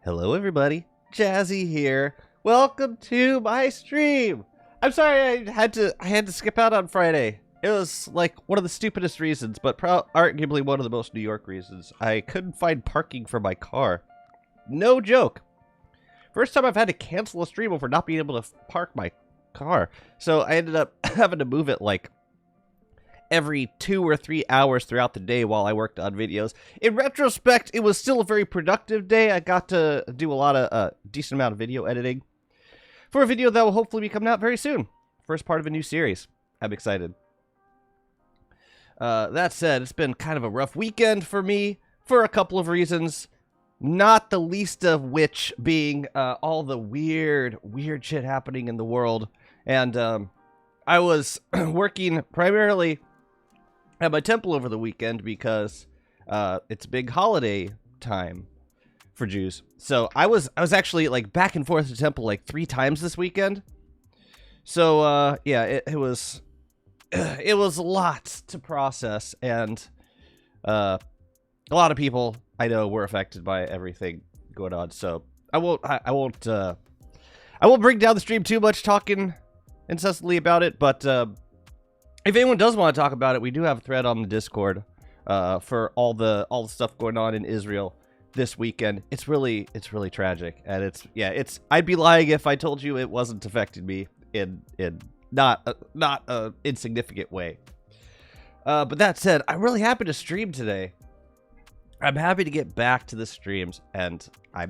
Hello everybody, Jazzy here. Welcome to my stream. I'm sorry I had to skip out on Friday. It was like one of the stupidest reasons, but arguably one of the most New York reasons. I couldn't find parking for my car. No joke. First time I've had to cancel a stream over not being able to park my car. So I ended up having to move it like every 2 or 3 hours throughout the day while I worked on videos. In retrospect, it was still a very productive day. I got to do a lot of decent amount of video editing for a video that will hopefully be coming out very soon. First part of a new series. I'm excited. That said, it's been kind of a rough weekend for me for a couple of reasons. Not the least of which being all the weird shit happening in the world. And I was working primarily at my temple over the weekend because it's big holiday time for Jews. So I was actually like back and forth to temple like 3 times this weekend. So yeah, it was a lot to process, and a lot of people I know were affected by everything going on. So I won't bring down the stream too much talking incessantly about it, but if anyone does want to talk about it, we do have a thread on the Discord for all the stuff going on in Israel this weekend. It's really tragic, and I'd be lying if I told you it wasn't affecting me in not a insignificant way. But that said, I'm really happy to stream today. I'm happy to get back to the streams, and I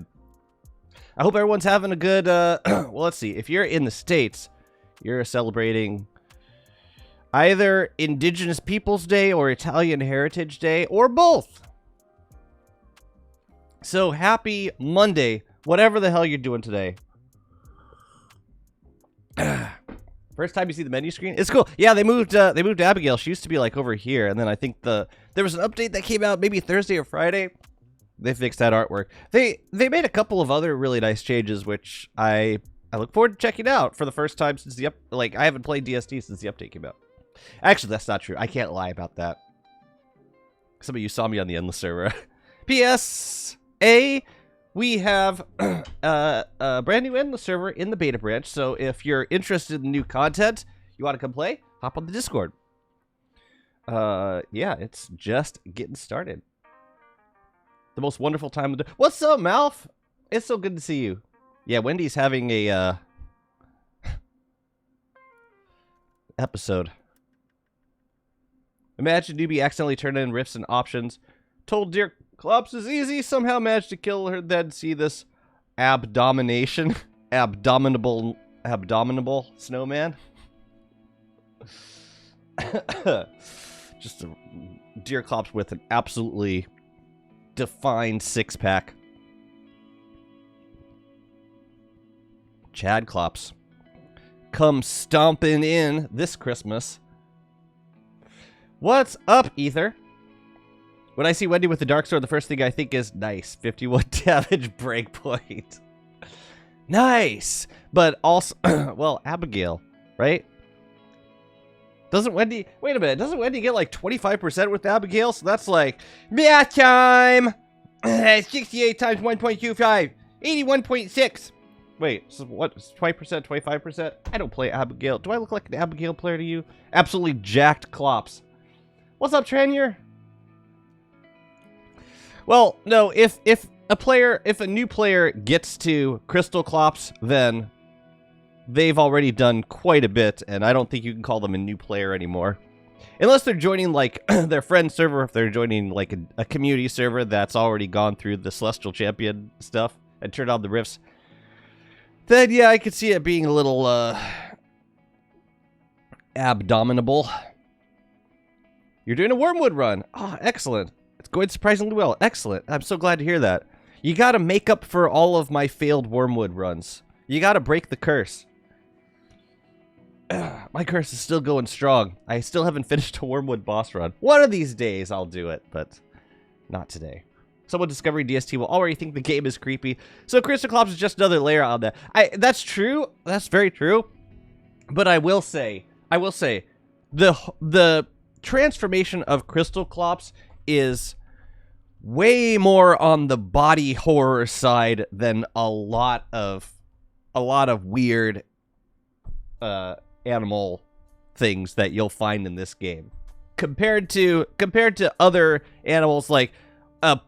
hope everyone's having a good well, let's see. If you're in the States, you're celebrating either Indigenous Peoples Day or Italian Heritage Day, or both. So happy Monday, whatever the hell you're doing today. First time you see the menu screen? It's cool. Yeah, they moved Abigail. She used to be like over here, and then I think there was an update that came out maybe Thursday or Friday. They fixed that artwork. They made a couple of other really nice changes, which I look forward to checking out for the first time since I haven't played DST since the update came out. Actually, that's not true. I can't lie about that. Some of you saw me on the Endless server. PSA, we have a brand new Endless server in the beta branch, so if you're interested in new content, you want to come play, hop on the Discord. Yeah, it's just getting started. The most wonderful time of the... What's up, Malf? It's so good to see you. Yeah, Wendy's having a episode. Imagine newbie accidentally turned in rifts and options. Told Dear Klops is easy. Somehow managed to kill her. Then see this abomination. Abominable snowman. Just a Dear Klops with an absolutely defined 6-pack. Chad Klops. Come stomping in this Christmas. What's up, Ether? When I see Wendy with the Dark Sword, the first thing I think is, nice, 51 damage breakpoint. Nice! But also, well, Abigail, right? Doesn't Wendy, wait a minute, doesn't Wendy get like 25% with Abigail? So that's like, math time! 68 times 1.25, 81.6. Wait, so what, 20%, 25%? I don't play Abigail. Do I look like an Abigail player to you? Absolutely jacked Klops. What's up, Tranier? Well, no, if a new player gets to Crystal Klops, then they've already done quite a bit, and I don't think you can call them a new player anymore. Unless they're joining, like, their friend server, if they're joining, like, a community server that's already gone through the Celestial Champion stuff and turned on the rifts. Then, yeah, I could see it being a little, abominable. You're doing a Wormwood run. Oh, excellent. It's going surprisingly well. Excellent. I'm so glad to hear that. You gotta make up for all of my failed Wormwood runs. You gotta break the curse. My curse is still going strong. I still haven't finished a Wormwood boss run. One of these days I'll do it, but not today. Someone discovering DST will already think the game is creepy. So Crystal Klops is just another layer on that. That's true. That's very true. But I will say, the transformation of Crystal Klops is way more on the body horror side than a lot of weird animal things that you'll find in this game. Compared to other animals like a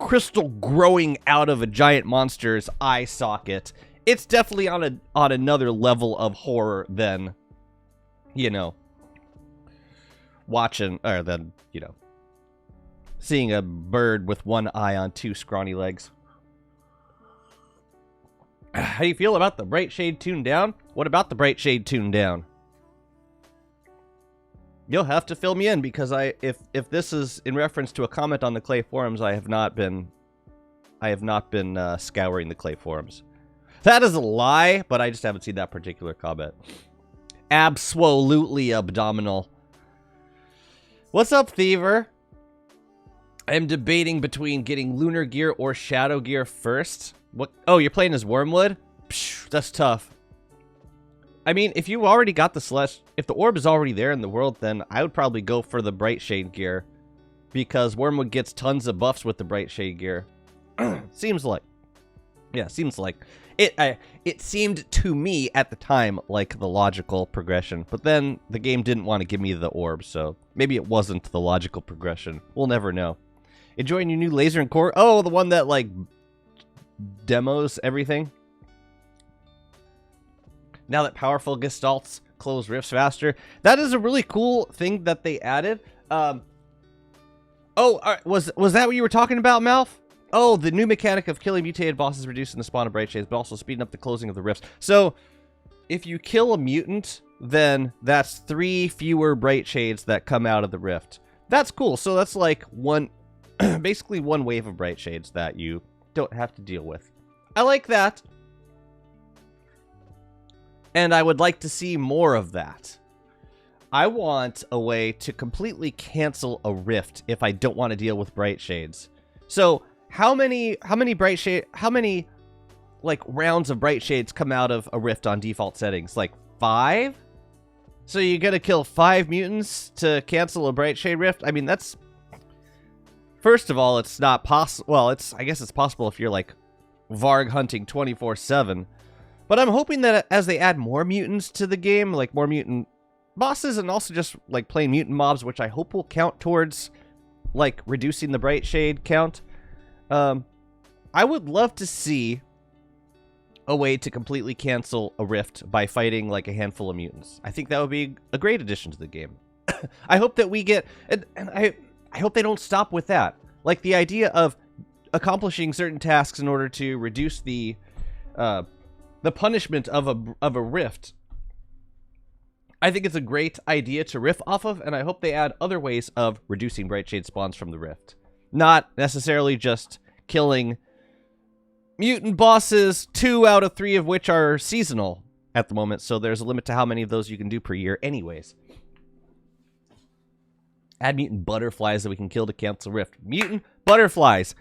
crystal growing out of a giant monster's eye socket, it's definitely on another level of horror than seeing a bird with one eye on two scrawny legs. How do you feel about the Bright Shade tuned down? What about the Bright Shade tuned down? You'll have to fill me in, because if this is in reference to a comment on the Clay forums, I have not been scouring the Clay forums. That is a lie, but I just haven't seen that particular comment. Absolutely abdominal. What's up, Thiever? I'm debating between getting Lunar Gear or Shadow Gear first. What? Oh, you're playing as Wormwood? Psh, that's tough. I mean, if you already got the if the orb is already there in the world, then I would probably go for the Bright Shade gear, because Wormwood gets tons of buffs with the Bright Shade gear. Seems like. Yeah, seems like. It seemed to me at the time like the logical progression, but then the game didn't want to give me the orb, so maybe it wasn't the logical progression. We'll never know. Enjoying your new laser and core? Oh, the one that, like, demos everything? Now that powerful gestalts close rifts faster. That is a really cool thing that they added. Was that what you were talking about, Malf? Oh, the new mechanic of killing mutated bosses reducing the spawn of Bright Shades, but also speeding up the closing of the rifts. So, if you kill a mutant, then that's 3 fewer Bright Shades that come out of the rift. That's cool. So that's like basically one wave of Bright Shades that you don't have to deal with. I like that. And I would like to see more of that. I want a way to completely cancel a rift if I don't want to deal with Bright Shades. So, how many like rounds of Bright Shades come out of a rift on default settings? Like 5? So you gotta kill 5 mutants to cancel a Bright Shade rift? I mean, that's... First of all, it's not possible. Well, I guess it's possible if you're like Varg hunting 24/7. But I'm hoping that as they add more mutants to the game, like more mutant bosses, and also just like plain mutant mobs, which I hope will count towards like reducing the Bright Shade count. I would love to see a way to completely cancel a rift by fighting like a handful of mutants. I think that would be a great addition to the game. I hope that we get, and I hope they don't stop with that. Like the idea of accomplishing certain tasks in order to reduce the punishment of a rift. I think it's a great idea to riff off of, and I hope they add other ways of reducing Bright Shade spawns from the rift. Not necessarily just killing mutant bosses, 2 out of 3 of which are seasonal at the moment, so there's a limit to how many of those you can do per year anyways. Add mutant butterflies that we can kill to cancel rift. Mutant butterflies!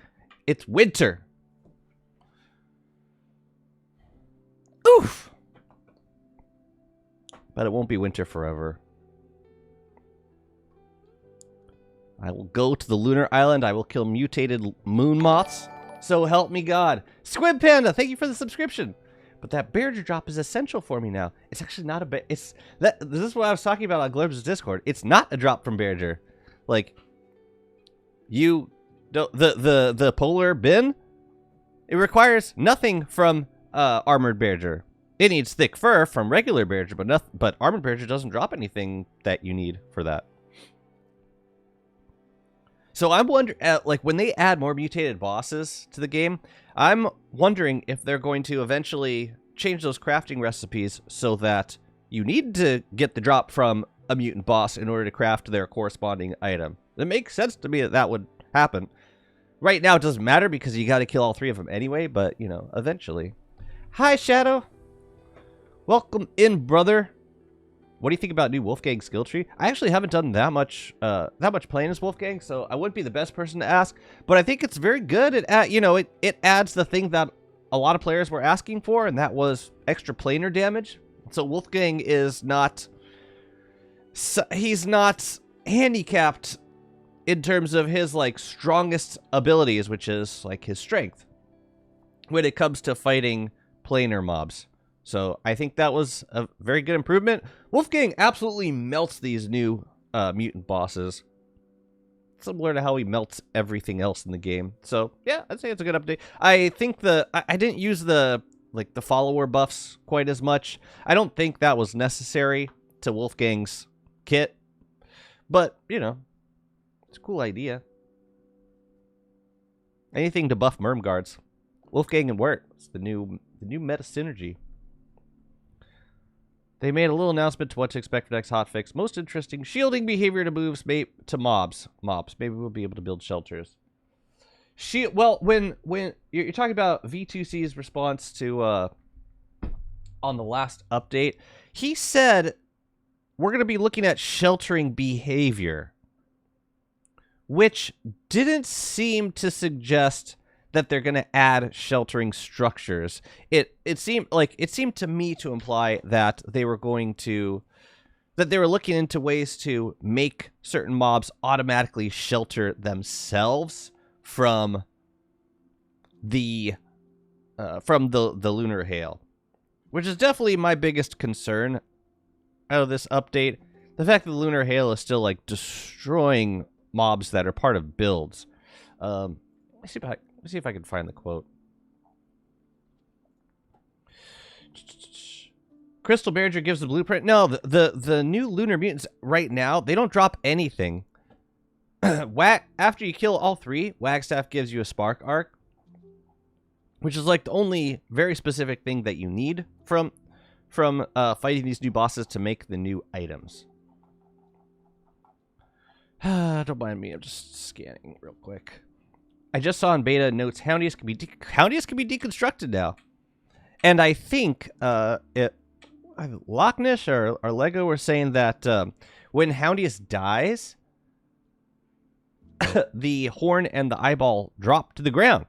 It's winter! Oof! But it won't be winter forever. I will go to the lunar island. I will kill mutated moon moths. So help me God. Squid Panda, thank you for the subscription. But that Bearger drop is essential for me now. It's actually not a this is what I was talking about on Glurb's Discord. It's not a drop from Bearger. Like, the polar bin, it requires nothing from armored Bearger. It needs thick fur from regular Bearger, but armored Bearger doesn't drop anything that you need for that. So I'm wondering, like, when they add more mutated bosses to the game, I'm wondering if they're going to eventually change those crafting recipes so that you need to get the drop from a mutant boss in order to craft their corresponding item. It makes sense to me that that would happen. Right now, it doesn't matter because you got to kill all 3 of them anyway, but, you know, eventually. Hi, Shadow. Welcome in, brother. What do you think about new Wolfgang skill tree? I actually haven't done that much playing as Wolfgang, so I wouldn't be the best person to ask. But I think it's very good. It adds the thing that a lot of players were asking for, and that was extra planar damage. So Wolfgang is not... he's not handicapped in terms of his like strongest abilities, which is like his strength when it comes to fighting planar mobs. So I think that was a very good improvement. Wolfgang absolutely melts these new mutant bosses, similar to how he melts everything else in the game. So yeah, I'd say it's a good update. I think I didn't use the follower buffs quite as much. I don't think that was necessary to Wolfgang's kit, but you know, it's a cool idea. Anything to buff Merm guards. Wolfgang and Wurt. It's the new meta synergy. They made a little announcement to what to expect for next hotfix. Most interesting, shielding behavior to moves to mobs. Maybe we'll be able to build shelters. Well, when you're talking about V2C's response to on the last update, he said we're going to be looking at sheltering behavior, which didn't seem to suggest that they're going to add sheltering structures. It seemed to me to imply that they were looking into ways to make certain mobs automatically shelter themselves from the lunar hail, which is definitely my biggest concern out of this update. The fact that the lunar hail is still like destroying mobs that are part of builds. Let's see if I can find the quote. Crystal Bearger gives the blueprint. No, the new lunar mutants right now, they don't drop anything. After you kill all 3, Wagstaff gives you a spark arc, which is like the only very specific thing that you need from fighting these new bosses to make the new items. Don't mind me, I'm just scanning real quick. I just saw in beta notes Houndius can be deconstructed now, and I think Lochnish or Lego were saying that when Houndius dies, the horn and the eyeball drop to the ground.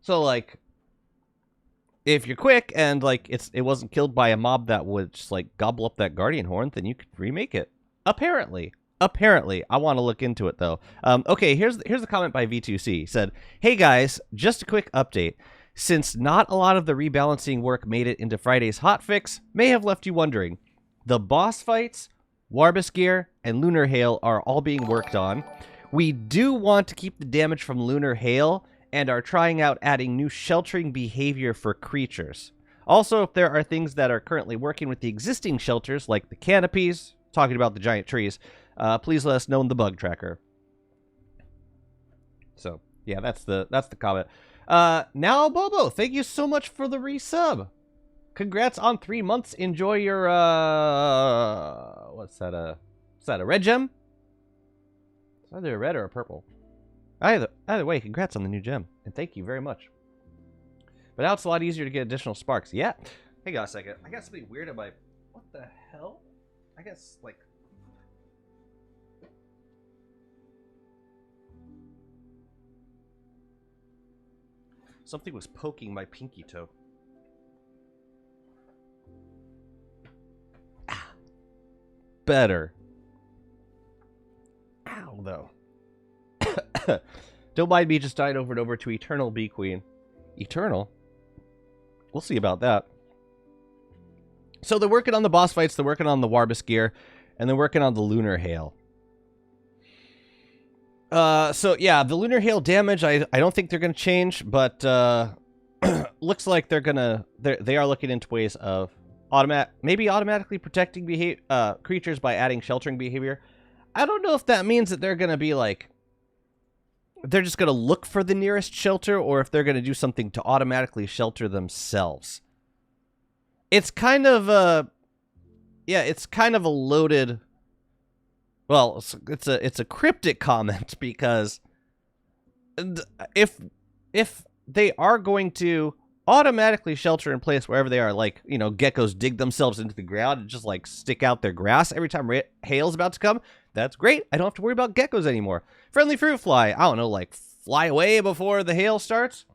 So like, if you're quick and like it wasn't killed by a mob that would just like gobble up that guardian horn, then you could remake it. Apparently, I want to look into it though. Okay, here's the comment by V2C. It said, "Hey guys, just a quick update. Since not a lot of the rebalancing work made it into Friday's hotfix, may have left you wondering. The boss fights, Warbus gear, and Lunar Hail are all being worked on. We do want to keep the damage from Lunar Hail and are trying out adding new sheltering behavior for creatures. Also, if there are things that are currently working with the existing shelters, like the canopies, talking about the giant trees, please let us know in the bug tracker." So, yeah, that's the comment. Now, Bobo, thank you so much for the resub. Congrats on 3 months. Enjoy your, what's that, is that a red gem? It's either a red or a purple. Either way, congrats on the new gem, and thank you very much. But now it's a lot easier to get additional sparks. Yeah. Hang on a second. I got something weird in my... What the hell? I guess, like... Something was poking my pinky toe. Ah. Better. Ow, though. Don't mind me just dying over and over to Eternal Bee Queen. Eternal? We'll see about that. So they're working on the boss fights, they're working on the Warbus gear, and they're working on the Lunar Hail. So yeah, the Lunar Hail damage, I don't think they're going to change, but looks like they are looking into ways of maybe automatically protecting creatures by adding sheltering behavior. I don't know if that means that they're going to be like, they're just going to look for the nearest shelter, or if they're going to do something to automatically shelter themselves. It's kind of a loaded. Well, it's a cryptic comment, because if they are going to automatically shelter in place wherever they are, like, you know, geckos dig themselves into the ground and just like stick out their grass every time hail's about to come, that's great. I don't have to worry about geckos anymore. Friendly fruit fly, I don't know, like fly away before the hail starts?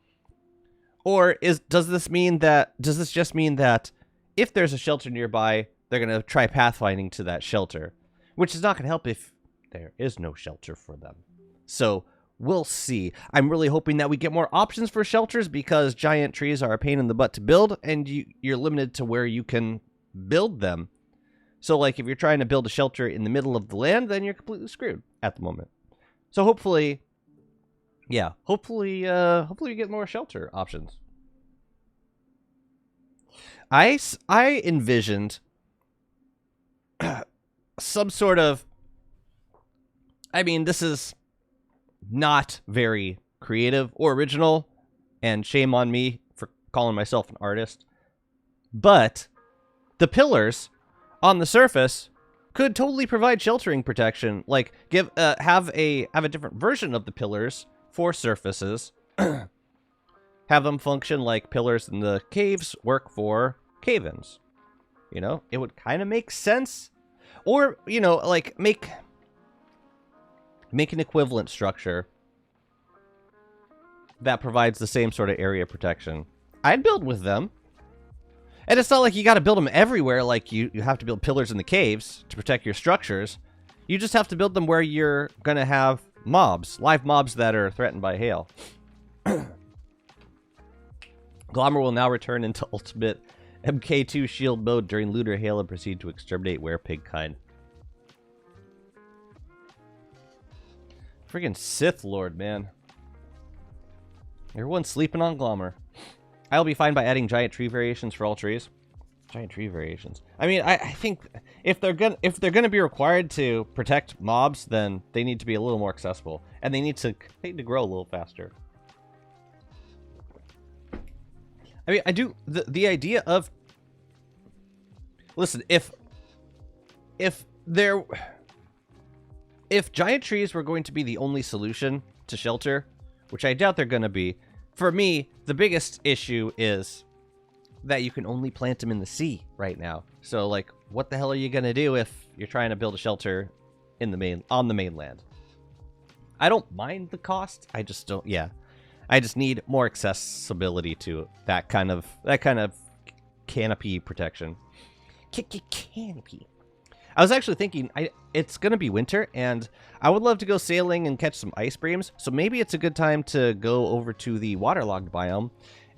Or does this just mean that if there's a shelter nearby, they're going to try pathfinding to that shelter? Which is not going to help if there is no shelter for them. So we'll see. I'm really hoping that we get more options for shelters because giant trees are a pain in the butt to build, and you're limited to where you can build them. So, like, if you're trying to build a shelter in the middle of the land, then you're completely screwed at the moment. So hopefully, yeah, hopefully we get more shelter options. I envisioned some sort of, I mean, this is not very creative or original, and shame on me for calling myself an artist, but the pillars on the surface could totally provide sheltering protection. Like, have a different version of the pillars for surfaces. Have them function like pillars in the caves work for cave-ins. You know, it would kind of make sense. Or, you know, like, make an equivalent structure that provides the same sort of area protection. I'd build with them. And it's not like you got to build them everywhere, like you have to build pillars in the caves to protect your structures. You just have to build them where you're going to have mobs, live mobs that are threatened by hail. Glommer will now return into ultimate MK2 shield mode during lunar hail and proceed to exterminate werepig kind. Friggin' Sith Lord, man. Everyone's sleeping on Glommer. I'll be fine by adding giant tree variations for all trees. Giant tree variations. I mean, I think if they're gonna be required to protect mobs, then they need to be a little more accessible, and they need to grow a little faster. I mean, I do the idea of, listen, if giant trees were going to be the only solution to shelter, which I doubt they're going to be, for me, the biggest issue is that you can only plant them in the sea right now. So, like, what the hell are you going to do if you're trying to build a shelter on the mainland? I don't mind the cost. I just don't. Yeah, I just need more accessibility to that kind of canopy protection. Canopy. I was actually thinking, it's going to be winter, and I would love to go sailing and catch some ice breams, so maybe it's a good time to go over to the waterlogged biome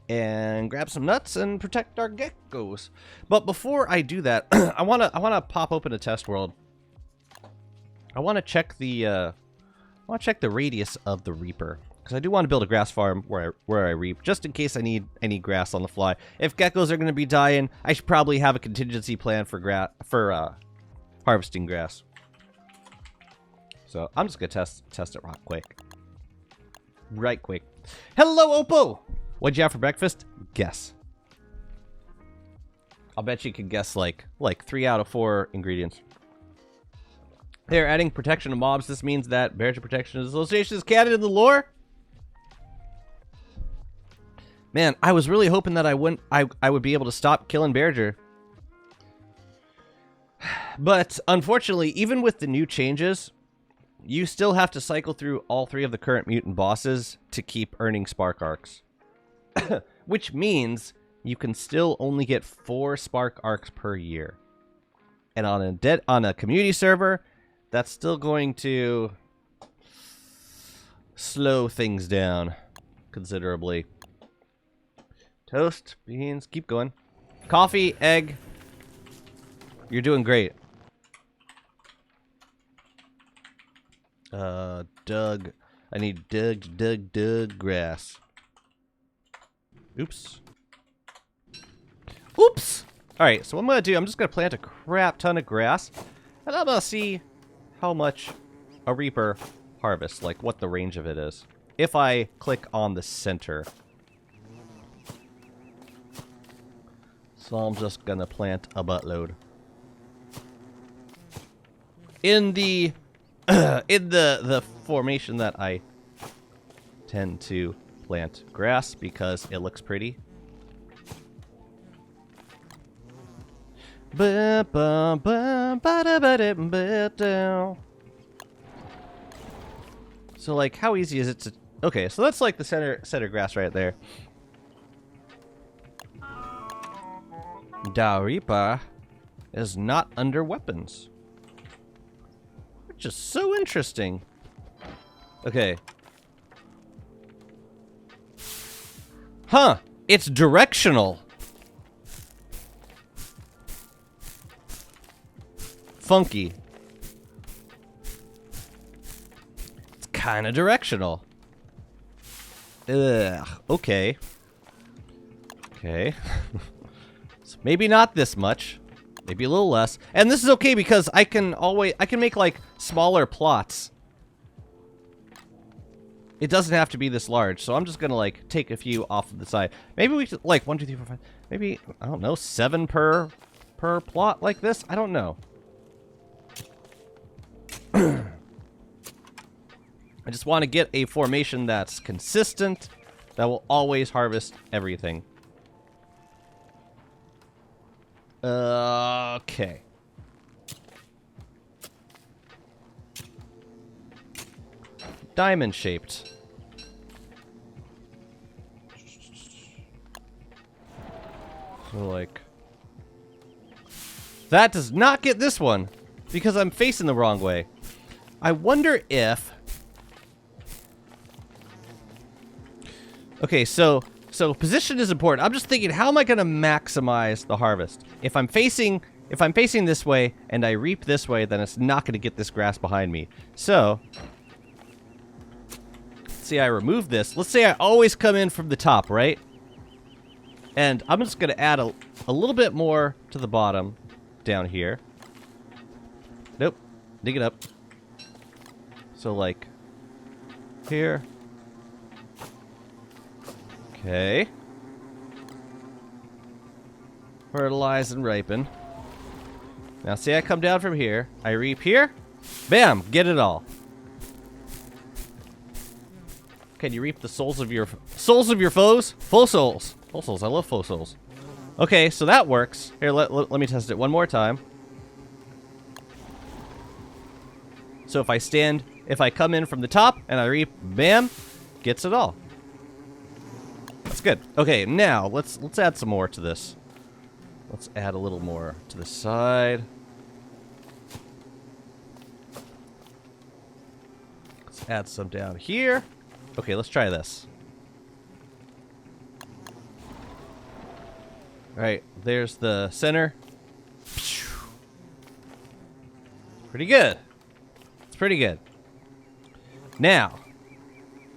and grab some nuts and protect our geckos. But before I do that, I want to pop open a test world. I want to check the radius of the Reaper, because I do want to build a grass farm where I reap, just in case I need any grass on the fly. If geckos are going to be dying, I should probably have a contingency plan for harvesting grass. So I'm just gonna test it right quick. Hello, Oppo. What'd you have for breakfast? Guess. I'll bet you can guess like 3 out of 4 ingredients. They're adding protection to mobs. This means that Bearger Protection Association is canon in the lore. Man, I was really hoping that I would be able to stop killing Bearger. But unfortunately, even with the new changes, you still have to cycle through all 3 of the current mutant bosses to keep earning spark arcs. Which means you can still only get 4 spark arcs per year. And on a community server, that's still going to slow things down considerably. Toast, beans, keep going. Coffee, egg. You're doing great. Doug. I need Doug grass. Oops. Alright, so what I'm going to do, I'm just going to plant a crap ton of grass. And I'm going to see how much a Reaper harvests, like what the range of it is. If I click on the center. So I'm just going to plant a buttload. In the formation that I tend to plant grass because it looks pretty. So, like, how easy is it to... Okay, so that's like the center grass right there. Da Reaper is not under weapons. which is so interesting. Okay. Huh. It's directional. Funky. It's kind of directional. Ugh. Okay. Okay. So maybe not this much. Maybe a little less. And this is okay because I can make like smaller plots. It doesn't have to be this large, so I'm just gonna like take a few off of the side. Maybe we should like 1, 2, 3, 4, 5. Maybe, I don't know, 7 per plot like this. I don't know. I just want to get a formation that's consistent, that will always harvest everything. Okay. Diamond shaped. So like that does not get this one because I'm facing the wrong way. I wonder if okay, so position is important. I'm just thinking, how am I going to maximize the harvest? If I'm facing this way and I reap this way, then it's not going to get this grass behind me. So see, I remove this. Let's say I always come in from the top, right? And I'm just going to add a little bit more to the bottom down here. Nope. Dig it up. So, like, here. Okay. Fertilize and ripen. Now, see, I come down from here. I reap here. Bam! Get it all. Can you reap the souls of your foes? Full souls. Full souls. I love full souls. Okay, so that works. Here, let me test it one more time. So if I come in from the top and I reap, bam, gets it all. That's good. Okay, now let's add some more to this. Let's add a little more to the side. Let's add some down here. Okay, let's try this. Alright, there's the center. Pretty good. It's pretty good. Now,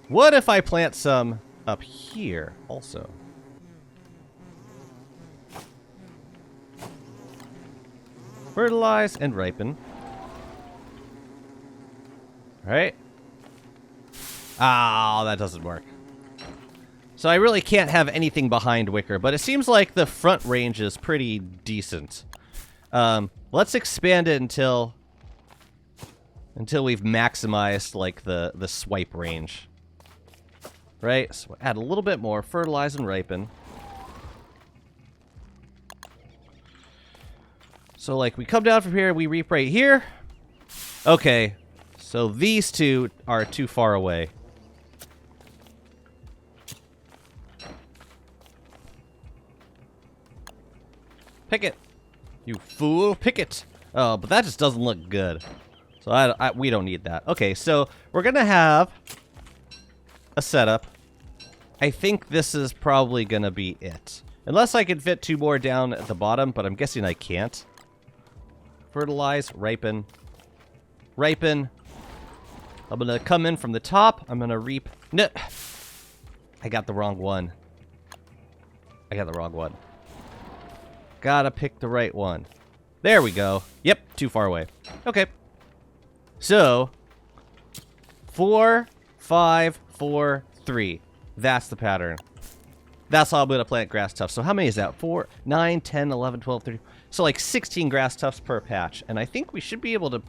what if I plant some up here also? Fertilize and ripen. Alright. Ah, that doesn't work. So I really can't have anything behind Wicker, but it seems like the front range is pretty decent. Let's expand it until we've maximized like the swipe range. Right? So add a little bit more, fertilize and ripen. So like we come down from here, we reap right here. Okay. So these two are too far away. Pick it. You fool, pick it. Oh, but that just doesn't look good. So we don't need that. Okay, so we're going to have a setup. I think this is probably going to be it. Unless I can fit 2 more down at the bottom, but I'm guessing I can't. Fertilize, ripen. Ripen. I'm going to come in from the top. I'm going to reap. No. I got the wrong one. Gotta pick the right one. There we go. Yep, too far away. Okay. So, 4, 5, 4, 3. That's the pattern. That's how I'm going to plant grass tufts. So how many is that? 4, 9, 10, 11, 12, 13. So like 16 grass tufts per patch. And I think we should be able to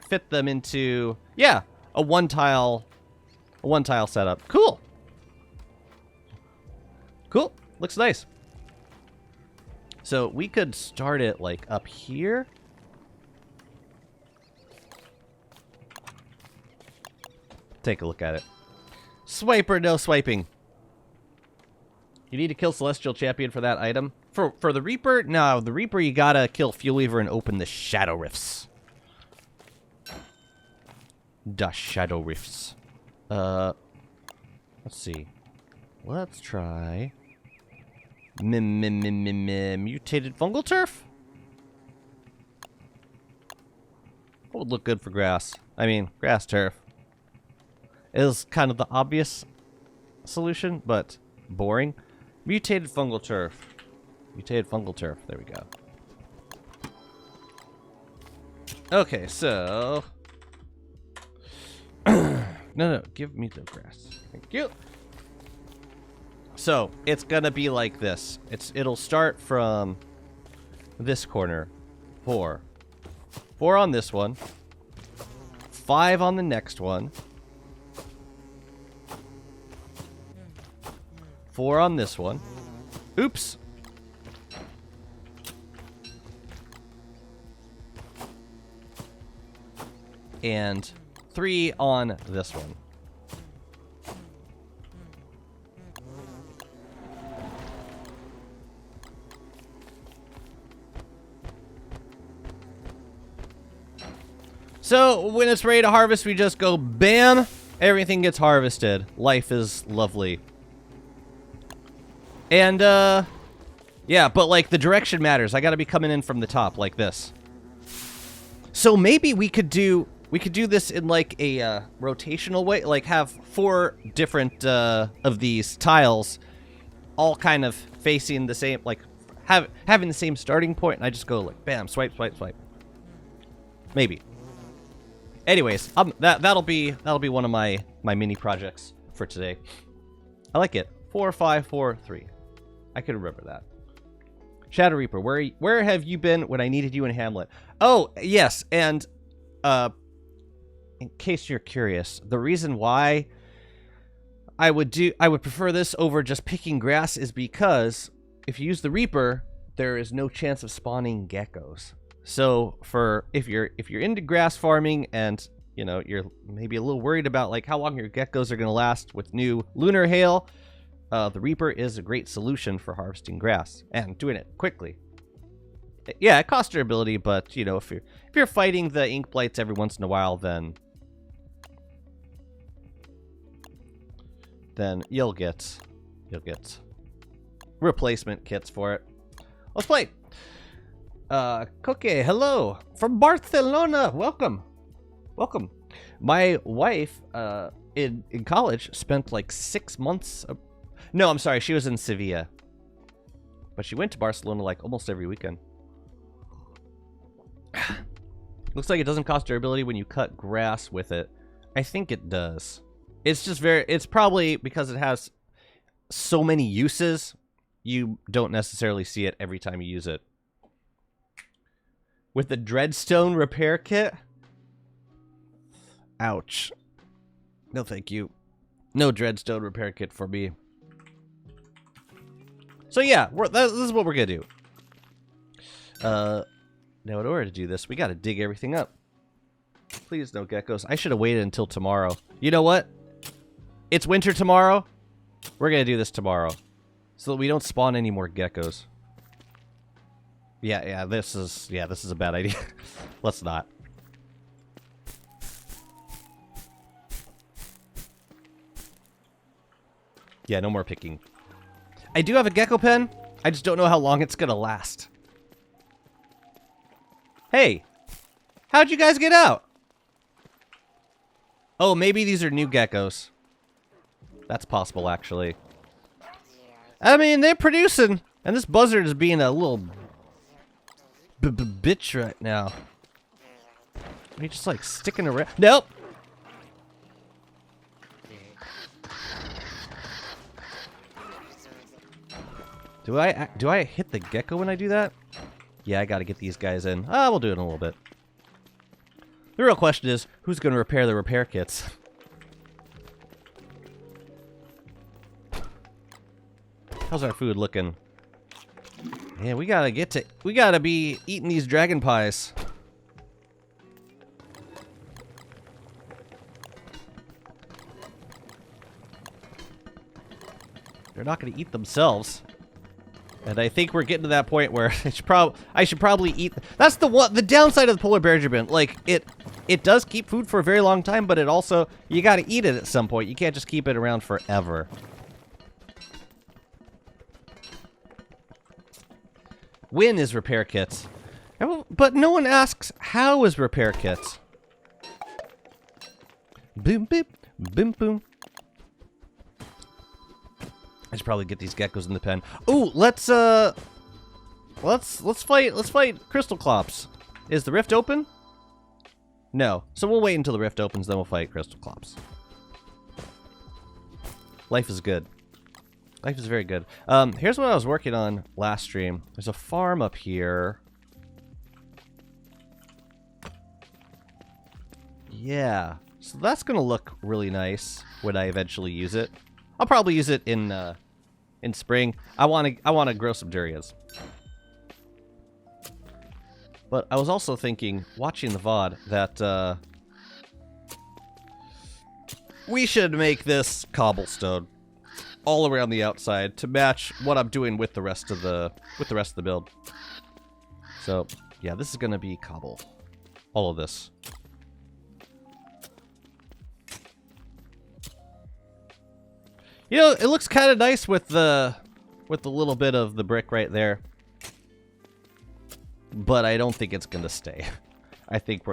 fit them into, yeah, a one-tile setup. Cool. Cool. Looks nice. So we could start it like up here. Take a look at it. Swipe or no swiping? You need to kill Celestial Champion for that item. For the Reaper? No, the Reaper you gotta kill Fuel Weaver and open the Shadow Rifts. Das Shadow Rifts. Let's see. Let's try mutated fungal turf. What would look good for grass? I mean, grass turf is kind of the obvious solution, but boring. Mutated fungal turf. Mutated fungal turf. There we go. Okay, so no, give me the grass. Thank you. So it's gonna be like this. It'll start from this corner. 4 on this one. 5 on the next one. 4 on this one. Oops. And 3 on this one. So when it's ready to harvest, we just go bam, everything gets harvested. Life is lovely. And yeah, but like the direction matters. I got to be coming in from the top like this. So maybe we could do this in like a rotational way, like have 4 different of these tiles all kind of facing the same, like having the same starting point, and I just go like bam, swipe, swipe, swipe. Maybe. Anyways, that'll be one of my mini projects for today. I like it. 4, 5, 4, 3. I can remember that. Shadow Reaper, where have you been when I needed you in Hamlet? Oh, yes, and in case you're curious, the reason why I would prefer this over just picking grass is because if you use the Reaper, there is no chance of spawning geckos. So if you're into grass farming and you know you're maybe a little worried about like how long your geckos are going to last with new lunar hail, the Reaper is a great solution for harvesting grass and doing it quickly. Yeah, it costs durability, but you know if you're fighting the ink blights every once in a while, then you'll get replacement kits for it. Let's play. Coque, hello from Barcelona. Welcome. My wife in college spent like 6 months. No, I'm sorry, she was in Sevilla, but she went to Barcelona like almost every weekend. Looks like it doesn't cost durability when you cut grass with it. I think it does. It's just it's probably because it has so many uses, you don't necessarily see it every time you use it. With the Dreadstone repair kit? Ouch. No thank you. No Dreadstone repair kit for me. So yeah, this is what we're gonna do. Now in order to do this, we gotta dig everything up. Please no geckos. I should have waited until tomorrow. You know what? It's winter tomorrow. We're gonna do this tomorrow, so that we don't spawn any more geckos. Yeah, this is a bad idea. Let's not. Yeah, no more picking. I do have a gecko pen. I just don't know how long it's gonna last. Hey, how'd you guys get out? Oh, maybe these are new geckos. That's possible, actually. I mean, they're producing, and this buzzard is being a little bitch right now. Are you just like sticking around? Nope. Do I hit the gecko when I do that? Yeah, I gotta get these guys in. We'll do it in a little bit. The real question is, who's gonna repair the repair kits? How's our food looking? Yeah, we gotta be eating these dragon pies. They're not gonna eat themselves. And I think we're getting to that point where I should probably eat. That's the downside of the polar bear gibbon. Like it does keep food for a very long time, but it also, you gotta eat it at some point. You can't just keep it around forever. When is repair kits? But no one asks, how is repair kits? Boom, boom, boom, boom. I should probably get these geckos in the pen. Ooh, let's fight Crystal Clops. Is the rift open? No. So we'll wait until the rift opens, then we'll fight Crystal Clops. Life is good. Life is very good. Here's what I was working on last stream. There's a farm up here. Yeah. So that's gonna look really nice when I eventually use it. I'll probably use it in spring. I wanna grow some durians. But I was also thinking, watching the VOD, that we should make this cobblestone all around the outside to match what I'm doing with the rest of the build. So yeah, this is gonna be cobble. All of this. You know, it looks kind of nice with the little bit of the brick right there. But I don't think it's gonna stay. I think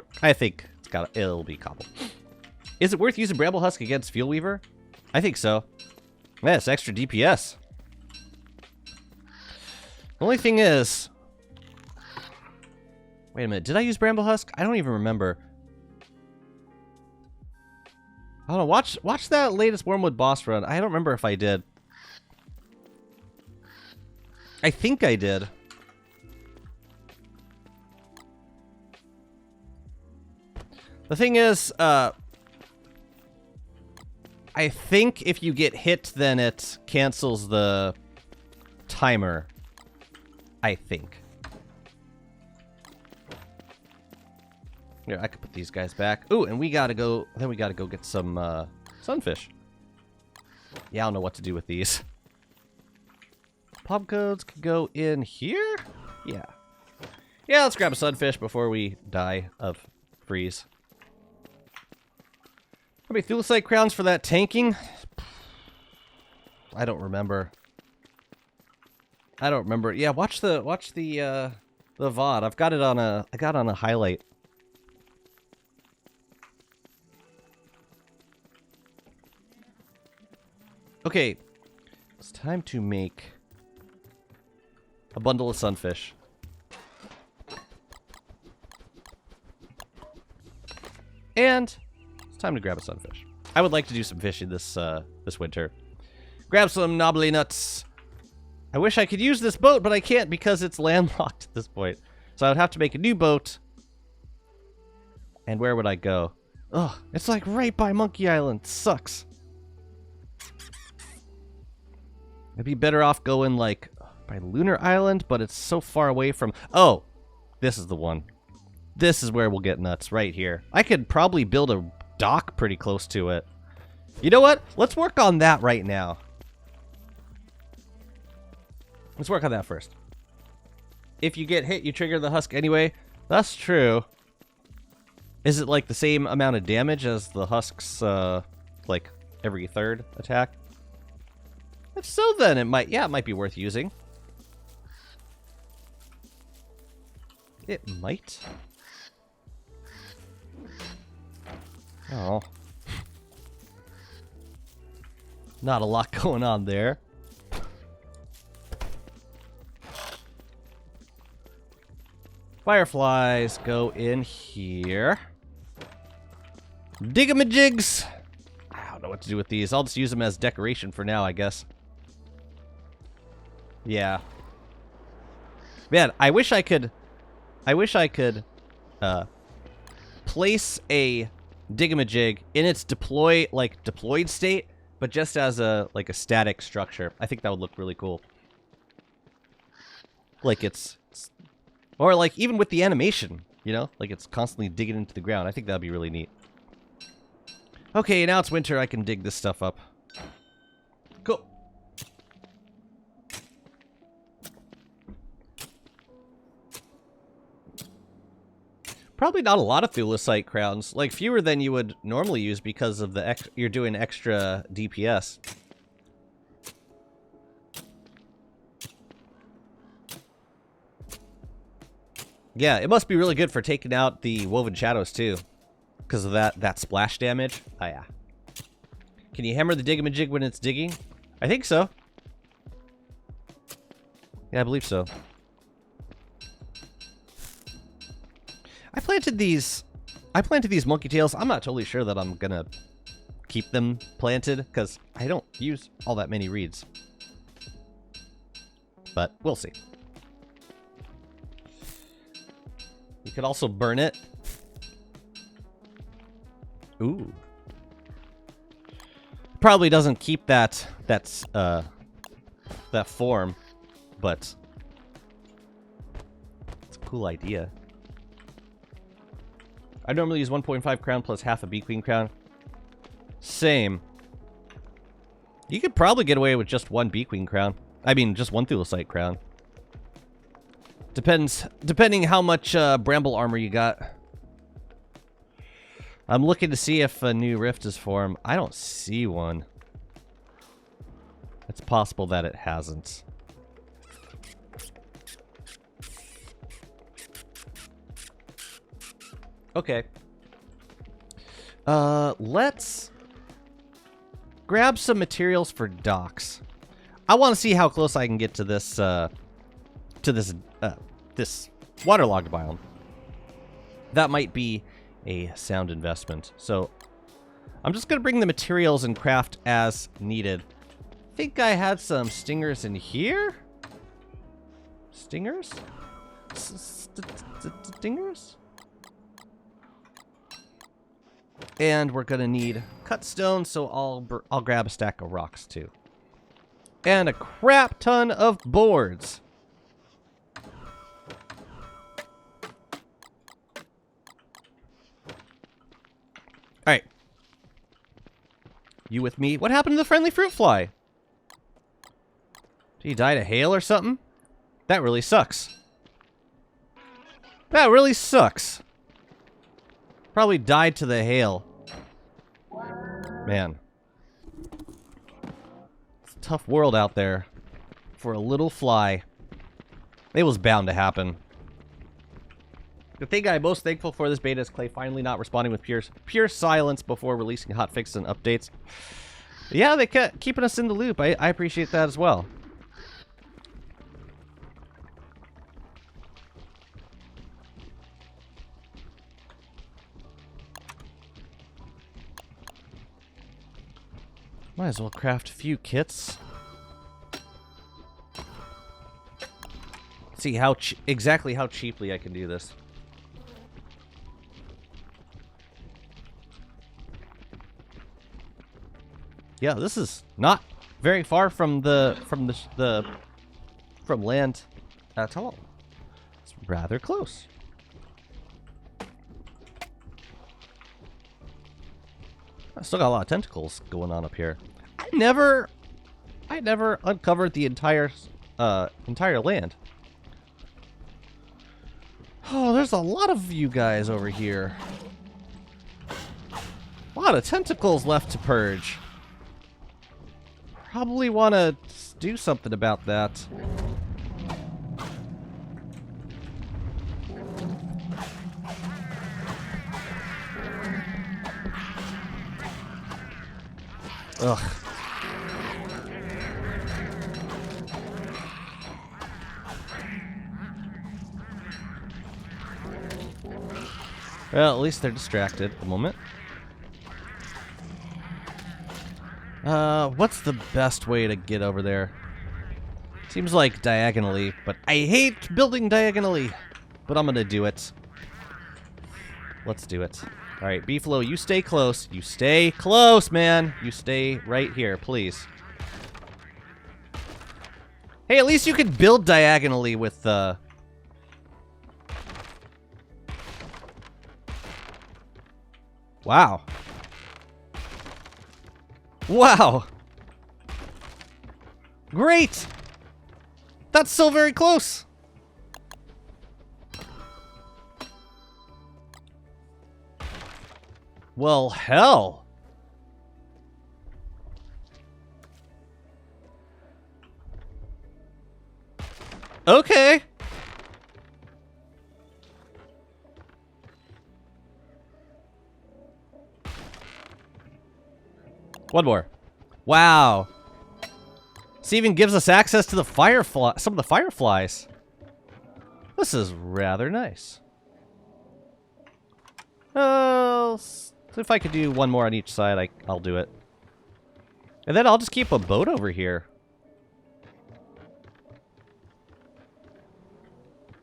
it'll be cobble. Is it worth using Bramble Husk against Fuel Weaver? I think so. Yeah, it's extra DPS. The only thing is, wait a minute, did I use Bramble Husk? I don't even remember. I don't know, watch that latest Wormwood boss run. I don't remember if I did. I think I did. The thing is, I think if you get hit, then it cancels the timer. I think. Here, I could put these guys back. Ooh, and we gotta go get some sunfish. Yeah, I don't know what to do with these. Pop codes could go in here? Yeah. Yeah, let's grab a sunfish before we die of freeze. How many Thulecite crowns for that tanking? I don't remember. Yeah, watch the VOD. I got it on a highlight. Okay, it's time to make a bundle of sunfish. And it's time to grab a sunfish. I would like to do some fishing this winter. Grab some knobbly nuts. I wish I could use this boat, but I can't because it's landlocked at this point. So I would have to make a new boat. And where would I go? Ugh, it's like right by Monkey Island. Sucks. I'd be better off going like by Lunar Island, but it's so far away from... Oh, this is the one. This is where we'll get nuts, right here. I could probably build a dock pretty close to it. You know what? Let's work on that right now. Let's work on that first. If you get hit, you trigger the husk anyway. That's true. Is it like the same amount of damage as the husk's, like, every third attack? If so, then it might be worth using. It might. Oh. Not a lot going on there. Fireflies go in here. Digamajigs! I don't know what to do with these. I'll just use them as decoration for now, I guess. Yeah. Man, I wish I could place a digamajig in its deployed state, but just as a static structure. I think that would look really cool. Like or like even with the animation, you know, like it's constantly digging into the ground. I think that'd be really neat. Okay, now it's winter. I can dig this stuff up. Cool. Probably not a lot of thulecite crowns. Like, fewer than you would normally use because of the you're doing extra DPS. Yeah, it must be really good for taking out the Woven Shadows, too. Because of that splash damage. Oh, yeah. Can you hammer the Digamajig when it's digging? I think so. Yeah, I believe so. I planted these monkey tails. I'm not totally sure that I'm gonna keep them planted because I don't use all that many reeds. But we'll see. You could also burn it. Ooh. Probably doesn't keep that form, but it's a cool idea. I normally use 1.5 crown plus half a bee queen crown. Same. You could probably get away with just one bee queen crown. I mean, just one thulecite crown. Depending how much bramble armor you got. I'm looking to see if a new rift is formed. I don't see one. It's possible that it hasn't. Okay. Let's grab some materials for docks. I want to see how close I can get to this this waterlogged biome. That might be a sound investment. So I'm just gonna bring the materials and craft as needed. I think I had some stingers in here. Stingers? Stingers? And we're gonna need cut stone, so I'll grab a stack of rocks too. And a crap ton of boards. Alright. You with me? What happened to the friendly fruit fly? Did he die to hail or something? That really sucks. That really sucks. Probably died to the hail. Man. It's a tough world out there for a little fly. It was bound to happen. The thing I'm most thankful for this beta is Clay finally not responding with pure silence before releasing hotfixes and updates. Yeah, they kept keeping us in the loop. I appreciate that as well. Might as well craft a few kits. See how exactly how cheaply I can do this. Yeah, this is not very far from from land at all. It's rather close. I still got a lot of tentacles going on up here. I never uncovered the entire land. Oh, there's a lot of you guys over here. A lot of tentacles left to purge. Probably want to do something about that. Ugh. Well, at least they're distracted at the moment. What's the best way to get over there? Seems like diagonally, but I hate building diagonally. But I'm gonna do it. Let's do it. Alright, Beefalo, you stay close. You stay close, man. You stay right here, please. Hey, at least you can build diagonally with, Wow. Wow. Great. That's so very close. Well, hell. Okay. One more. Wow. This even gives us access to the firefly, some of the fireflies. This is rather nice. So if I could do one more on each side, I'll do it. And then I'll just keep a boat over here.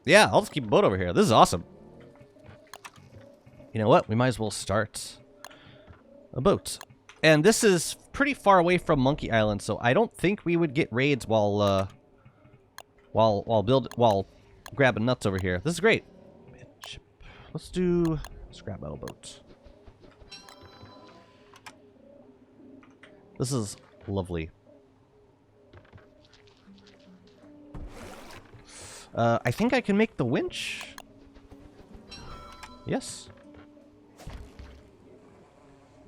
Yeah, I'll just keep a boat over here. This is awesome. You know what? We might as well start a boat. And this is pretty far away from Monkey Island, so I don't think we would get raids while grabbing nuts over here. This is great. Let's grab metal boat. This is lovely. I think I can make the winch. Yes.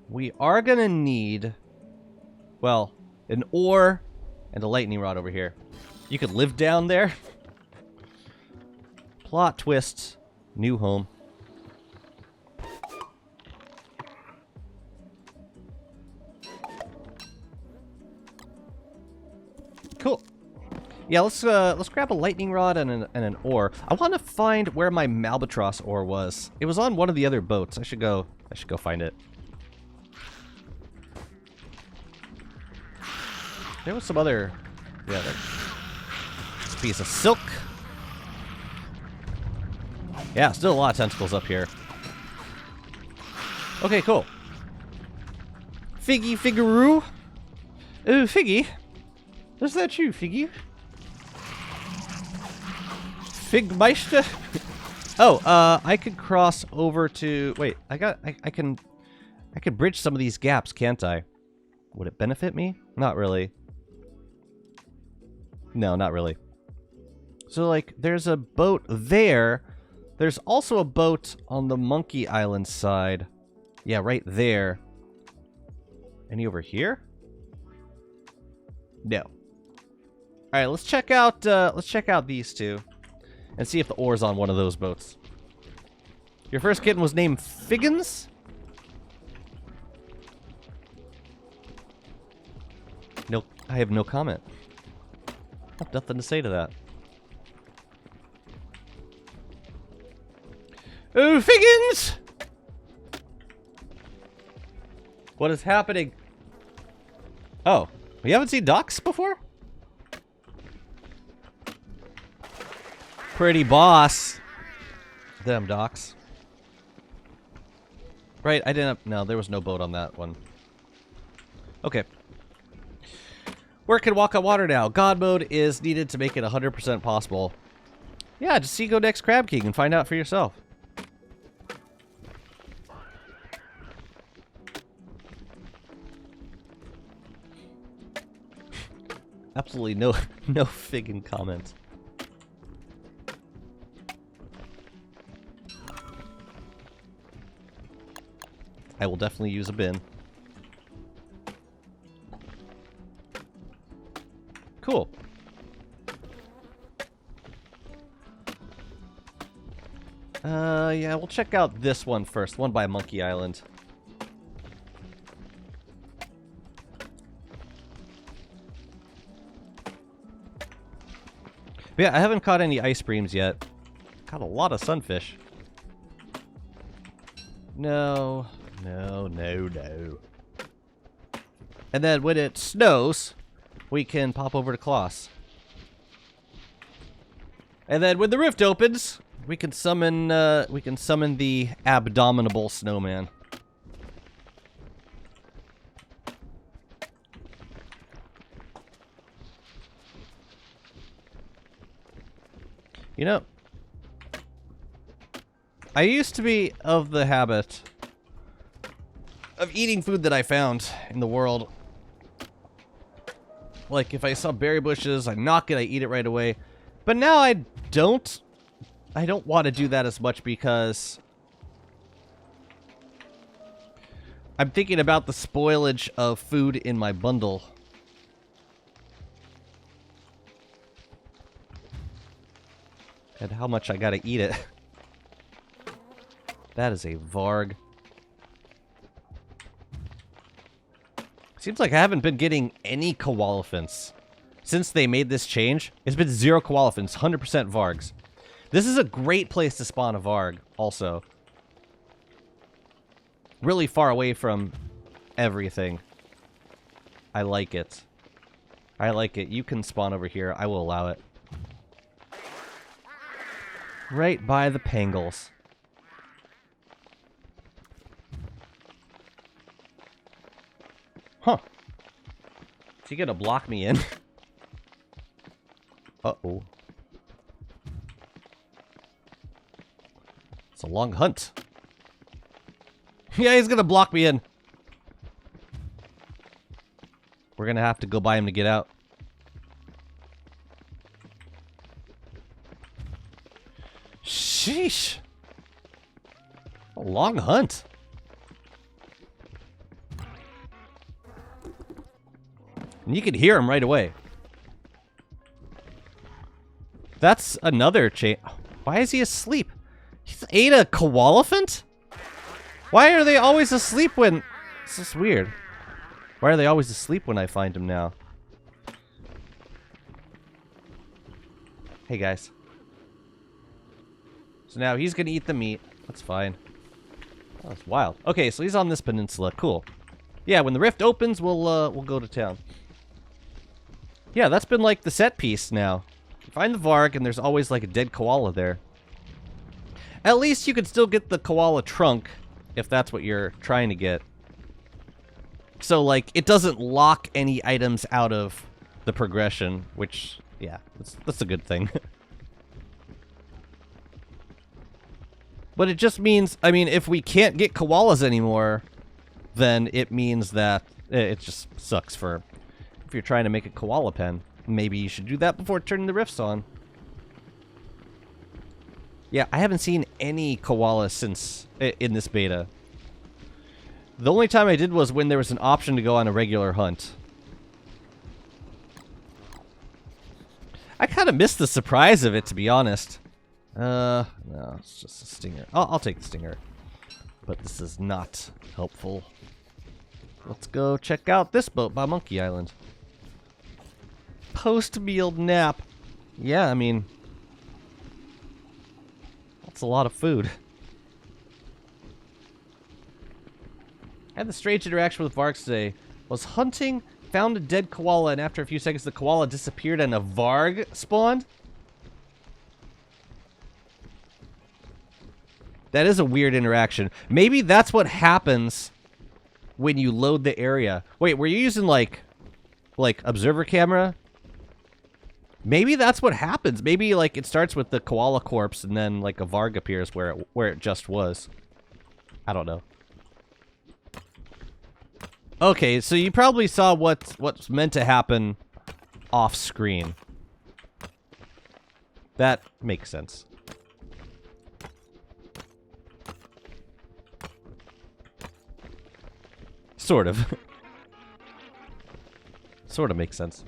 We are gonna need, well, an oar and a lightning rod over here. You could live down there. Plot twist. New home. Cool. Yeah, let's grab a lightning rod and an oar. I want to find where my Malbatross oar was. It was on one of the other boats. I should go find it. There was some other, yeah, this piece of silk. Yeah, still a lot of tentacles up here. Okay, cool. Figgy Figgaroo. Oh, Figgy. Is that you, Figgy? Figmeister? Oh, I could cross over to... Wait, I can bridge some of these gaps, can't I? Would it benefit me? Not really. No, not really. So, like, there's a boat there. There's also a boat on the Monkey Island side. Yeah, right there. Any over here? No. Alright, let's check out these two. And see if the oar's on one of those boats. Your first kitten was named Figgins? No, I have no comment. I have nothing to say to that. Oh, Figgins! What is happening? Oh, we haven't seen ducks before? Pretty boss. Them docks. Right, I didn't... No, there was no boat on that one. Okay. Wurt can walk on water now. God mode is needed to make it 100% possible. Yeah, just see Go Next Crab King and find out for yourself. Absolutely no figgin' comments. I will definitely use a bin. Cool. Yeah, we'll check out this one first. One by Monkey Island. But yeah, I haven't caught any ice breams yet. Caught a lot of sunfish. No. No, no, no. And then when it snows, we can pop over to Kloss. And then when the rift opens, we can summon the abominable snowman. You know, I used to be of the habit of eating food that I found in the world. Like, if I saw berry bushes, I knock it, I eat it right away. But now I don't want to do that as much because I'm thinking about the spoilage of food in my bundle. And how much I gotta eat it. That is a Varg. Seems like I haven't been getting any koalefants. Since they made this change, it's been 0 koalefants, 100% Vargs. This is a great place to spawn a Varg, also. Really far away from everything. I like it. I like it. You can spawn over here. I will allow it. Right by the Pangles. Huh. Is he gonna block me in? Uh-oh. It's a long hunt. Yeah, he's gonna block me in. We're gonna have to go by him to get out. Sheesh. A long hunt. And you can hear him right away. That's another chain. Why is he asleep? He's ate a koalefant? Why are they always asleep when... This is weird. Why are they always asleep when I find them now? Hey, guys. So now he's gonna eat the meat. That's fine. Oh, that's wild. Okay, so he's on this peninsula. Cool. Yeah, when the rift opens, we'll go to town. Yeah, that's been like the set piece now. You find the Varg, and there's always like a dead koala there. At least you could still get the koala trunk, if that's what you're trying to get. So, like, it doesn't lock any items out of the progression, which, yeah, that's a good thing. But it just means, I mean, if we can't get koalas anymore, then it means that it just sucks for if you're trying to make a koala pen. Maybe you should do that before turning the rifts on. Yeah, I haven't seen any koalas since in this beta. The only time I did was when there was an option to go on a regular hunt. I kind of missed the surprise of it, to be honest. No, it's just a stinger. I'll take the stinger. But this is not helpful. Let's go check out this boat by Monkey Island. Post-meal nap. Yeah, I mean... that's a lot of food. I had the strange interaction with Vargs today. Was hunting, found a dead koala, and after a few seconds the koala disappeared and a Varg spawned? That is a weird interaction. Maybe that's what happens when you load the area. Wait, were you using like observer camera? Maybe that's what happens. Maybe like it starts with the koala corpse and then like a Varg appears where it just was. I don't know. Okay, so you probably saw what's meant to happen off screen. That makes sense. Sort of. Sort of makes sense.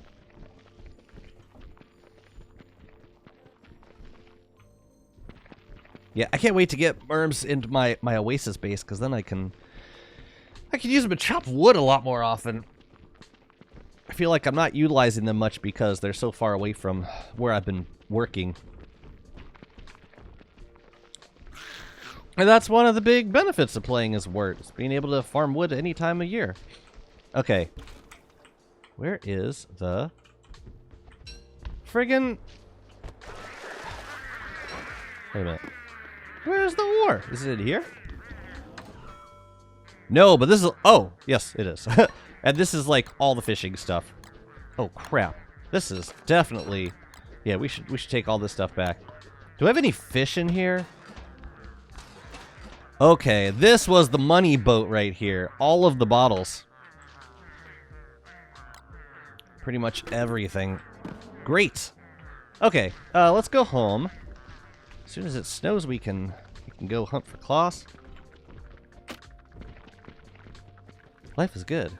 Yeah, I can't wait to get Merms into my Oasis base, because then I can use them to chop wood a lot more often. I feel like I'm not utilizing them much because they're so far away from where I've been working. And that's one of the big benefits of playing as Wurt, is being able to farm wood any time of year. Okay. Where is the friggin... Wait a minute. Where's the war? Is it here? No, but this is... Oh, yes, it is. And this is like all the fishing stuff. Oh, crap. This is definitely... Yeah, we should take all this stuff back. Do I have any fish in here? Okay, this was the money boat right here. All of the bottles. Pretty much everything. Great. Okay, let's go home. As soon as it snows, we can go hunt for claws. Life is good.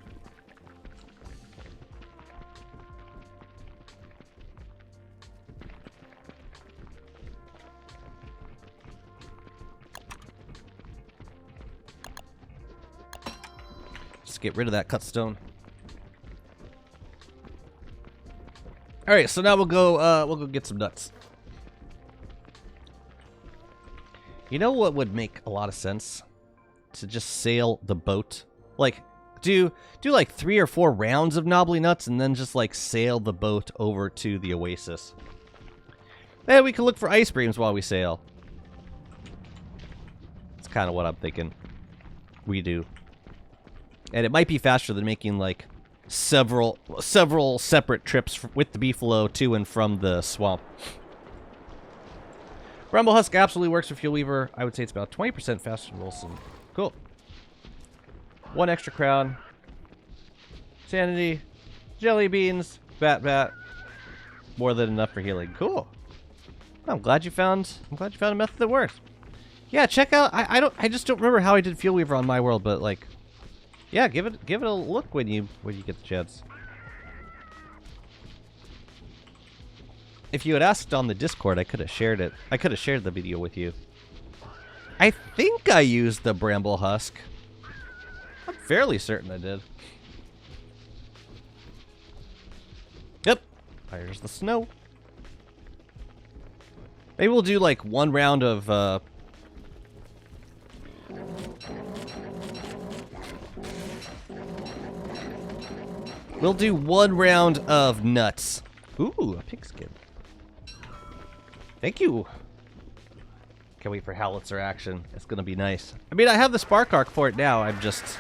Just get rid of that cut stone. All right, so now we'll go get some nuts. You know what would make a lot of sense? To just sail the boat. Like, do like 3 or 4 rounds of knobbly nuts and then just like sail the boat over to the oasis. And we can look for ice creams while we sail. That's kind of what I'm thinking we do. And it might be faster than making like several separate trips with the beefalo to and from the swamp. Rumble Husk absolutely works for Fuel Weaver. I would say it's about 20% faster than Wilson. Cool. 1 extra crown. Sanity. Jelly beans. Bat. More than enough for healing. Cool. I'm glad you found a method that works. Yeah, check out I just don't remember how I did Fuel Weaver on my world, but like yeah, give it a look when you get the chance. If you had asked on the Discord, I could have shared it. I could have shared the video with you. I think I used the bramble husk. I'm fairly certain I did. Yep. There's the snow. Maybe we'll do like 1 round of we'll do 1 round of nuts. Ooh, a pigskin. Thank you. Can't wait for Howitzer action. It's gonna be nice. I mean, I have the spark arc for it now. I'm just...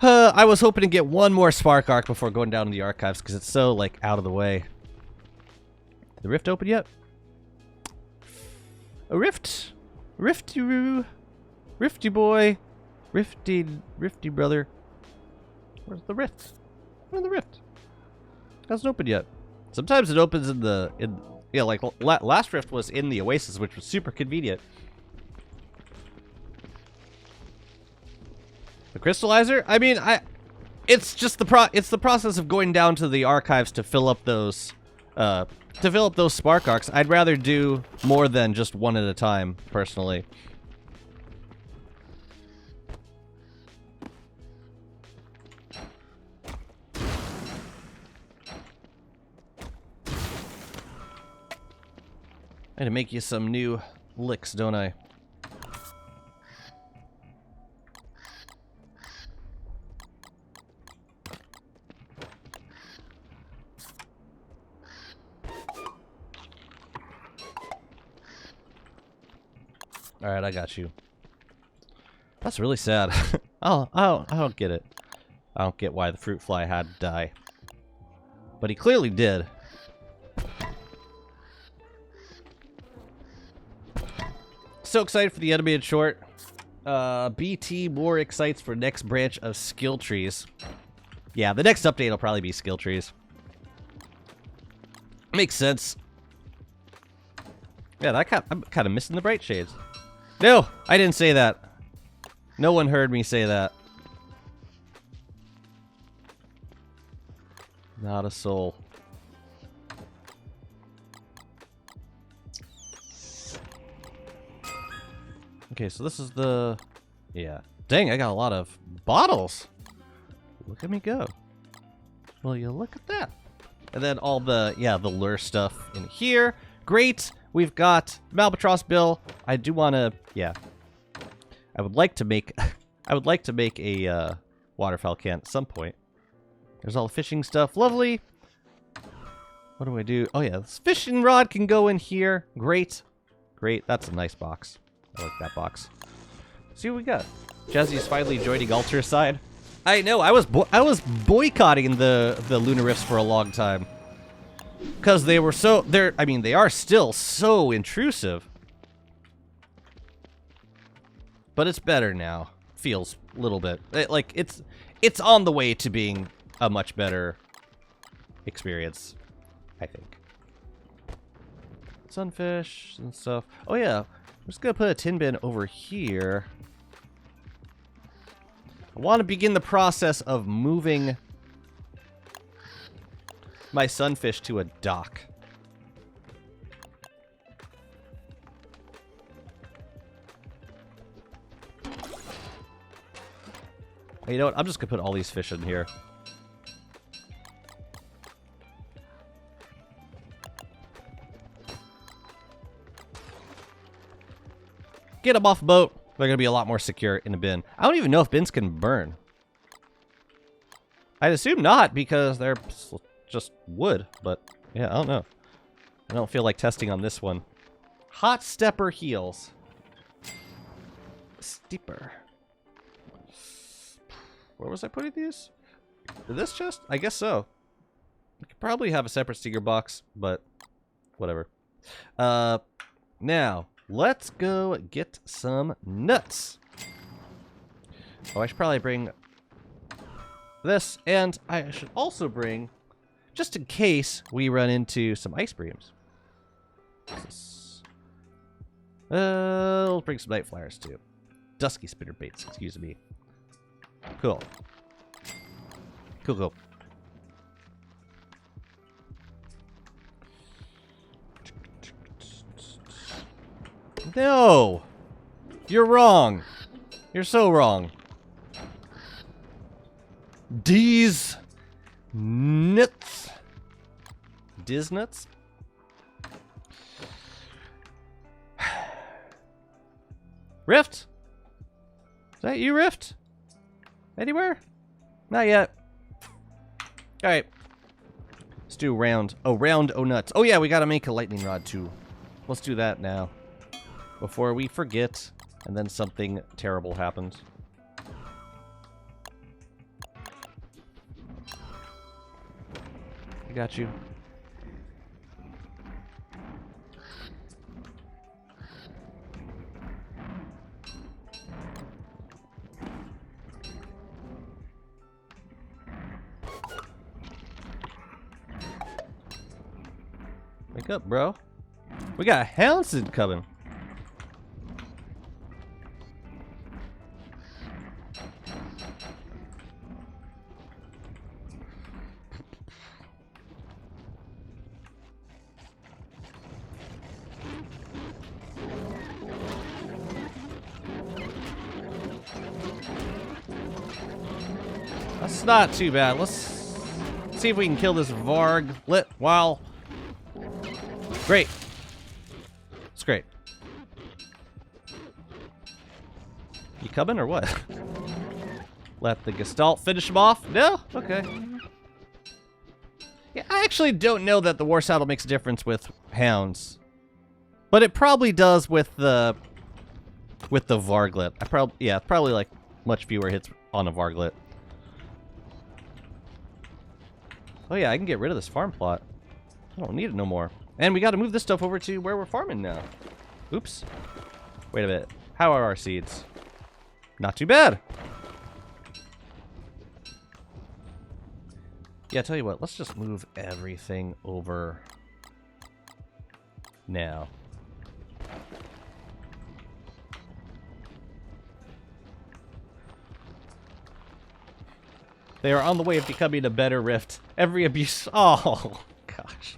I was hoping to get 1 more spark arc before going down to the archives because it's so, like, out of the way. Did the rift open yet? A rift. Rifty-roo. Rifty boy. Rifty brother. Where's the rift? Where's the rift? Hasn't opened yet. Sometimes it opens yeah, like last rift was in the oasis, which was super convenient. The crystallizer? I mean, it's just the process of going down to the archives to fill up those spark arcs. I'd rather do more than just 1 at a time, personally. I had to make you some new licks, don't I? Alright, I got you. That's really sad. I don't get it. I don't get why the fruit fly had to die. But he clearly did. So excited for the animated short. BT more excites for next branch of skill trees. Yeah, the next update will probably be skill trees. Makes sense. Yeah, I'm kind of missing the bright shades. No, I didn't say that. No one heard me say that. Not a soul. Okay, so this is the... Yeah. Dang, I got a lot of bottles. Look at me go. Well, you look at that. And then all the, yeah, the lure stuff in here. Great. We've got Malbatross Bill. I do want to, yeah. I would like to make, a waterfowl can at some point. There's all the fishing stuff. Lovely. What do I do? Oh, yeah, this fishing rod can go in here. Great. Great. That's a nice box. I like that box. See what we got. Jazzy's finally joining Alter side. I know. I was boycotting the Lunar Rifts for a long time because they were so I mean, they are still so intrusive, but it's better now. Feels a little bit like it's on the way to being a much better experience, I think. Sunfish and stuff. Oh yeah. I'm just gonna put a tin bin over here. I want to begin the process of moving my sunfish to a dock. You know what? I'm just going to put all these fish in here. Get them off a boat. They're going to be a lot more secure in a bin. I don't even know if bins can burn. I'd assume not because they're just wood. But yeah, I don't know. I don't feel like testing on this one. Hot stepper heels. Steeper. Where was I putting these? In this chest? I guess so. I could probably have a separate sticker box, but whatever. Now, let's go get some nuts. Oh, I should probably bring this, and I should also bring, just in case we run into some ice breams. We'll bring some night flyers too. Dusky spinner baits, excuse me. Cool. Cool, cool. No! You're wrong. You're so wrong. These nuts. Diz nuts? Rift? Is that you, Rift? Anywhere? Not yet. Alright. Let's do round. Oh, round oh nuts. Oh yeah, we gotta make a lightning rod too. Let's do that now. Before we forget, and then something terrible happens. I got you. Wake up, bro. We got a Houndstooth coming. That's not too bad. Let's see if we can kill this Varglet while... Great. It's great. You coming or what? Let the Gestalt finish him off? No? Okay. Yeah, I actually don't know that the War Saddle makes a difference with hounds. But it probably does with the Varglet. Probably like much fewer hits on a Varglet. Oh yeah, I can get rid of this farm plot. I don't need it no more. And we got to move this stuff over to where we're farming now. Oops. Wait a minute. How are our seeds? Not too bad. Yeah, tell you what. Let's just move everything over now. They are on the way of becoming a better Rift. Every abuse... Oh, gosh.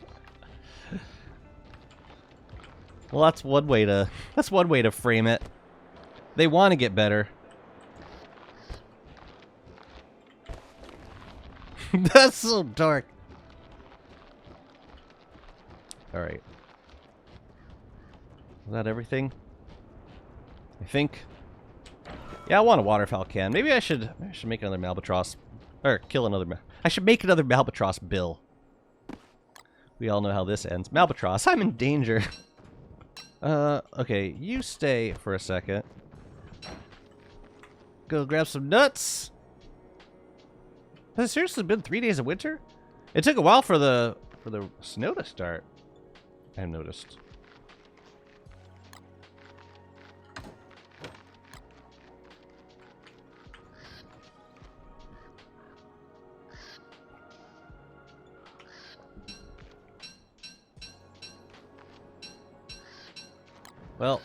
Well, that's one way to frame it. They want to get better. That's so dark. All right. Is that everything? I think. Yeah, I want a waterfowl can. Maybe I should make another Malbatross. Or kill another... I should make another Malbatross bill. We all know how this ends. Malbatross, I'm in danger. Okay, you stay for a second. Go grab some nuts. Has it seriously been 3 days of winter? It took a while for the snow to start. I noticed. Well,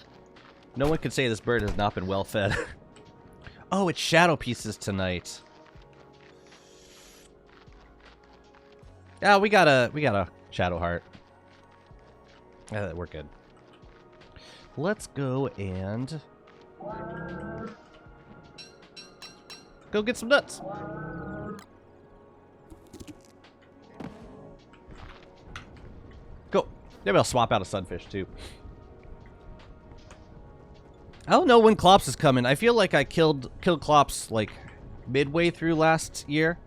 no one can say this bird has not been well fed. Oh, it's Shadow Pieces tonight. Yeah, we got a Shadow Heart. We're good. Let's go and go get some nuts. Go. Maybe I'll swap out a sunfish too. I don't know when Klops is coming. I feel like I killed Klops like midway through last year.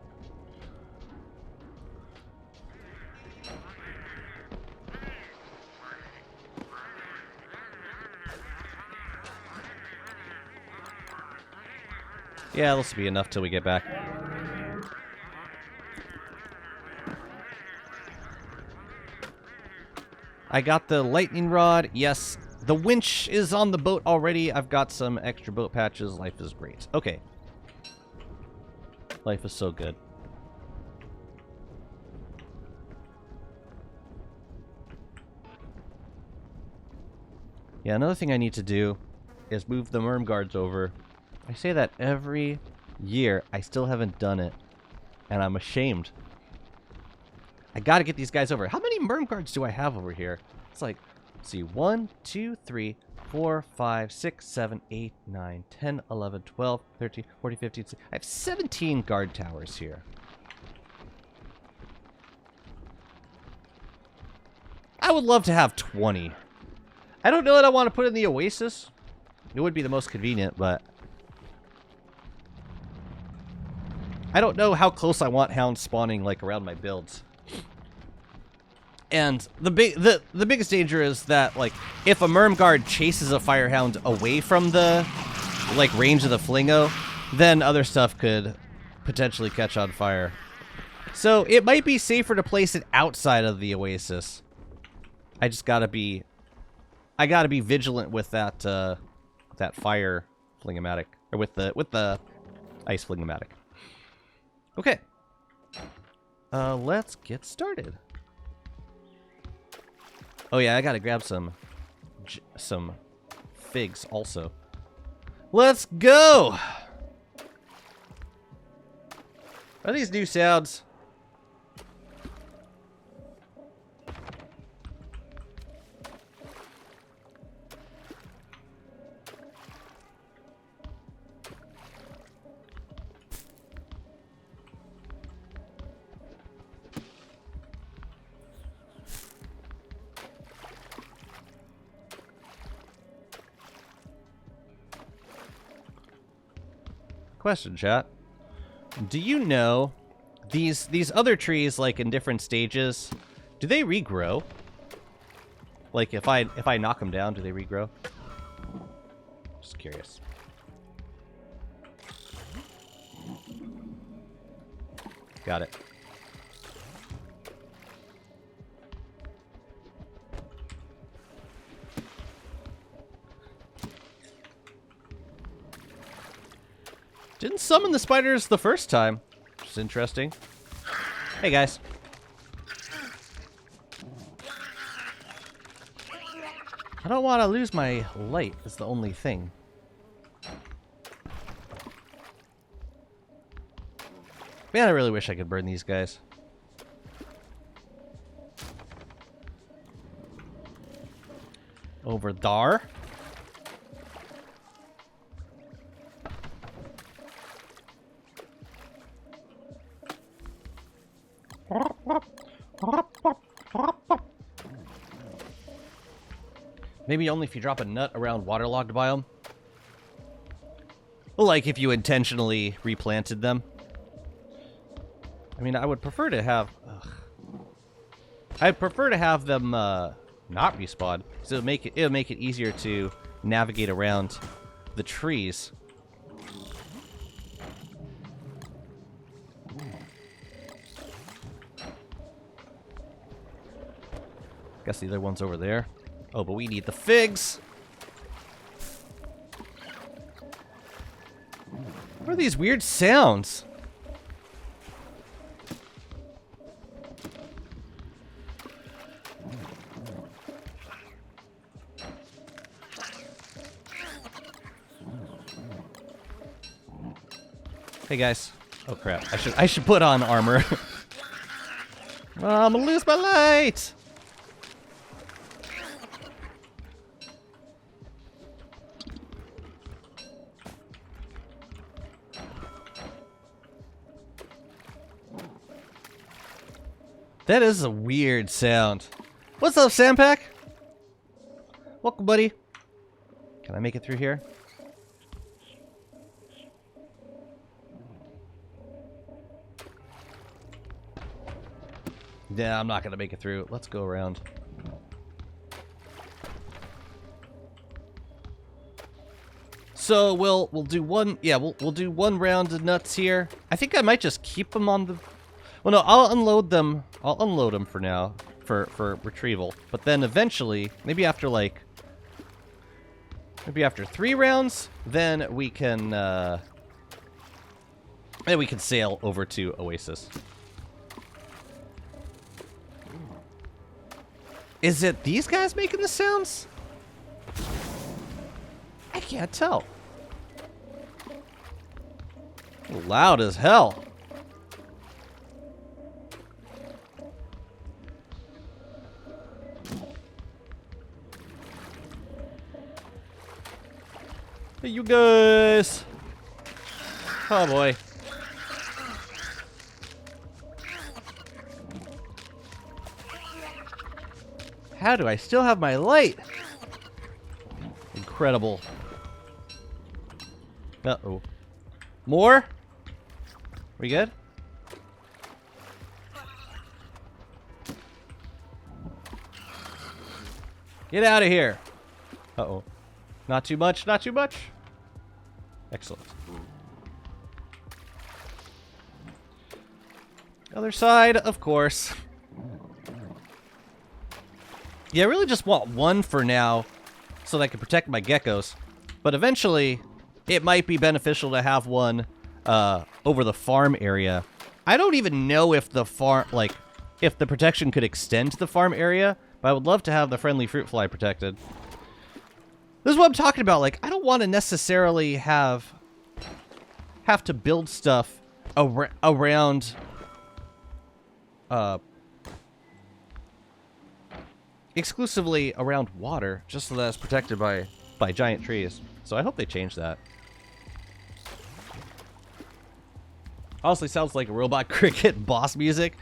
Yeah, this will be enough till we get back. I got the lightning rod. Yes, the winch is on the boat already. I've got some extra boat patches. Life is great. Okay. Life is so good. Yeah, another thing I need to do is move the Merm guards over. I say that every year. I still haven't done it. And I'm ashamed. I gotta get these guys over. How many Merm guards do I have over here? It's like, let's see, 1, 2, 3, 4, 5, 6, 7, 8, 9, 10, 11, 12, 13, 14, 15, 16. I have 17 guard towers here. I would love to have 20. I don't know that I want to put in the Oasis. It would be the most convenient, but I don't know how close I want hounds spawning like around my builds. And the biggest danger is that, like, if a Merm guard chases a firehound away from the, like, range of the Flingo, then other stuff could potentially catch on fire. So it might be safer to place it outside of the Oasis. I just gotta be, vigilant with that that fire Flingomatic, or with the ice Flingomatic. Okay. Let's get started. Oh yeah, I gotta grab some figs also. Let's go! Are these new sounds? Question, chat. Do you know these other trees, like in different stages, do they regrow? Like if I knock them down, do they regrow? Just curious. Got it. Didn't summon the spiders the first time, which is interesting. Hey guys. I don't want to lose my light, is the only thing. Man, I really wish I could burn these guys. Over there. Maybe only if you drop a nut around waterlogged biome. Like if you intentionally replanted them. I mean, I would prefer to have... I'd prefer to have them not respawn, so it'll make it easier to navigate around the trees. Guess the other one's over there. Oh, but we need the figs. What are these weird sounds? Hey guys. Oh crap. I should put on armor. Oh, I'm gonna lose my light. That is a weird sound. What's up, Sandpack? Welcome, buddy. Can I make it through here? Yeah, I'm not gonna make it through. Let's go around. So we'll do one. Yeah, we'll do one round of nuts here. I think I might just keep them on the. Well, no, I'll unload them. I'll unload them for now, for retrieval. But then eventually, maybe after like, maybe after 3 rounds, then we can sail over to Oasis. Is it these guys making the sounds? I can't tell. Loud as hell. Hey, you guys. Oh boy. How do I still have my light? Incredible. Uh-oh. More? We good? Get out of here. Uh-oh. Not too much, not too much. Excellent. Other side, of course. Yeah, I really just want one for now so that I can protect my geckos. But eventually, it might be beneficial to have one over the farm area. I don't even know if the farm, like, if the protection could extend to the farm area, but I would love to have the friendly fruit fly protected. This is what I'm talking about. Like, I don't want to necessarily have to build stuff around exclusively around water, just so that it's protected by giant trees. So I hope they change that. Honestly, sounds like a Robot Cricket boss music.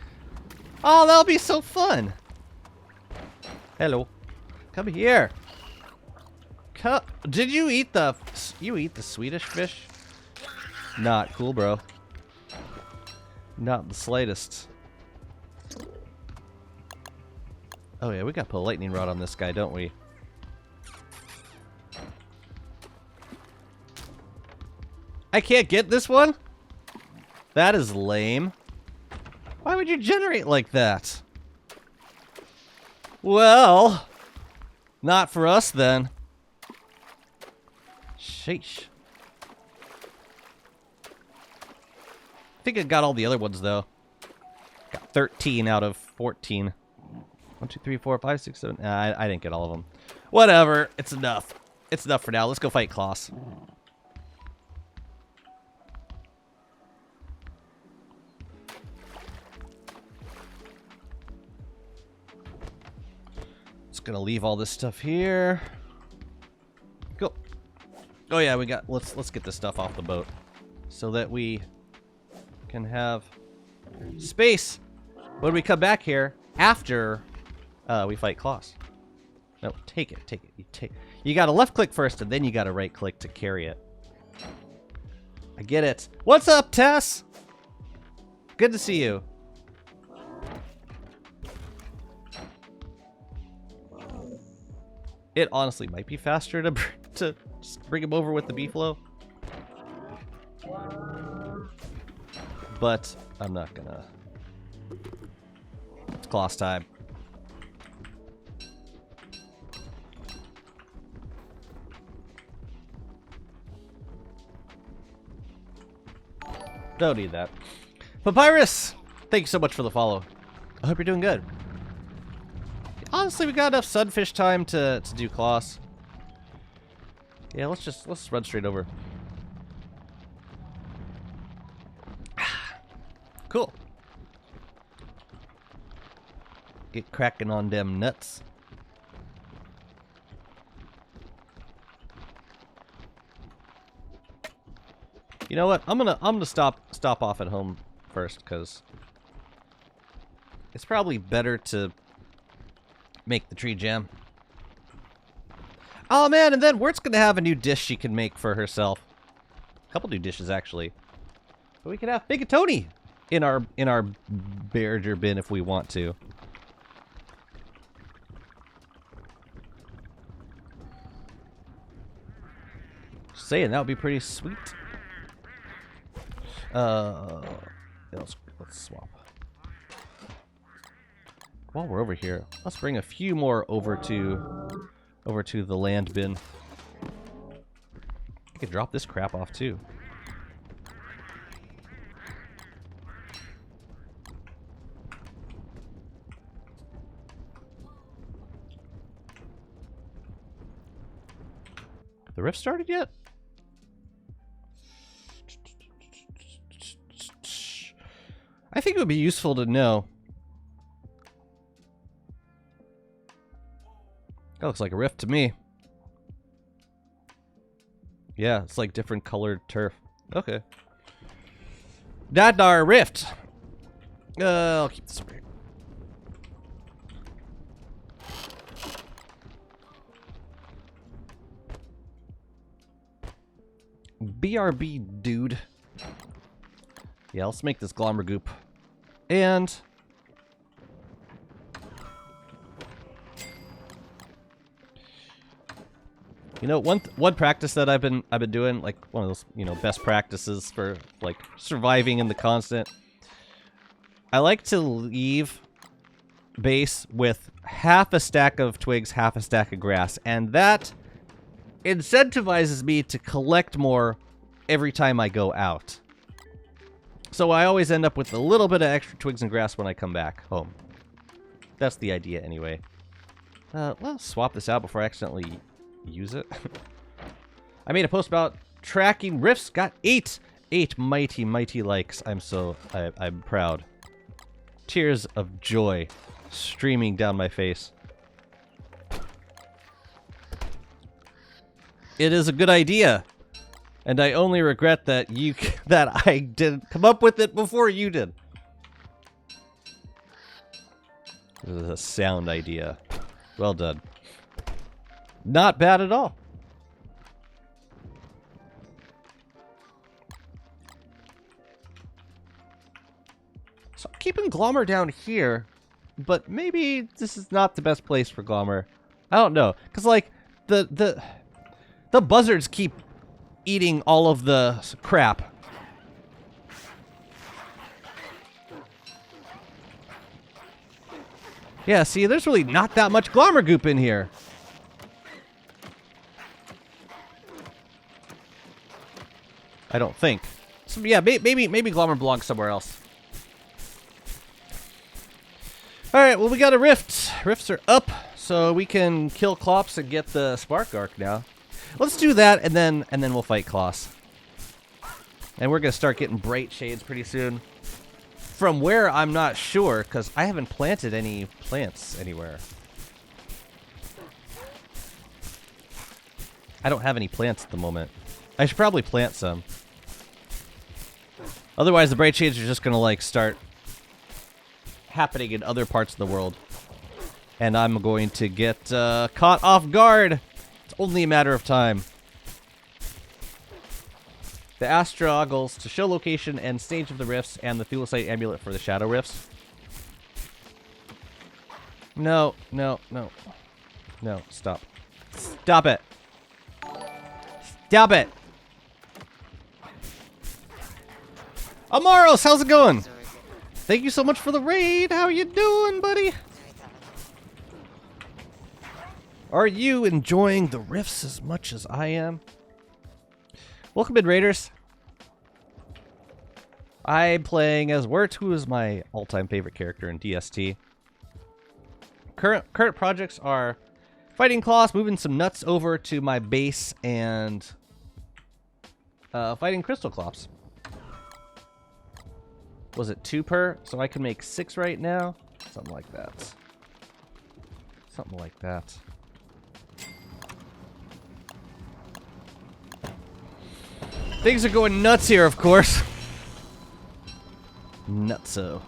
Oh, that'll be so fun. Hello, come here. Did you eat the Swedish fish? Not cool, bro. Not the slightest. Oh yeah, we gotta put a lightning rod on this guy, don't we? I can't get this one? That is lame. Why would you generate like that? Well, not for us then. Sheesh. I think I got all the other ones though. Got 13 out of 14. 1, 2, 3, 4, 5, 6, 7. I didn't get all of them. Whatever. It's enough. It's enough for now. Let's go fight Klaus. Just gonna leave all this stuff here. Go. Oh yeah, we got. Let's get this stuff off the boat so that we can have space when we come back here after we fight Klaus. No, take it, take it. You gotta left click first, and then you gotta right click to carry it. I get it. What's up, Tess? Good to see you. It honestly might be faster to just bring him over with the beefalo, but I'm not gonna. It's Klaus time. Don't need that. Papyrus, thank you so much for the follow. I hope you're doing good. Honestly, we got enough sunfish time to do Klaus. Yeah, let's run straight over. Cool. Get cracking on them nuts. You know what? I'm gonna stop off at home first, because it's probably better to make the tree jam. Oh man, and then Wurt's gonna have a new dish she can make for herself. A couple new dishes actually. But we can have Bigatoni in our Berger bin if we want to. Just saying, that would be pretty sweet. Let's swap. While we're over here, let's bring a few more over to the land bin. I could drop this crap off too. The rift started yet? I think it would be useful to know. That looks like a rift to me. Yeah, it's like different colored turf. Okay. That our rift. I'll keep this over here. BRB, dude. Yeah, let's make this Glommer goop. And you know, one practice that I've been doing, like one of those, you know, best practices for like surviving in the constant. I like to leave base with half a stack of twigs, half a stack of grass, and that incentivizes me to collect more every time I go out. So I always end up with a little bit of extra twigs and grass when I come back home. That's the idea anyway. Let's swap this out before I accidentally use it. I made a post about tracking rifts. Got eight mighty likes. I'm proud. Tears of joy streaming down my face. It is a good idea, and I only regret that I didn't come up with it before you did. This is a sound idea. Well done. Not bad at all. So I'm keeping Glommer down here, but maybe this is not the best place for Glommer. I don't know, because like the buzzards keep eating all of the crap. Yeah, see, there's really not that much Glommer goop in here. I don't think. So, yeah, maybe Glommer belongs somewhere else. Alright, well, we got a rift. Rifts are up, so we can kill Klops and get the Spark Arc now. Let's do that, and then we'll fight Kloss. And we're going to start getting Bright Shades pretty soon. From where, I'm not sure, because I haven't planted any plants anywhere. I don't have any plants at the moment. I should probably plant some. Otherwise, the Bright Shades are just going to, like, start happening in other parts of the world. And I'm going to get caught off guard. It's only a matter of time. The Astrogals to show location and stage of the rifts, and the Thulecite Amulet for the Shadow Rifts. No, no, no. No, stop. Stop it. Stop it. Amaros, how's it going? Thank you so much for the raid. How you doing, buddy? Are you enjoying the rifts as much as I am? Welcome in, Raiders. I'm playing as Wurt, who is my all-time favorite character in DST. Current projects are fighting Kloss, moving some nuts over to my base, and fighting Crystal Klops. Was it 2 per? So I can make 6 right now? Something like that. Something like that. Things are going nuts here, of course. Nutso.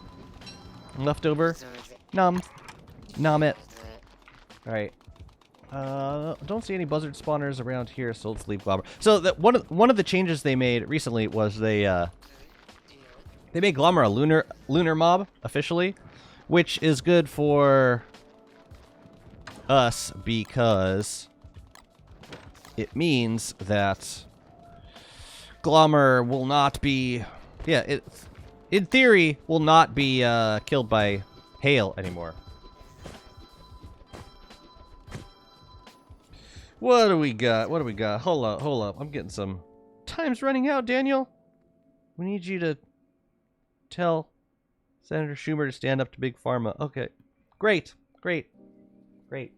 Leftover. Nom. Nom it. Alright. Don't see any buzzard spawners around here, so let's leave Glommer. So one of the changes they made recently was they made Glommer a lunar mob officially, which is good for us because it means that Glommer will not be, yeah, it in theory will not be killed by hail anymore. What do we got? What do we got? Hold up, hold up. I'm getting some... Time's running out, Daniel. We need you to tell Senator Schumer to stand up to Big Pharma. Okay. Great. Great. Great.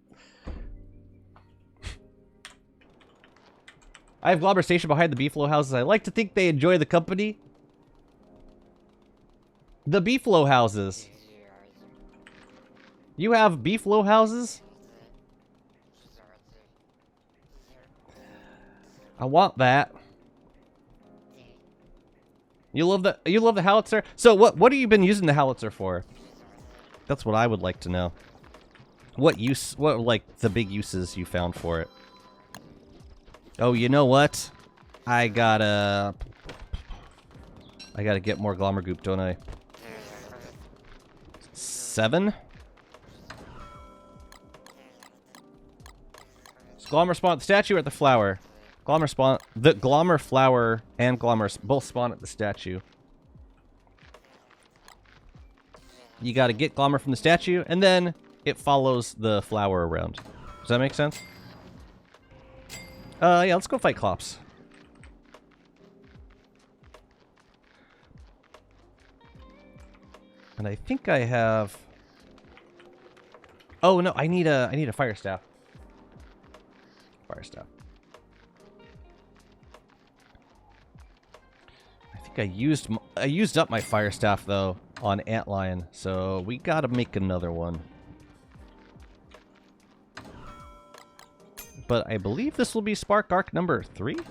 I have Glommer stationed behind the beefalo houses. I like to think they enjoy the company. The beefalo houses. You have beefalo houses? I want that. You love the howitzer? So what have you been using the howitzer for? That's what I would like to know. What like the big uses you found for it? Oh, you know what? I gotta get more Glommer goop, don't I? 7? Is Glommer spawn at the statue or at the flower? Glommer spawn... The Glommer flower and Glommer both spawn at the statue. You gotta get Glommer from the statue, and then it follows the flower around. Does that make sense? Yeah, let's go fight Klops. And I think I have... Oh, no, I need a fire staff. Fire staff. I used up my fire staff though on Antlion, so we gotta make another one. But I believe this will be Spark Arc number 3. How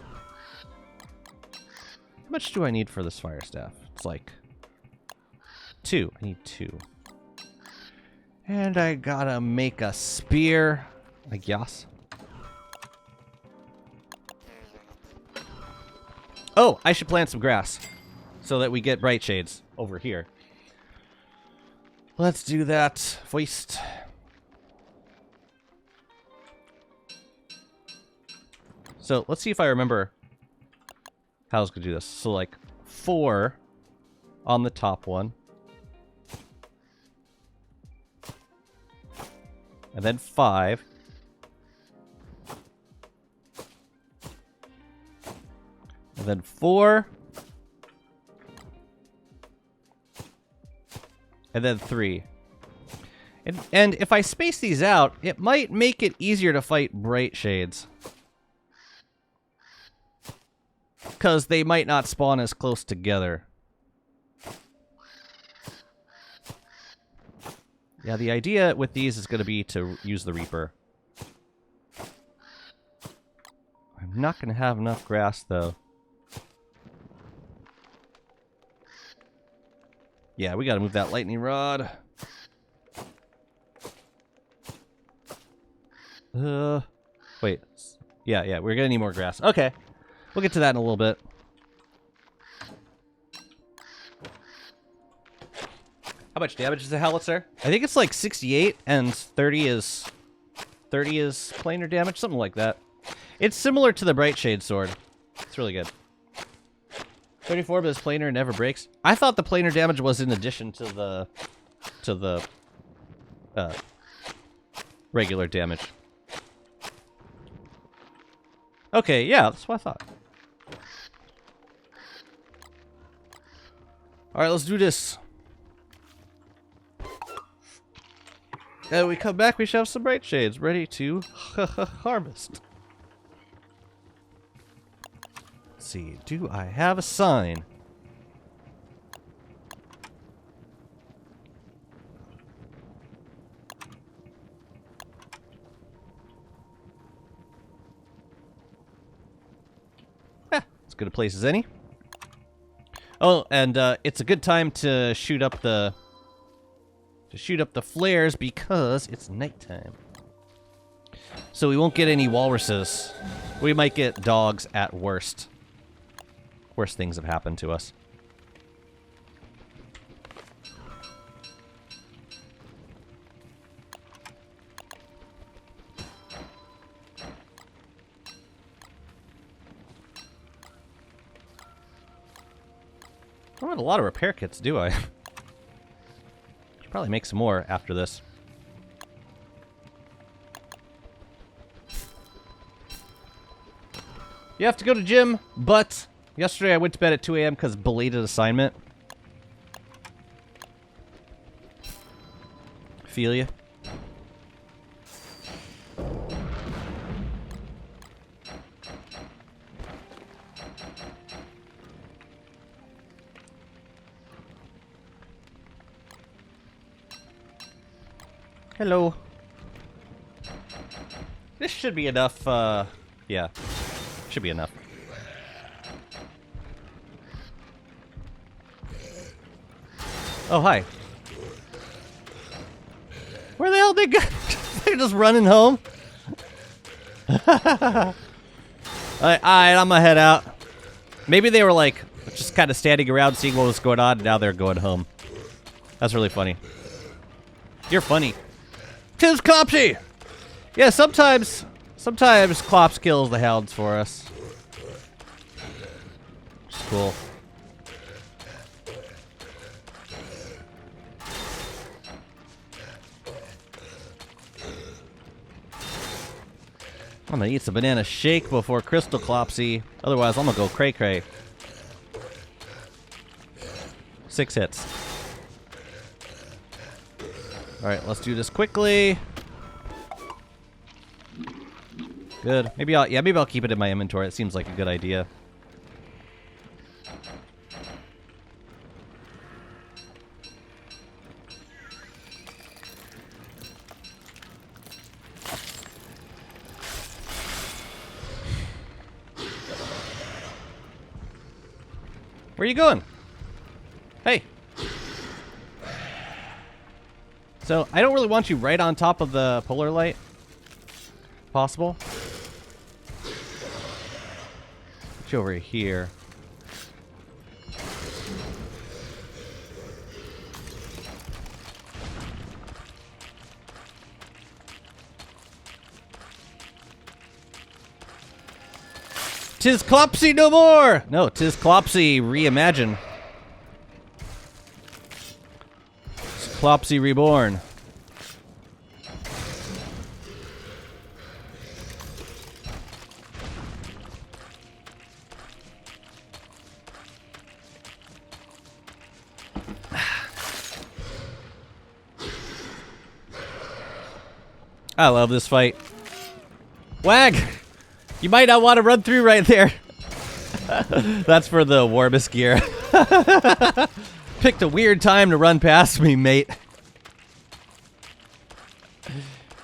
much do I need for this fire staff? It's like 2. I need 2. And I gotta make a spear, I guess. Oh, I should plant some grass so that we get bright shades over here. Let's do that. Foist. So let's see if I remember how I was going to do this. So like 4 on the top one. And then 5. And then 4. And then 3. And if I space these out, it might make it easier to fight bright shades. Because they might not spawn as close together. Yeah, the idea with these is going to be to use the Reaper. I'm not going to have enough grass, though. Yeah, we gotta move that lightning rod. Wait. Yeah, we're gonna need more grass. Okay. We'll get to that in a little bit. How much damage is the howitzer? I think it's like 68 and 30 is planar damage, something like that. It's similar to the Bright Shade sword. It's really good. 34, but this planar never breaks. I thought the planar damage was in addition to the regular damage. Okay, yeah, that's what I thought. All right, let's do this. And we come back, we should have some bright shades ready to harvest. Let's see, do I have a sign? good a place as any. Oh, and it's a good time to shoot up the flares because it's nighttime. So we won't get any walruses. We might get dogs at worst. Worst things have happened to us. I don't have a lot of repair kits, do I? Should probably make some more after this. You have to go to gym, but yesterday I went to bed at 2 a.m. because belated assignment. Feel ya? Hello. This should be enough, yeah. Should be enough. Oh, hi. Where the hell did they go? They're just running home? Alright, I'm gonna head out. Maybe they were, like, just kind of standing around seeing what was going on, and now they're going home. That's really funny. You're funny. 'Tis Clopsy! Yeah, sometimes Clops kills the hounds for us. Which is cool. I'm gonna eat some banana shake before Crystal Clopsy. Otherwise, I'm gonna go cray-cray. 6 hits. Alright, let's do this quickly. Good. Maybe I'll keep it in my inventory. It seems like a good idea. Where are you going? Hey. So, I don't really want you right on top of the polar light. Possible? Get you over here. Tis Clopsy no more! No, tis Clopsy reimagined. Clopsy reborn. I love this fight. Wag! You might not want to run through right there. That's for the warmest gear. Picked a weird time to run past me, mate.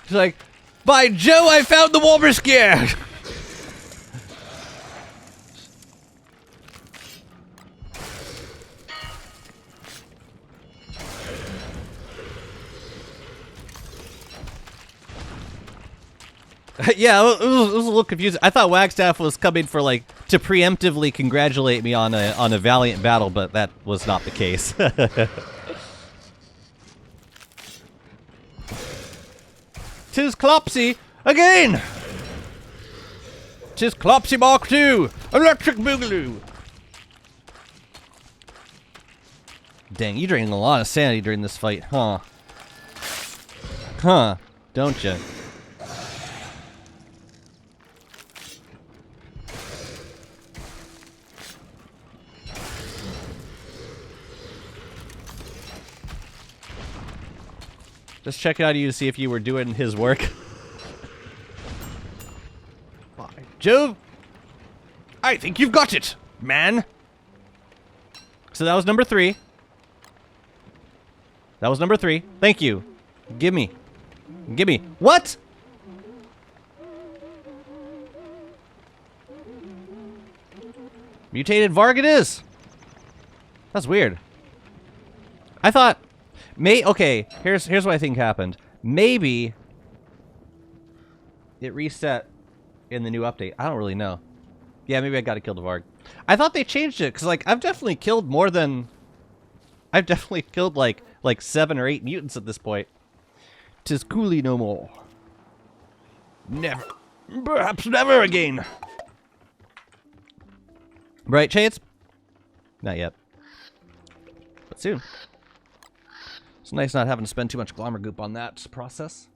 She's like, by Joe, I found the warmest gear! Yeah, it was a little confusing. I thought Wagstaff was coming for, like, to preemptively congratulate me on a valiant battle, but that was not the case. Tis Clopsy again! Tis Clopsy Mark II! Electric Boogaloo! Dang, you drained a lot of sanity during this fight, huh? Huh, don't you? Just checking on you to see if you were doing his work. By Jove! I think you've got it, man! So that was number 3. That was number 3. Thank you. Give me. Give me. What? Mutated Varg it is! That's weird. I thought... Okay, here's what I think happened. Maybe... it reset in the new update. I don't really know. Yeah, maybe I gotta kill the Varg. I thought they changed it, because, like, I've definitely killed more than... I've definitely killed, like 7 or 8 mutants at this point. 'Tis coolly no more. Never. Perhaps never again. Right, Shades? Not yet. But soon. It's nice not having to spend too much glamour goop on that process.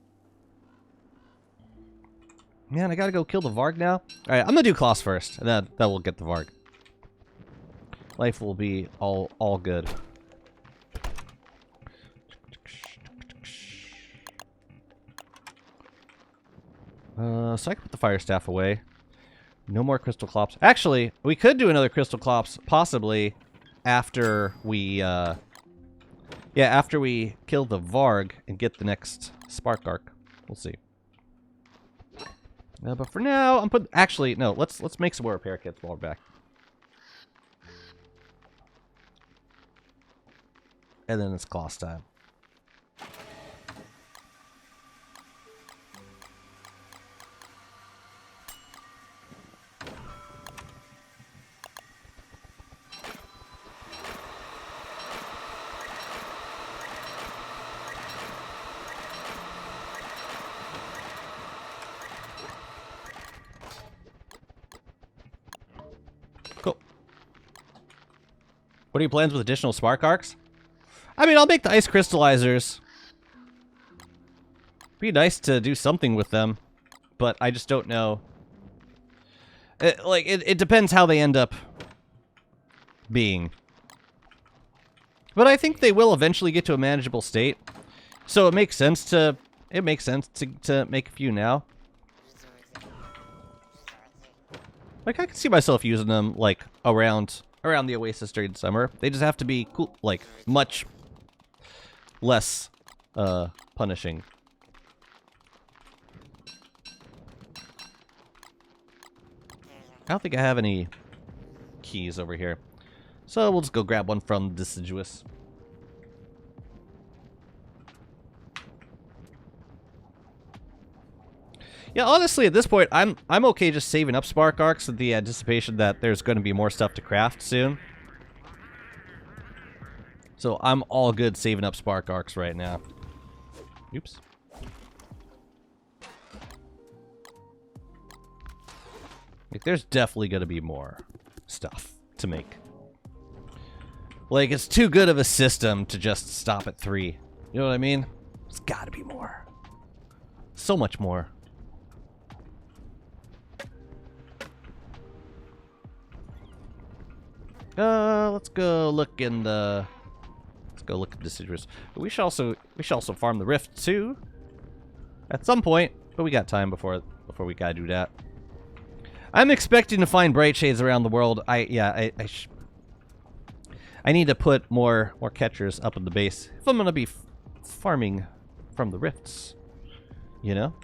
Man, I gotta go kill the Varg now. Alright, I'm gonna do Kloss first, and then we'll get the Varg. Life will be all good. So I can put the fire staff away. No more crystal clops. Actually, we could do another crystal clops possibly after we after we kill the Varg and get the next spark arc. We'll see. But for now, I'm putting... Actually, no. Let's make some more repair kits while we're back. And then it's Kloss time. Cool. What are your plans with additional spark arcs? I mean, I'll make the ice crystallizers. Be nice to do something with them, but I just don't know. It depends how they end up being. But I think they will eventually get to a manageable state. So it makes sense to make a few now. Like, I can see myself using them, like, around the Oasis during summer. They just have to be cool, like, much less, punishing. I don't think I have any keys over here. So we'll just go grab one from Deciduous. Yeah, honestly, at this point, I'm okay just saving up spark arcs with the anticipation that there's going to be more stuff to craft soon. So I'm all good saving up spark arcs right now. Oops. Like, there's definitely going to be more stuff to make. Like, it's too good of a system to just stop at 3. You know what I mean? There's got to be more. So much more. Let's go look in the... Let's go look at Deciduous. But we should also farm the Rift too. At some point, but we got time before we gotta do that. I'm expecting to find bright shades around the world. I need to put more catchers up in the base if I'm gonna be farming from the rifts. You know.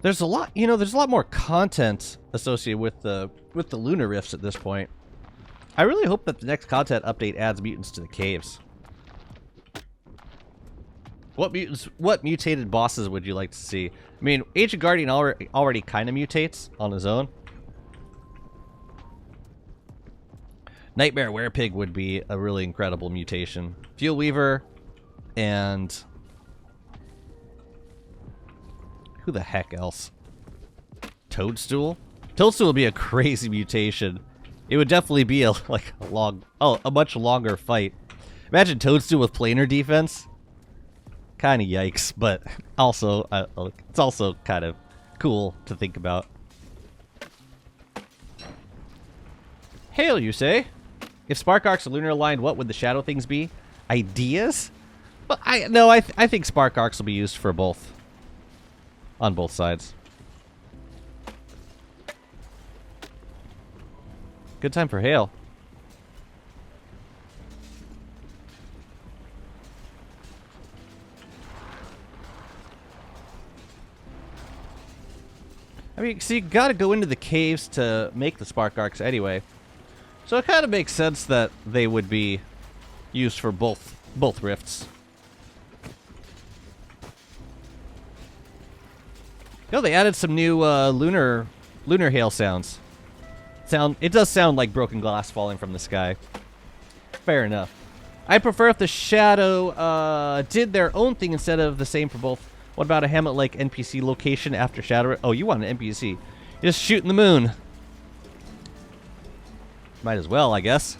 There's a lot, there's a lot more content associated with the lunar rifts at this point. I really hope that the next content update adds mutants to the caves. What mutated bosses would you like to see? I mean, Ancient Guardian already kind of mutates on his own. Nightmare Werepig would be a really incredible mutation. Fuel Weaver and who the heck else? Toadstool? Toadstool would be a crazy mutation. It would definitely be a much longer fight. Imagine Toadstool with planar defense. Kind of yikes, but also it's also kind of cool to think about. Hail, you say? If Spark Arcs are lunar aligned, what would the shadow things be? Ideas? But I think Spark Arcs will be used for both. On both sides. Good time for hail. mean, so you gotta go into the caves to make the spark arcs anyway. So it kind of makes sense that they would be used for both rifts. Oh, they added some new lunar hail sounds. It does sound like broken glass falling from the sky. Fair enough. I prefer if the shadow did their own thing instead of the same for both. What about a Hamlet-like NPC location after shadow? Oh, you want an NPC? You're just shooting the moon. Might as well, I guess.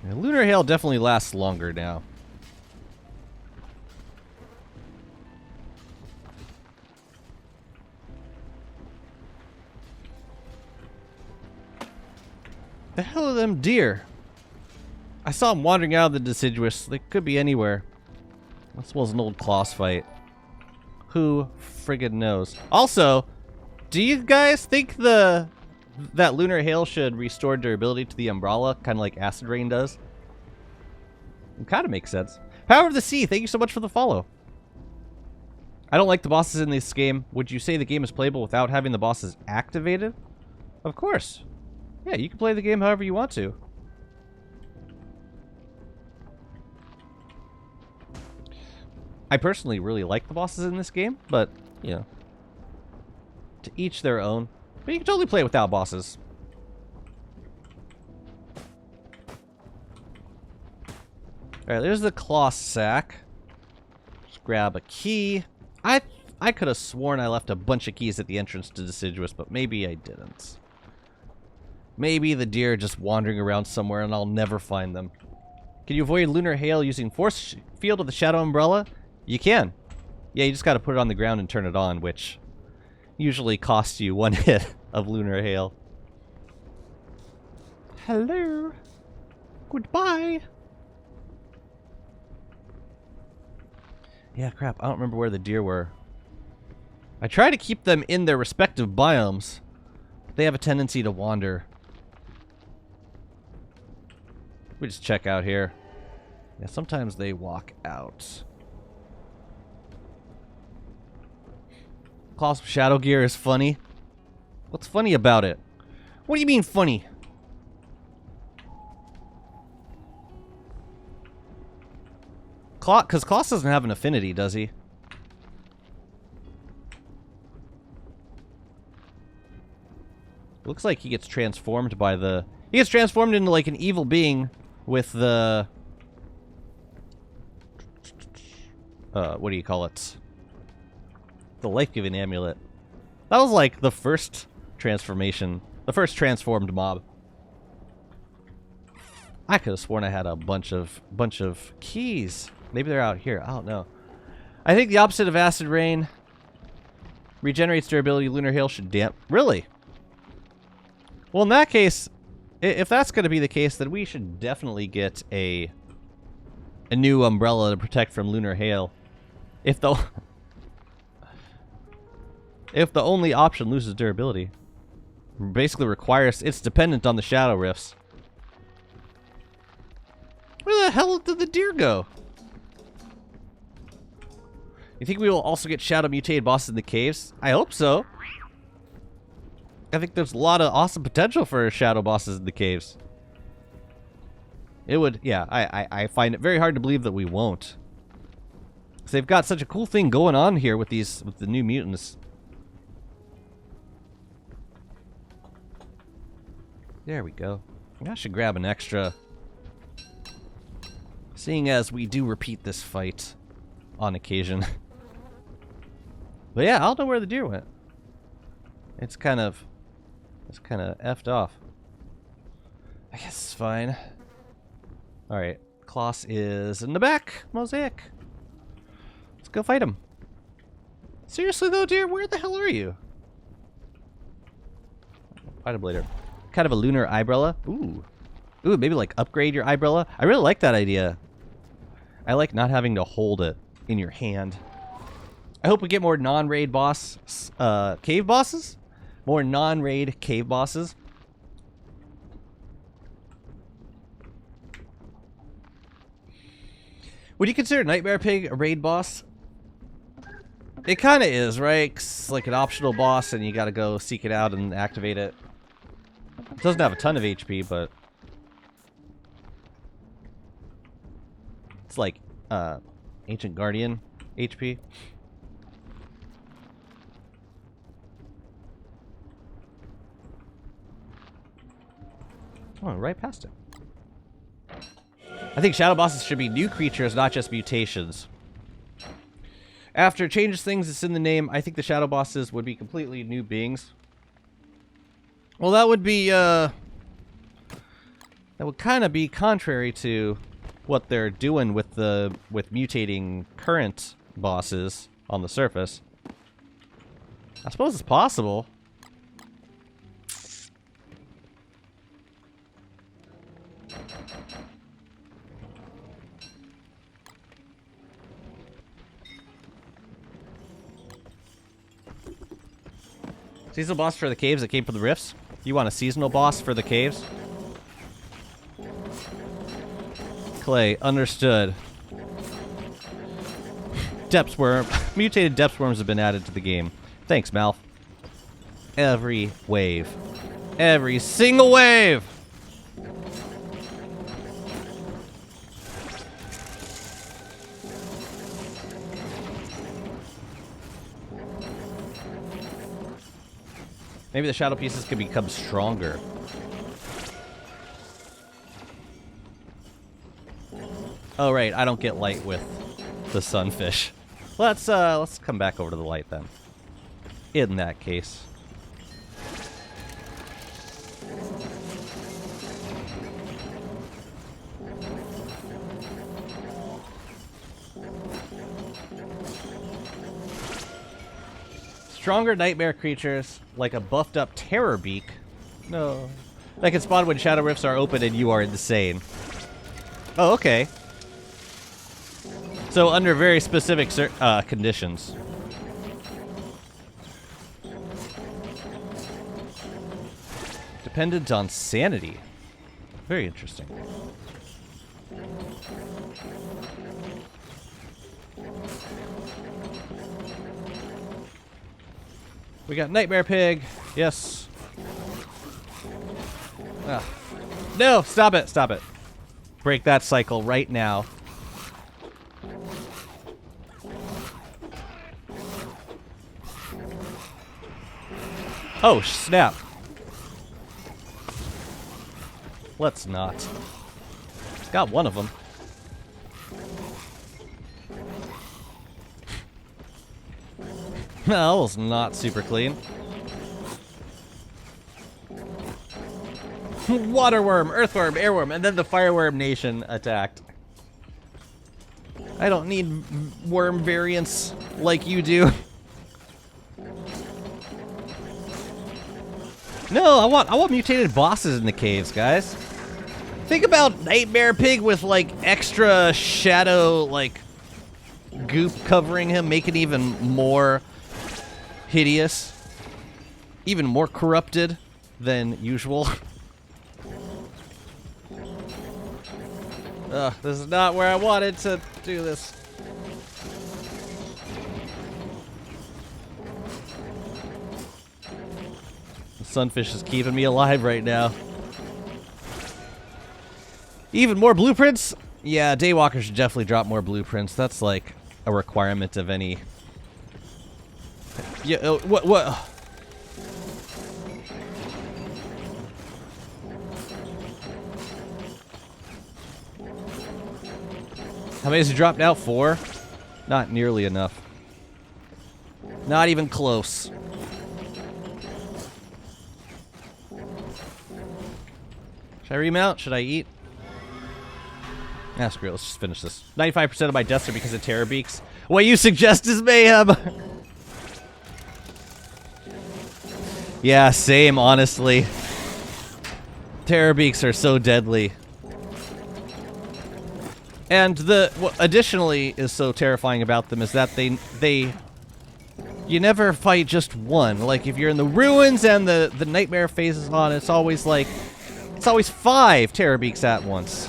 Yeah, lunar hail definitely lasts longer now. The hell are them deer? I saw them wandering out of the deciduous. They could be anywhere. This was an old Kloss fight. Who friggin' knows? Also, do you guys think that lunar hail should restore durability to the umbrella, kind of like acid rain does? It kind of makes sense. Power of the Sea, thank you so much for the follow. I don't like the bosses in this game. Would you say the game is playable without having the bosses activated? Of course. Yeah, you can play the game however you want to. I personally really like the bosses in this game, but, you know, to each their own. But you can totally play without bosses. Alright, there's the Kloss sack. Just grab a key. I could have sworn I left a bunch of keys at the entrance to Deciduous, but maybe I didn't. Maybe the deer are just wandering around somewhere and I'll never find them. Can you avoid lunar hail using Force Field of the Shadow Umbrella? You can. Yeah, you just gotta put it on the ground and turn it on, which usually costs you one hit of lunar hail. Hello. Goodbye. Yeah, crap. I don't remember where the deer were. I try to keep them in their respective biomes, but they have a tendency to wander. We just check out here. Yeah, sometimes they walk out. Kloss Shadow Gear is funny. What's funny about it? What do you mean funny? Because Kloss doesn't have an affinity, does he? Looks like he gets transformed by the... He gets transformed into like an evil being with the... what do you call it? The life-giving amulet. That was like the first transformation. The first transformed mob. I could have sworn I had a bunch of keys. Maybe they're out here. I don't know. I think the opposite of acid rain regenerates durability. Lunar hail should damp. Really? Well, in that case, if that's going to be the case, then we should definitely get a new umbrella to protect from lunar hail. If the only option loses durability, basically requires it's dependent on the shadow rifts. Where the hell did the deer go? You think we will also get shadow mutated bosses in the caves? I hope so. I think there's a lot of awesome potential for shadow bosses in the caves. It would, yeah, I find it very hard to believe that we won't. Because they've got such a cool thing going on here with the new mutants. There we go. I should grab an extra. Seeing as we do repeat this fight on occasion. But yeah, I don't know where the deer went. It's kind of effed off. I guess it's fine. Alright, Kloss is in the back. Mosaic. Let's go fight him. Seriously though, dear, where the hell are you? Fight him later. Kind of a lunar eyebrow. Ooh. Ooh, maybe like upgrade your eyebrow. I really like that idea. I like not having to hold it in your hand. I hope we get more non-raid cave bosses. More non-raid cave bosses. Would you consider Nightmare Pig a raid boss? It kind of is, right? It's like an optional boss, and you gotta go seek it out and activate it. It doesn't have a ton of HP, but it's like Ancient Guardian HP. Oh, right past it. I think shadow bosses should be new creatures, not just mutations. After it changes things, it's in the name. I think the shadow bosses would be completely new beings. Well, that would be, that would kind of be contrary to what they're doing with mutating current bosses on the surface. I suppose it's possible. Seasonal boss for the caves that came from the rifts? You want a seasonal boss for the caves? Clay, understood. Depth worm. Mutated depth worms have been added to the game. Thanks, Malf. Every wave. Every single wave! Maybe the shadow pieces can become stronger. Oh right, I don't get light with the sunfish. Let's come back over to the light then. In that case. Stronger nightmare creatures, like a buffed up terror beak. No. That can spawn when shadow rifts are open and you are insane. Oh, okay. So under very specific conditions. Dependent on sanity. Very interesting. We got Nightmare Pig. Yes. Ah. No, stop it, stop it. Break that cycle right now. Oh, snap. Let's not. Got one of them. That was not super clean. Waterworm, earthworm, airworm, and then the fireworm nation attacked. I don't need worm variants like you do. No, I want mutated bosses in the caves, guys. Think about Nightmare Pig with like extra shadow like goop covering him, making even more hideous, even more corrupted than usual. This is not where I wanted to do this. The sunfish is keeping me alive right now. Even more blueprints? Yeah, Daywalker should definitely drop more blueprints. That's like a requirement of any. Yeah, what? How many has he dropped now? 4? Not nearly enough. Not even close. Should I remount? Should I eat? Ah, screw it. Let's just finish this. 95% of my deaths are because of terror beaks. What you suggest is mayhem! Yeah, same, honestly. Terror beaks are so deadly. And what additionally is so terrifying about them is that you never fight just one. Like if you're in the ruins and the nightmare phase is on, it's always 5 terror beaks at once.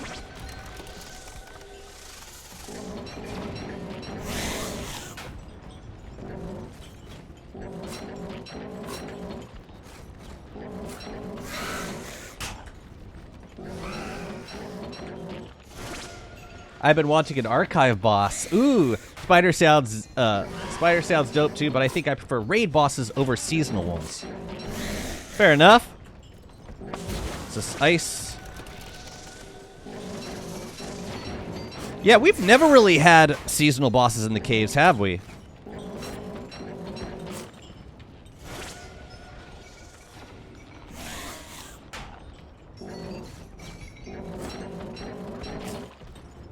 I've been wanting an archive boss. Ooh, spider sounds dope too, but I think I prefer raid bosses over seasonal ones. Fair enough. Is this ice? Yeah, we've never really had seasonal bosses in the caves, have we?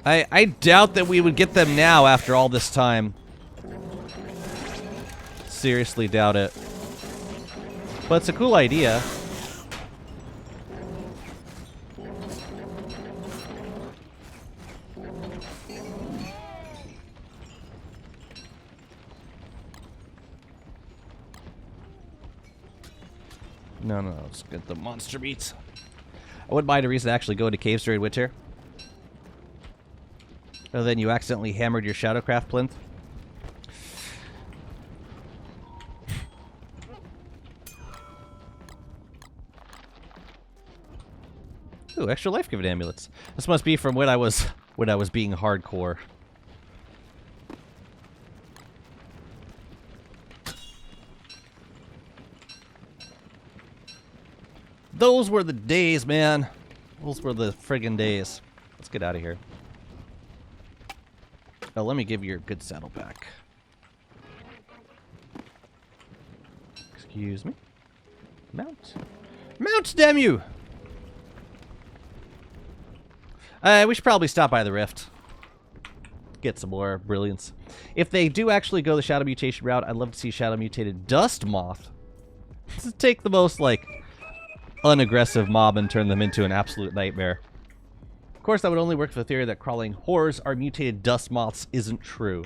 I doubt that we would get them now after all this time. Seriously doubt it. But it's a cool idea. No, let's get the monster meat. I wouldn't mind a reason to actually go into caves during winter. Other than you accidentally hammered your Shadowcraft plinth. Ooh, extra life-giving amulets. This must be from when I was being hardcore. Those were the days, man. Those were the friggin' days. Let's get out of here. Oh, let me give you your good saddle back. Excuse me. Mount. Mount, damn you! We should probably stop by the rift. Get some more brilliance. If they do actually go the shadow mutation route, I'd love to see shadow mutated dust moth. Just take the most, like, unaggressive mob and turn them into an absolute nightmare. Of course, that would only work if the theory that crawling horrors are mutated dust moths isn't true.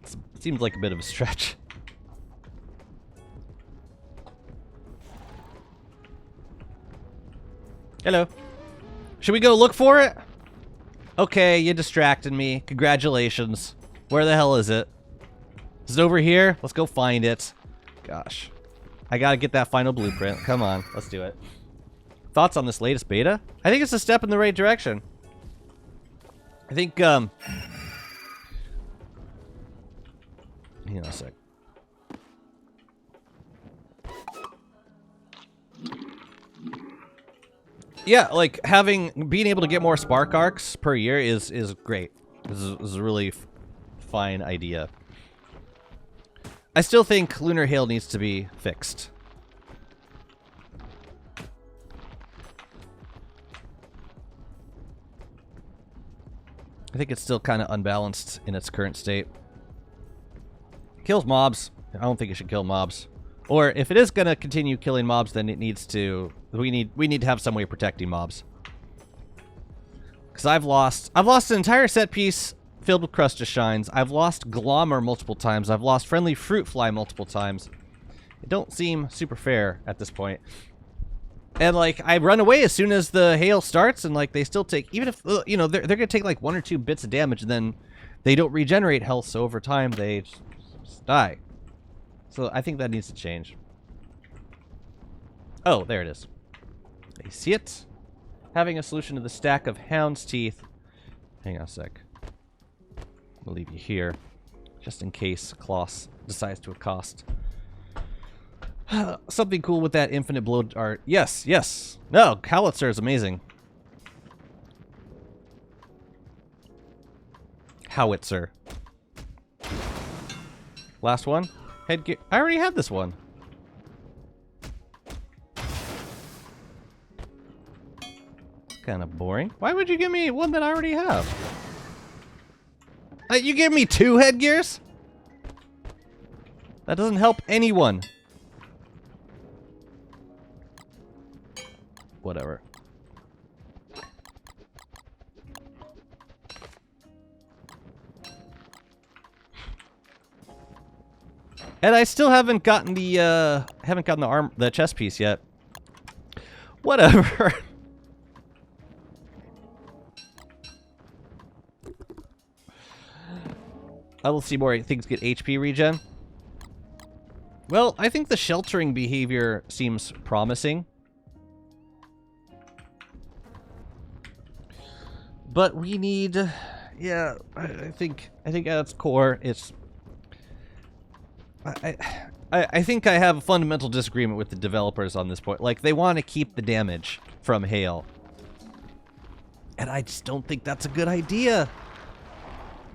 It seems like a bit of a stretch. Hello. Should we go look for it? Okay, you distracted me. Congratulations. Where the hell is it? Is it over here? Let's go find it. Gosh. I gotta get that final blueprint. Come on, let's do it. Thoughts on this latest beta? I think it's a step in the right direction. I think, hang on a sec. Yeah, like, being able to get more spark arcs per year is great. This is a really fine idea. I still think Lunar Hail needs to be fixed. I think it's still kind of unbalanced in its current state. Kills mobs. I don't think it should kill mobs. Or if it is going to continue killing mobs, then it needs to... We need to have some way of protecting mobs. Because I've lost an entire set piece filled with Crustus Shines. I've lost Glommer multiple times. I've lost Friendly Fruit Fly multiple times. It don't seem super fair at this point. And, like, I run away as soon as the hail starts, and, like, they still take... Even if, you know, they're going to take, like, 1 or 2 bits of damage, and then they don't regenerate health, so over time they just die. So I think that needs to change. Oh, there it is. You see it? Having a solution to the stack of Hound's Teeth. Hang on a sec. I'll leave you here, just in case Kloss decides to accost. Something cool with that infinite blow art. Yes, yes. No, Howitzer is amazing. Howitzer. Last one. Headgear. I already had this one. Kind of boring. Why would you give me one that I already have? You gave me 2 headgears? That doesn't help anyone. Whatever. And I still haven't gotten the chest piece yet. Whatever. I will see more things get HP regen. Well, I think the sheltering behavior seems promising. But we need, yeah, I think at its core, it's. I think I have a fundamental disagreement with the developers on this point. Like, they want to keep the damage from hail. And I just don't think that's a good idea.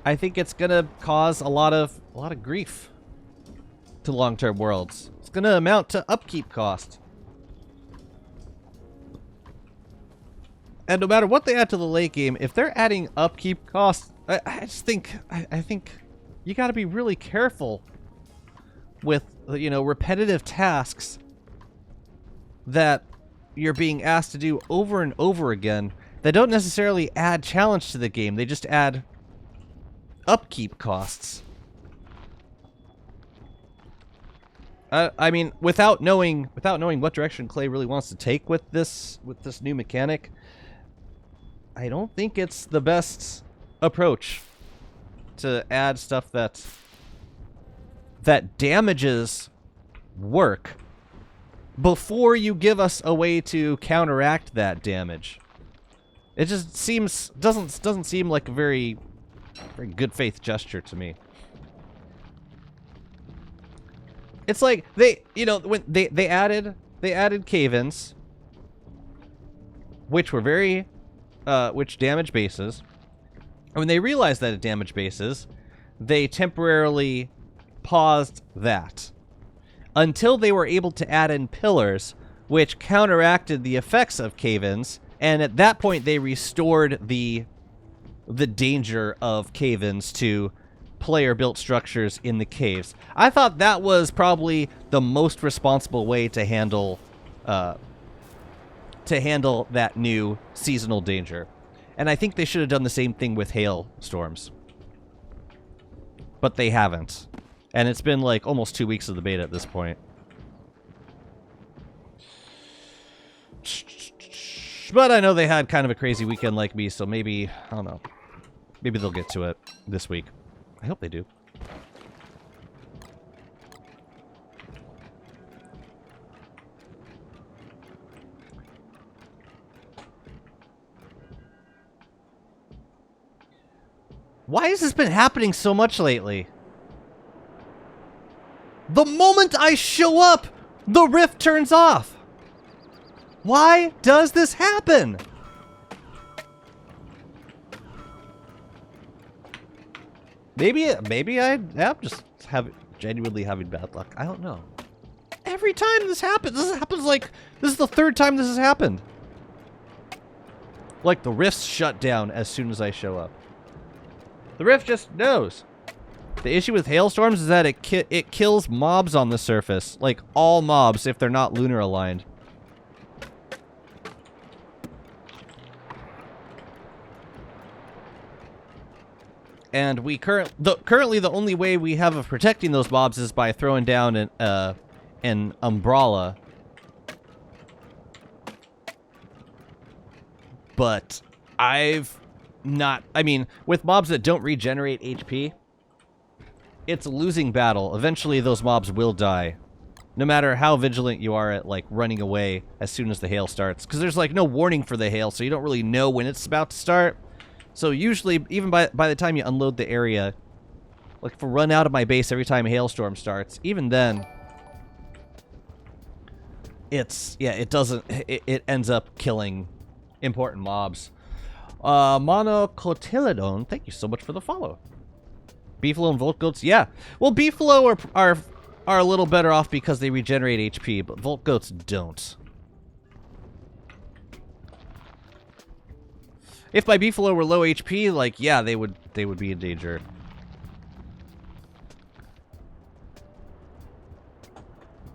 I think it's gonna cause a lot of grief to long-term worlds. It's gonna amount to upkeep cost. And no matter what they add to the late game, if they're adding upkeep costs, I just think I think you got to be really careful with, you know, repetitive tasks that you're being asked to do over and over again that don't necessarily add challenge to the game. They just add upkeep costs. I mean, without knowing what direction Clay really wants to take with this new mechanic, I don't think it's the best approach to add stuff that damages work before you give us a way to counteract that damage. It just doesn't seem like a very good faith gesture to me. It's like they, you know, when they added cave-ins, which were which damage bases. And when they realized that it damaged bases, they temporarily paused that until they were able to add in pillars, which counteracted the effects of cave-ins. And at that point, they restored the danger of cave-ins to player-built structures in the caves. I thought that was probably the most responsible way to handle that new seasonal danger. And I think they should have done the same thing with hailstorms. But they haven't. And it's been like almost 2 weeks of the beta at this point. But I know they had kind of a crazy weekend like me, so maybe, I don't know. Maybe they'll get to it this week. I hope they do. Why has this been happening so much lately? The moment I show up, the rift turns off. Why does this happen? Maybe I am just genuinely having bad luck. I don't know. Every time this happens, like, this is the third time this has happened. Like, the rifts shut down as soon as I show up. The rift just knows. The issue with hailstorms is that it kills mobs on the surface. Like, all mobs if they're not lunar aligned. And we currently the only way we have of protecting those mobs is by throwing down an umbrella. But I mean, with mobs that don't regenerate HP, it's a losing battle. Eventually those mobs will die. No matter how vigilant you are at, like, running away as soon as the hail starts. Because there's, like, no warning for the hail, so you don't really know when it's about to start. So usually, even by the time you unload the area, like, if I run out of my base every time a hailstorm starts, even then, it ends up killing important mobs. Monocotyledon, thank you so much for the follow. Beefalo and Volt Goats, yeah. Well, Beefalo are a little better off because they regenerate HP, but Volt Goats don't. If my Beefalo were low HP, like, yeah, they would be in danger.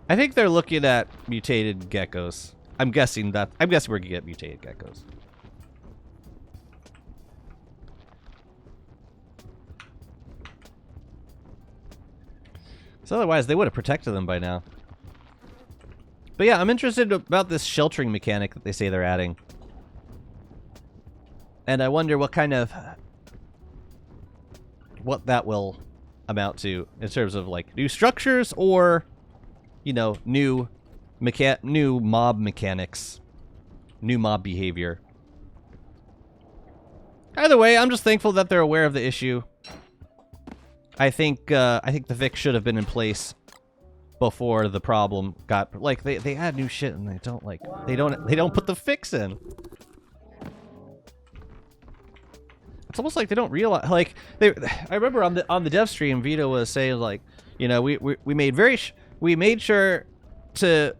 I think they're looking at mutated geckos. I'm guessing we're gonna get mutated geckos. So otherwise, they would have protected them by now. But yeah, I'm interested about this sheltering mechanic that they say they're adding. And I wonder what that will amount to in terms of, like, new structures or, you know, new mob mechanics, new mob behavior. Either way, I'm just thankful that they're aware of the issue. I think the fix should have been in place before the problem got, like, they add new shit and they don't put the fix in. It's almost like they don't realize, like, I remember on the dev stream, Vito was saying, like, you know, we made sure to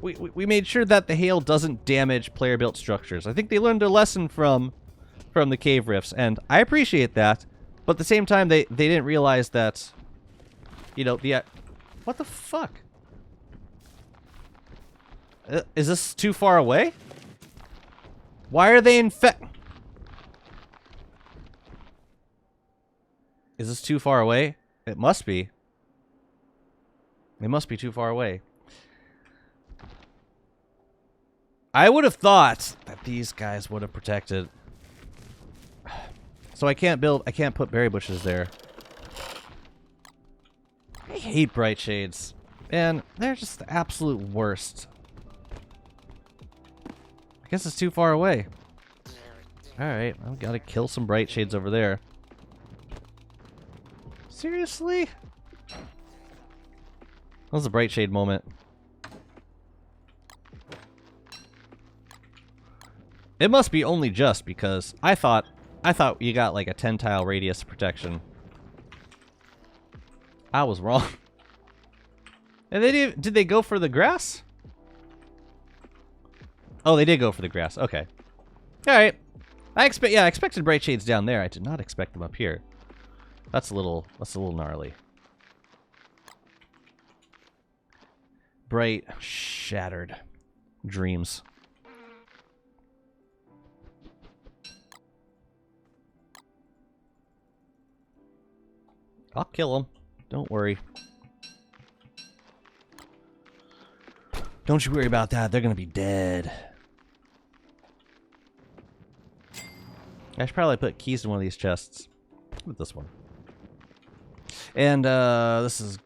we made sure that the hail doesn't damage player built structures. I think they learned their lesson from the cave rifts, and I appreciate that. But at the same time, they didn't realize that, you know, what the fuck? Is this too far away? Why are they Is this too far away? It must be. It must be too far away. I would have thought that these guys would have protected. So I can't put berry bushes there. I hate bright shades. Man, they're just the absolute worst. I guess it's too far away. Alright, I've got to kill some bright shades over there. Seriously? That was a bright shade moment. It must be only just because I thought you got like a 10 tile radius protection. I was wrong. And did they go for the grass? Oh, they did go for the grass. Okay. All right. I expected bright shades down there. I did not expect them up here. That's a little gnarly. Bright shattered dreams. I'll kill them. Don't worry. Don't you worry about that. They're gonna be dead. I should probably put keys in one of these chests. With this one. And this is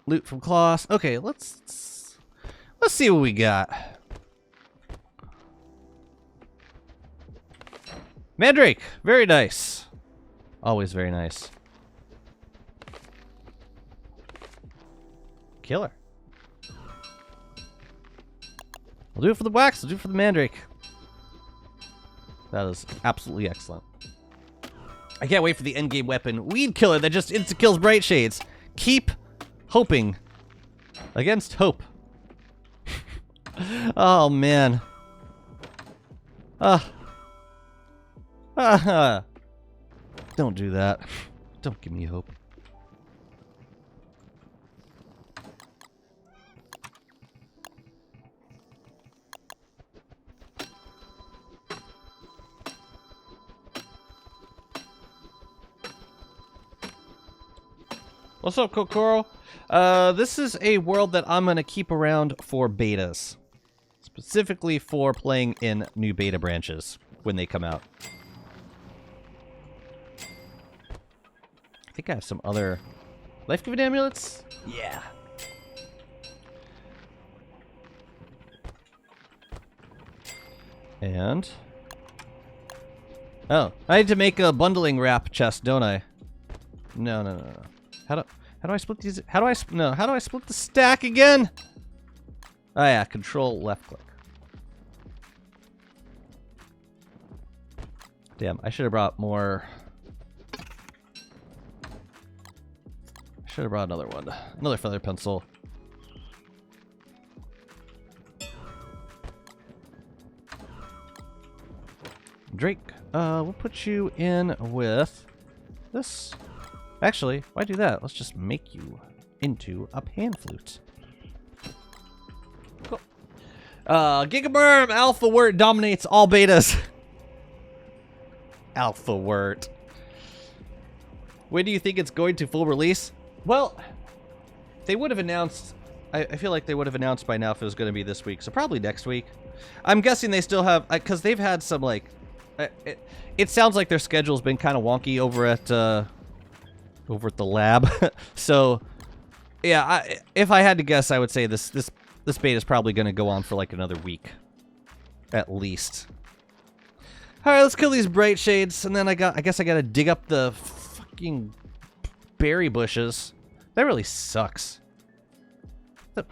loot from Kloss. Okay, let's see what we got. Mandrake, very nice. Always very nice. Killer. We'll do it for the wax, we'll do it for the Mandrake. That is absolutely excellent. I can't wait for the endgame weapon, Weed Killer, that just insta-kills Bright Shades. Keep hoping against hope. Oh, man. Don't do that. Don't give me hope. What's up, Kokoro? This is a world that I'm going to keep around for betas. Specifically for playing in new beta branches when they come out. I think I have some other life-giving amulets? Yeah. And... oh, I need to make a bundling wrap chest, don't I? No. How do I split these? How do I split the stack again? Oh yeah, control left click. Damn, I should have brought more. I should have brought another one. Another feather pencil. Drake, we'll put you in with this. Actually, why do that? Let's just make you into a pan flute. Cool. Gigaberm Alpha Wurt dominates all betas. Alpha Wurt. When do you think it's going to full release? Well, they would have announced. I feel like they would have announced by now if it was going to be this week, so probably next week. I'm guessing they still have, because they've had some like. It sounds like their schedule's been kind of wonky over at the lab. So, yeah, if I had to guess, I would say this beta is probably going to go on for like another week, at least. Alright, let's kill these bright shades, and then I guess I gotta dig up the fucking berry bushes. That really sucks. You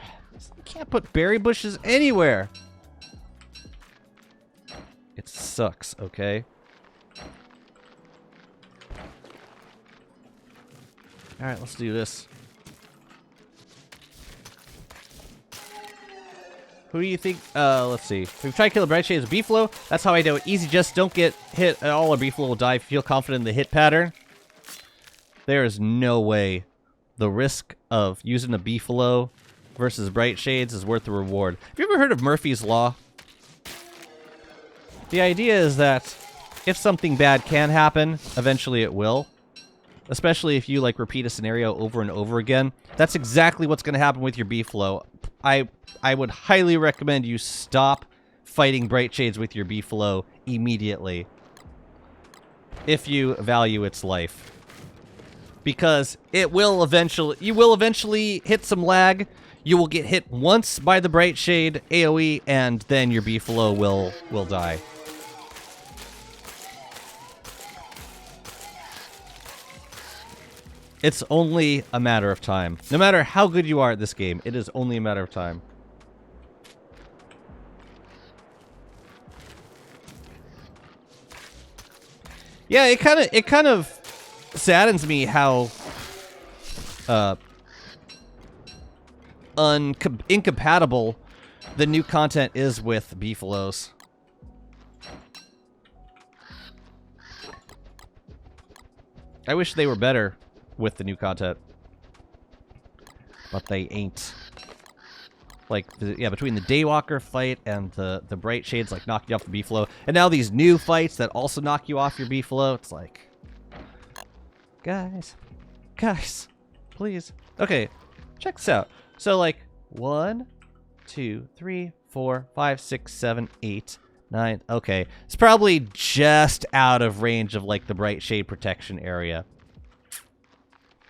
can't put berry bushes anywhere. It sucks, okay? Alright, let's do this. Who do you think? Let's see. We've tried to kill the bright shades with B-Flow. That's how I do it. Easy, just don't get hit at all, or B-Flow will die. If you feel confident in the hit pattern, there is no way the risk of using a B-Flow versus bright shades is worth the reward. Have you ever heard of Murphy's Law? The idea is that if something bad can happen, eventually it will. Especially if you, like, repeat a scenario over and over again. That's exactly what's going to happen with your B-Flow. I would highly recommend you stop fighting bright shades with your B-Flow immediately. If you value its life. Because it will eventually... You will eventually hit some lag. You will get hit once by the bright shade AoE, and then your B-Flow will die. It's only a matter of time. No matter how good you are at this game, it is only a matter of time. Yeah, it kind of saddens me how incompatible the new content is with B-Flows. I wish they were better with the new content, but they ain't. Like, yeah, between the Daywalker fight and the bright shades, like, knocking you off the B-Flow, and now these new fights that also knock you off your B-Flow, it's like, guys, please. Okay, check this out. So, like, 1, 2, 3, 4, 5, 6, 7, 8, 9. Okay, it's probably just out of range of, like, the bright shade protection area.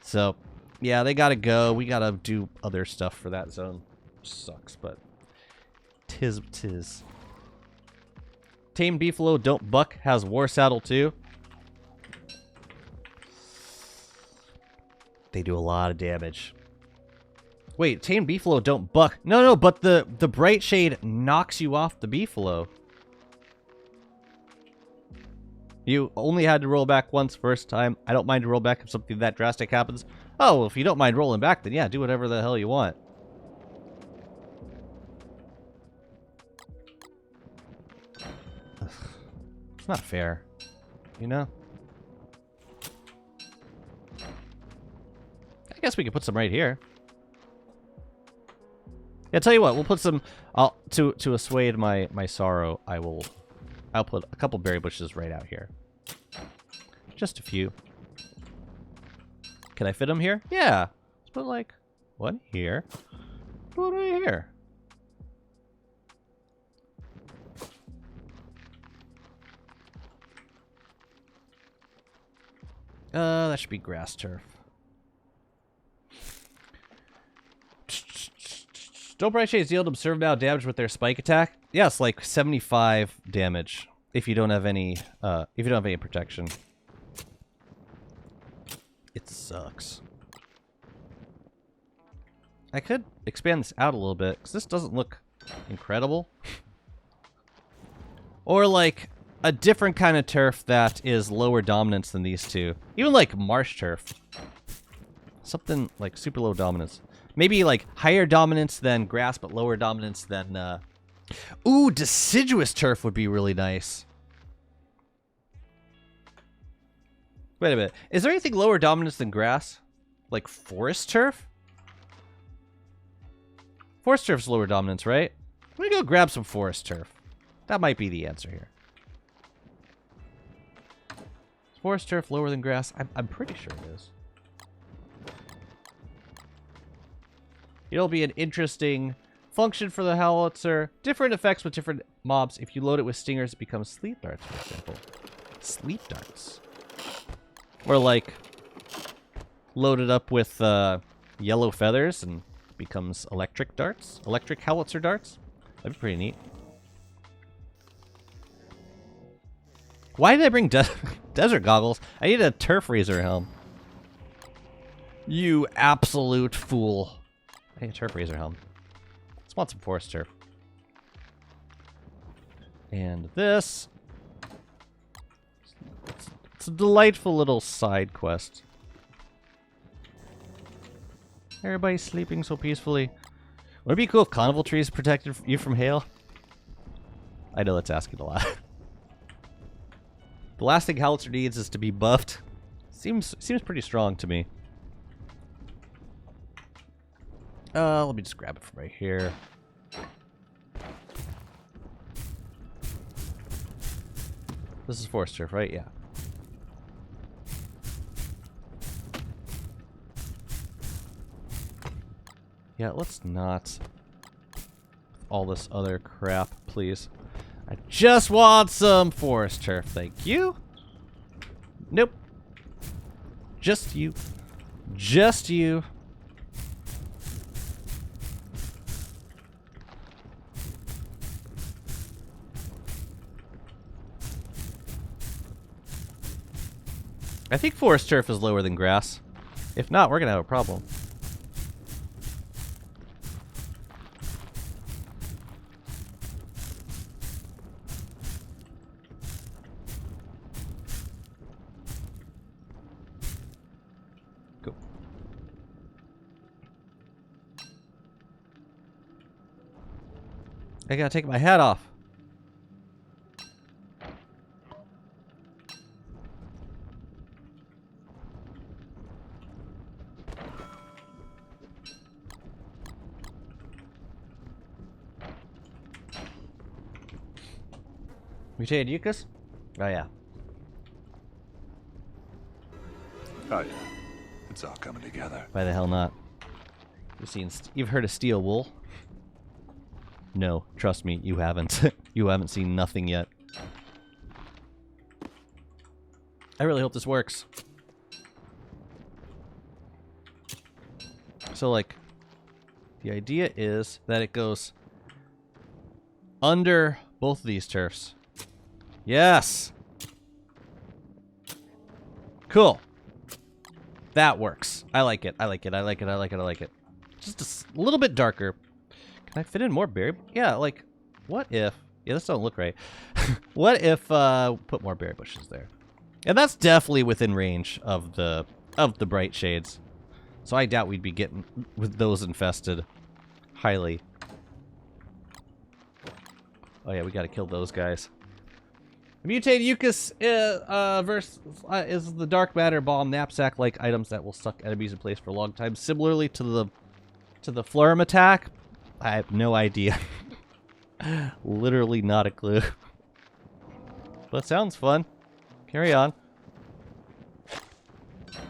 So, yeah, they gotta go. We gotta do other stuff for that zone. Sucks, but tis. Tame B-Flow Don't Buck has War Saddle too. They do a lot of damage. Wait, Tame B-Flow Don't Buck. No, but the bright shade knocks you off the B-Flow. You only had to roll back once first time. I don't mind to roll back if something that drastic happens. Oh, well, if you don't mind rolling back, then yeah, do whatever the hell you want. Ugh. It's not fair, you know? I guess we could put some right here. Yeah, tell you what, we'll put some... to assuage my sorrow, I'll put a couple berry bushes right out here. Just a few. Can I fit them here? Yeah. Let's put like one here. Put one right here. That should be grass turf. Don't bright shades deal observed now damage with their spike attack. Yes, like 75 damage if you don't have any protection. It sucks. I could expand this out a little bit because this doesn't look incredible. Or like a different kind of turf that is lower dominance than these two. Even like marsh turf. Something like super low dominance. Maybe like higher dominance than grass, but lower dominance than... Ooh, deciduous turf would be really nice. Wait a minute. Is there anything lower dominance than grass? Like forest turf? Forest turf's lower dominance, right? Let me go grab some forest turf. That might be the answer here. Is forest turf lower than grass? I'm pretty sure it is. It'll be an interesting function for the howitzer. Different effects with different mobs. If you load it with stingers, it becomes sleep darts, for example. Sleep darts. Or like, load it up with yellow feathers and becomes electric darts. Electric howitzer darts. That'd be pretty neat. Why did I bring desert goggles? I need a turf razor helm. You absolute fool. Hey, a turf razor helm. Let's want some forest turf. And this. It's a delightful little side quest. Everybody's sleeping so peacefully. Would it be cool if carnival trees protected you from hail? I know that's asking a lot. The last thing Howitzer needs is to be buffed. Seems pretty strong to me. Let me just grab it from right here. This is forest turf, right? Yeah. Yeah, let's not. All this other crap, please. I just want some forest turf, thank you. Nope. Just you. Just you. I think forest turf is lower than grass. If not, we're gonna have a problem. Go. I gotta take my hat off. Mutated Eucus? Oh yeah. Oh yeah. It's all coming together. Why the hell not? You've heard of steel wool? No, trust me, you haven't. You haven't seen nothing yet. I really hope this works. So like, the idea is that it goes under both of these turfs. Yes! Cool. That works. I like it. I like it. I like it. I like it. I like it. Just a little bit darker. Can I fit in more berry? Yeah, like, what if... Yeah, this don't look right. What if, put more berry bushes there? And that's definitely within range of the bright shades. So I doubt we'd be getting with those infested. Highly. Oh yeah, we gotta kill those guys. Mutated Eucus is the dark matter bomb knapsack-like items that will stuck enemies in place for a long time. Similarly to the Flurm attack, I have no idea. Literally not a clue. But sounds fun. Carry on.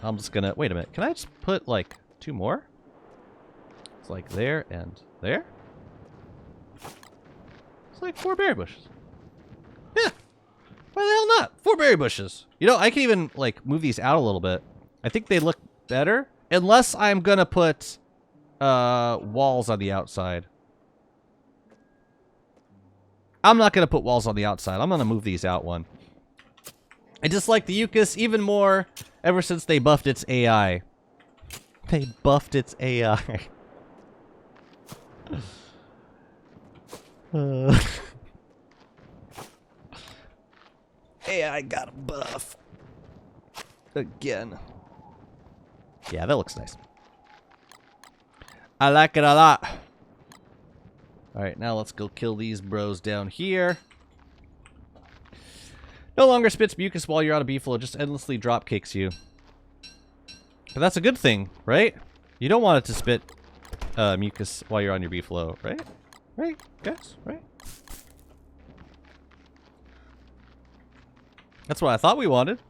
I'm just gonna wait a minute. Can I just put like 2 more? It's like there and there. It's like 4 berry bushes. Yeah. Why the hell not? 4 berry bushes. You know, I can even, like, move these out a little bit. I think they look better. Unless I'm gonna put, walls on the outside. I'm not gonna put walls on the outside. I'm gonna move these out one. I dislike the Eucus even more ever since they buffed its AI. They buffed its AI. AI got a buff. Again. Yeah, that looks nice. I like it a lot. Alright, now let's go kill these bros down here. No longer spits mucus while you're on a B-flow, just endlessly drop kicks you. But that's a good thing, right? You don't want it to spit mucus while you're on your B-flow, right? Right, guys? Right? That's what I thought we wanted.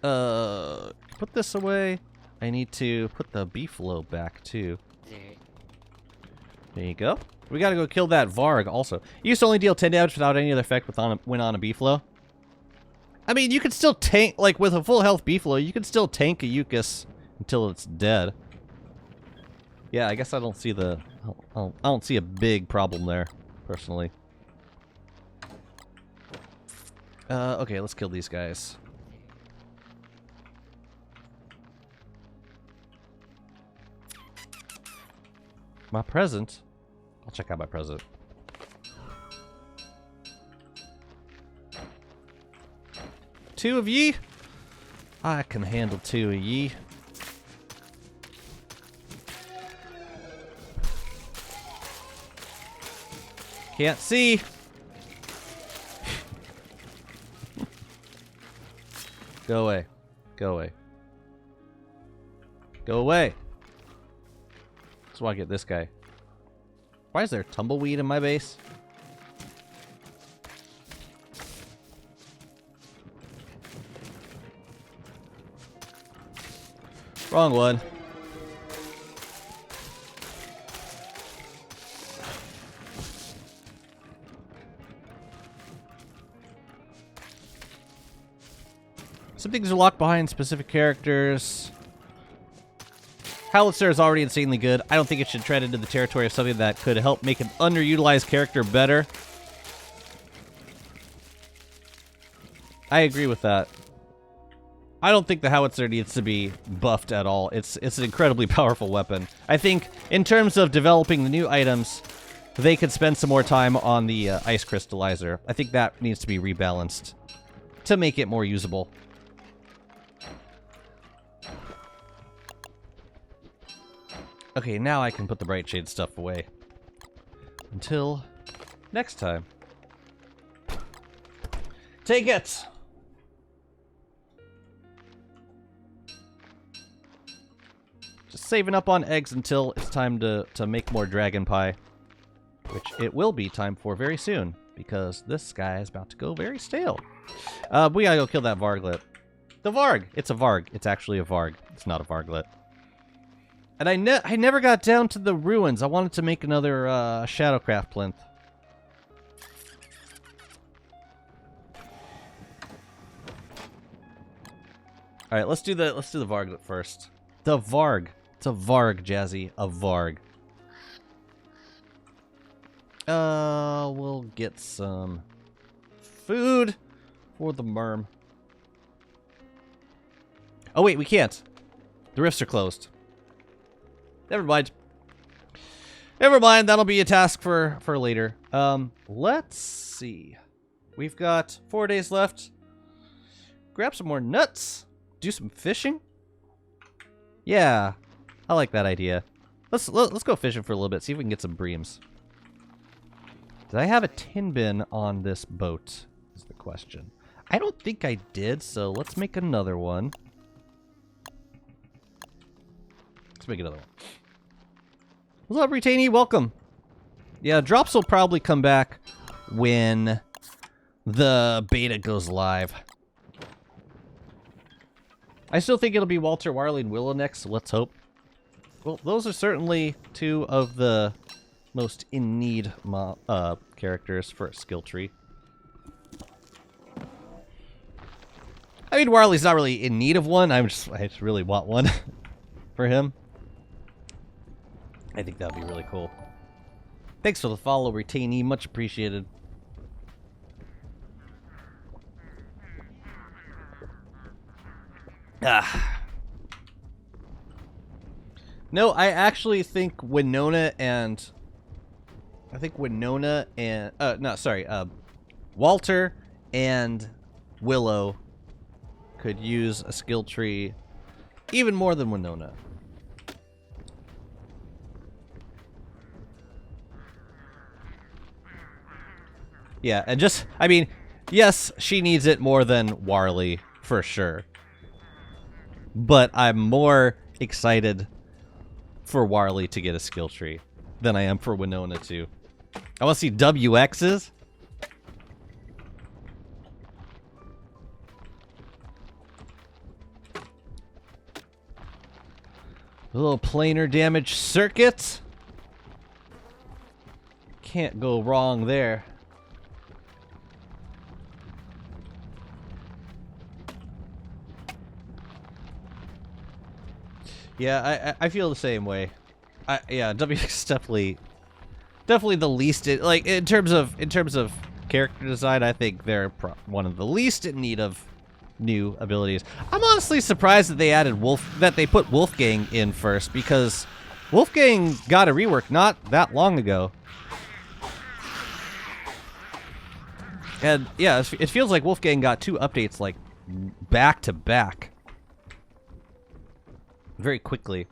Put this away. I need to put the B-flow back, too. There you go. We gotta go kill that Varg, also. You used to only deal 10 damage without any other effect when on a B-flow. I mean, you could still tank, like, with a full health B-flow, you could still tank a Eucus until it's dead. Yeah, I guess I don't see the I don't see a big problem there, personally. Okay, let's kill these guys. My present? I'll check out my present. Two of ye? I can handle two of ye. Can't see. Go away. Go away. Go away. Just want to get this guy. Why is there tumbleweed in my base? Wrong one. Some things are locked behind specific characters. Howitzer is already insanely good. I don't think it should tread into the territory of something that could help make an underutilized character better. I agree with that. I don't think the Howitzer needs to be buffed at all. It's an incredibly powerful weapon. I think in terms of developing the new items, they could spend some more time on the ice crystallizer. I think that needs to be rebalanced to make it more usable. Okay, now I can put the Bright Shade stuff away. Until next time. Take it! Just saving up on eggs until it's time to make more dragon pie. Which it will be time for very soon, because this guy is about to go very stale. We gotta go kill that Varglet. The Varg! It's a Varg. It's actually a Varg. It's not a Varglet. And I never got down to the ruins. I wanted to make another Shadowcraft plinth. All right, let's do the Varglet first. The Varg. It's a Varg, Jazzy. A Varg. We'll get some food for the Merm. Oh wait, we can't. The rifts are closed. Never mind. Never mind, that'll be a task for later. Let's see. We've got 4 days left. Grab some more nuts. Do some fishing. Yeah, I like that idea. Let's go fishing for a little bit, see if we can get some breams. Did I have a tin bin on this boat? Is the question. I don't think I did, so let's make another one. Let's make another one. What's up, Retainee? Welcome. Yeah, drops will probably come back when the beta goes live. I still think it'll be Walter, Warley, and Willow next, so let's hope. Well, those are certainly two of the most in-need characters for a skill tree. I mean, Warley's not really in need of one. I just really want one for him. I think that'd be really cool. Thanks for the follow, Retainee. Much appreciated. No, I actually think Winona and... Walter and Willow could use a skill tree even more than Winona. Yeah, and just, I mean, yes, she needs it more than Warley, for sure. But I'm more excited for Warley to get a skill tree than I am for Winona to. I want to see WXs. A little planar damage circuit. Can't go wrong there. Yeah, I feel the same way. Yeah, WX is definitely the least like in terms of character design. I think they're one of the least in need of new abilities. I'm honestly surprised that they added they put Wolfgang in first, because Wolfgang got a rework not that long ago. And yeah, it feels like Wolfgang got 2 updates like back to back very quickly.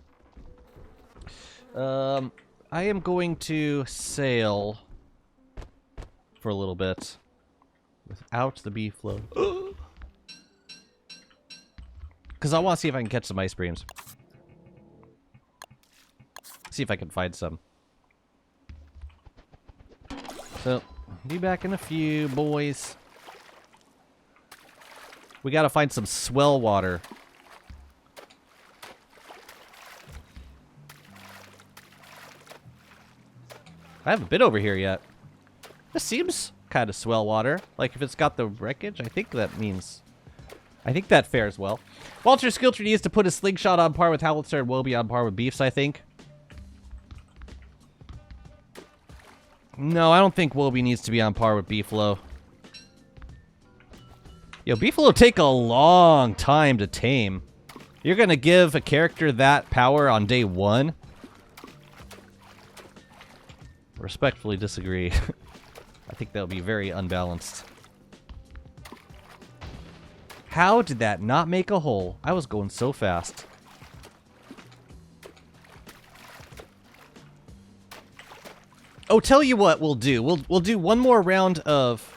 I am going to sail for a little bit without the bee float. Because I want to see if I can catch some ice beams. See if I can find some. So, be back in a few, boys. We gotta find some swell water. I haven't been over here yet. This seems kind of swell water. Like, if it's got the wreckage, I think that fares well. Walter's skill tree needs to put his slingshot on par with Howitzer and Wobie on par with Beefs, I think. No, I don't think Wobie needs to be on par with Beefalo. Yo, Beefalo take a long time to tame. You're gonna give a character that power on day 1? Respectfully disagree. I think that would be very unbalanced. How did that not make a hole? I was going so fast. Oh, tell you what we'll do. We'll do one more round of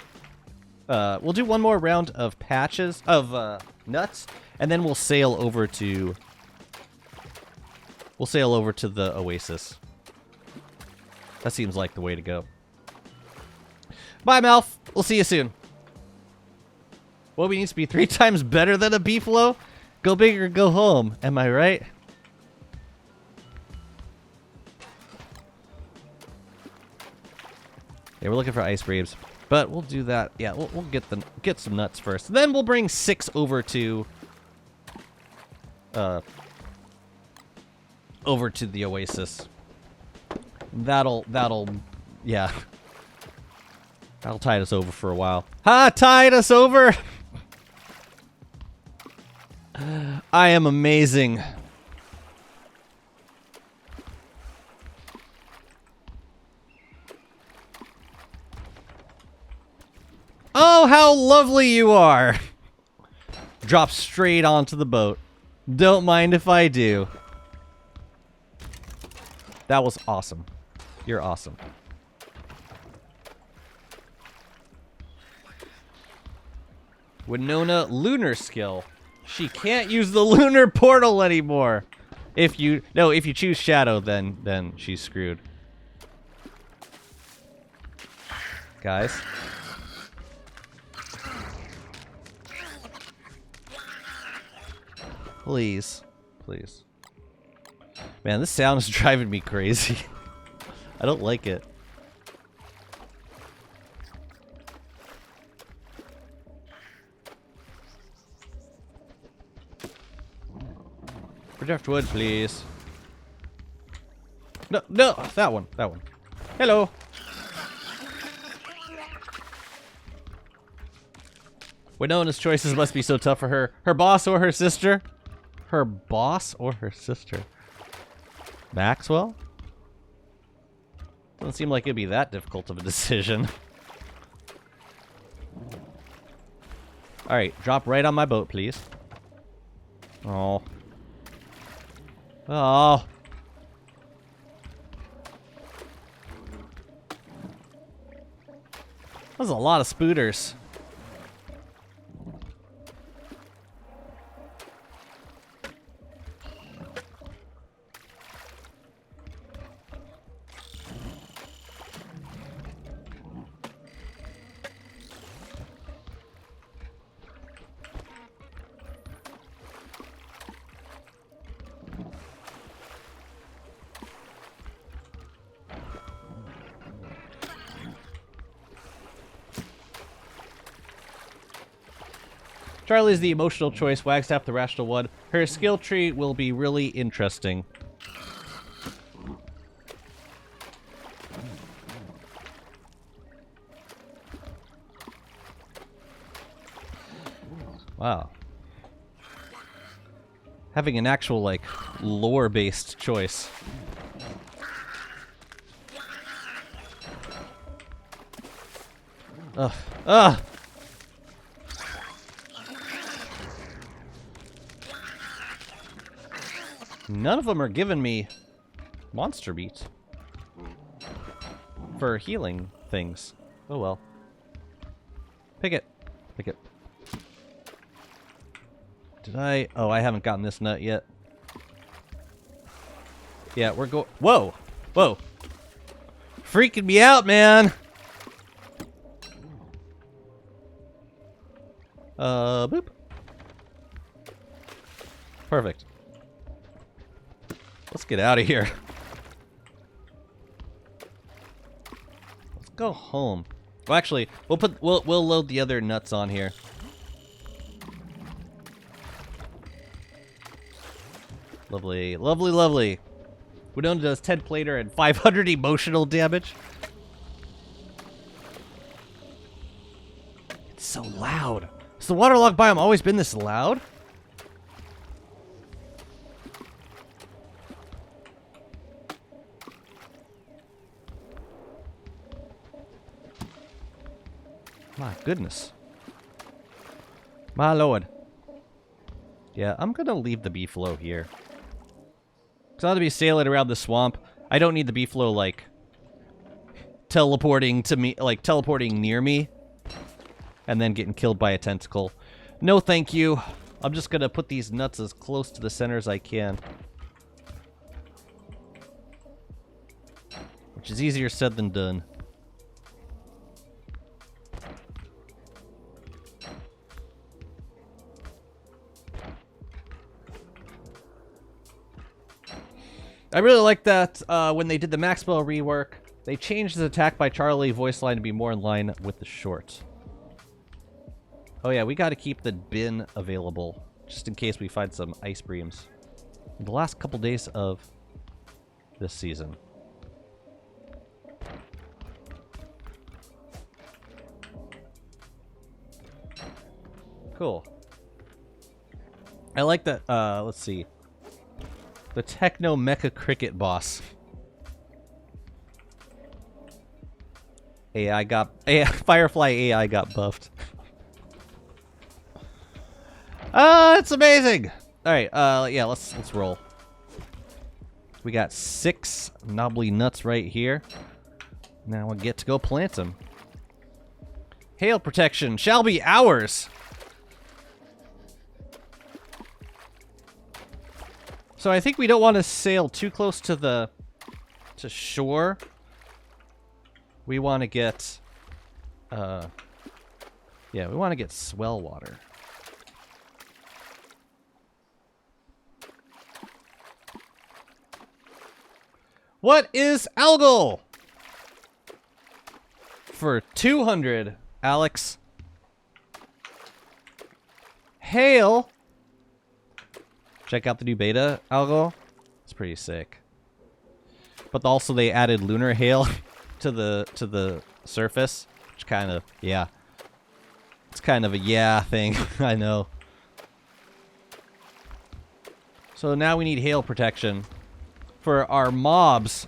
patches of nuts, and then we'll sail over to the oasis. That seems like the way to go. Bye, Malf. We'll see you soon. Wobie needs to be 3 times better than a Beefalo? Go big or go home. Am I right? Yeah, we're looking for ice breams, but we'll do that. Yeah, we'll get some nuts first. Then we'll bring 6 over to the oasis. That'll yeah. That'll tide us over for a while. Ha! Tide us over! I am amazing. Oh, how lovely you are! Drop straight onto the boat. Don't mind if I do. That was awesome. You're awesome. Winona lunar skill. She can't use the lunar portal anymore. If you choose Shadow, then she's screwed. Guys. Please. Please. Man, this sound is driving me crazy. I don't like it. Driftwood, please. No, that one. Hello. Winona's choices must be so tough for her. Her boss or her sister? Her boss or her sister? Maxwell? Doesn't seem like it'd be that difficult of a decision. Alright, drop right on my boat, please. Oh. Oh. That's a lot of spooters. Charlie's the emotional choice, Wagstaff the rational one. Her skill tree will be really interesting. Wow. Having an actual, like, lore-based choice. Ugh. Ugh! None of them are giving me monster meat for healing things. Oh well. Pick it. Pick it. Did I? Oh, I haven't gotten this nut yet. Yeah, we're going. Whoa! Whoa! Freaking me out, man! Boop. Perfect. Let's get out of here. Let's go home. Well, actually, we'll load the other nuts on here. Lovely, lovely, lovely. Winona does 10 plater and 500 emotional damage. It's so loud. Has the waterlogged biome always been this loud? My goodness. My lord. Yeah, I'm gonna leave the beefalo here. Because I'll be sailing around the swamp. I don't need the beefalo, like, teleporting to me, like, teleporting near me. And then getting killed by a tentacle. No thank you. I'm just gonna put these nuts as close to the center as I can. Which is easier said than done. I really like that when they did the Max Spell rework, they changed the attack by Charlie voice line to be more in line with the short. Oh yeah, we gotta keep the bin available, just in case we find some ice breams. The last couple days of this season. Cool. I like that, let's see. The Techno Mecha Cricket boss. Firefly AI got buffed. It's amazing! Alright, yeah, let's roll. We got 6 knobbly nuts right here. Now we get to go plant them. Hail protection shall be ours! So I think we don't want to sail too close to shore. We want to get, yeah, we want to get swell water. What is algal? For 200, Alex. Hail. Check out the new beta, Algo. It's pretty sick. But also they added lunar hail to the surface, which kind of, yeah. It's kind of a yeah thing, I know. So now we need hail protection for our mobs.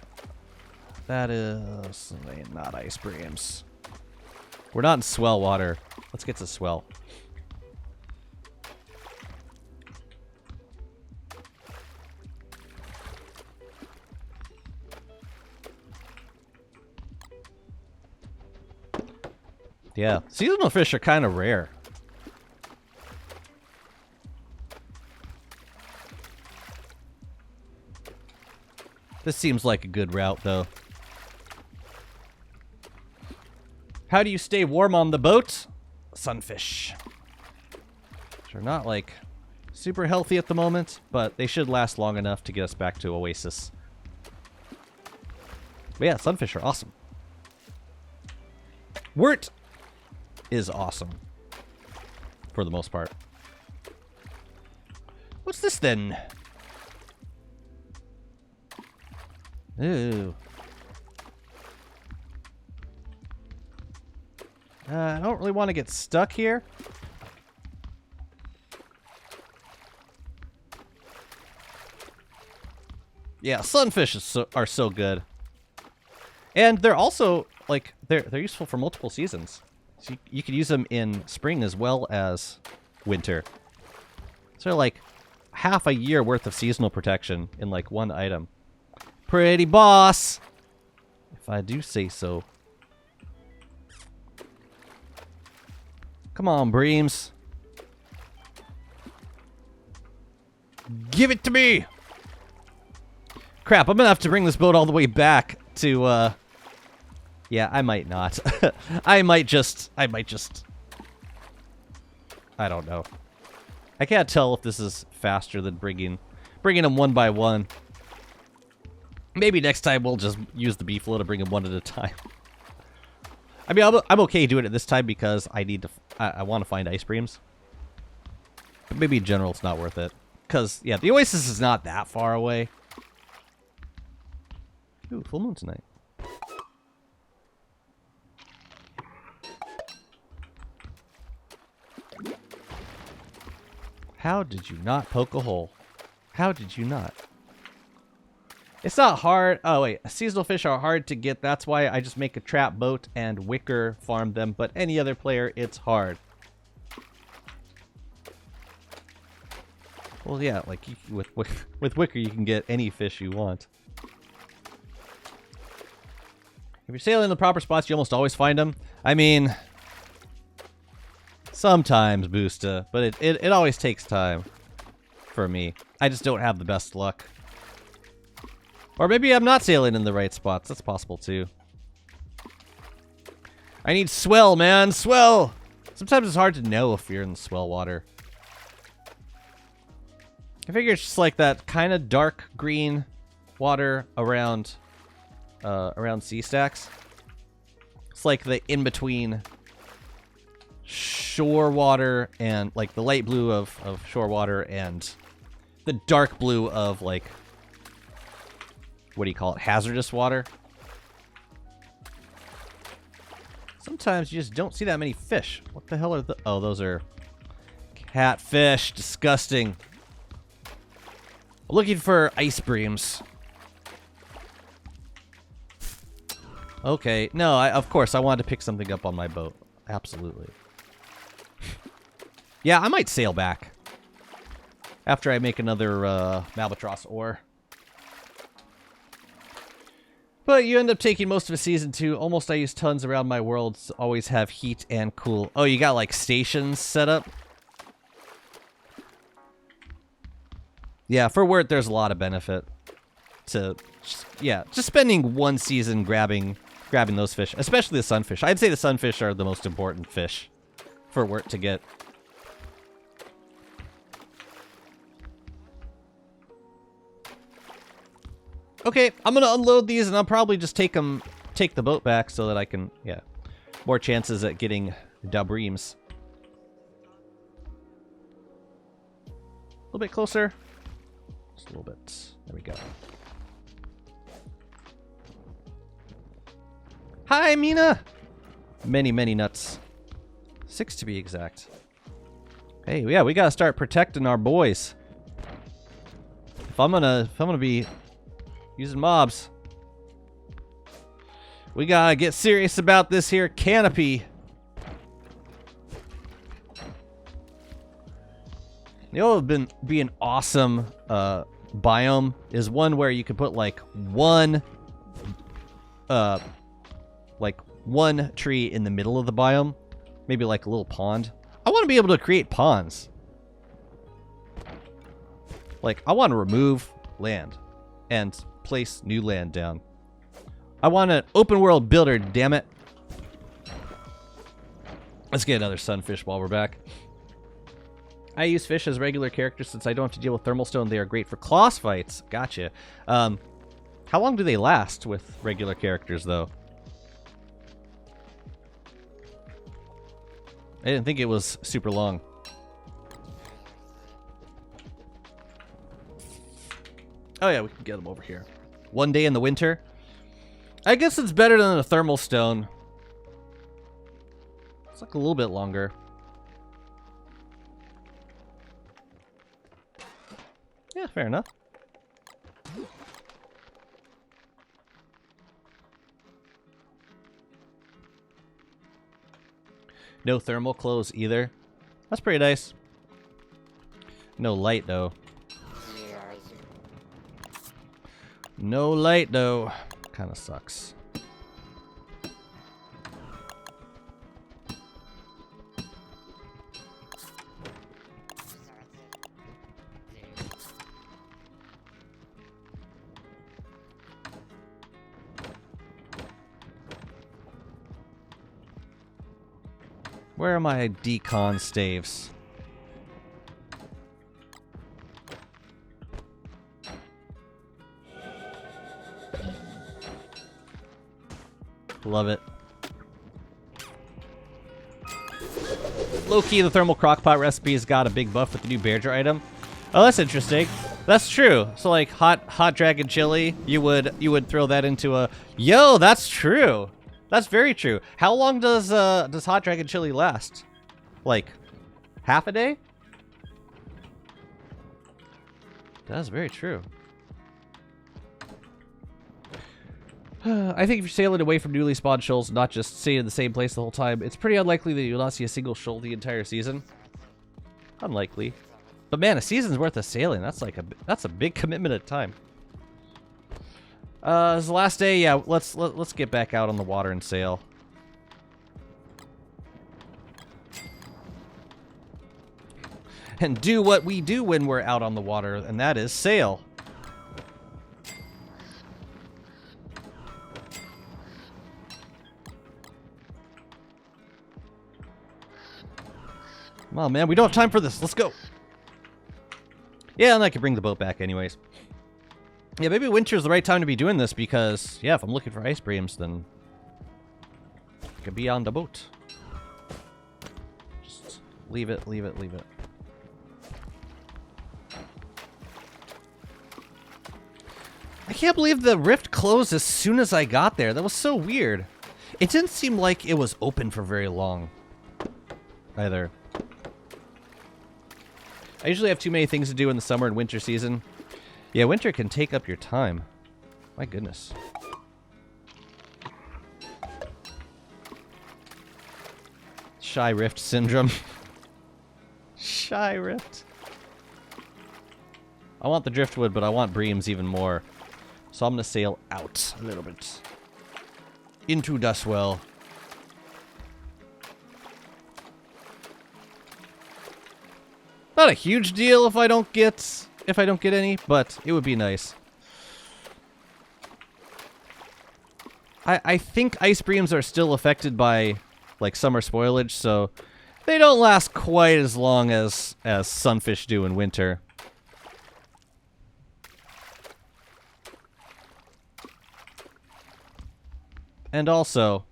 That is not ice breams. We're not in swell water. Let's get to swell. Yeah, seasonal fish are kind of rare. This seems like a good route, though. How do you stay warm on the boat? Sunfish. Which are not, like, super healthy at the moment, but they should last long enough to get us back to Oasis. But yeah, sunfish are awesome. Wurt is awesome. For the most part. What's this then? Ooh. I don't really want to get stuck here. Yeah, sunfish are so good. And they're also, like, they're useful for multiple seasons. So you can use them in spring as well as winter. So they're like half a year worth of seasonal protection in like one item. Pretty boss, if I do say so. Come on, Breams. Give it to me! Crap, I'm gonna have to bring this boat all the way back to, yeah, I might not. I might just... I don't know. I can't tell if this is faster than bringing them one by one. Maybe next time we'll just use the beef float to bring them one at a time. I mean, I'm okay doing it this time because I need to... I want to find ice breams. But maybe in general it's not worth it. Because, yeah, the oasis is not that far away. Ooh, full moon tonight. How did you not poke a hole? How did you not? It's not hard. Oh, wait. Seasonal fish are hard to get. That's why I just make a trap boat and wicker farm them. But any other player, it's hard. Well, yeah, like with wicker, you can get any fish you want. If you're sailing in the proper spots, you almost always find them. I mean, sometimes, Boosta, but it always takes time for me. I just don't have the best luck. Or maybe I'm not sailing in the right spots. That's possible, too. I need swell, man. Swell! Sometimes it's hard to know if you're in the swell water. I figure it's just like that kind of dark green water around sea stacks. It's like the in-between shore water and like the light blue of shore water and the dark blue of like, what do you call it, hazardous water. Sometimes you just don't see that many fish. What the hell are the... Oh, those are catfish. Disgusting. Looking for ice breams. Okay. No, of course, I wanted to pick something up on my boat. Absolutely. Yeah, I might sail back. After I make another Malbatross ore. But you end up taking most of a season 2. Almost I use tons around my worlds. Always have heat and cool. Oh, you got like stations set up? Yeah, for Wurt, there's a lot of benefit to, just spending one season grabbing those fish, especially the sunfish. I'd say the sunfish are the most important fish for Wurt to get. Okay, I'm gonna unload these, and I'll probably just take the boat back so that I can, more chances at getting Dabreams. A little bit closer. Just a little bit. There we go. Hi, Mina! Many, many nuts. 6 to be exact. Hey, yeah, we gotta start protecting our boys. If I'm gonna be using mobs, we gotta get serious about this here canopy. You know what would be an awesome biome is one where you could put like one tree in the middle of the biome, maybe like a little pond. I want to be able to create ponds. Like, I want to remove land and place new land down. I want an open world builder, damn it. Let's get another sunfish while we're back. I use fish as regular characters since I don't have to deal with thermal stone. They are great for class fights. Gotcha. How long do they last with regular characters, though? I didn't think it was super long. Oh yeah, we can get them over here. 1 day in the winter. I guess it's better than a thermal stone. It's like a little bit longer. Yeah, fair enough. No thermal clothes either. That's pretty nice. No light, though. No light, though. Kind of sucks. Where are my decon staves? Love it. Low-key, the thermal crockpot recipe's got a big buff with the new bear jar item. Oh, that's interesting. That's true. So like hot dragon chili, you would throw that into a yo, that's true. That's very true. How long does hot dragon chili last? Like half a day? That's very true. I think if you're sailing away from newly spawned shoals, not just staying in the same place the whole time, it's pretty unlikely that you'll not see a single shoal the entire season. Unlikely. But man, a season's worth of sailing. That's like that's a big commitment of time. It's the last day. Yeah, let's get back out on the water and sail. And do what we do when we're out on the water, and that is sail. Come on, man. We don't have time for this. Let's go. Yeah, and I can bring the boat back anyways. Yeah, maybe winter's the right time to be doing this because, yeah, if I'm looking for ice breams, then I can be on the boat. Just leave it, leave it, leave it. I can't believe the rift closed as soon as I got there. That was so weird. It didn't seem like it was open for very long either. I usually have too many things to do in the summer and winter season. Yeah, winter can take up your time. My goodness. Shy Rift syndrome. Shy Rift. I want the driftwood, but I want breams even more. So I'm going to sail out a little bit. Into Dustwell. Not a huge deal if I don't get any, but it would be nice. I think ice breams are still affected by like summer spoilage, so they don't last quite as long as sunfish do in winter. And also,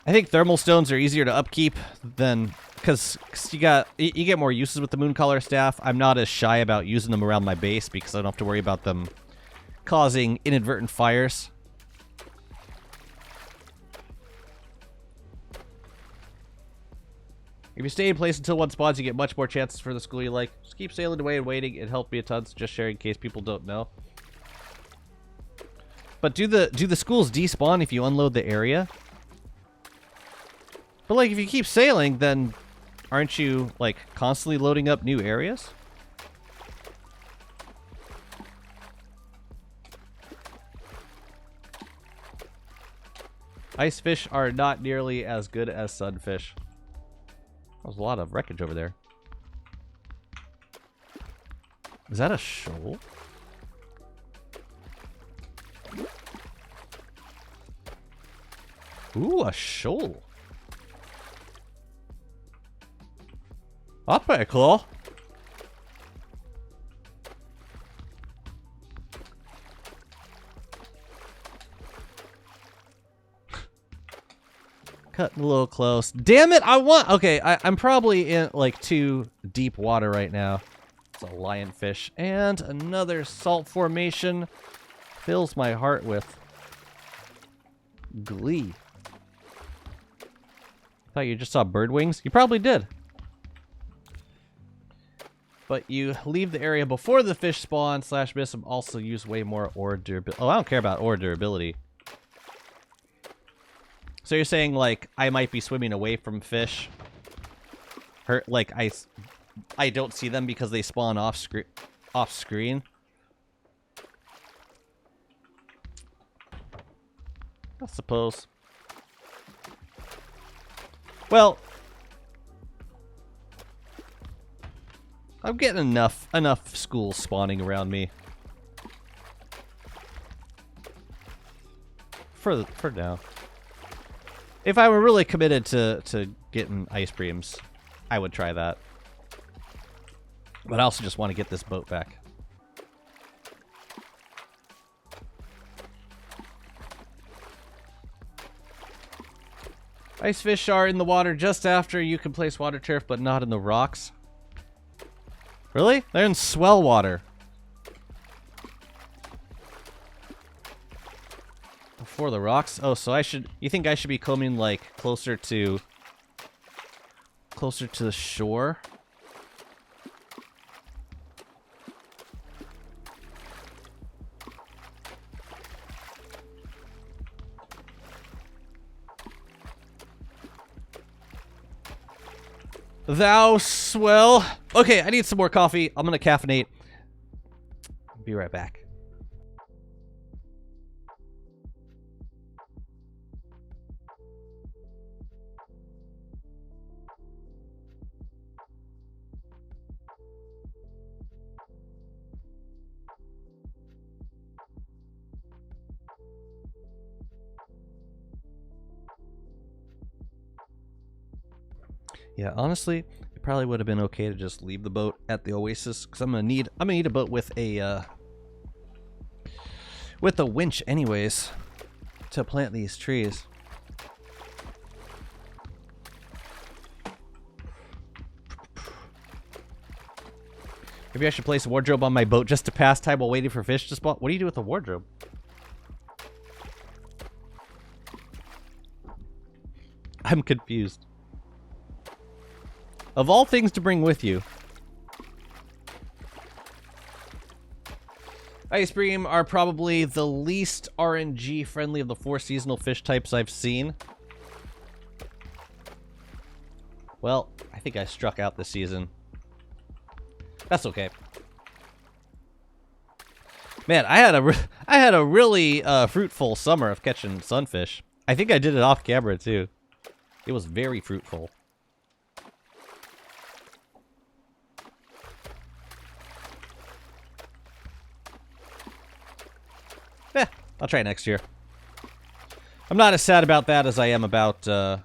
I think thermal stones are easier to upkeep than because you get more uses with the Mooncaller staff. I'm not as shy about using them around my base because I don't have to worry about them causing inadvertent fires. If you stay in place until one spawns, you get much more chances for the school you like. Just keep sailing away and waiting. It helped me a ton, so just sharing in case people don't know. But do the schools despawn if you unload the area? But like if you keep sailing, then aren't you like constantly loading up new areas? Ice fish are not nearly as good as sunfish. There's a lot of wreckage over there. Is that a shoal? Ooh, a shoal. That's pretty cool. Cutting a little close. Damn it, okay, I'm probably in like too deep water right now. It's a lionfish. And another salt formation fills my heart with glee. Thought you just saw bird wings? You probably did. But you leave the area before the fish spawn / miss them. Also use way more ore durability. Oh, I don't care about ore durability. So you're saying, like, I might be swimming away from fish? Like, I don't see them because they spawn off screen? I suppose. Well, I'm getting enough schools spawning around me. For now. If I were really committed to getting ice creams, I would try that. But I also just want to get this boat back. Ice fish are in the water just after you can place water turf, but not in the rocks. Really? They're in swell water. Before the rocks? Oh, so you think I should be combing, like, closer to the shore? Thou swell. Okay, I need some more coffee. I'm gonna caffeinate. Be right back. Yeah, honestly, it probably would have been okay to just leave the boat at the oasis, because I'm gonna need a boat with a winch anyways to plant these trees. Maybe I should place a wardrobe on my boat just to pass time while waiting for fish to spawn. What do you do with a wardrobe? I'm confused. Of all things to bring with you, ice cream are probably the least RNG friendly of the 4 seasonal fish types I've seen. Well, I think I struck out this season. That's okay. Man, I had a really fruitful summer of catching sunfish. I think I did it off camera too. It was very fruitful. I'll try it next year. I'm not as sad about that as I am about, Oh,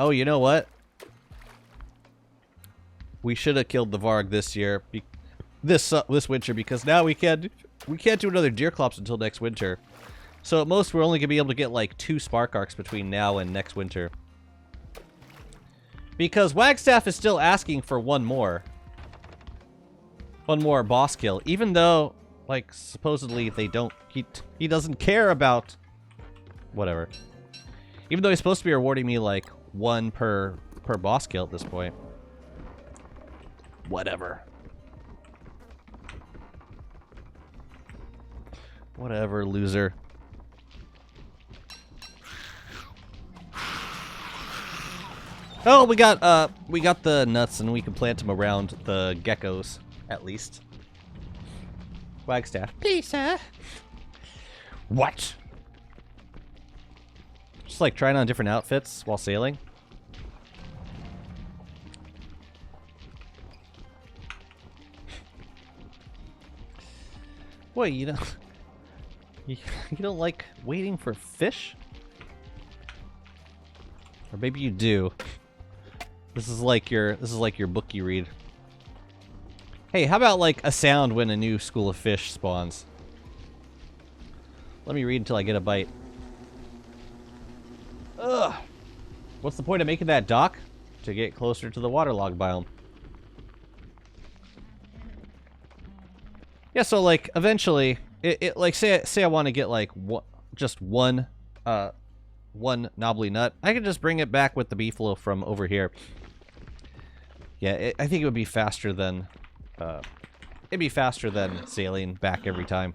you know what? We should have killed the Varg this year, this winter, because now we can't do another deer clops until next winter. So at most, we're only gonna be able to get like 2 spark arcs between now and next winter. Because Wagstaff is still asking for one more boss kill, even though, like, supposedly they don't. He doesn't care about whatever. Even though he's supposed to be rewarding me like 1 per boss kill at this point. Whatever. Whatever, loser. Oh, we got the nuts, and we can plant them around the geckos. At least. Wagstaff. Please, sir. What? Just like trying on different outfits while sailing. Wait, you don't like waiting for fish? Or maybe you do. This is like your book you read. Hey, how about like a sound when a new school of fish spawns? Let me read until I get a bite. Ugh. What's the point of making that dock? To get closer to the waterlog biome. Yeah, so like eventually, it like say I want to get like just one knobbly nut. I can just bring it back with the beefalo from over here. Yeah, I think it would be faster than sailing back every time.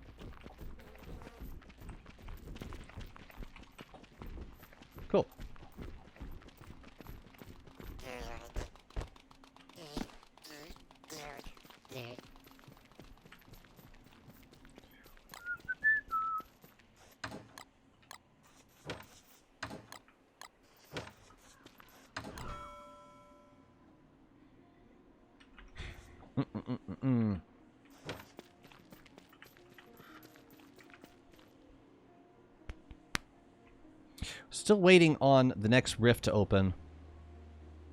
Still waiting on the next rift to open.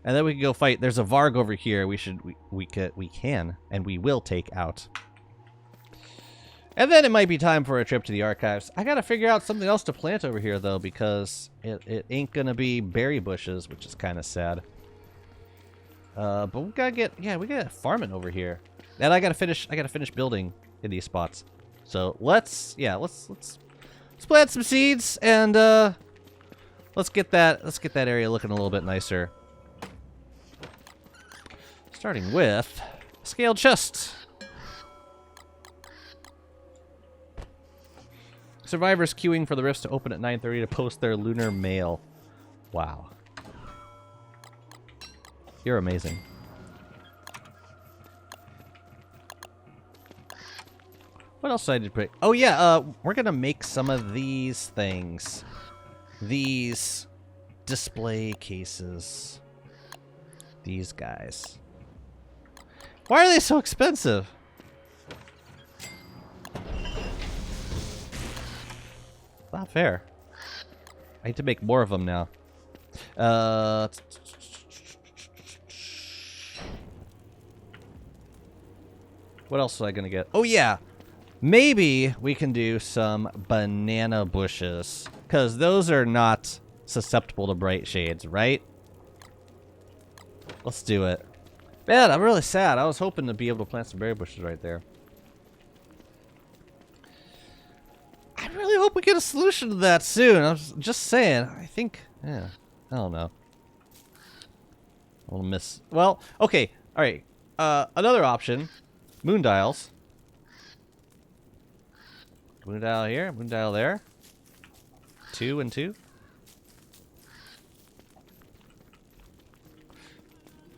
And then we can go fight. There's a Varg over here we can and we will take out. And then it might be time for a trip to the archives. I gotta figure out something else to plant over here though, because it ain't gonna be berry bushes, which is kinda sad. But we gotta farm it over here. And I gotta finish building in these spots. So let's plant some seeds and let's get that area looking a little bit nicer. Starting with scaled chest. Survivors queuing for the rifts to open at 9:30 to post their lunar mail. Wow. You're amazing. What else did I put? Oh yeah, we're gonna make some of these things. These display cases. These guys. Why are they so expensive? Not fair. I need to make more of them now. What else was I gonna get? Oh yeah, maybe we can do some banana bushes, because those are not susceptible to bright shades, right? Let's do it. Man, I'm really sad. I was hoping to be able to plant some berry bushes right there. I really hope we get a solution to that soon. I was just saying. I think, yeah, I don't know. We'll miss. Well, okay, all right. Another option, moon dials. Moon dial here, moon dial there. 2 and 2.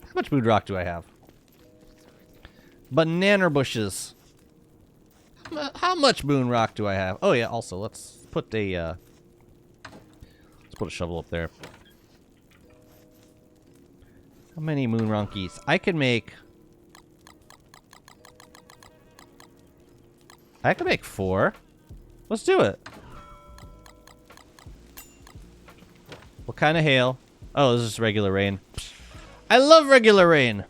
How much moon rock do I have? Banana bushes. How much moon rock do I have? Oh yeah, also let's put a shovel up there. How many moon ronkies? I can make 4. Let's do it. What kind of hail? Oh, this is regular rain. I love regular rain.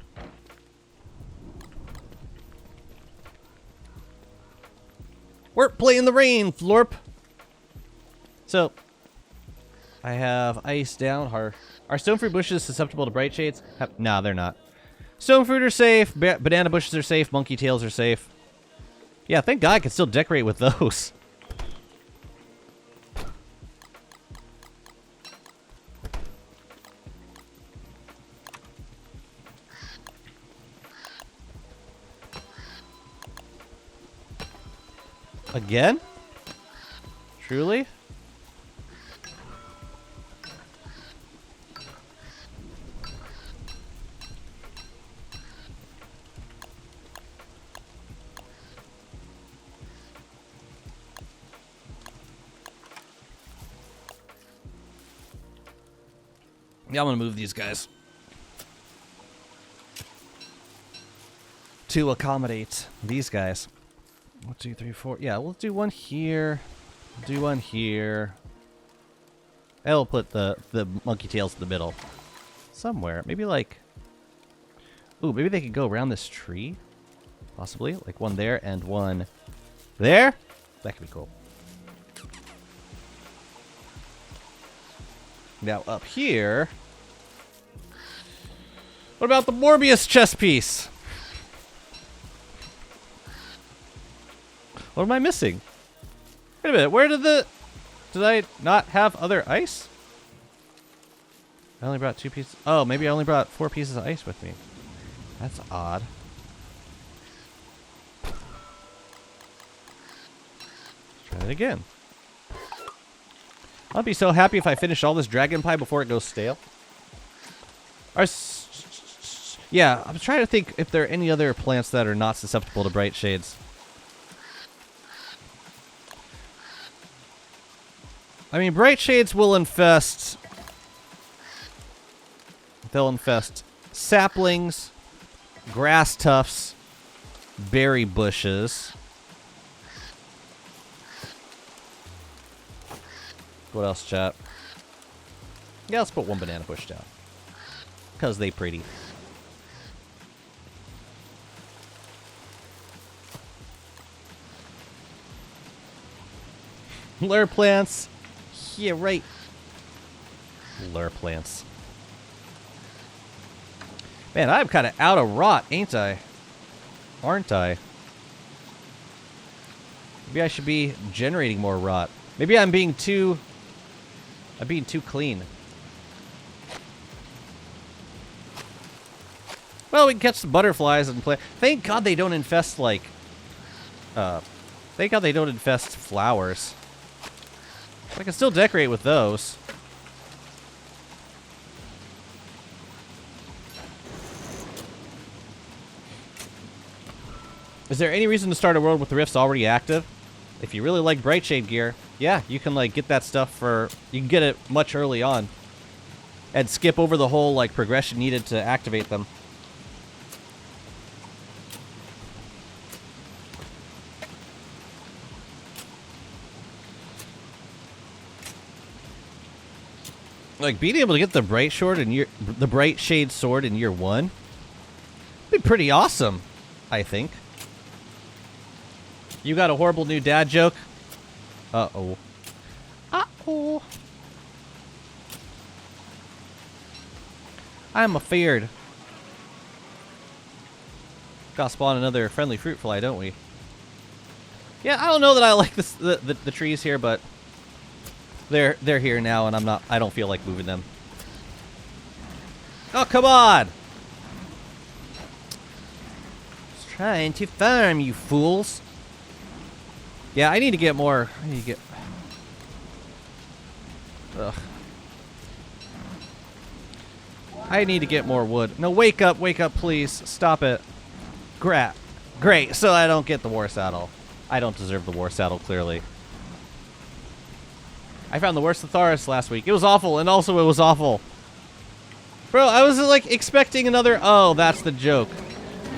We're playing the rain, Florp. So, I have ice down. Are stone fruit bushes susceptible to bright shades? No, they're not. Stone fruit are safe. Banana bushes are safe. Monkey tails are safe. Yeah, thank God I can still decorate with those. Again? Truly? Yeah, I'm gonna move these guys to accommodate these guys. 1, 2, 3, 4. Yeah, we'll do one here. Do one here. And we'll put the monkey tails in the middle. Somewhere. Maybe like... Ooh, maybe they could go around this tree? Possibly. Like one there and one there? That could be cool. Now up here... What about the Morbius chess piece? What am I missing? Wait a minute, where did I not have other ice? I only brought 2 pieces. Oh, maybe I only brought 4 pieces of ice with me. That's odd. Let's try it again. I'll be so happy if I finish all this dragon pie before it goes stale. Yeah, I'm trying to think if there are any other plants that are not susceptible to bright shades. I mean, bright shades will infest... They'll infest saplings, grass tufts, berry bushes. What else, chat? Yeah, let's put one banana bush down. Because they pretty. Lure plants. Yeah, right. Lure plants. Man, I'm kind of out of rot, ain't I? Aren't I? Maybe I should be generating more rot. Maybe I'm being too clean. Well, we can catch some butterflies and play. Thank God they don't infest, like... thank God they don't infest flowers. I can still decorate with those. Is there any reason to start a world with the rifts already active? If you really like Brightshade gear, yeah, you can, like, get that stuff for... You can get it much early on. And skip over the whole, like, progression needed to activate them. Like, being able to get the Brightshade sword in year 1 would be pretty awesome, I think. You got a horrible new dad joke? Uh-oh. Uh-oh. I'm afeared. Gotta spawn another friendly fruit fly, don't we? Yeah, I don't know that I like this, the trees here, but they're here now, and I don't feel like moving them. Oh, come on! Just trying to farm, you fools. Yeah, I need to get more. I need to get... Ugh. I need to get more wood. No, wake up, please. Stop it. Great, so I don't get the war saddle. I don't deserve the war saddle, clearly. I found the worst Thesaurus last week. It was awful, and also it was awful. Bro, I was, like, expecting another... Oh, that's the joke.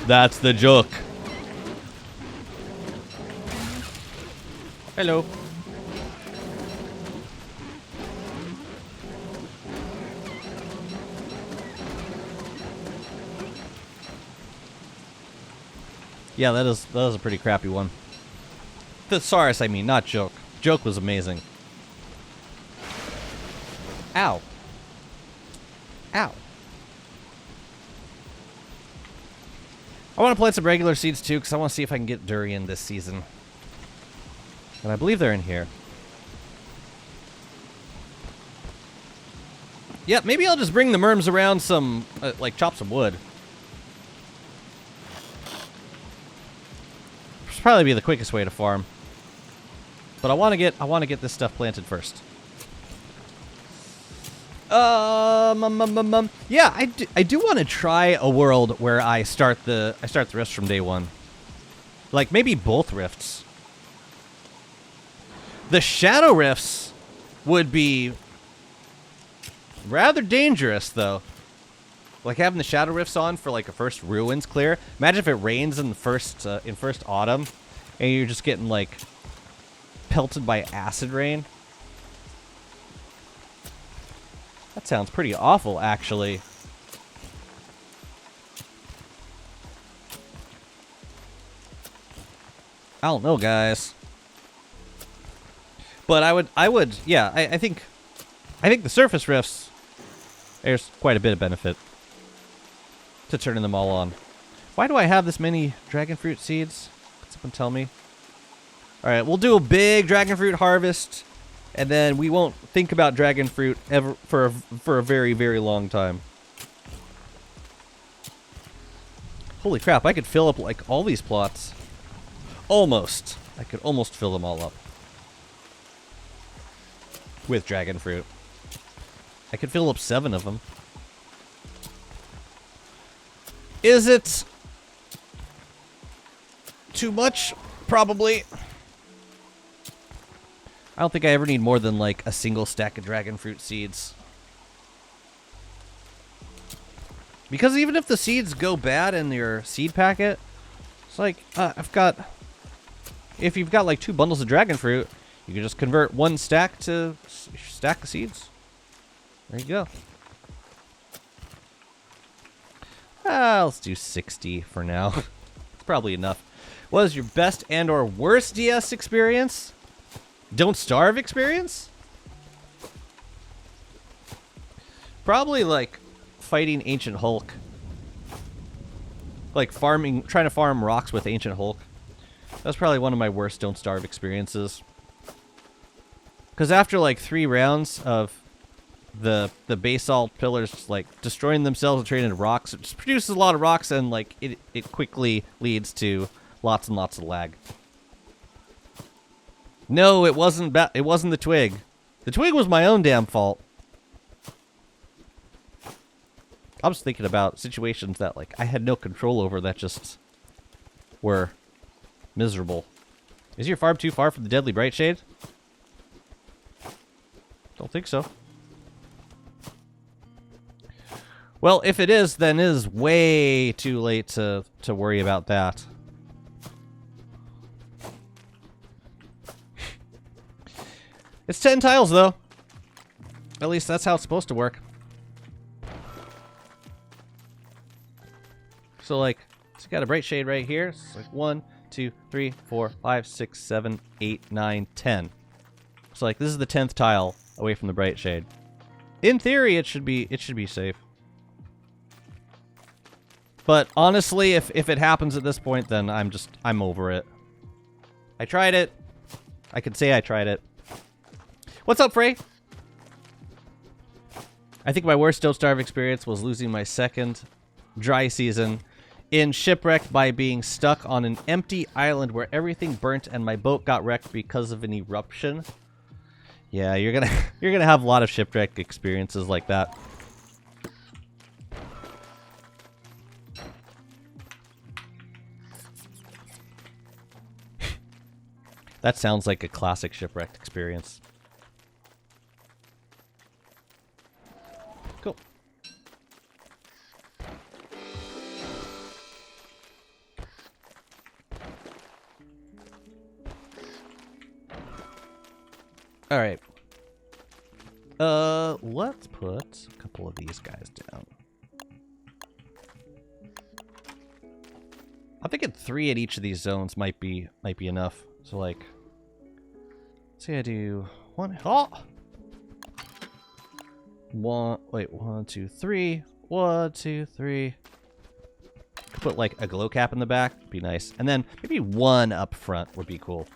That's the joke. Hello. Yeah, that is a pretty crappy one. Thesaurus, I mean, not joke. Joke was amazing. Ow. Ow. I want to plant some regular seeds too, because I want to see if I can get durian this season. And I believe they're in here. Yeah, maybe I'll just bring the Merms around some, like, chop some wood. Should probably be the quickest way to farm. But I want to get this stuff planted first. Yeah, I do want to try a world where I start the rifts from day 1. Like, maybe both rifts. The shadow rifts would be rather dangerous, though. Like, having the shadow rifts on for, like, a first ruins clear. Imagine if it rains in the first autumn, and you're just getting, like, pelted by acid rain. That sounds pretty awful, actually. I don't know, guys. But I would, yeah, I think the surface rifts, there's quite a bit of benefit to turning them all on. Why do I have this many dragon fruit seeds? Could someone tell me? Alright, we'll do a big dragon fruit harvest, and then we won't think about dragon fruit ever for a very, very long time. Holy crap, I could fill up, like, all these plots. Almost. I could almost fill them all up. With dragon fruit. I could fill up 7 of them. Is it too much? Probably. I don't think I ever need more than like a single stack of dragon fruit seeds. Because even if the seeds go bad in your seed packet, it's like, if you've got like 2 bundles of dragon fruit, you can just convert 1 stack to stack of seeds. There you go. Let's do 60 for now. It's probably enough. What is your best and or worst DS experience? Don't starve experience? Probably like fighting Ancient Hulk. Like trying to farm rocks with Ancient Hulk. That's probably one of my worst don't starve experiences. Because after like 3 rounds of the basalt pillars like destroying themselves and turning into rocks, it just produces a lot of rocks, and like it quickly leads to lots and lots of lag. No, it wasn't it wasn't the twig. The twig was my own damn fault. I was thinking about situations that like I had no control over that just were miserable. Is your farm too far from the deadly bright shade? Don't think so. Well, if it is, then it is way too late to worry about that. It's 10 tiles, though. At least that's how it's supposed to work. So, like, so you got a bright shade right here. It's like 1, 2, 3, 4, 5, 6, 7, 8, 9, 10. So, like, this is the 10th tile away from the bright shade. In theory, it should be safe. But honestly, if it happens at this point, then I'm over it. I tried it. I can say I tried it. What's up, Frey? I think my worst don't starve experience was losing my second dry season in shipwreck by being stuck on an empty island where everything burnt and my boat got wrecked because of an eruption. Yeah, you're gonna have a lot of shipwreck experiences like that. That sounds like a classic shipwrecked experience. Cool. All right. Let's put a couple of these guys down. I'm thinking 3 at each of these zones might be enough. So like, say I do 1. Oh! 1. Wait, 1, 2, 3. 1, 2, 3. Put like a glow cap in the back. Be nice. And then maybe 1 up front would be cool.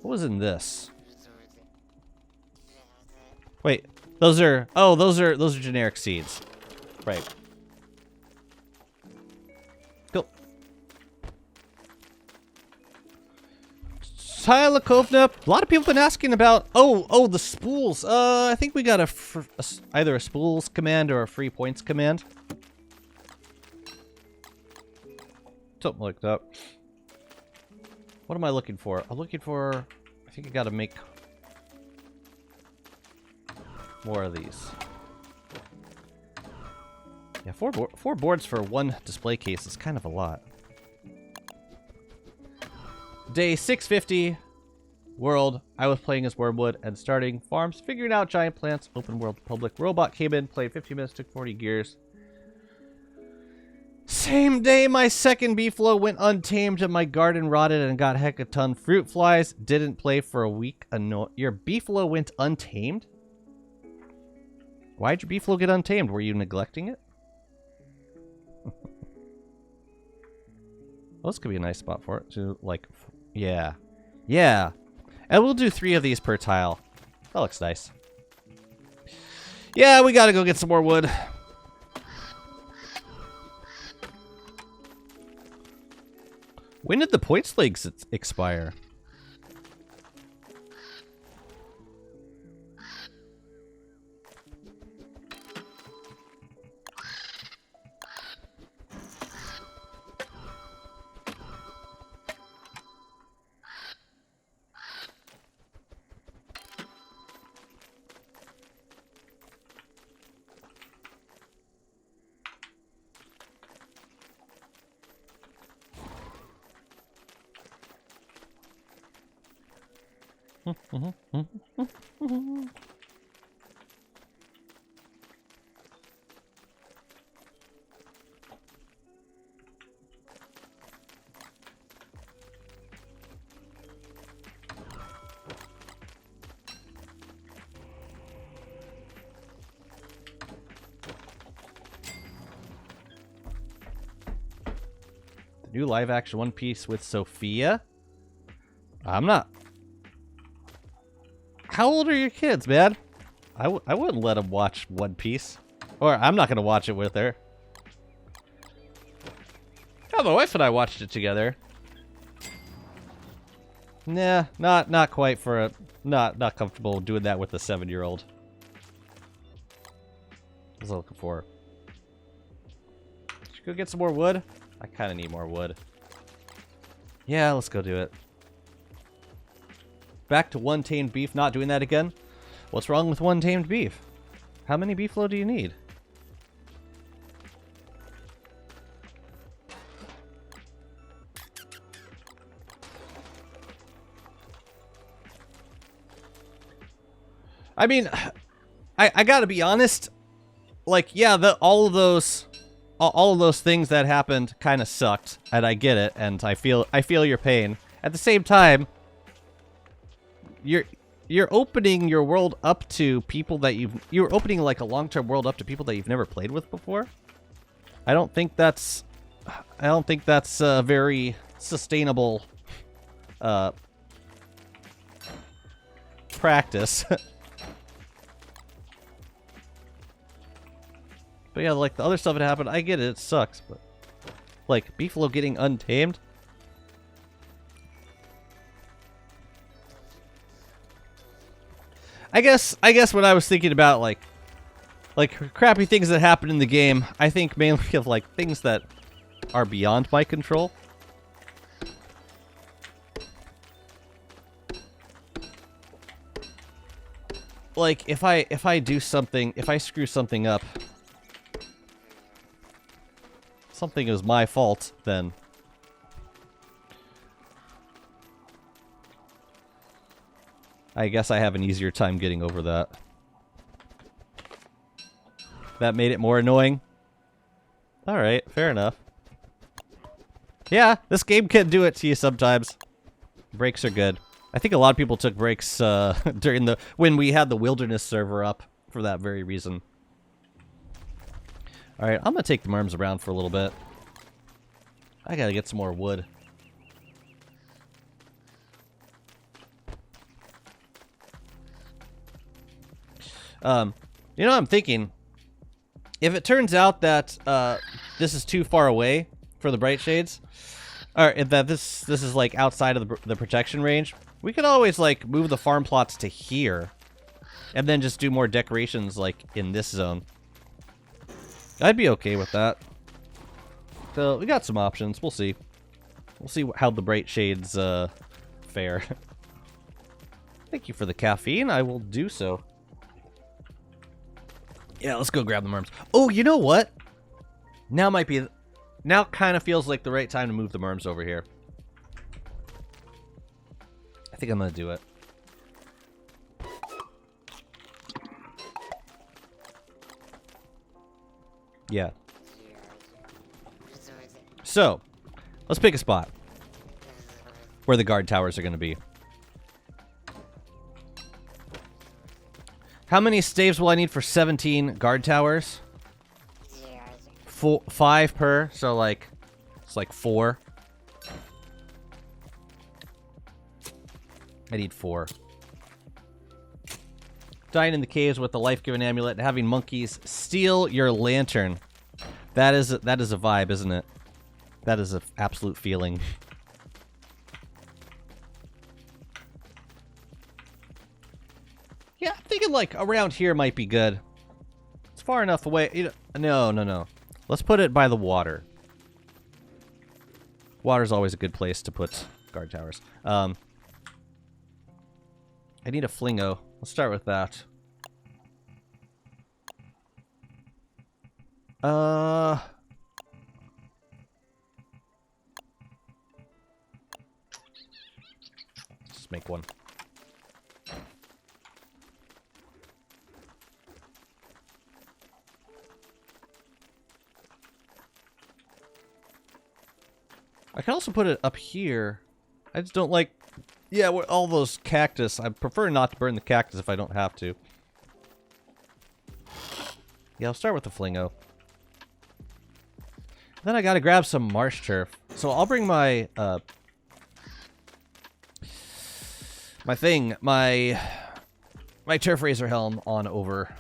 What was in this? Wait, those are generic seeds. Right. Cool. Tylakovna. A lot of people have been asking about the spools. I think we got either a spools command or a free points command. Something like that. What am I looking for? I'm looking for... I think I gotta make more of these. Yeah, 4 boards for 1 display case is kind of a lot. Day 650. World. I was playing as Wormwood and starting farms, figuring out giant plants, open world public. Robot came in, played 15 minutes, took 40 gears. Same day, my second beefalo went untamed and my garden rotted and got hecaton fruit flies. Didn't play for a week. Your beefalo went untamed? Why'd your beefalo get untamed? Were you neglecting it? Well, this could be a nice spot for it. To like, yeah. Yeah. And we'll do 3 of these per tile. That looks nice. Yeah, we gotta go get some more wood. When did the points leagues expire? New live action One Piece with Sophia? I'm not. How old are your kids, man? I wouldn't let them watch One Piece. Or I'm not going to watch it with her. Oh, my wife and I watched it together. Nah, not quite for a... Not comfortable doing that with a 7-year-old. What was I looking for? Should we go get some more wood? I kind of need more wood. Yeah, let's go do it. Back to one tamed beef, not doing that again? What's wrong with one tamed beef? How many beefalo do you need? I mean, I gotta be honest. Like, yeah, all of those things that happened kind of sucked, and I get it, and I feel your pain. At the same time, you're opening your world up to people that you're opening like a long-term world up to people that you've never played with before. I don't think that's a very sustainable practice. But yeah, like the other stuff that happened, I get it, it sucks, but like beefalo getting untamed. I guess when I was thinking about like crappy things that happen in the game, I think mainly of like things that are beyond my control. Like if I do something, if I screw something up, something is my fault, then I guess I have an easier time getting over that. That made it more annoying? Alright, fair enough. Yeah, this game can do it to you sometimes. Breaks are good. I think a lot of people took breaks during when we had the wilderness server up for that very reason. Alright, I'm gonna take the Merms around for a little bit. I gotta get some more wood. You know what I'm thinking? If it turns out that this is too far away for the bright shades, or if that this is like outside of the protection range, we could always like move the farm plots to here, and then just do more decorations like in this zone. I'd be okay with that. So we got some options. We'll see. We'll see how the bright shades fare. Thank you for the caffeine. I will do so. Yeah, let's go grab the Merms. Oh, you know what? Now kind of feels like the right time to move the Merms over here. I think I'm gonna do it. Yeah. So, let's pick a spot where the guard towers are going to be. How many staves will I need for 17 guard towers? 5 per, so like, it's like 4. I need 4. Dying in the caves with the life-giving amulet and having monkeys steal your lantern. That is a vibe, isn't it? That is an absolute feeling. Yeah, I'm thinking like around here might be good. It's far enough away. No. Let's put it by the water. Water's always a good place to put guard towers. I need a flingo. Let's start with that. Let's make one. I can also put it up here. I just don't like... Yeah, all those cactus. I prefer not to burn the cactus if I don't have to. Yeah, I'll start with the flingo. Then I gotta grab some marsh turf. So I'll bring my, my turf razor helm on over.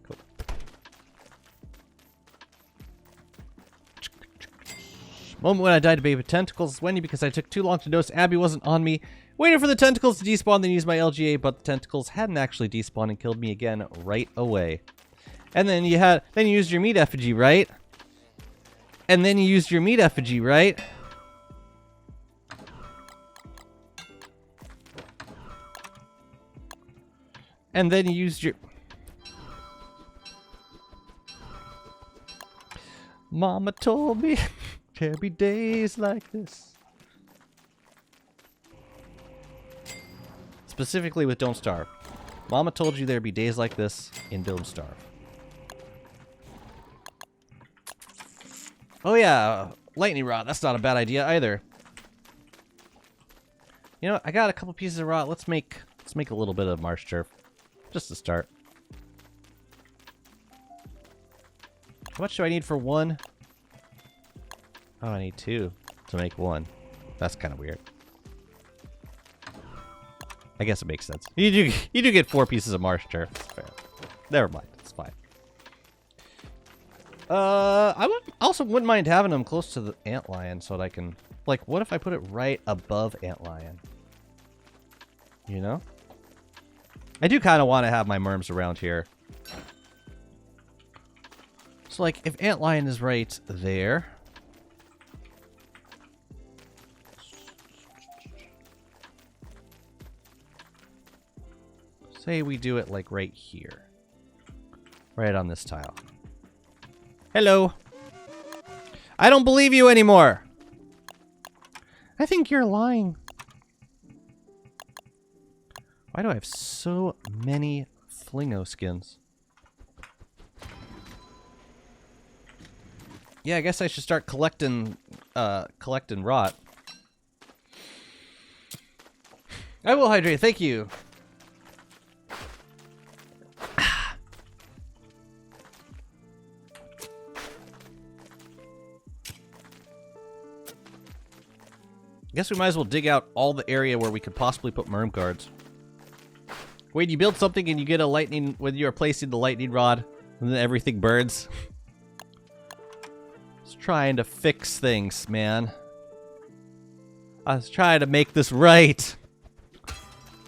Cool. Moment when I died to baby tentacles. Wendy, because I took too long to notice Abby wasn't on me. Waited for the tentacles to despawn, then used my LGA, but the tentacles hadn't actually despawned and killed me again right away. And then you used your meat effigy, right? And then you used your meat effigy, right? And then you used your... Mama told me there'd be days like this. Specifically with Don't Starve. Mama told you there'd be days like this in Don't Starve. Oh yeah, lightning rod. That's not a bad idea either. You know, I got a couple pieces of rod. Let's make a little bit of marsh turf, just to start. How much do I need for one? Oh, I need 2 to make 1. That's kind of weird. I guess it makes sense. You do get 4 pieces of marsh turf. That's fair. Never mind. It's fine. Wouldn't mind having them close to the antlion so that I can... Like, what if I put it right above antlion? You know? I do kind of want to have my merms around here. So, like, if antlion is right there... Say we do it, like, right here. Right on this tile. Hello. I don't believe you anymore. I think you're lying. Why do I have so many flingo skins? Yeah, I guess I should start collecting rot. I will hydrate, thank you. Guess we might as well dig out all the area where we could possibly put merm guards. Wait, you build something and you get a lightning when you are placing the lightning rod, and then everything burns. Just trying to fix things, man. I was trying to make this right.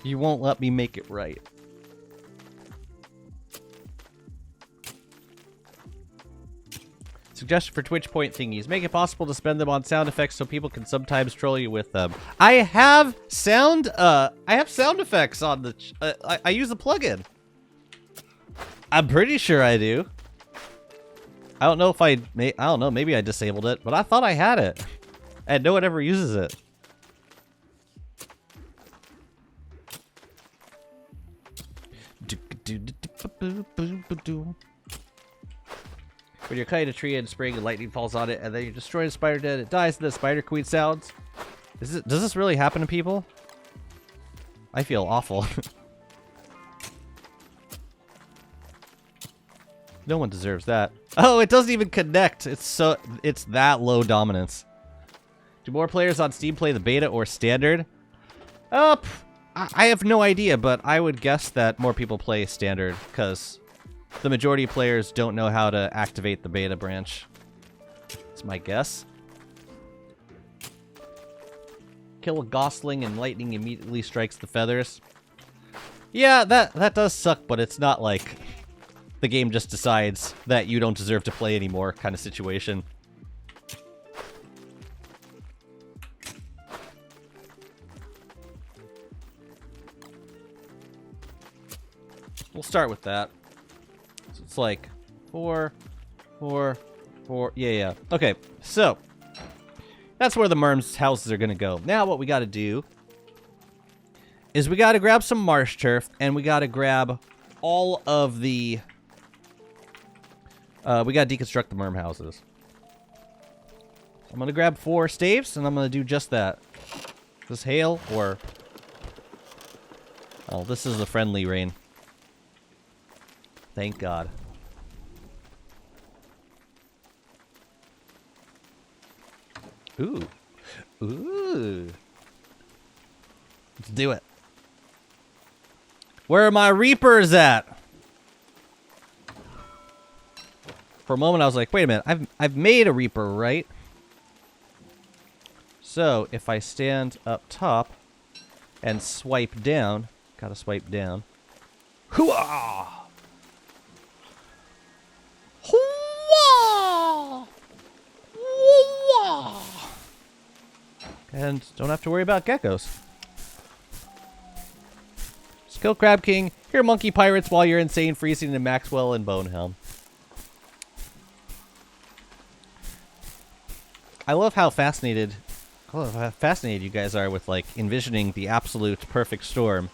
You won't let me make it right. Suggestion for Twitch point thingies. Make it possible to spend them on sound effects so people can sometimes troll you with them. I have sound effects on the... I use a plugin. I'm pretty sure I do. I don't know if I don't know, maybe I disabled it, but I thought I had it. And no one ever uses it. When you're cutting a tree and spraying and lightning falls on it, and then you destroy the spider dead, it dies, and the spider queen sounds. Does this really happen to people? I feel awful. No one deserves that. Oh, it doesn't even connect. It's that low dominance. Do more players on Steam play the beta or standard? I have no idea, but I would guess that more people play standard because the majority of players don't know how to activate the beta branch. That's my guess. Kill a gosling and lightning immediately strikes the feathers. Yeah, that does suck, but it's not like the game just decides that you don't deserve to play anymore kind of situation. We'll start with that. So it's like 4, 4, 4. Yeah. Okay, so that's where the Merms houses are going to go. Now what we got to do is we got to grab some marsh turf, and we got to grab all of the We gotta deconstruct the Merm houses. I'm gonna grab 4 staves, and I'm gonna do just that. Is this hail, or... Oh, this is a friendly rain. Thank God. Ooh. Ooh. Let's do it. Where are my reapers at? For a moment, I was like, wait a minute. I've made a reaper, right? So, if I stand up top and swipe down... Gotta swipe down. Hooah! Hooah! Hooah! And don't have to worry about geckos. Skill Crab King. Hear monkey pirates while you're insane freezing in Maxwell and Bonehelm. I love how fascinated you guys are with like envisioning the absolute perfect storm.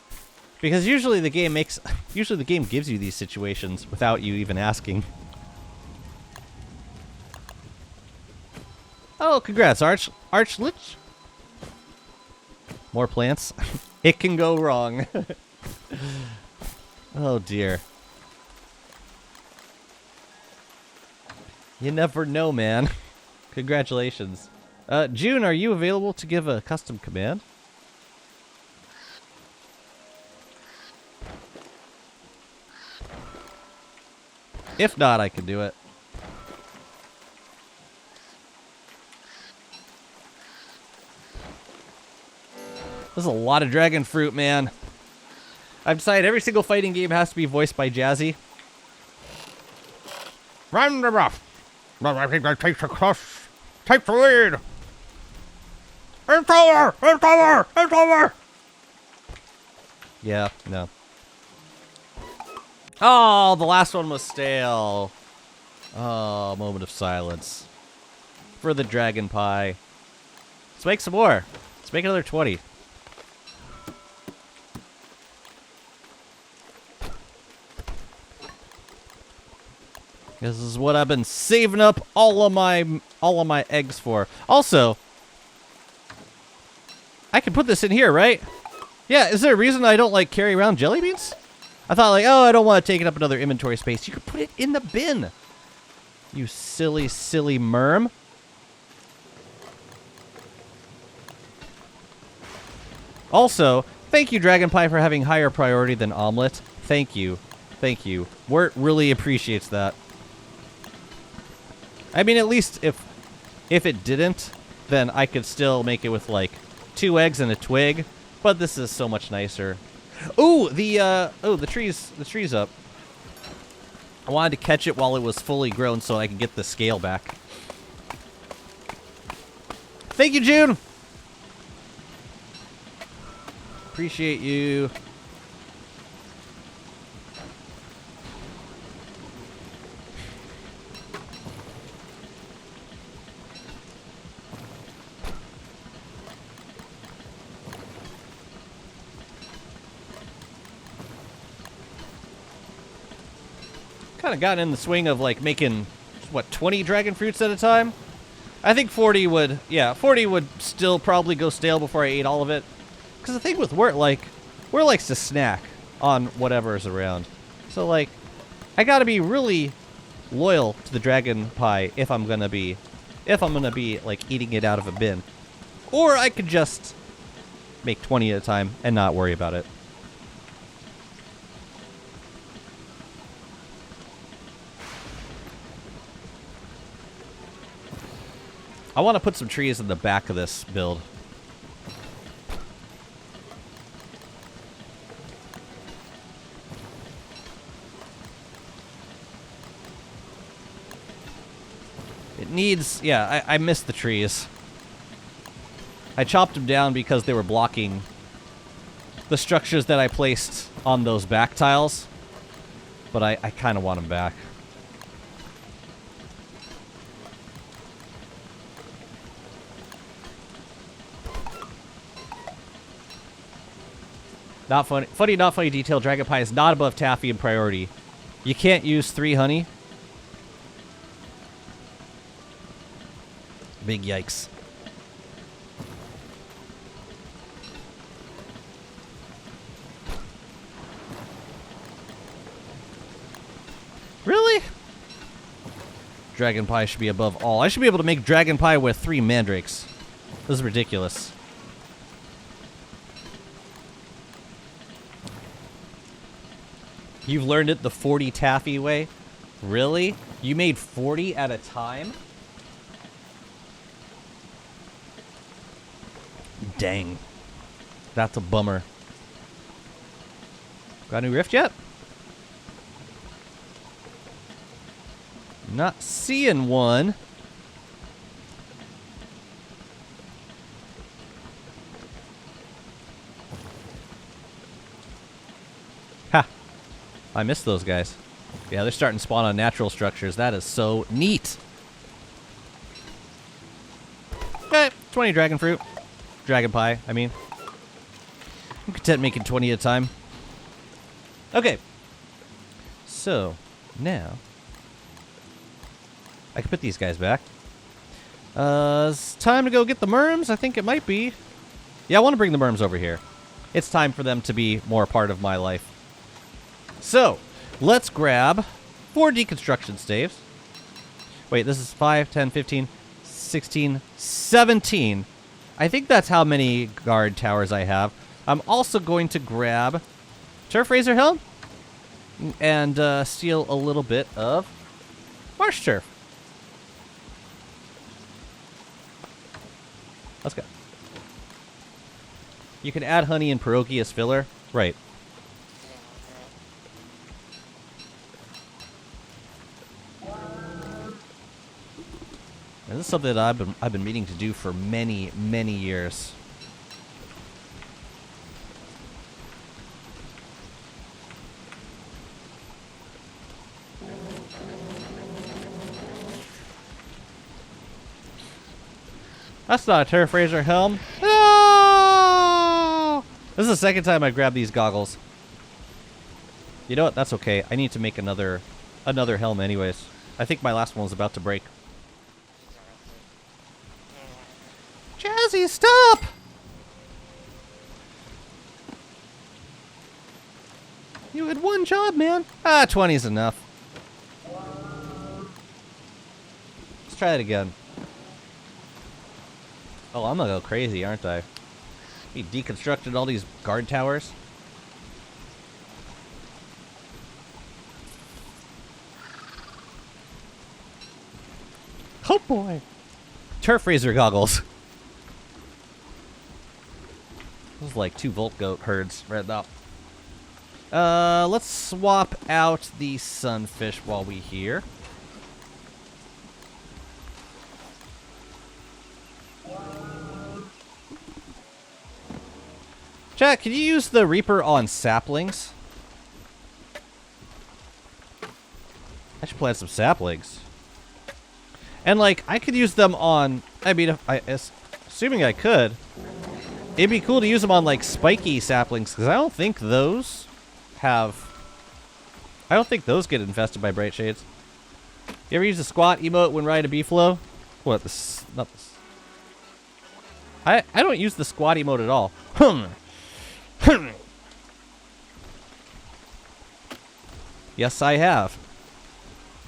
Because usually the game gives you these situations without you even asking. Oh, congrats, Archlich. More plants. It can go wrong. Oh dear. You never know, man. Congratulations. June, are you available to give a custom command? If not, I can do it. There's a lot of dragon fruit, man. I've decided every single fighting game has to be voiced by Jazzy. Run the rough. Takes across. Takes the lead. It's over! It's over! It's over! Yeah, no. Oh, the last one was stale. Oh, moment of silence. For the dragon pie. Let's make some more. Let's make another 20. This is what I've been saving up all of my eggs for. Also, I can put this in here, right? Yeah, is there a reason I don't like carry around jelly beans? I thought like, oh, I don't want to take it up another inventory space. You can put it in the bin. You silly, silly merm. Also, thank you, Dragon Pie, for having higher priority than omelet. Thank you. Thank you. Wurt really appreciates that. I mean, at least if it didn't, then I could still make it with, like, 2 eggs and a twig. But this is so much nicer. Ooh, the tree's up. I wanted to catch it while it was fully grown so I could get the scale back. Thank you, June! Appreciate you. Kind of gotten in the swing of like making, what, 20 dragon fruits at a time? I think 40 would, yeah, 40 would still probably go stale before I ate all of it. Because the thing with Wurt, like, Wurt likes to snack on whatever is around. So, like, I gotta be really loyal to the dragon pie if I'm gonna be, like, eating it out of a bin. Or I could just make 20 at a time and not worry about it. I want to put some trees in the back of this build. It needs... Yeah, I missed the trees. I chopped them down because they were blocking the structures that I placed on those back tiles. But I kind of want them back. Not funny. Funny, not funny detail. Dragon Pie is not above Taffy in priority. You can't use 3 honey. Big yikes. Really? Dragon pie should be above all. I should be able to make dragon pie with 3 mandrakes. This is ridiculous. You've learned it the 40 taffy way? Really? You made 40 at a time? Dang. That's a bummer. Got a new rift yet? Not seeing one. Ha! I missed those guys. Yeah, they're starting to spawn on natural structures. That is so neat. Okay, 20 dragon fruit. Dragon pie, I mean. I'm content making 20 at a time. Okay. So, now I can put these guys back. It's time to go get the Merms. I think it might be. Yeah, I want to bring the Merms over here. It's time for them to be more a part of my life. So, let's grab 4 deconstruction staves. Wait, this is 5, 10, 15, 16, 17. I think that's how many guard towers I have. I'm also going to grab Turf Razor Helm and steal a little bit of Marsh Turf. Let's go. You can add honey and pierogi as filler. Right. And this is something that I've been meaning to do for many, many years. That's not a Turf Razor Helm. No! This is the second time I grabbed these goggles. You know what? That's okay. I need to make another helm anyways. I think my last one was about to break. Jazzy, stop! You had one job, man. 20 is enough. Let's try it again. Oh, I'm gonna go crazy, aren't I? We deconstructed all these guard towers. Oh boy. Turf Razor goggles. This is like 2 Volt Goat herds right now. Let's swap out the sunfish while we here. Chat, can you use the Reaper on saplings? I should plant some saplings. And, like, I could use them on... I mean, assuming I could, it'd be cool to use them on, like, spiky saplings, because I don't think those have... I don't think those get infested by bright shades. You ever use the squat emote when riding a beefalo? What, this... Not this... I don't use the squat emote at all. Yes, I have.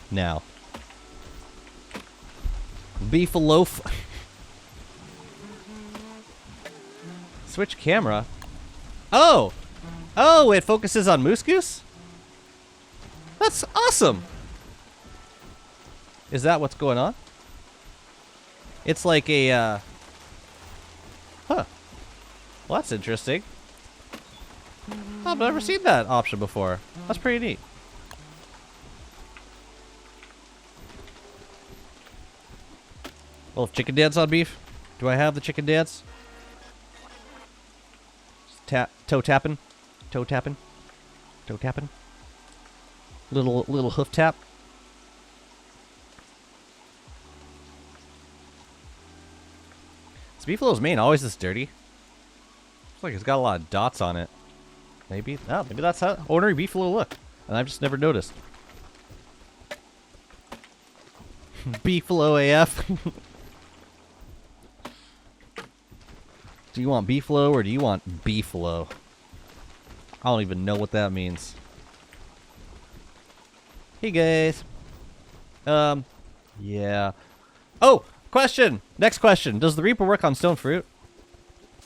Now. Beefalo. Switch camera. Oh! Oh, it focuses on Moose Goose? That's awesome! Is that what's going on? It's like a, Huh. Well, that's interesting. I've never seen that option before. That's pretty neat. Well, chicken dance on beef. Do I have the chicken dance? Toe tapping. Toe tapping. Toe tapping. Little hoof tap. Is beefalo's mane always this dirty? Looks like it's got a lot of dots on it. Maybe. Oh, maybe that's how ordinary beefalo look, and I've just never noticed. Beefalo AF. Do you want beefalo or do you want beefalo? I don't even know what that means. Hey guys. Yeah. Oh, question. Next question. Does the Reaper work on stone fruit?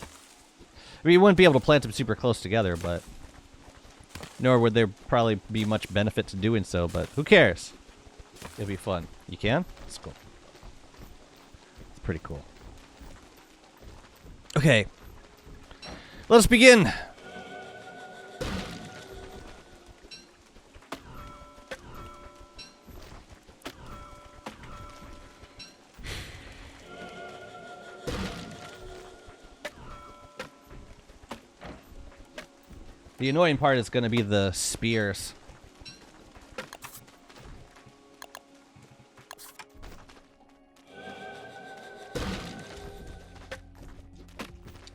I mean, you wouldn't be able to plant them super close together, but nor would there probably be much benefit to doing so, but who cares? It'd be fun. You can? That's cool. It's pretty cool. Okay. Let's begin. The annoying part is going to be the spears.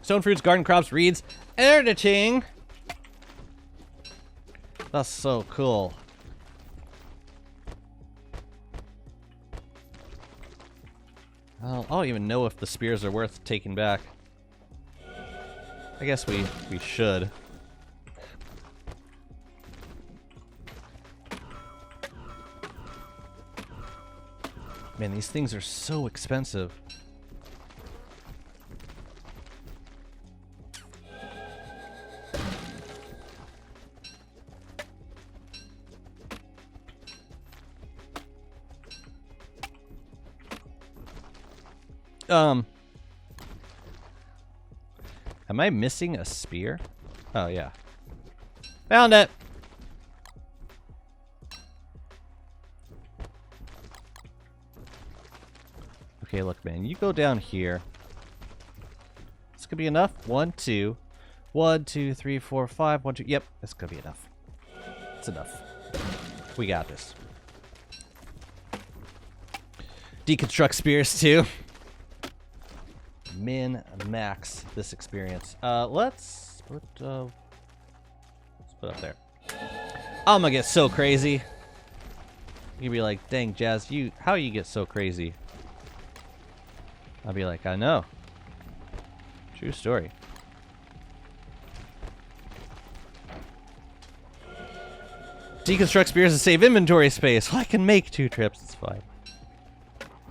Stone fruits, garden crops, reeds, editing. That's so cool. I don't even know if the spears are worth taking back. I guess we should. Man, these things are so expensive. Am I missing a spear? Oh, yeah. Found it! Okay, look, man. You go down here. This could be enough. 1, 2. 1, 2, 3, 4, 5. 1, 2. Yep, this could be enough. It's enough. We got this. Deconstruct spears, too. Min-max this experience. Let's put up there. I'm gonna get so crazy. You'd be like, dang, Jazz, how you get so crazy? I'll be like, I know. True story. Deconstruct spears to save inventory space. Well, I can make 2 trips, it's fine.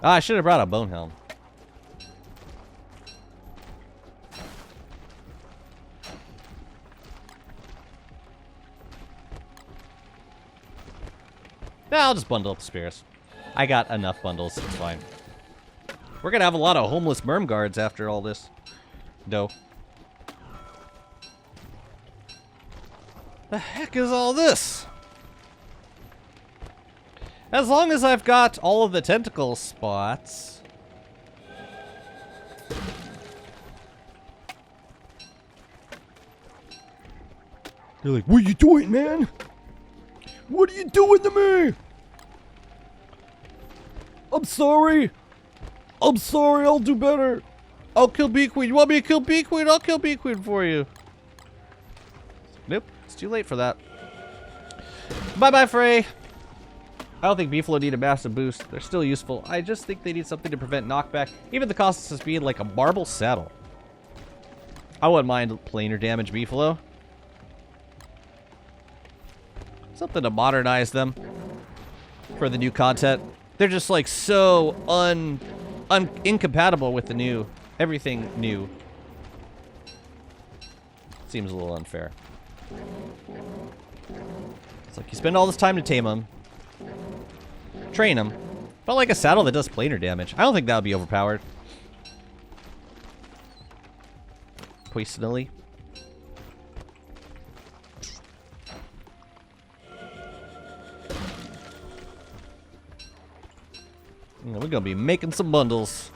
Ah, I should have brought a bone helm. Nah, I'll just bundle up the spears. I got enough bundles, it's fine. We're gonna have a lot of homeless Merm guards after all this. Dough. The heck is all this? As long as I've got all of the tentacle spots. They're like, what are you doing, man? What are you doing to me? I'm sorry. I'm sorry, I'll do better. I'll kill Bee Queen. You want me to kill Bee Queen? I'll kill Bee Queen for you. Nope, it's too late for that. Bye-bye, Frey. I don't think Beefalo need a massive boost. They're still useful. I just think they need something to prevent knockback. Even the cost of speed, like a marble saddle. I wouldn't mind planar damage Beefalo. Something to modernize them for the new content. They're just like so incompatible with the new, everything new. Seems a little unfair. It's like you spend all this time to tame them, train them, but like a saddle that does planar damage. I don't think that would be overpowered. Personally. We're gonna be making some bundles.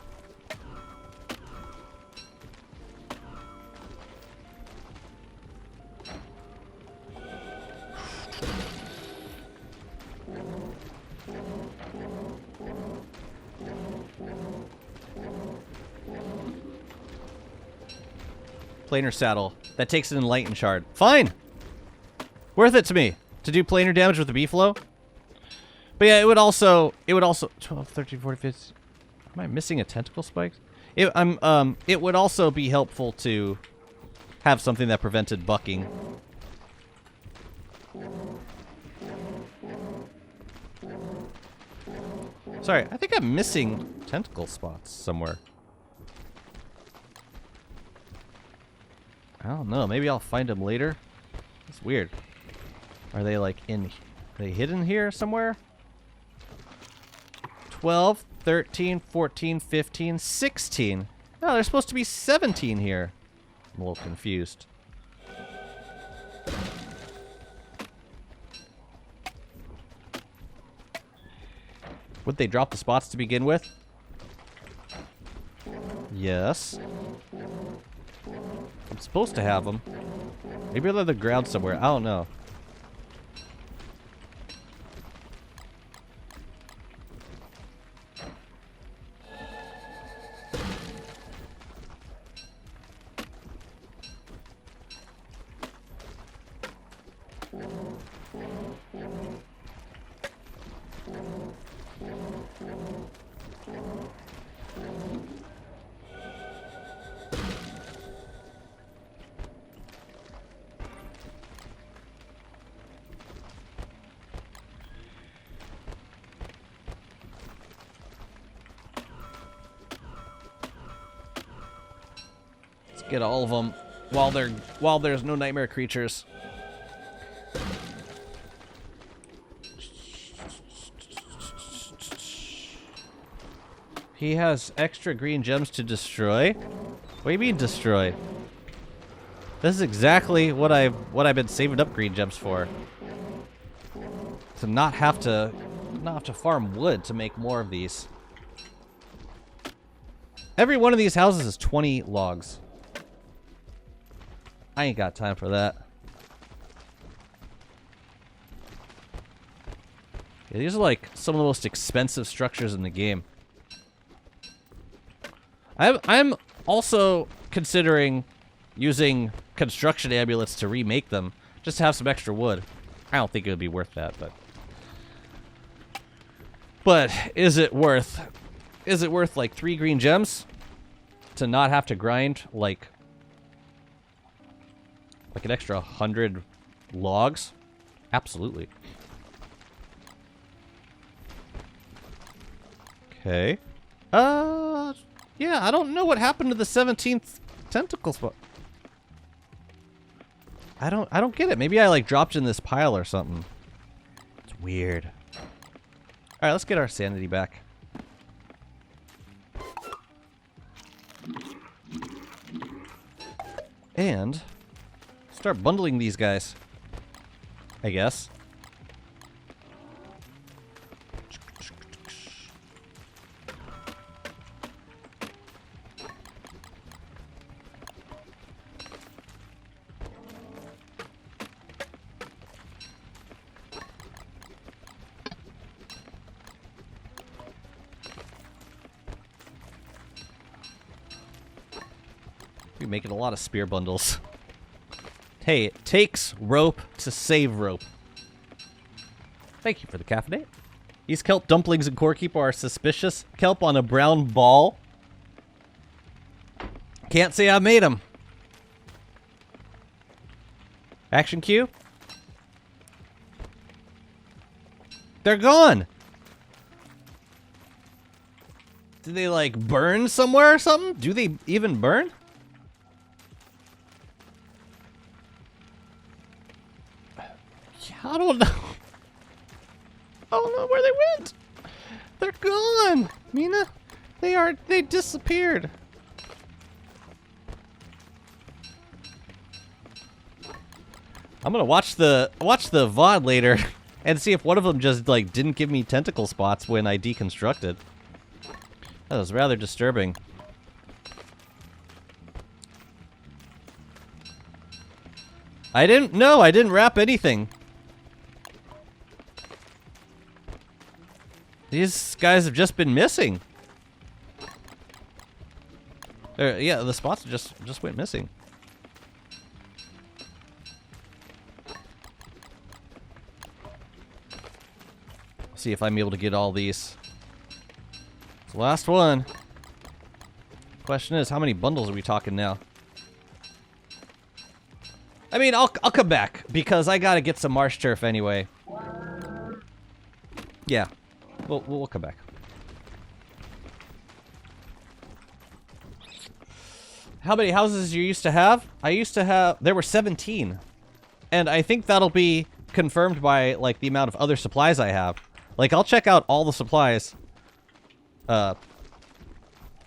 Planar saddle. That takes an enlightened shard. Fine! Worth it to me to do planar damage with the Beefalo. But yeah, it would also 12, 13, 14, 15. Am I missing a tentacle spike? It would also be helpful to have something that prevented bucking. Sorry, I think I'm missing tentacle spots somewhere. I don't know. Maybe I'll find them later. It's weird. Are they like in... Are they hidden here somewhere? 12, 13, 14, 15, 16. No, there's supposed to be 17 here. I'm a little confused. Would they drop the spots to begin with? Yes. I'm supposed to have them. Maybe they're on the ground somewhere. I don't know. Get all of them while there's no nightmare creatures. He has extra green gems to destroy. What do you mean destroy? This is exactly what I've been saving up green gems for. To not have to farm wood to make more of these. Every one of these houses is 20 logs. I ain't got time for that. Yeah, these are like some of the most expensive structures in the game. I'm also considering using construction amulets to remake them, just to have some extra wood. I don't think it would be worth that, but is it worth like 3 green gems to not have to grind like an extra 100 logs? Absolutely. Okay. Yeah, I don't know what happened to the 17th tentacle spot. I don't get it. Maybe I like dropped in this pile or something. It's weird. All right, let's get our sanity back. And start bundling these guys, I guess. We're making a lot of spear bundles. Hey, it takes rope to save rope. Thank you for the caffeinate. These kelp dumplings and Corekeeper are suspicious. Kelp on a brown ball. Can't say I made them. Action cue. They're gone. Did they like burn somewhere or something? Do they even burn? I don't know. I don't know where they went. They're gone, Mina. They disappeared. I'm gonna watch the VOD later and see if one of them just like didn't give me tentacle spots when I deconstructed. That was rather disturbing. I didn't wrap anything. These guys have just been missing. Yeah, the spots just went missing. See if I'm able to get all these. It's the last one. Question is, how many bundles are we talking now? I mean, I'll come back because I gotta get some marsh turf anyway. Yeah, we'll come back. How many houses you used to have? I used to have... There were 17. And I think that'll be confirmed by, like, the amount of other supplies I have. Like, I'll check out all the supplies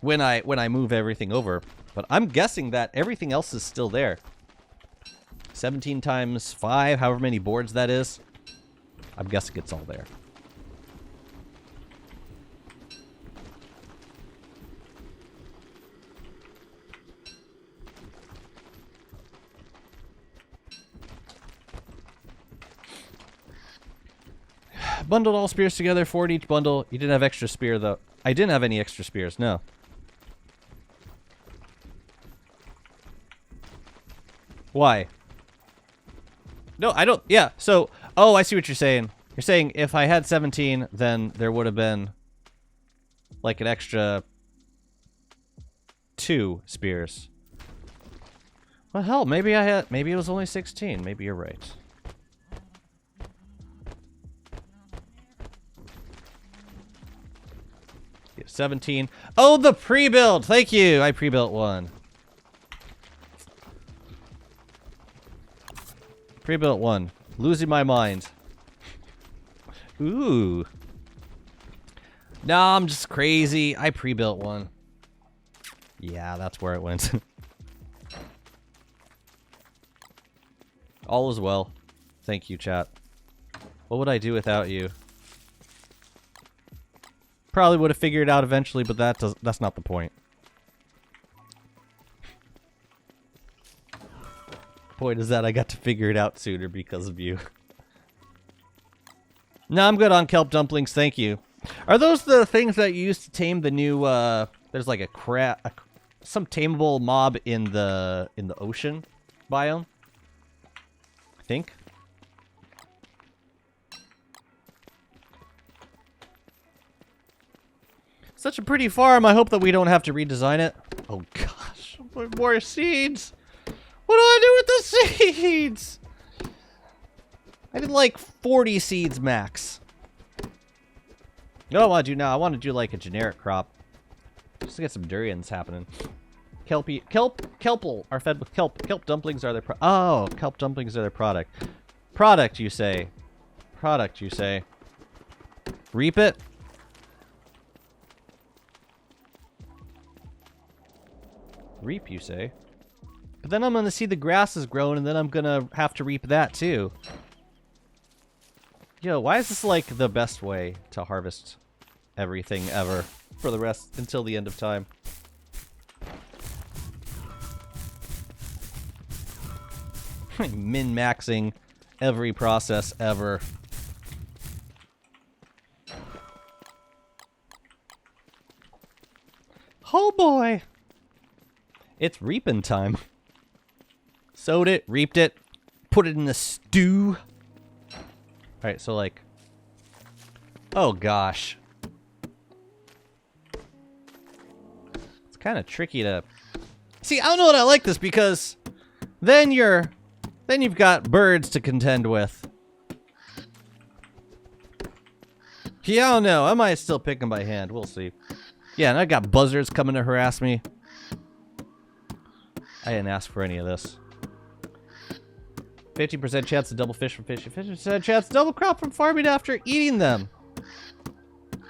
when I move everything over. But I'm guessing that everything else is still there. 17 times 5, however many boards that is. I'm guessing it's all there. Bundled all spears together, 4 in each bundle. You didn't have extra spear, though. I didn't have any extra spears, no. Why? No, I don't... Yeah, so... Oh, I see what you're saying. You're saying if I had 17, then there would have been... like an extra... 2 spears. Well, hell, maybe I had... Maybe it was only 16. Maybe you're right. Yeah, 17. Oh, the pre-build! Thank you! I pre-built one. Pre-built one. Losing my mind. Ooh. Nah, I'm just crazy. I pre-built one. Yeah, that's where it went. All is well. Thank you, chat. What would I do without you? Probably would have figured it out eventually, but that's not the point. Point is that I got to figure it out sooner because of you. No, I'm good on kelp dumplings, thank you. Are those the things that you used to tame the new, there's like some tameable mob in the ocean biome? I think. Such a pretty farm, I hope that we don't have to redesign it. Oh gosh, more seeds! What do I do with the seeds? I did like 40 seeds max. You know what I want to do now? I want to do like a generic crop. Just to get some durians happening. Kelpal are fed with kelp. Kelp dumplings are their kelp dumplings are their product. Product, you say. Product, you say. Reap it? Reap, you say. But then I'm going to see the grasses growing, and then I'm going to have to reap that, too. Yo, why is this, like, the best way to harvest everything ever for the rest until the end of time? Min-maxing every process ever. Oh, boy! It's reaping time. Sowed it, reaped it, put it in the stew. Alright, so like... Oh gosh. It's kind of tricky to... See, I don't know that I like this because... Then you've got birds to contend with. Yeah, I don't know. I might still pick them by hand. We'll see. Yeah, and I got buzzards coming to harass me. I didn't ask for any of this. 50% chance to double fish from fishing. 50% chance to double crop from farming after eating them.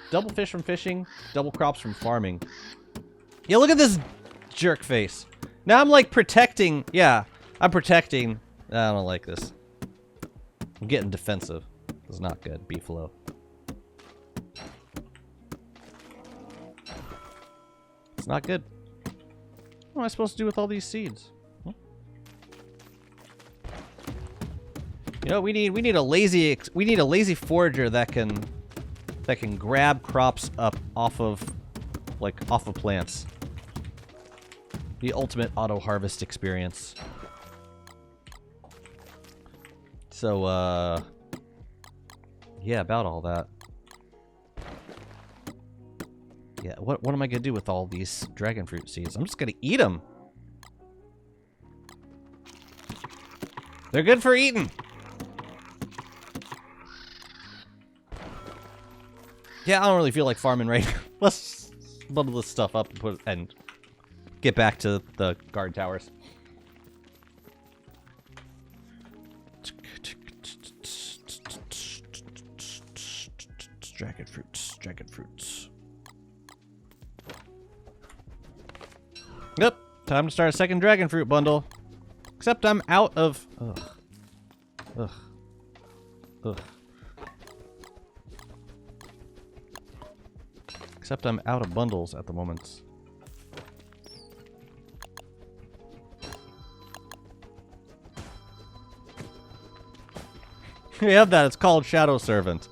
Double fish from fishing, double crops from farming. Yeah, look at this jerk face. Now I'm like protecting. Yeah, I'm protecting. I don't like this. I'm getting defensive. This is not good. Beefalo. It's not good. What am I supposed to do with all these seeds? Huh? You know, we need a lazy forager that can grab crops up off of plants. The ultimate auto harvest experience. So yeah, about all that. Yeah, what am I gonna do with all these dragon fruit seeds? I'm just gonna eat them. They're good for eating. Yeah, I don't really feel like farming right now. Let's bundle this stuff up and get back to the guard towers. Dragon fruits, dragon fruits. Yep, time to start a second dragon fruit bundle. Except I'm out of... Ugh. Ugh. Ugh. Except I'm out of bundles at the moment. We have that. It's called Shadow Servant.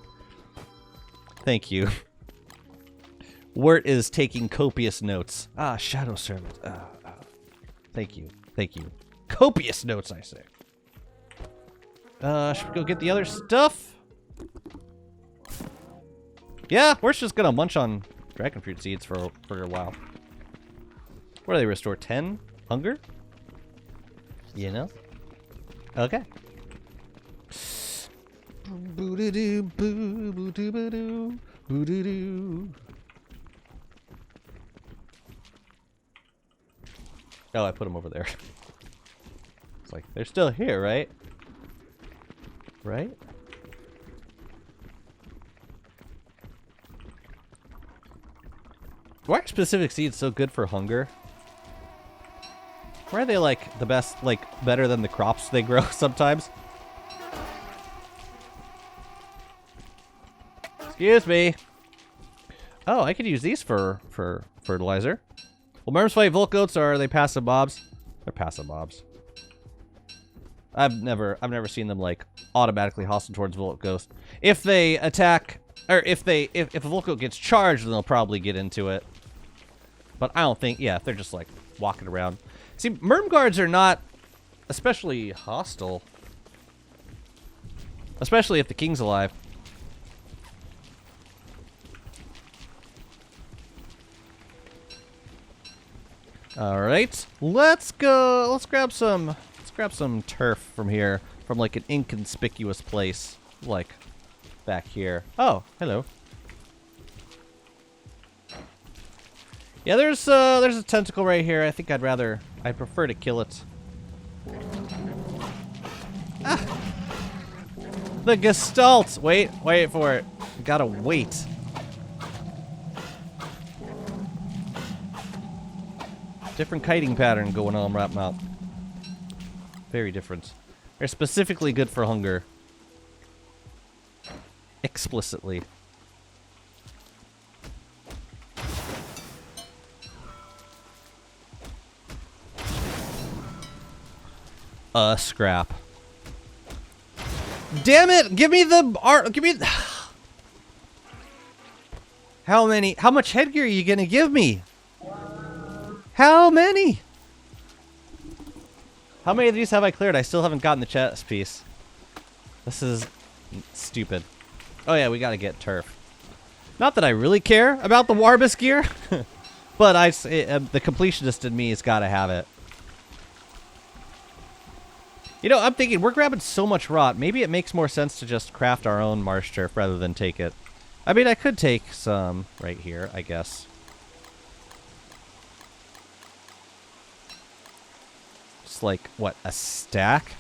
Thank you. Wurt is taking copious notes. Ah, Shadow Servant. Thank you. Thank you. Copious notes, I say. Should we go get the other stuff? Yeah, we're just gonna munch on dragon fruit seeds for a while. What do they restore? 10 hunger? You know? Okay. Boo-doo-doo, boo, boo-doo-ba-doo, boo-doo-doo. Oh, I put them over there. It's like, they're still here, right? Right? Why are specific seeds so good for hunger? Why are they, like, the best, like, better than the crops they grow sometimes? Excuse me. Oh, I could use these for fertilizer. Well, Merms fight Volt goats, or are they passive mobs? They're passive mobs. I've never seen them like automatically hostile towards Volt ghosts. If they attack, or if a Volt goat gets charged, then they'll probably get into it. But I don't think, yeah, if they're just like walking around. See, Merm guards are not especially hostile. Especially if the king's alive. All right, let's go. Let's grab some turf from here, from like an inconspicuous place, like back here. Oh, hello. Yeah, there's a tentacle right here. I think I'd prefer to kill it. Ah! The Gestalt. Wait for it. Gotta wait. Different kiting pattern going on right now. Very different. They're specifically good for hunger. Explicitly. Scrap. Damn it! Give me the art. Give me. How much headgear are you gonna give me? How many? How many of these have I cleared? I still haven't gotten the chest piece. This is stupid. Oh yeah, we gotta get turf. Not that I really care about the Warbus gear, but the completionist in me has gotta have it. You know, I'm thinking we're grabbing so much rot. Maybe it makes more sense to just craft our own marsh turf rather than take it. I mean, I could take some right here, I guess. Just like, what, a stack?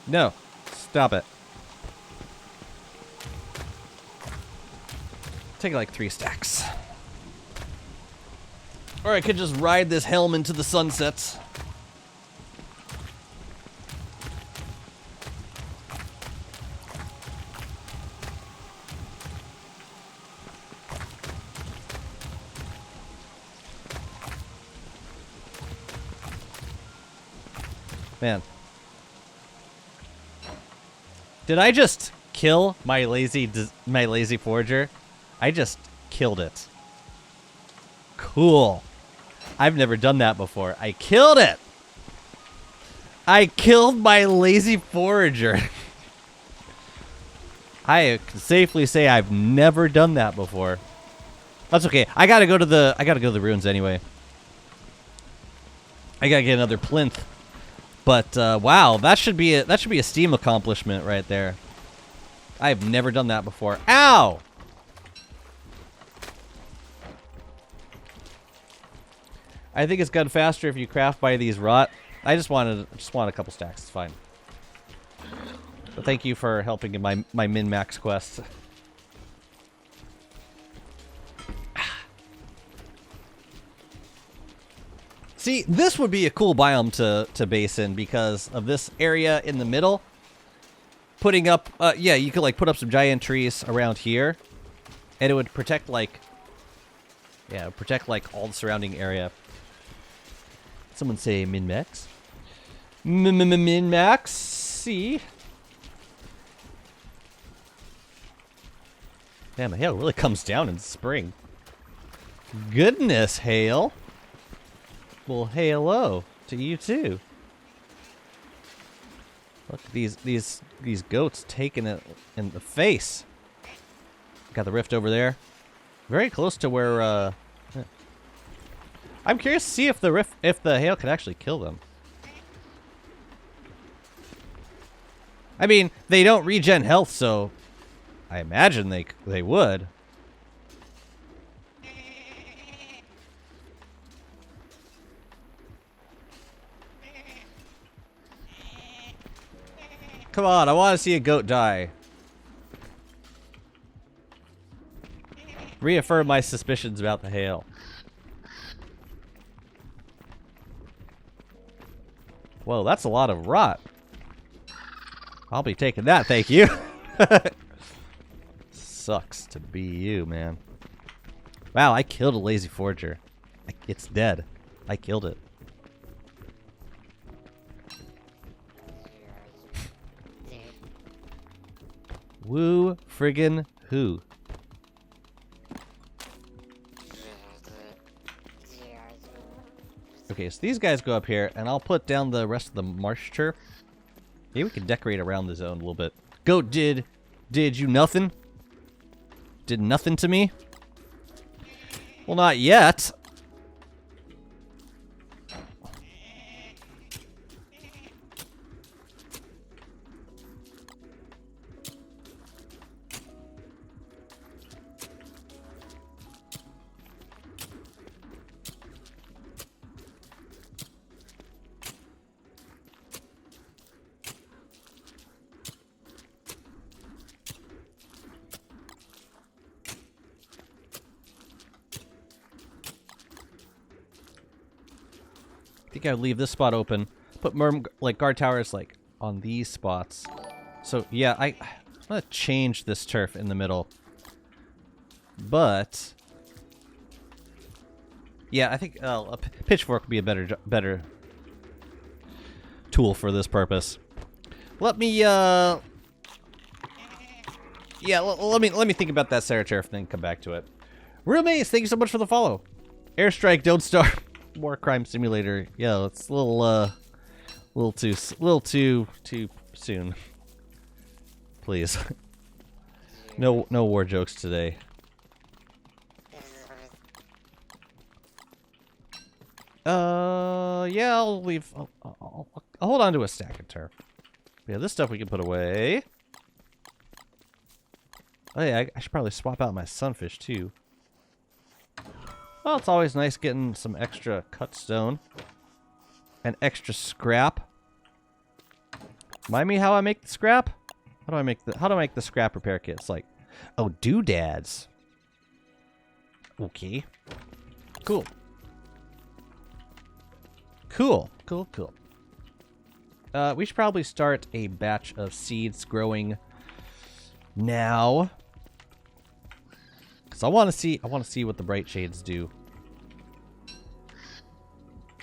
No. Stop it. Take like 3 stacks. Or I could just ride this helm into the sunset. Man. Did I just kill my lazy forager. I just killed it. Cool. I've never done that before. I killed it. I killed my lazy forager. I can safely say I've never done that before. That's okay. I gotta go to the ruins anyway. I gotta get another plinth. But wow, that should be a Steam accomplishment right there. I've never done that before. Ow! I think it's done faster if you craft by these rot. I just want a couple stacks. It's fine. But thank you for helping in my min-max quest. See, this would be a cool biome to base in because of this area in the middle. Putting up, yeah, you could like put up some giant trees around here, and it would protect like, yeah, protect like all the surrounding area. Someone say min-max. Min-max. See. Damn, the hail really comes down in spring. Goodness, hail. Well, hello to you too. Look at these goats taking it in the face. Got the rift over there, very close to where. I'm curious to see if the hail can actually kill them. I mean, they don't regen health, so I imagine they would. Come on, I want to see a goat die. Reaffirm my suspicions about the hail. Whoa, that's a lot of rot. I'll be taking that, thank you. Sucks to be you, man. Wow, I killed a lazy forager. It's dead. I killed it. Woo friggin' who? Okay, so these guys go up here, and I'll put down the rest of the marsh turf. Maybe we can decorate around the zone a little bit. Goat did you nothing? Did nothing to me? Well, not yet. I think I would leave this spot open. Put Merm like guard towers like on these spots. So yeah, I'm gonna change this turf in the middle. But yeah, I think a pitchfork would be a better tool for this purpose. Let me yeah, let me think about that Sarah turf and then come back to it. Roommates, thank you so much for the follow. Airstrike, don't starve. War crime simulator. Yeah, it's a little too soon. Please. No war jokes today. Yeah, I'll leave. I'll hold on to a stack of turf. Yeah, this stuff we can put away. Oh yeah, I should probably swap out my sunfish too. Well, it's always nice getting some extra cut stone and extra scrap. Remind me how I make the scrap? How do I make the scrap repair kits? Like, oh, doodads. Okay. Cool. Cool. We should probably start a batch of seeds growing now. Cause I want to see what the bright shades do.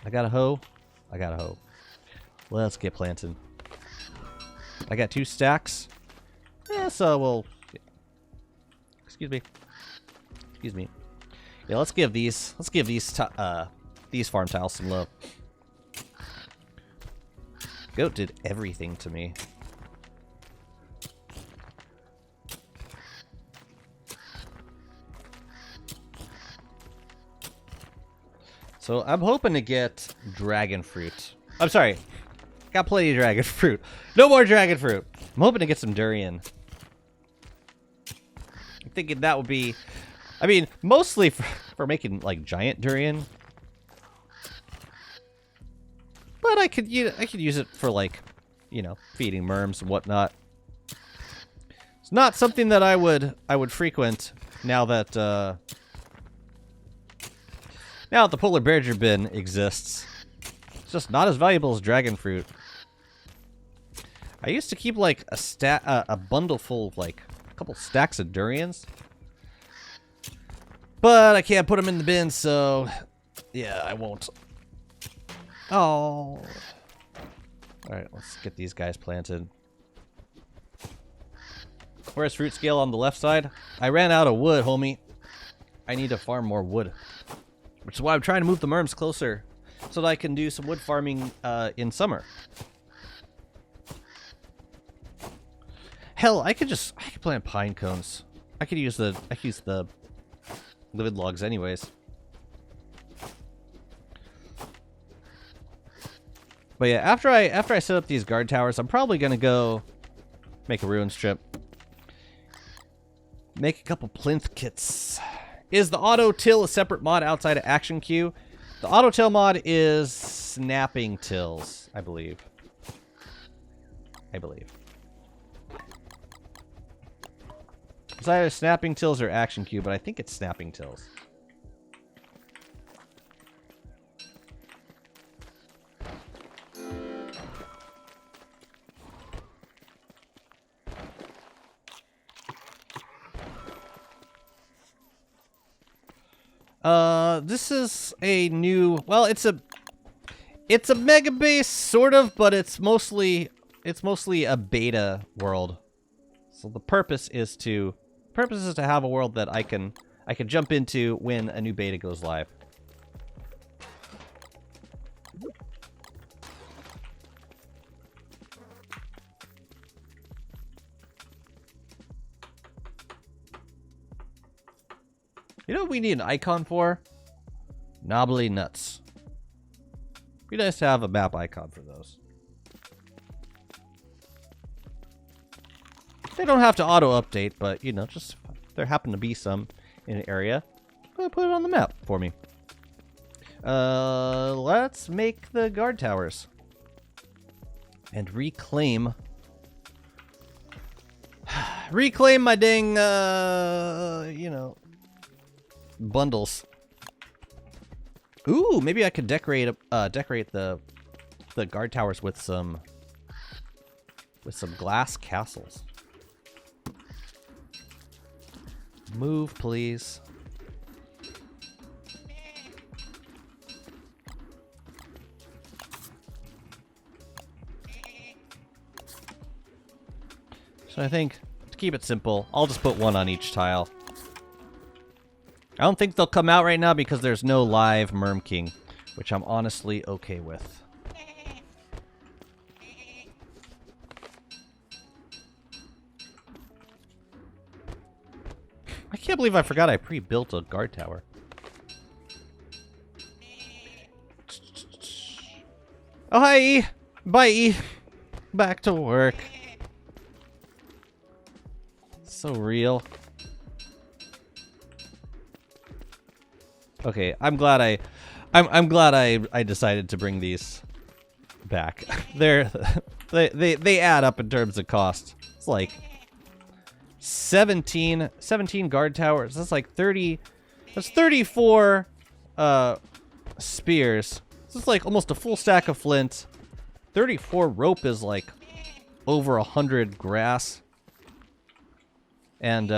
I got a hoe. Let's get planting. I got 2 stacks. Yeah, so we'll... Excuse me. Excuse me. Yeah, let's give these farm tiles some love. Goat did everything to me. So I'm hoping to get dragon fruit. I'm sorry. Got plenty of dragon fruit. No more dragon fruit. I'm hoping to get some durian. I'm thinking that would be... I mean, mostly for making, like, giant durian. But I could use it for, like, you know, feeding Merms and whatnot. It's not something that I would frequent now that the polar bear bin exists. It's just not as valuable as dragon fruit. I used to keep like a bundle full of like a couple stacks of durians, but I can't put them in the bin, so yeah, I won't. Oh, all right, let's get these guys planted. Where's fruit scale on the left side? I ran out of wood, homie. I need to farm more wood. Which is why I'm trying to move the Merms closer so that I can do some wood farming in summer. Hell, I could plant pine cones. I could use the livid logs anyways. But yeah, after I set up these guard towers, I'm probably gonna go make a ruin strip. Make a couple plinth kits. Is the auto till a separate mod outside of action queue? The auto till mod is snapping tills, I believe. It's either snapping tills or action queue, but I think it's snapping tills. This is a new, well, it's a mega base sort of, but it's mostly a beta world. So the purpose is to have a world that I can jump into when a new beta goes live. You know what we need an icon for? Knobbly nuts. Be nice to have a map icon for those. They don't have to auto-update, but, you know, just if there happen to be some in an area, put it on the map for me. Let's make the guard towers. And reclaim my dang, you know, bundles. Ooh, maybe I could decorate the guard towers with some glass castles. Move, please. So I think, to keep it simple, I'll just put one on each tile. I don't think they'll come out right now because there's no live Merm King, which I'm honestly okay with. I can't believe I forgot I pre-built a guard tower. Oh, hi, E. Bye, E. Back to work. So real. Okay, I'm glad I decided to bring these back. They add up in terms of cost. It's like 17 guard towers. That's like 30. That's 34 spears. This is like almost a full stack of flint. 34 rope is like over 100 grass. And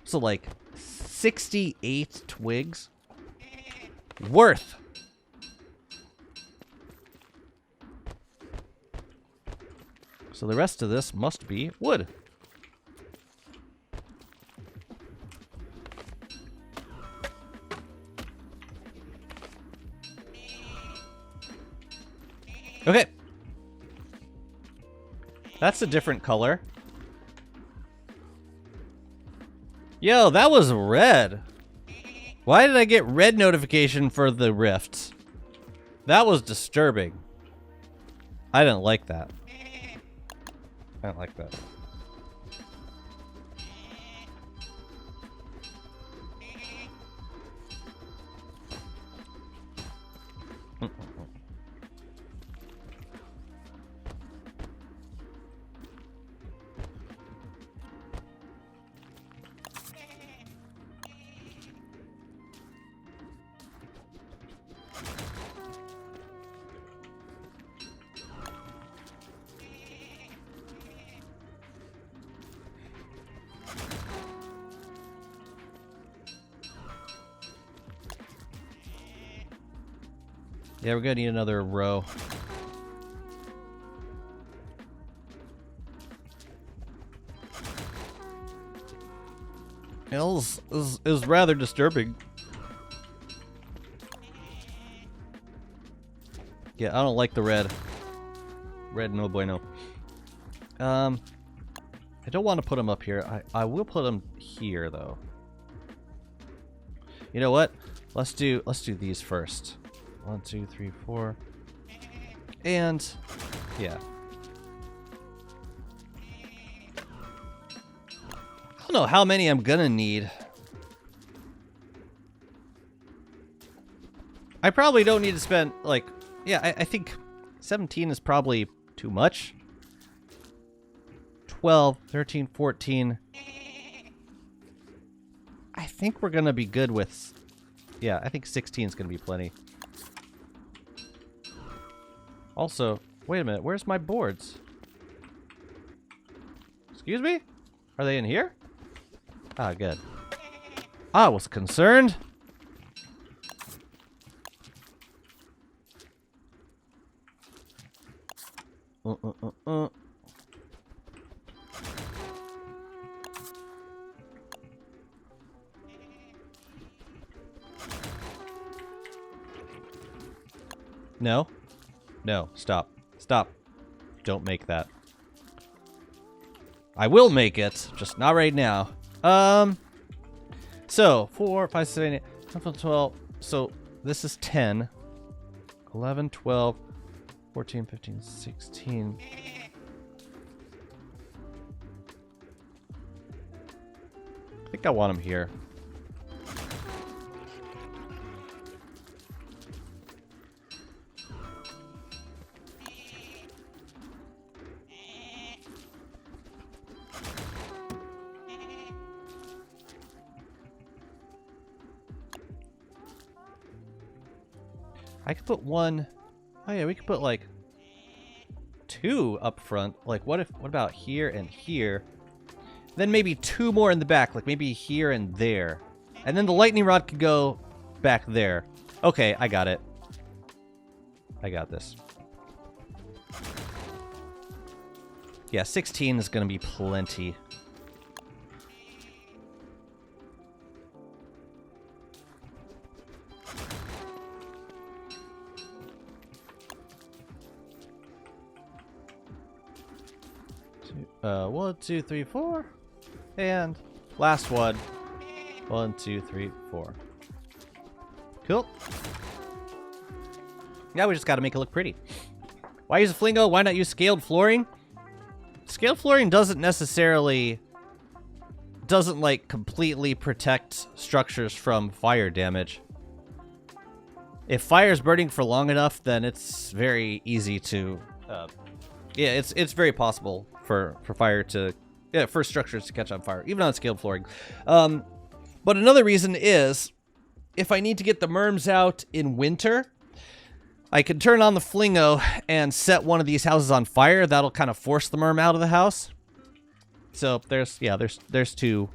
so like 68 twigs. Worth. So the rest of this must be wood. That's a different color. Yo, that was red. Why did I get red notification for the rifts? That was disturbing. I didn't like that. I don't like that. Yeah, we're gonna need another row. It was rather disturbing. Yeah, I don't like the red. Red, no bueno. I don't want to put them up here. I will put them here though. You know what? Let's do these first. 1, 2, 3, 4. And yeah. I don't know how many I'm gonna need. I probably don't need to spend like, yeah, I think 17 is probably too much. 12, 13, 14. I think we're gonna be good with, yeah, I think 16 is gonna be plenty. Also, wait a minute, where's my boards? Excuse me? Are they in here? Ah, good. I was concerned. No. No, stop. Stop. Don't make that. I will make it, just not right now. So, 4, 5, 6, 7, 8, 9, 12. So, this is 10. 11, 12, 14, 15, 16. I think I want them here. I could put one. Oh yeah, we could put like 2 up front. Like what about here and here? Then maybe 2 more in the back, like maybe here and there. And then the lightning rod could go back there. Okay, I got it. I got this. Yeah, 16 is gonna be plenty. One, 2, 3, 4. And last one. 1, 2, 3, 4. Cool. Now we just gotta make it look pretty. Why use a flingo? Why not use scaled flooring? Scaled flooring doesn't like completely protect structures from fire damage. If fire's burning for long enough, then it's very easy to yeah, it's very possible for fire to, yeah, for structures to catch on fire, even on scaled flooring. But another reason is, if I need to get the Merms out in winter, I can turn on the flingo and set one of these houses on fire. That'll kind of force the Merm out of the house. So there's 2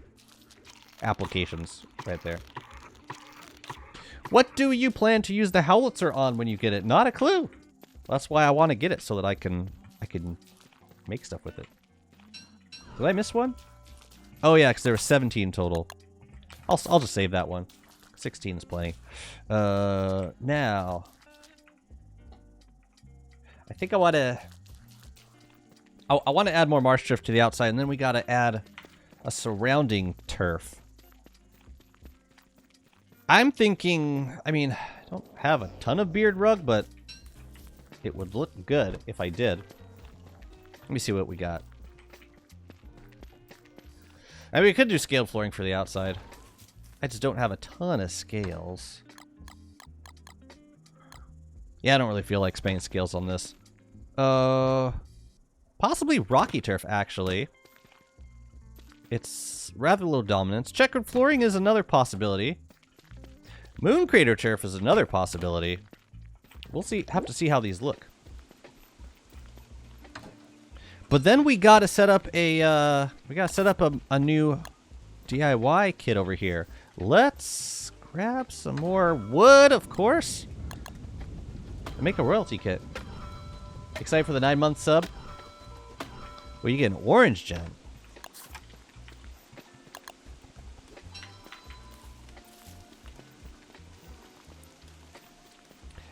applications right there. What do you plan to use the howitzer on when you get it? Not a clue. That's why I want to get it, so that I can make stuff with it. Did I miss one? Oh yeah, because there were 17 total. I'll just save that one. 16 is plenty. Now, I think I want I want to add more marsh turf to the outside, and then we got to add a surrounding turf. I'm thinking, I mean, I don't have a ton of beard rug, but it would look good if I did. Let me see what we got. I mean, we could do scaled flooring for the outside. I just don't have a ton of scales. Yeah, I don't really feel like spending scales on this. Possibly rocky turf, actually. It's rather low dominance. Checkered flooring is another possibility. Moon crater turf is another possibility. We'll see. Have to see how these look. But then we gotta set up a a new DIY kit over here. Let's grab some more wood, of course, and make a royalty kit. Excited for the 9-month sub? Well, you get an orange gem.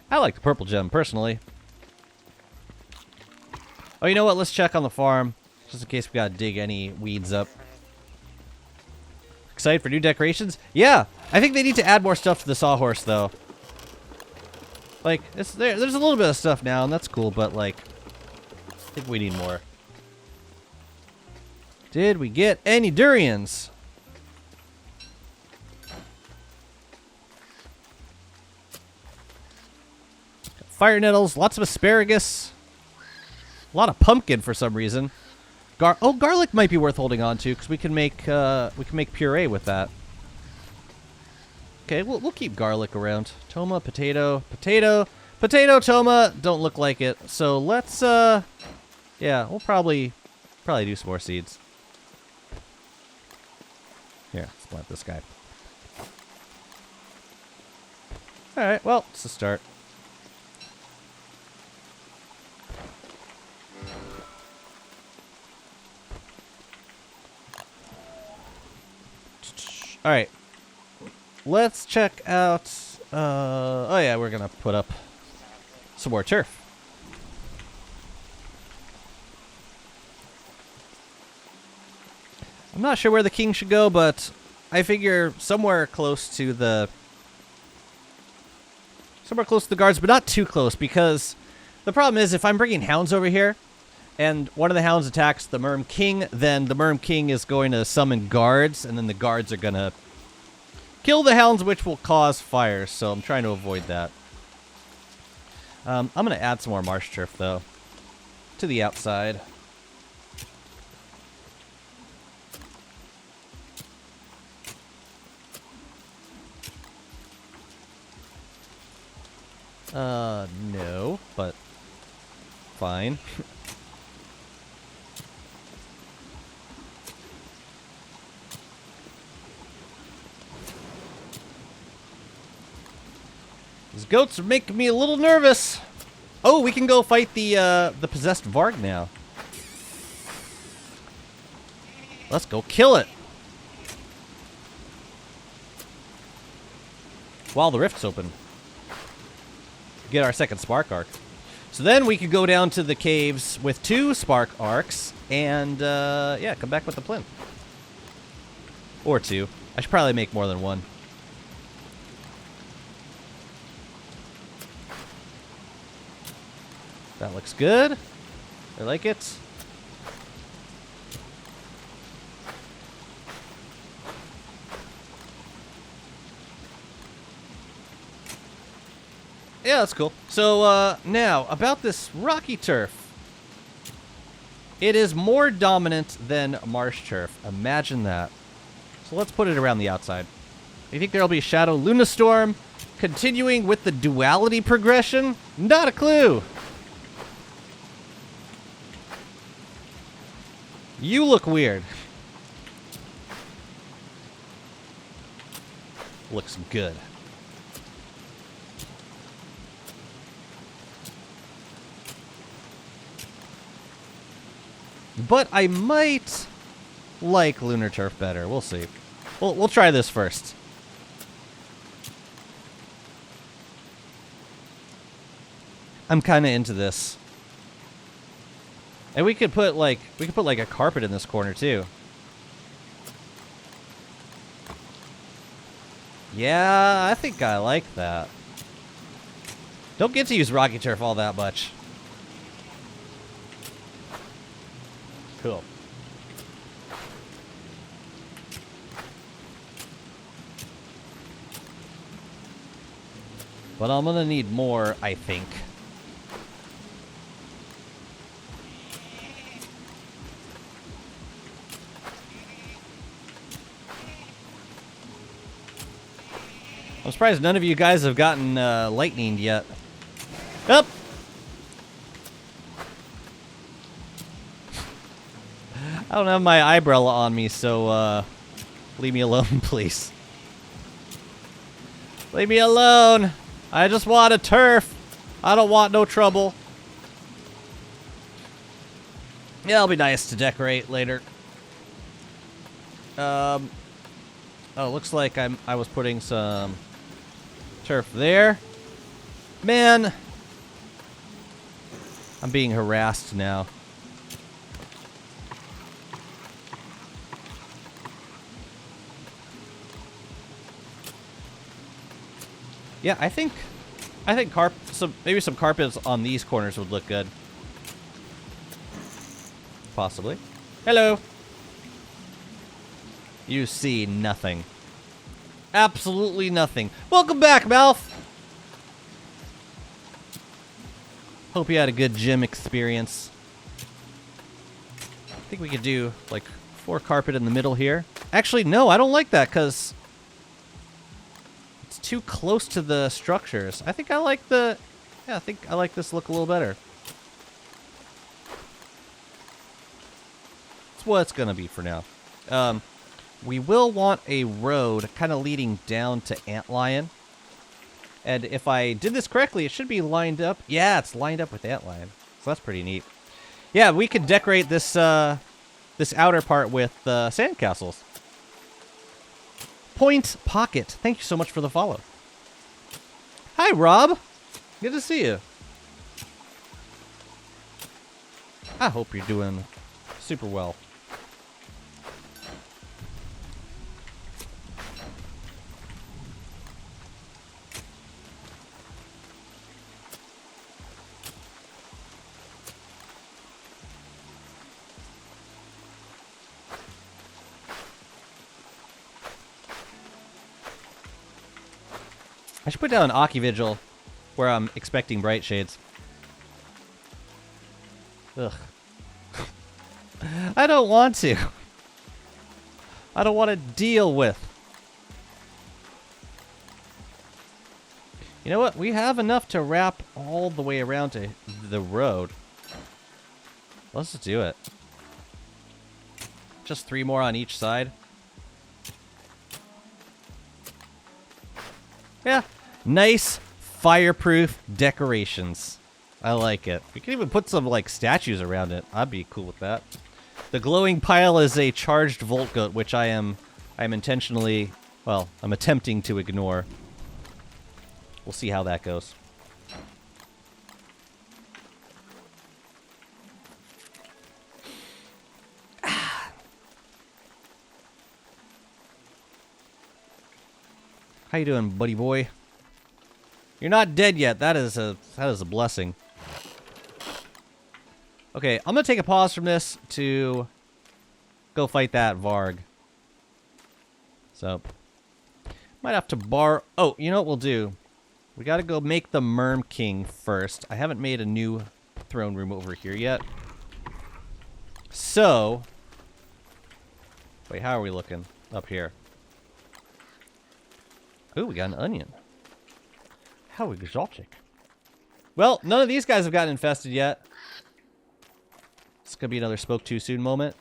I like the purple gem, personally. Oh, you know what? Let's check on the farm, just in case we gotta dig any weeds up. Excited for new decorations? Yeah! I think they need to add more stuff to the sawhorse, though. Like, there's a little bit of stuff now, and that's cool, but, like, I think we need more. Did we get any durians? Fire nettles, lots of asparagus. A lot of pumpkin for some reason. Garlic might be worth holding on to because we can make puree with that. Okay, we'll keep garlic around. Toma, potato, toma. Don't look like it. So let's yeah, we'll probably do some more seeds. Here, let's plant this guy. All right, well, it's a start. All right, let's check out. Oh yeah, we're gonna put up some more turf. I'm not sure where the king should go, but I figure somewhere close to the guards, but not too close, because the problem is if I'm bringing hounds over here and one of the hounds attacks the Merm King, then the Merm King is going to summon guards, and then the guards are going to kill the hounds, which will cause fire, so I'm trying to avoid that. I'm going to add some more marsh turf, though, to the outside. No, but fine. These goats are making me a little nervous. Oh, we can go fight the possessed Varg now. Let's go kill it. While the rift's open. Get our second spark arc. So then we could go down to the caves with 2 spark arcs and, yeah, come back with the plinth. Or 2. I should probably make more than 1. That looks good. I like it. Yeah, that's cool. So, now, about this rocky turf. It is more dominant than marsh turf. Imagine that. So let's put it around the outside. You think there'll be a Shadow Lunastorm continuing with the duality progression? Not a clue. You look weird. Looks good. But I might like Lunar Turf better. We'll see. We'll try this first. I'm kind of into this. And we could put like a carpet in this corner too. Yeah, I think I like that. Don't get to use Rocky Turf all that much. Cool. But I'm gonna need more, I think. I'm surprised none of you guys have gotten lightninged yet. Up. I don't have my eyebrow on me, so leave me alone, please. Leave me alone. I just want a turf. I don't want no trouble. Yeah, it'll be nice to decorate later. Oh, looks like I was putting some turf there. Man, I'm being harassed now. Yeah, I think maybe some carpets on these corners would look good. Possibly. Hello. You see nothing. Absolutely nothing. Welcome back, Malf. Hope you had a good gym experience. I think we could do like 4 carpet in the middle here. Actually, no, I don't like that because it's too close to the structures. I think I like the... Yeah, I think I like this look a little better. That's what it's going to be for now. We will want a road kind of leading down to Antlion. And if I did this correctly, it should be lined up. Yeah, it's lined up with Antlion. So that's pretty neat. Yeah, we could decorate this this outer part with sandcastles. Point Pocket. Thank you so much for the follow. Hi, Rob. Good to see you. I hope you're doing super well. I should put down an Aki Vigil where I'm expecting bright shades. Ugh. I don't want to. I don't want to deal with. You know what? We have enough to wrap all the way around to the road. Let's just do it. Just 3 more on each side. Yeah. Nice fireproof decorations. I like it. We can even put some like statues around it. I'd be cool with that. The glowing pile is a charged Volt Goat, which I'm intentionally, well, I'm attempting to ignore. We'll see how that goes. How you doing, buddy boy? You're not dead yet. That is a blessing. Okay, I'm gonna take a pause from this to go fight that Varg. So might have to bar. Oh, you know what we'll do? We gotta go make the Merm King first. I haven't made a new throne room over here yet. So wait, how are we looking up here? Ooh, we got an onion. How exotic. Well, none of these guys have gotten infested yet. It's gonna be another spoke too soon moment.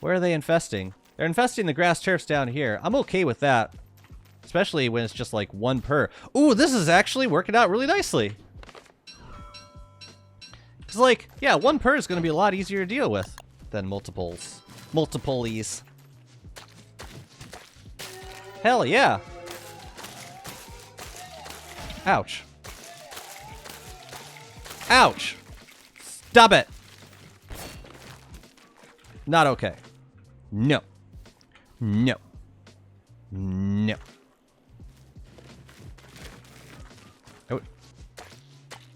Where are they infesting? They're infesting the grass turfs down here. I'm okay with that. Especially when it's just like 1 per. Ooh, this is actually working out really nicely. It's like, yeah, 1 per is gonna be a lot easier to deal with than multiples. Multiples. Hell yeah. Ouch! Stop it! Not okay. No. No. No.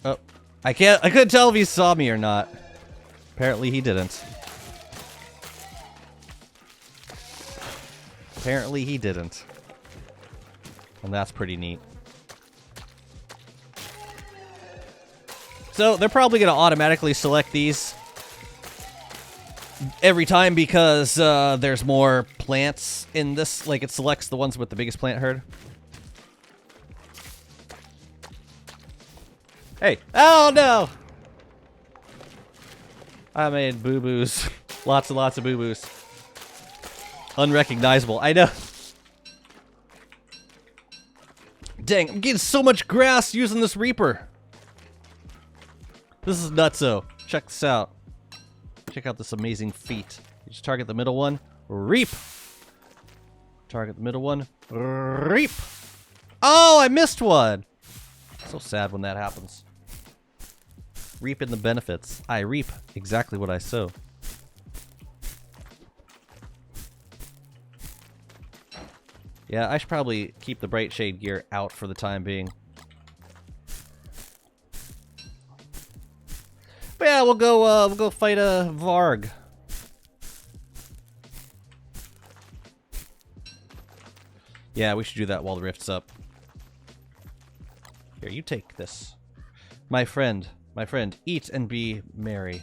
Oh. I couldn't tell if he saw me or not. Apparently he didn't. Apparently he didn't. And that's pretty neat. So they're probably going to automatically select these every time because there's more plants in this. Like, it selects the ones with the biggest plant herd. Hey. Oh, no! I made boo-boos. Lots and lots of boo-boos. Unrecognizable. I know. Dang, I'm getting so much grass using this Reaper. This is nutso. Check this out. Check out this amazing feat. You just target the middle one. Reap. Target the middle one. Reap. Oh, I missed one. So sad when that happens. Reaping the benefits. I reap exactly what I sow. Yeah, I should probably keep the Bright Shade gear out for the time being. But yeah, we'll go fight a Varg. Yeah, we should do that while the rift's up. Here, you take this. My friend, eat and be merry.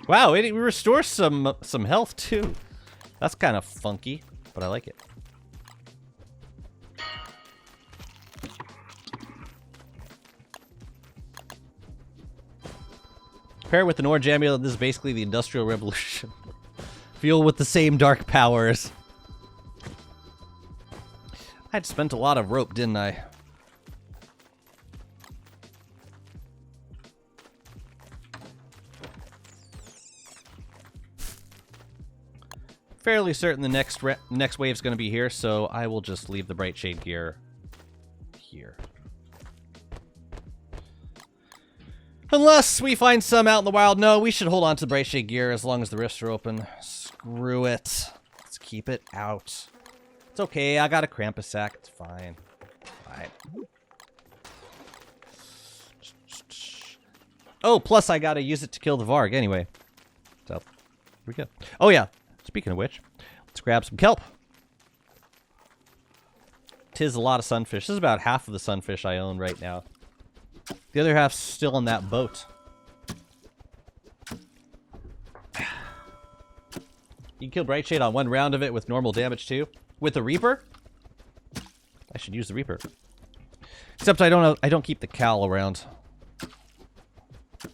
Wow, it restores some health too. That's kind of funky, but I like it. Pair with an orange amulet, this is basically the Industrial Revolution. Fuel with the same dark powers. I'd spent a lot of rope, didn't I? Fairly certain the next wave's going to be here, so I will just leave the Bright Shade gear here. Unless we find some out in the wild. No, we should hold on to the Bright Shade gear as long as the rifts are open. Screw it. Let's keep it out. It's okay, I got a Krampus sack. It's fine. Fine. Oh, plus I gotta use it to kill the Varg anyway. So, here we go. Oh yeah, speaking of which, let's grab some kelp. Tis a lot of sunfish. This is about half of the sunfish I own right now. The other half's still on that boat. You can kill Bright Shade on one round of it with normal damage too. With the Reaper? I should use the Reaper. Except I don't keep the Cowl around.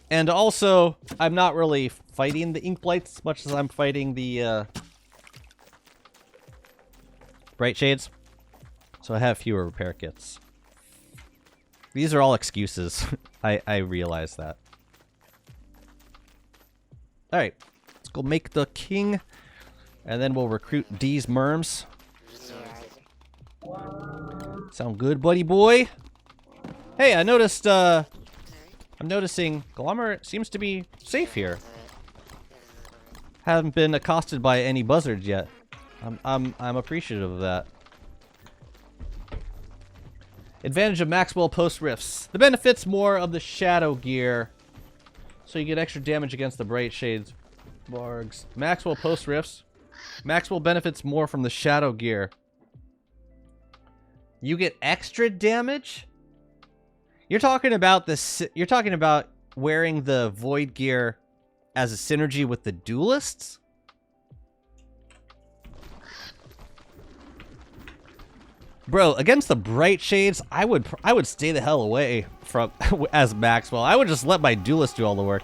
And also, I'm not really fighting the Ink Blights as much as I'm fighting the Bright Shades. So I have fewer repair kits. These are all excuses. I realize that. Alright. Let's go make the king. And then we'll recruit D's Merms. Sound good, buddy boy? Hey, I noticed, I'm noticing Glomer seems to be safe here. Haven't been accosted by any buzzards yet. I'm appreciative of that. Advantage of Maxwell post rifts. The benefits more of the shadow gear. So you get extra damage against the Bright Shades Vargs. Maxwell post rifts. Maxwell benefits more from the shadow gear. You get extra damage? You're talking about you're talking about wearing the void gear as a synergy with the duelists? Bro, against the Bright Shades, I would stay the hell away from as Maxwell. I would just let my duelist do all the work.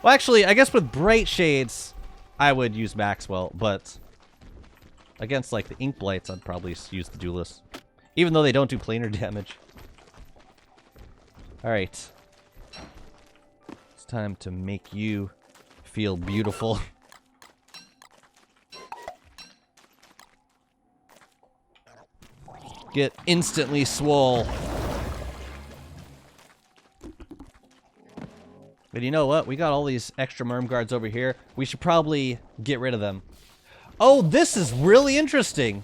Well, actually, I guess with Bright Shades, I would use Maxwell, but against like the Ink Blights, I'd probably use the duelist, even though they don't do planar damage. All right, it's time to make you feel beautiful. Get instantly swole. But you know what? We got all these extra Merm guards over here. We should probably get rid of them. Oh, this is really interesting.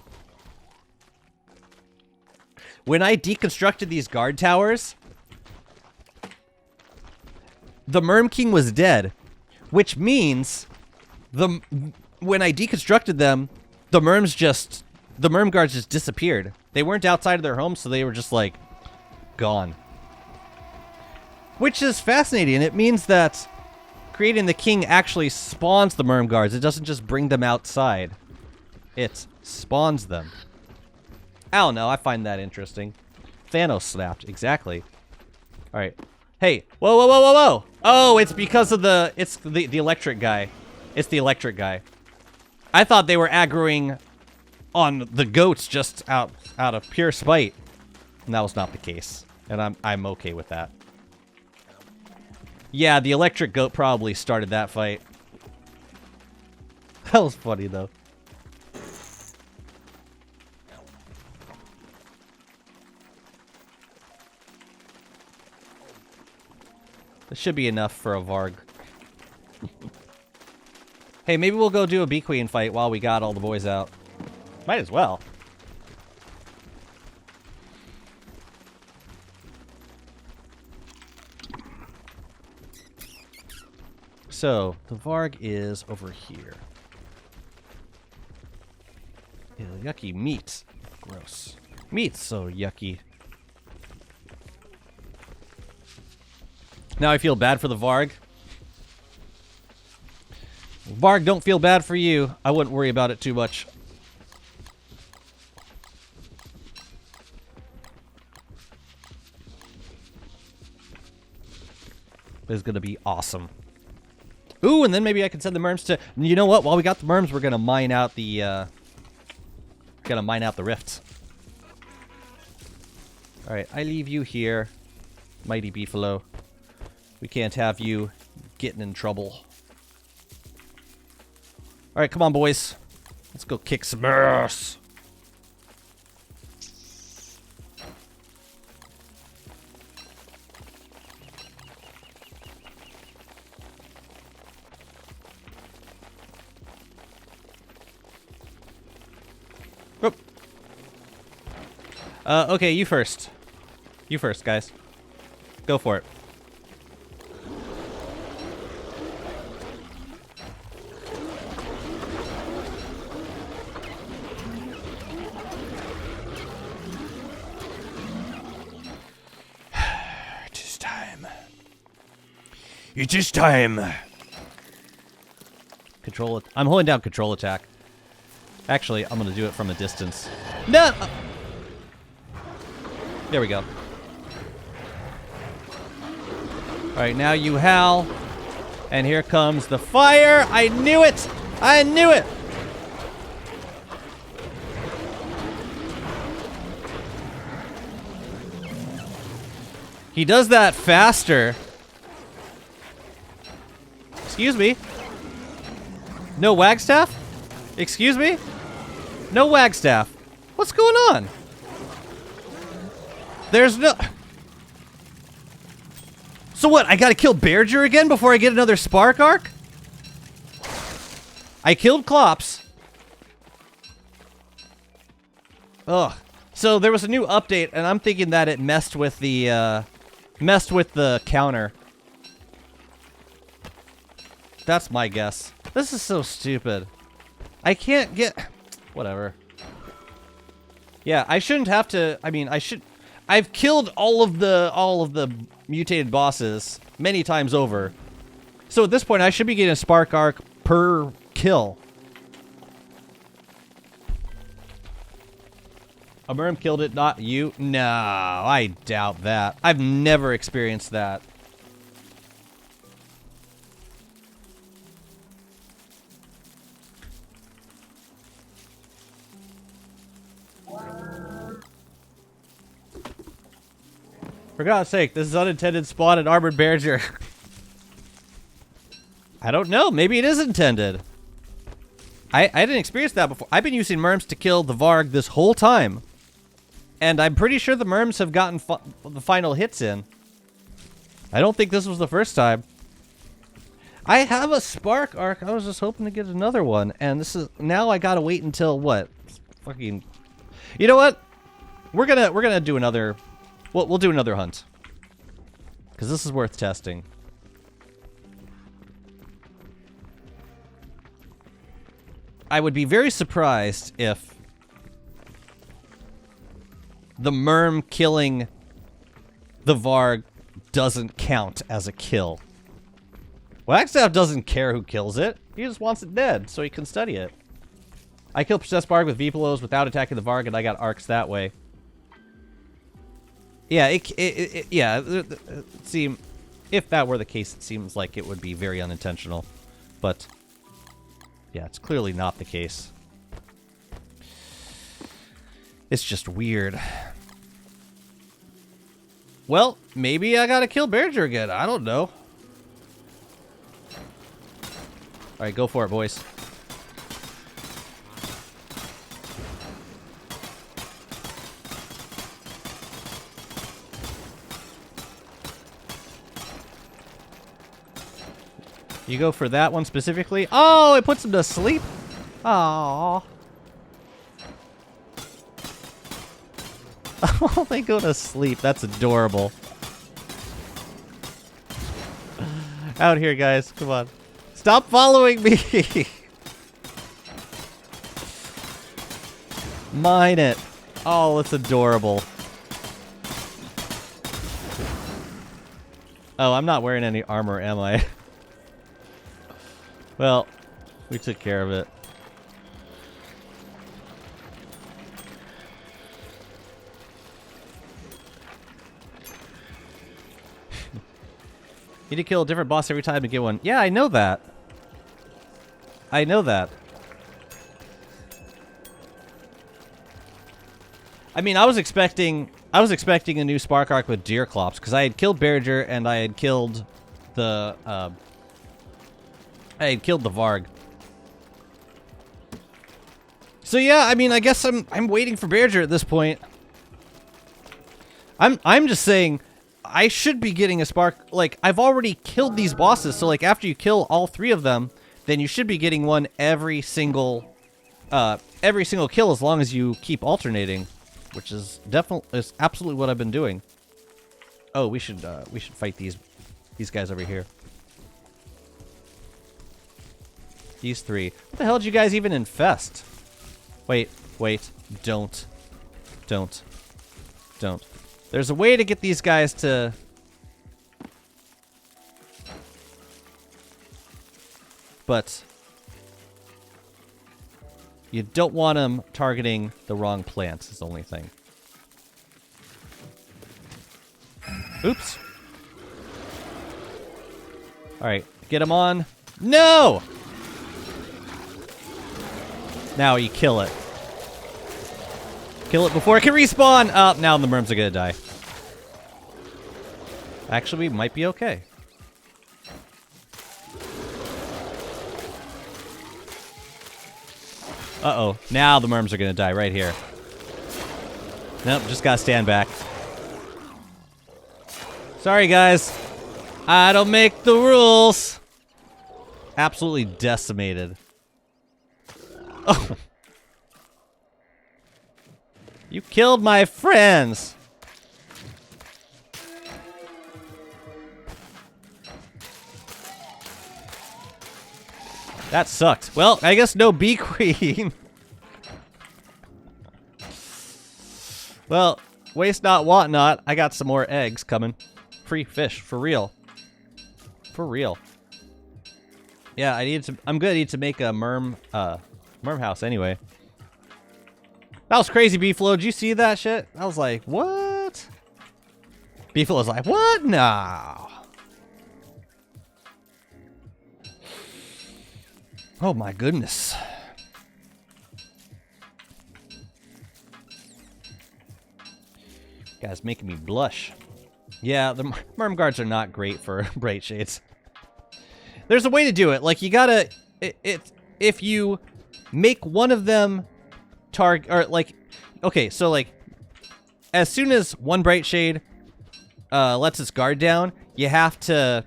When I deconstructed these guard towers, the Merm King was dead, which means when I deconstructed them, the Merm guards just disappeared. They weren't outside of their homes, so they were just like gone. Which is fascinating. It means that creating the king actually spawns the Merm guards. It doesn't just bring them outside. It spawns them. I don't know. I find that interesting. Thanos snapped. Exactly. All right. Hey. Whoa, whoa, whoa, whoa, whoa. Oh, it's because of the electric guy. It's the electric guy. I thought they were aggroing on the goats just out of pure spite. And that was not the case. And I'm okay with that. Yeah, the electric goat probably started that fight. That was funny, though. This should be enough for a Varg. Hey, maybe we'll go do a Bee Queen fight while we got all the boys out. Might as well. So, the Varg is over here. Ew, yucky meat. Gross. Meat's so yucky. Now I feel bad for the Varg. Varg, don't feel bad for you. I wouldn't worry about it too much. It's gonna be awesome. Ooh, and then maybe I can send the Merms to... You know what? While we got the Merms, we're gonna mine out the... rifts. Alright, I leave you here. Mighty Beefalo. We can't have you getting in trouble. Alright, come on, boys. Let's go kick some ass. Okay, you first. You first, guys. Go for it. It is time. It is time. Control it. I'm holding down control attack. Actually, I'm gonna do it from a distance. No! There we go. Alright, now you howl. And here comes the fire! I knew it! I knew it! He does that faster. Excuse me? No Wagstaff? Excuse me? No Wagstaff. What's going on? There's no... So what, I gotta kill Bearger again before I get another Spark Arc? I killed Klops. Ugh. So there was a new update, and I'm thinking that it messed with the counter. That's my guess. This is so stupid. I can't get... Whatever. Yeah, I shouldn't have to... I mean, I should... I've killed all of the mutated bosses many times over. So at this point, I should be getting a Spark Arc per kill. A Merm killed it, not you? No, I doubt that. I've never experienced that. For God's sake, this is unintended spawn and armored Bearger. I don't know. Maybe it is intended. I didn't experience that before. I've been using Merms to kill the Varg this whole time. And I'm pretty sure the Merms have gotten the final hits in. I don't think this was the first time. I have a Spark Arc. I was just hoping to get another one. And this is... Now I gotta wait until what? Fucking... You know what? We're gonna do another... We'll do another hunt. Because this is worth testing. I would be very surprised if the Merm killing the Varg doesn't count as a kill. Wagstaff doesn't care who kills it. He just wants it dead so he can study it. I killed Possessed Varg with V-Pillows without attacking the Varg, and I got arcs that way. Yeah, if that were the case, it seems like it would be very unintentional. But, yeah, it's clearly not the case. It's just weird. Well, maybe I gotta kill Bearger again. I don't know. Alright, go for it, boys. You go for that one specifically? Oh, it puts him to sleep? Aww. Oh, they go to sleep. That's adorable. Out here, guys. Come on. Stop following me! Mine it. Oh, it's adorable. Oh, I'm not wearing any armor, am I? Well, we took care of it. You need to kill a different boss every time to get one. Yeah, I know that. I know that. I mean, I was expecting a new Spark Arc with Deerclops because I had killed Bearger and I had killed the Varg. So yeah, I mean, I guess I'm waiting for Bearger at this point. I'm just saying I should be getting a Spark. Like, I've already killed these bosses, so like after you kill all 3 of them, then you should be getting one every single kill as long as you keep alternating, which is absolutely what I've been doing. Oh, we should fight these guys over here. These 3. What the hell did you guys even infest? Wait, don't. There's a way to get these guys to... But you don't want them targeting the wrong plants is the only thing. Oops. Alright, get him on. No! Now you kill it. Kill it before it can respawn! Oh, now the Merms are gonna die. Actually, we might be okay. Uh-oh. Now the Merms are gonna die right here. Nope, just gotta stand back. Sorry, guys. I don't make the rules. Absolutely decimated. Oh. You killed my friends. That sucked. Well, I guess no bee queen. Well, waste not, want not. I got some more eggs coming. Free fish, for real. For real. Yeah, I'm gonna need to make a merm house anyway. That was crazy, Beefalo. Did you see that shit? I was like, what? Beefalo's like, what? No. Oh my goodness. Guy's making me blush. Yeah, the Merm guards are not great for Bright Shades. There's a way to do it. Like, you gotta... if you make one of them target... Or, like... Okay, so, like... as soon as one Bright Shade lets its guard down, you have to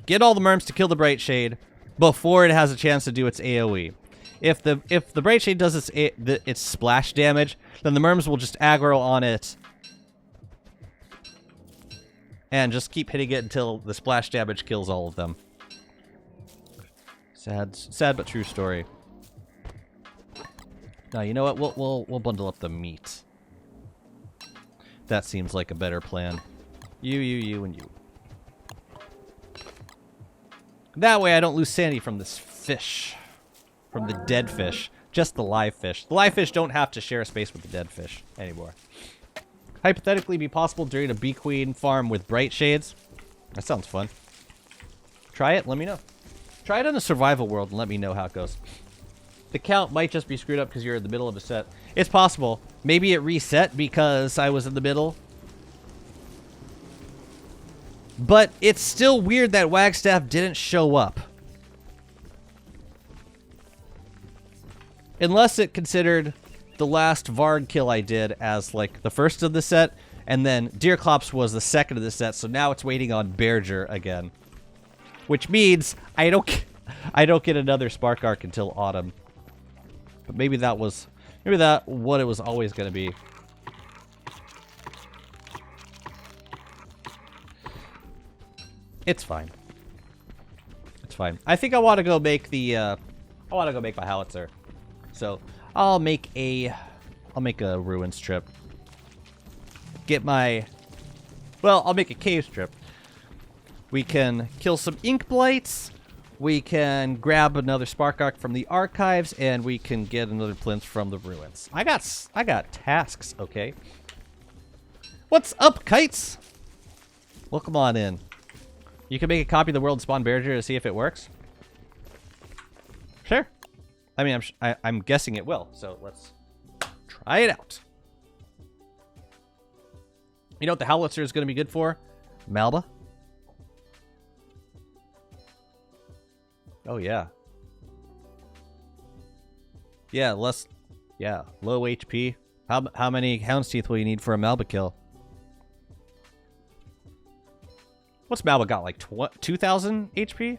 get all the Merms to kill the Bright Shade before it has a chance to do its AoE. If the Bright Shade does its splash damage, then the Merms will just aggro on it and just keep hitting it until the splash damage kills all of them. Sad but true story. Now you know what? We'll bundle up the meat. That seems like a better plan. You, and you. That way I don't lose sanity from this fish. From the dead fish. Just the live fish. The live fish don't have to share a space with the dead fish anymore. Hypothetically be possible during a Bee Queen farm with Bright Shades. That sounds fun. Try it, let me know. Try it in a survival world and let me know how it goes. The count might just be screwed up because you're in the middle of a set. It's possible. Maybe it reset because I was in the middle. But it's still weird that Wagstaff didn't show up. Unless it considered the last Varg kill I did as, like, the first of the set, and then Deerclops was the second of the set, so now it's waiting on Berger again. Which means I don't get another Spark Arc until autumn. But maybe that what it was always going to be. It's fine. It's fine. I think I want to go make my howitzer. So I'll make a ruins trip. I'll make a cave trip. We can kill some ink blights. We can grab another Spark Arc from the archives, and we can get another plinth from the ruins. I got tasks, okay? What's up, kites? Welcome on in. You can make a copy of the world and spawn Berger to see if it works. Sure. I mean, I'm guessing it will, so let's try it out. You know what the howitzer is going to be good for? Malba. Oh, yeah. Yeah, low HP. How many Houndsteeth will you need for a Malba kill? What's Malba got, like 2,000 HP?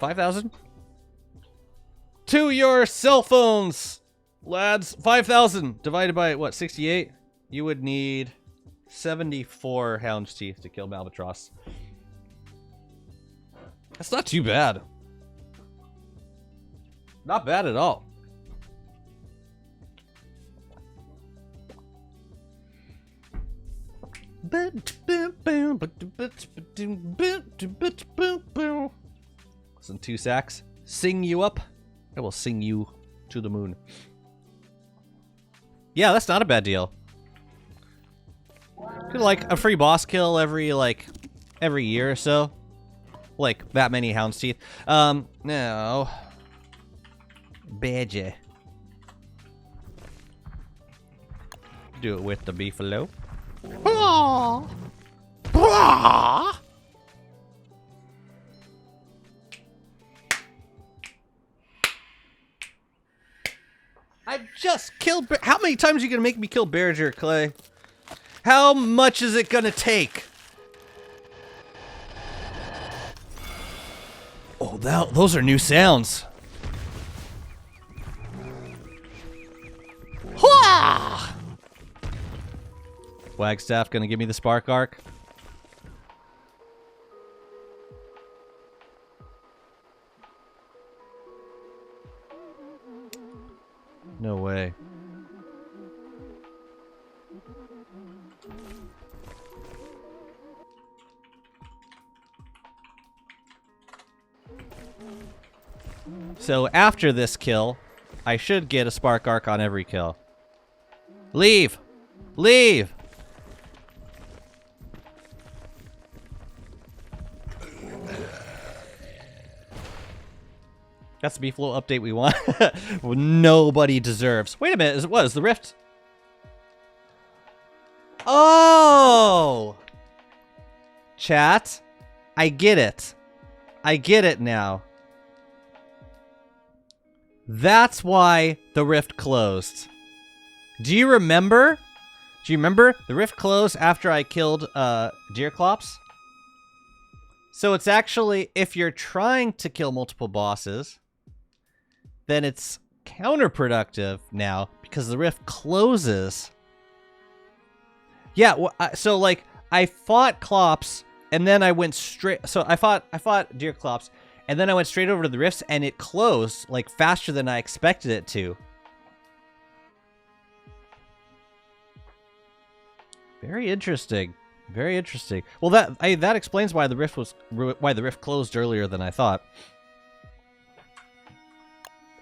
$5,000? To your cell phones, lads. 5,000 divided by, what, 68? You would need 74 Houndsteeth to kill Malbatross. That's not too bad. Not bad at all. Listen, 2 sacks. Sing you up. I will sing you to the moon. Yeah, that's not a bad deal. Could like a free boss kill every year or so. Like that many Houndsteeth. No. Badger. Do it with the beefalo. I just killed. How many times are you gonna make me kill Berger, Clay? How much is it gonna take? Oh, those are new sounds. Hwah! Wagstaff gonna give me the Spark Arc. No way. So after this kill, I should get a Spark Arc on every kill. Leave! Leave! That's the Beefalo update we want. Nobody deserves. Wait a minute, what is the rift? Oh! Chat. I get it. I get it now. That's why the rift closed. Do you remember? Do you remember? The rift closed after I killed Deerclops. So it's actually, if you're trying to kill multiple bosses, then it's counterproductive now because the rift closes. Yeah, so like I fought Clops and then I went straight. So I fought Deerclops and then I went straight over to the rifts and it closed like faster than I expected it to. Very interesting. Very interesting. Well, that explains why the rift closed earlier than I thought.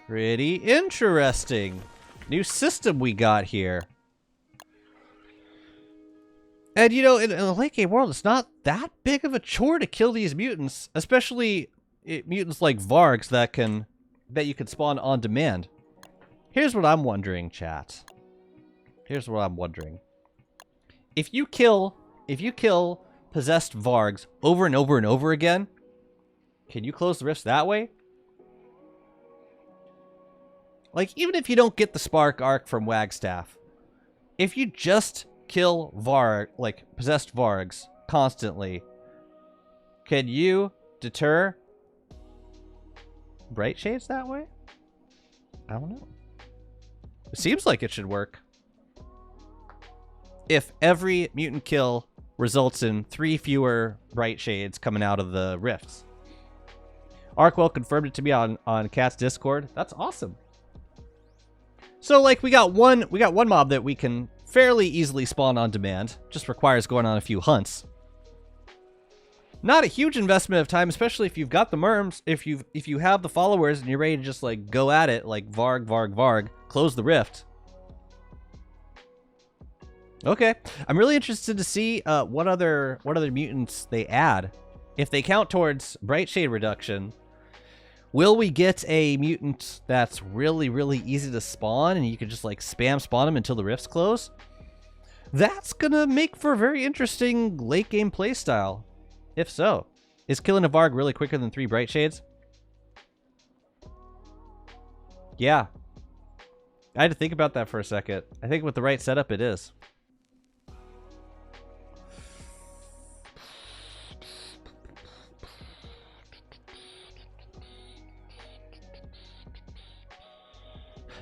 Pretty interesting. New system we got here. And you know, in the late game world, it's not that big of a chore to kill these mutants, especially mutants like Vargs that you can spawn on demand. Here's what I'm wondering, chat. Here's what I'm wondering. If you kill possessed Vargs over and over and over again, can you close the rifts that way? Like, even if you don't get the Spark Arc from Wagstaff, if you just kill possessed Vargs constantly, can you deter Bright Shades that way? I don't know. It seems like it should work. If every mutant kill results in 3 fewer Bright Shades coming out of the rifts. Arkwell confirmed it to me on Cat's Discord. That's awesome. So like we got one mob that we can fairly easily spawn on demand. Just requires going on a few hunts. Not a huge investment of time, especially if you've got the Merms, if you have the followers and you're ready to just like go at it like Varg, close the rift. Okay, I'm really interested to see what other mutants they add. If they count towards Bright Shade reduction, will we get a mutant that's really, really easy to spawn and you can just like spam spawn them until the rifts close? That's gonna make for a very interesting late game playstyle. If so, is killing a Varg really quicker than 3 Bright Shades? Yeah. I had to think about that for a second. I think with the right setup, it is.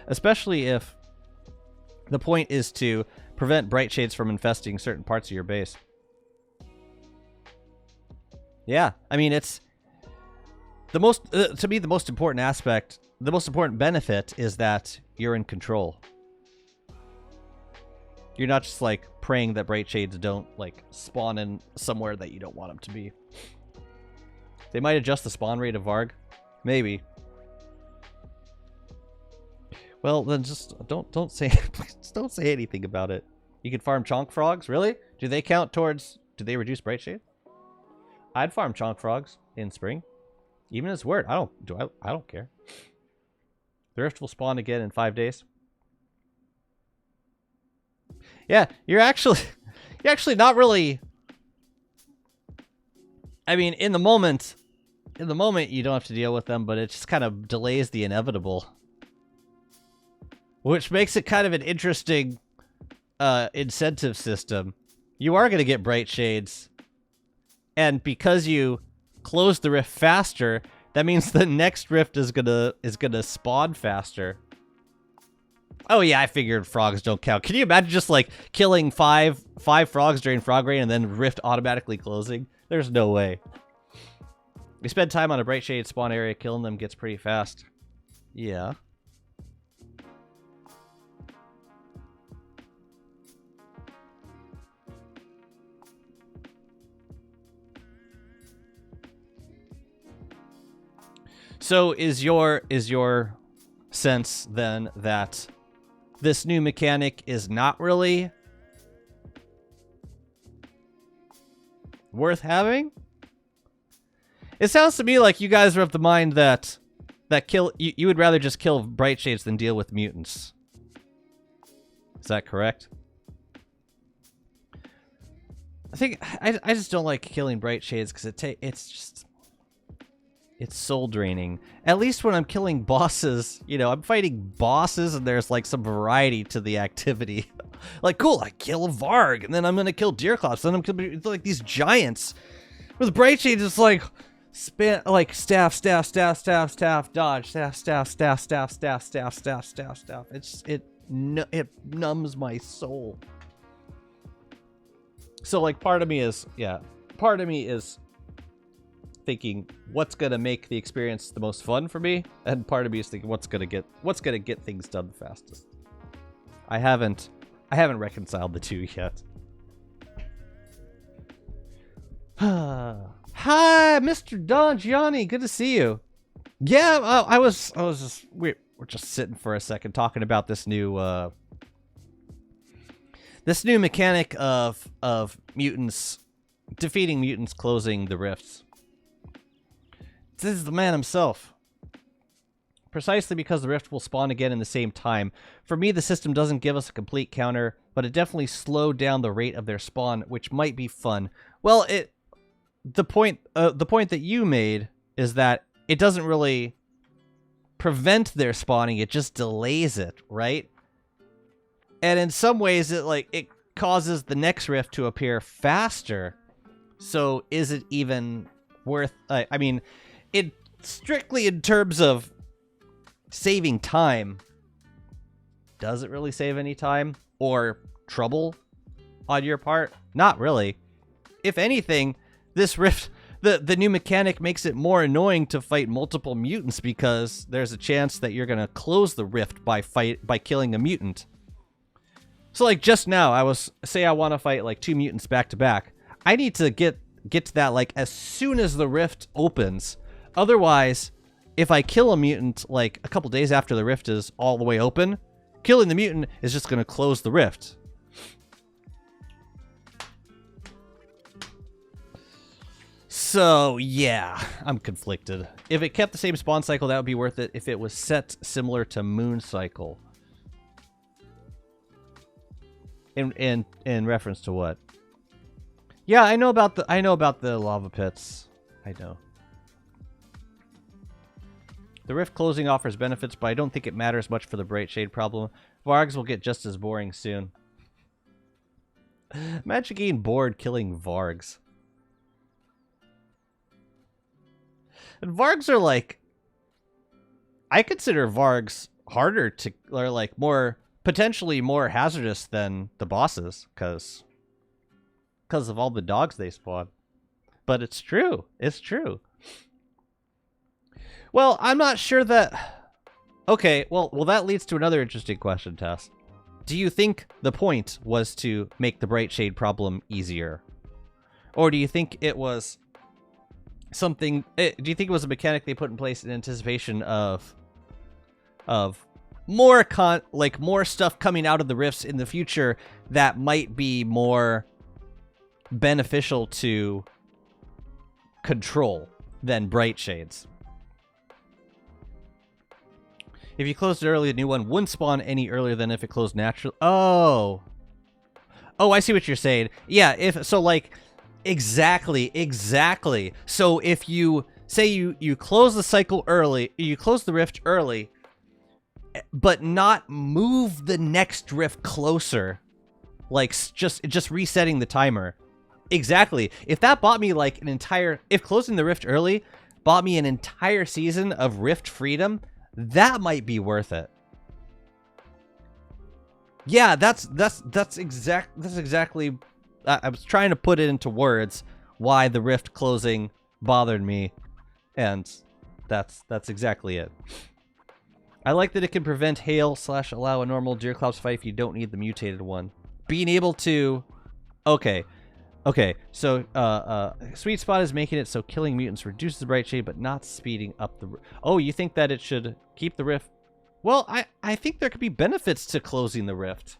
Especially if the point is to prevent Bright Shades from infesting certain parts of your base. Yeah, I mean, it's the most, to me, the most important aspect, the most important benefit is that you're in control. You're not just like praying that Bright Shades don't like spawn in somewhere that you don't want them to be. They might adjust the spawn rate of Varg. Maybe. Well, then just don't say please don't say anything about it. You can farm chonk frogs, really? Do they count towards? Do they reduce Bright Shade? I'd farm chonk frogs in spring, even as Wurt. I don't care. The rift will spawn again in 5 days. Yeah, you're actually not really. I mean, in the moment you don't have to deal with them, but it just kind of delays the inevitable. Which makes it kind of an interesting incentive system. You are going to get Bright Shades. And because you close the rift faster, that means the next rift is gonna spawn faster. Oh yeah, I figured frogs don't count. Can you imagine just like killing five frogs during frog rain and then rift automatically closing? There's no way. We spend time on a Bright Shade spawn area, killing them gets pretty fast. Yeah. So is your sense then that this new mechanic is not really worth having? It sounds to me like you guys are of the mind that you would rather just kill Bright Shades than deal with mutants. Is that correct? I think I just don't like killing bright shades because it's soul draining. At least when I'm killing bosses, you know, I'm fighting bosses and there's like some variety to the activity. Like, cool, I kill a Varg and then I'm gonna kill Deerclops. Then I'm gonna like these giants. With bright shades, it's like staff, dodge, staff. It numbs my soul. So like part of me is thinking what's gonna make the experience the most fun for me, and part of me is thinking what's gonna get things done the fastest. I haven't reconciled the two yet. Hi, Mr. Don Gianni, good to see you. Yeah, we're just sitting for a second talking about this new mechanic of mutants defeating mutants, closing the rifts. This is the man himself. Precisely because the rift will spawn again in the same time. For me, the system doesn't give us a complete counter, but it definitely slowed down the rate of their spawn, which might be fun. Well, the point that you made is that it doesn't really prevent their spawning; it just delays it, right? And in some ways, it causes the next rift to appear faster. So is it even worth? I mean, it strictly in terms of saving time, does it really save any time or trouble on your part? Not really. If anything, this rift, the new mechanic makes it more annoying to fight multiple mutants because there's a chance that you're gonna close the rift by killing a mutant. So like just now, I want to fight like 2 mutants back to back. I need to get to that like as soon as the rift opens. Otherwise, if I kill a mutant like a couple days after the rift is all the way open, killing the mutant is just going to close the rift. So yeah, I'm conflicted. If it kept the same spawn cycle, that would be worth it. If it was set similar to Moon Cycle. In reference to what? Yeah, I know about the lava pits. I know. The rift closing offers benefits, but I don't think it matters much for the bright shade problem. Vargs will get just as boring soon. Imagine getting bored killing Vargs. And Vargs are like, I consider Vargs harder to, or like more, potentially more hazardous than the bosses, because of all the dogs they spawn. But it's true. It's true. Well, I'm not sure that... Okay, well, that leads to another interesting question, Tess. Do you think the point was to make the bright shade problem easier? Or do you think it was something... do you think it was a mechanic they put in place in anticipation of more more stuff coming out of the rifts in the future that might be more beneficial to control than bright shades? If you closed it early, a new one wouldn't spawn any earlier than if it closed naturally. Oh, I see what you're saying. Yeah, exactly. So if you say you close the cycle early, you close the rift early, but not move the next rift closer, like just resetting the timer. Exactly. If that bought me like if closing the rift early bought me an entire season of rift freedom, that might be worth it. Yeah, that's exactly. I was trying to put it into words why the rift closing bothered me, and that's exactly it. I like that it can prevent hail / allow a normal Deerclops fight if you don't need the mutated one. Being able to, okay. So Sweet Spot is making it so killing mutants reduces the bright shade, but not speeding up the. Oh, you think that it should keep the rift? Well, I think there could be benefits to closing the rift.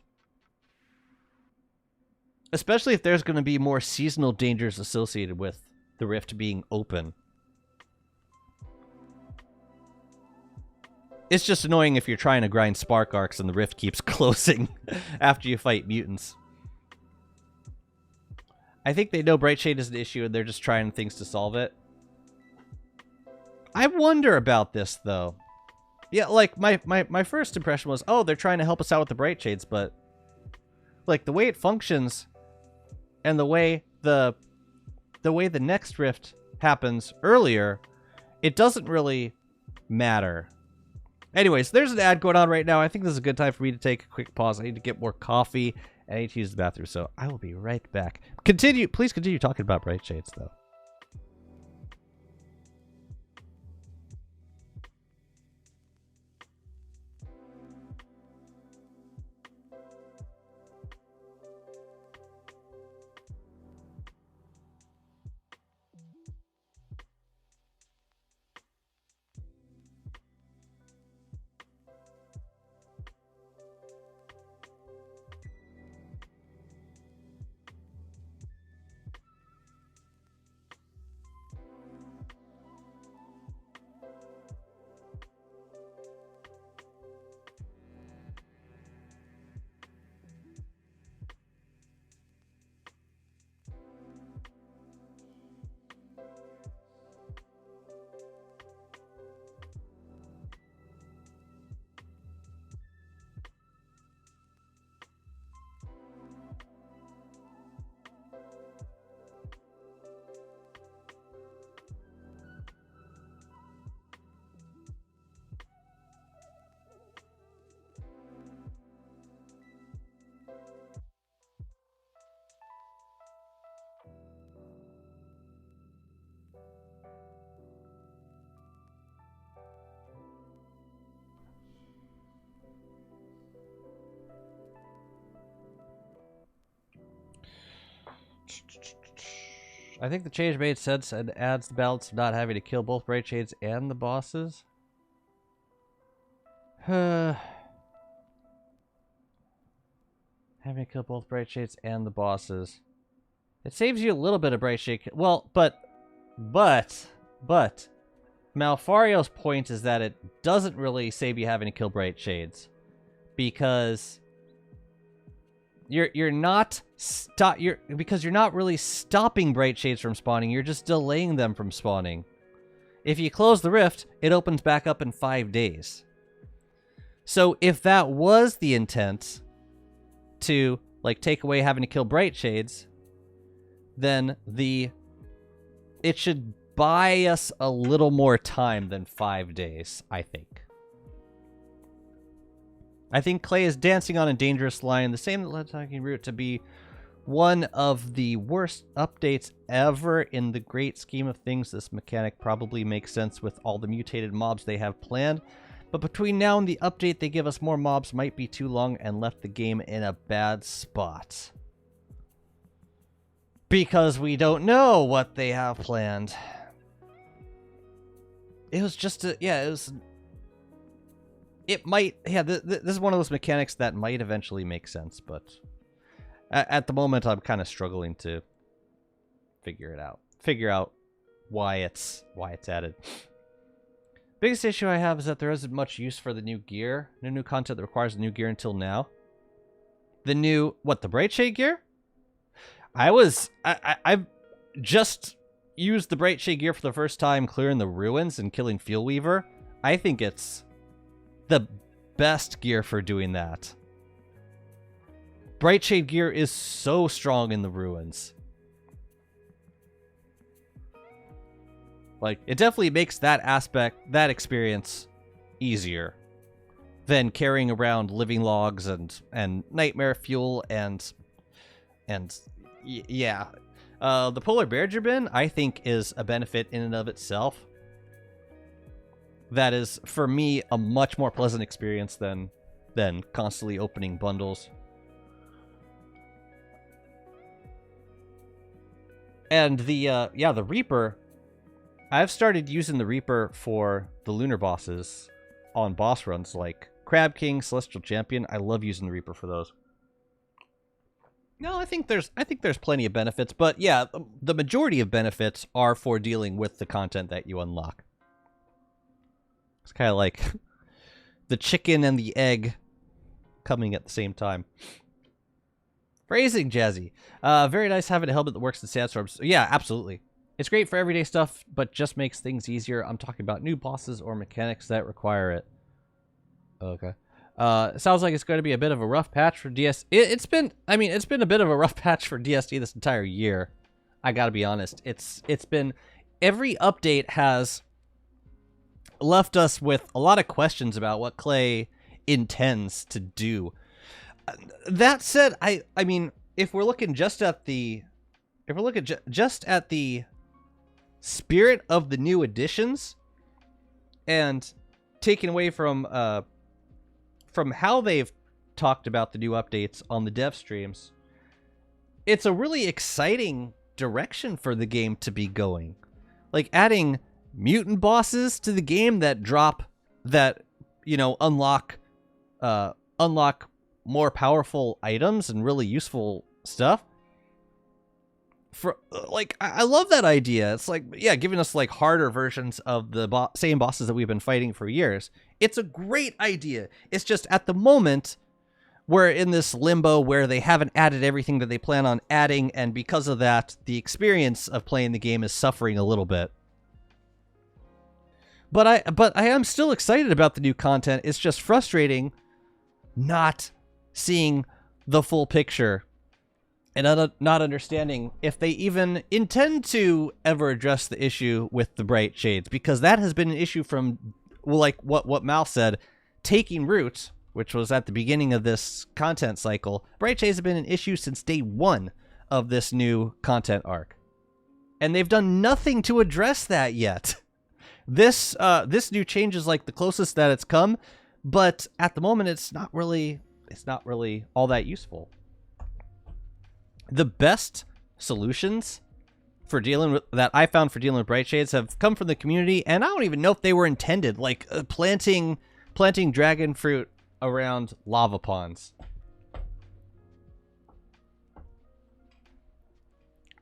Especially if there's going to be more seasonal dangers associated with the rift being open. It's just annoying if you're trying to grind spark arcs and the rift keeps closing after you fight mutants. I think they know Bright Shade is an issue and they're just trying things to solve it. I wonder about this, though. Yeah, like, my first impression was, oh, they're trying to help us out with the Bright Shades, but... like, the way it functions and the way the next rift happens earlier, it doesn't really matter. Anyways, there's an ad going on right now. I think this is a good time for me to take a quick pause. I need to get more coffee, and I need to use the bathroom, so I will be right back. Please continue talking about Bright Shades, though. I think the change made sense and adds the balance of not having to kill both Bright Shades and the bosses. Having to kill both Bright Shades and the bosses. It saves you a little bit of Bright Shade. Well, but Malfario's point is that it doesn't really save you having to kill Bright Shades. Because you're not really stopping Bright Shades from spawning, you're just delaying them from spawning. If you close the rift, it opens back up in 5 days. So if that was the intent to like take away having to kill Bright Shades, then it should buy us a little more time than 5 days, I think. I think Clay is dancing on a dangerous line, the same that led Talking Root to be one of the worst updates ever in the great scheme of things. This mechanic probably makes sense with all the mutated mobs they have planned, but between now and the update they give us more mobs might be too long and left the game in a bad spot. Because we don't know what they have planned. It was just a, yeah, it was... It might, yeah, this is one of those mechanics that might eventually make sense, but at the moment I'm kind of struggling to figure out why it's added. Biggest issue I have is that there isn't much use for the new gear, no new content that requires the new gear until now. The new, what, the Bright Shade gear? I've just used the Bright Shade gear for the first time clearing the ruins and killing Fuel Weaver. I think it's the best gear for doing that. Bright Shade gear is so strong in the ruins. Like, it definitely makes that experience easier than carrying around living logs and nightmare fuel and yeah. The Polar Bear Bin, I think, is a benefit in and of itself. That is, for me, a much more pleasant experience than constantly opening bundles. And the Reaper, I've started using the Reaper for the lunar bosses on boss runs like Crab King, Celestial Champion. I love using the Reaper for those. No, I think there's plenty of benefits, but yeah, the majority of benefits are for dealing with the content that you unlock. It's kind of like the chicken and the egg coming at the same time. Phrasing, Jazzy. Very nice having a helmet that works in sandstorms. Yeah, absolutely. It's great for everyday stuff, but just makes things easier. I'm talking about new bosses or mechanics that require it. Okay. Sounds like it's going to be a bit of a rough patch for DS. It's been a bit of a rough patch for DSD this entire year. I gotta be honest. It's been, every update has left us with a lot of questions about what Clay intends to do. That said, I mean, if we're looking just at the spirit of the new additions and taking away from how they've talked about the new updates on the dev streams, it's a really exciting direction for the game to be going. Like adding mutant bosses to the game that unlock more powerful items and really useful stuff. I love that idea. It's like, yeah, giving us like harder versions of the same bosses that we've been fighting for years. It's a great idea. It's just at the moment we're in this limbo where they haven't added everything that they plan on adding, and because of that, the experience of playing the game is suffering a little bit. But I am still excited about the new content. It's just frustrating not seeing the full picture and not understanding if they even intend to ever address the issue with the bright shades, because that has been an issue from, well, like what Mal said, taking root, which was at the beginning of this content cycle. Bright shades have been an issue since day one of this new content arc, and they've done nothing to address that yet. This new change is like the closest that it's come, but at the moment it's not really all that useful. The best solutions for dealing with that I found for dealing with bright shades have come from the community, and I don't even know if they were intended, like planting dragon fruit around lava ponds.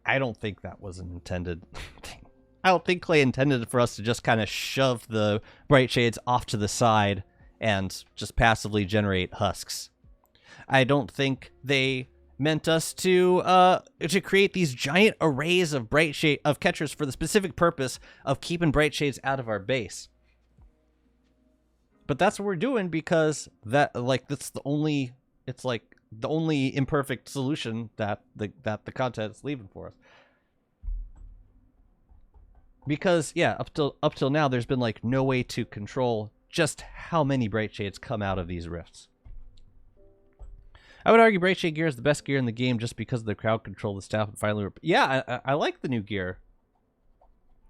I don't think that was an intended thing. I don't think Clay intended for us to just kind of shove the bright shades off to the side and just passively generate husks. I don't think they meant us to create these giant arrays of of catchers for the specific purpose of keeping bright shades out of our base. But that's what we're doing, because that's the only imperfect solution that the content is leaving for us. Because yeah, up till now, there's been like no way to control just how many bright shades come out of these rifts. I would argue bright shade gear is the best gear in the game just because of the crowd control, the staff, and finally, I like the new gear.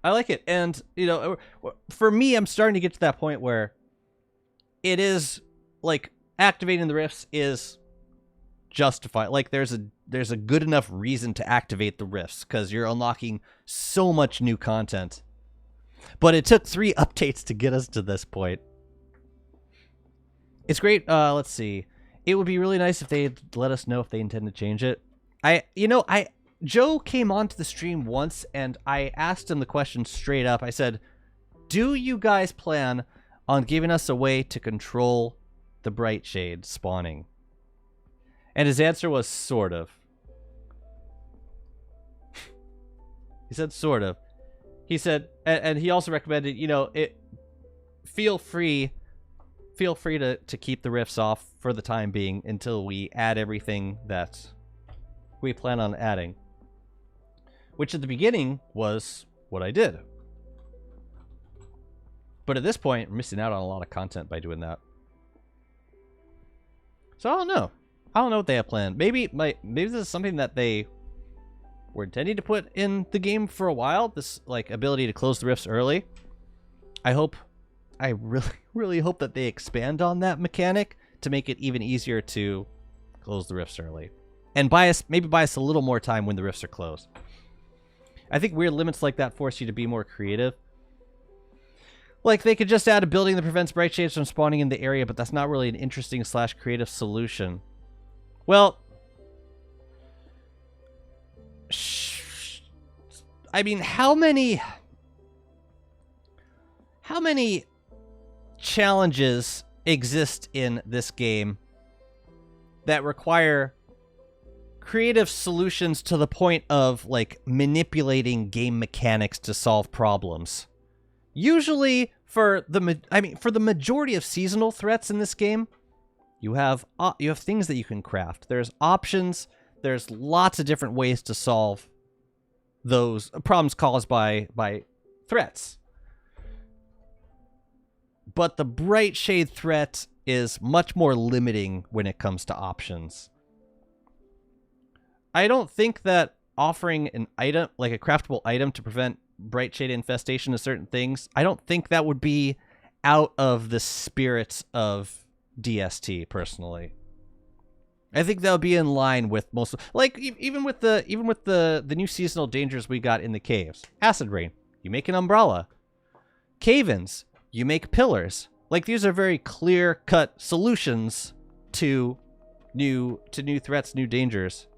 I like it, and for me, I'm starting to get to that point where it is like activating the rifts is justified. Like there's a good enough reason to activate the rifts because you're unlocking so much new content. But it took 3 updates to get us to this point. It's great. Let's see. It would be really nice if they let us know if they intend to change it. Joe came onto the stream once and I asked him the question straight up. I said, "Do you guys plan on giving us a way to control the bright shade spawning?" And his answer was sort of. He said sort of. He said, and he also recommended, feel free to keep the rifts off for the time being until we add everything that we plan on adding. Which at the beginning was what I did. But at this point, we're missing out on a lot of content by doing that. So I don't know. I don't know what they have planned. Maybe this is something that they were intending to put in the game for a while. This like ability to close the rifts early. I really hope that they expand on that mechanic to make it even easier to close the rifts early, and maybe buy us a little more time when the rifts are closed. I think weird limits like that force you to be more creative. Like they could just add a building that prevents bright shades from spawning in the area, but that's not really an interesting / creative solution. Well, I mean, how many challenges exist in this game that require creative solutions to the point of, like, manipulating game mechanics to solve problems. Usually, for the majority of seasonal threats in this game, you have things that you can craft. There's options. There's lots of different ways to solve those problems caused by threats. But the Bright Shade threat is much more limiting when it comes to options. I don't think that offering an item, like a craftable item to prevent Bright Shade infestation of certain things, I don't think that would be out of the spirit of DST, personally. I think that would be in line with most, like, even with the new seasonal dangers we got in the caves. Acid rain, you make an umbrella. Cave-ins, you make pillars. Like, these are very clear-cut solutions to new threats, new dangers.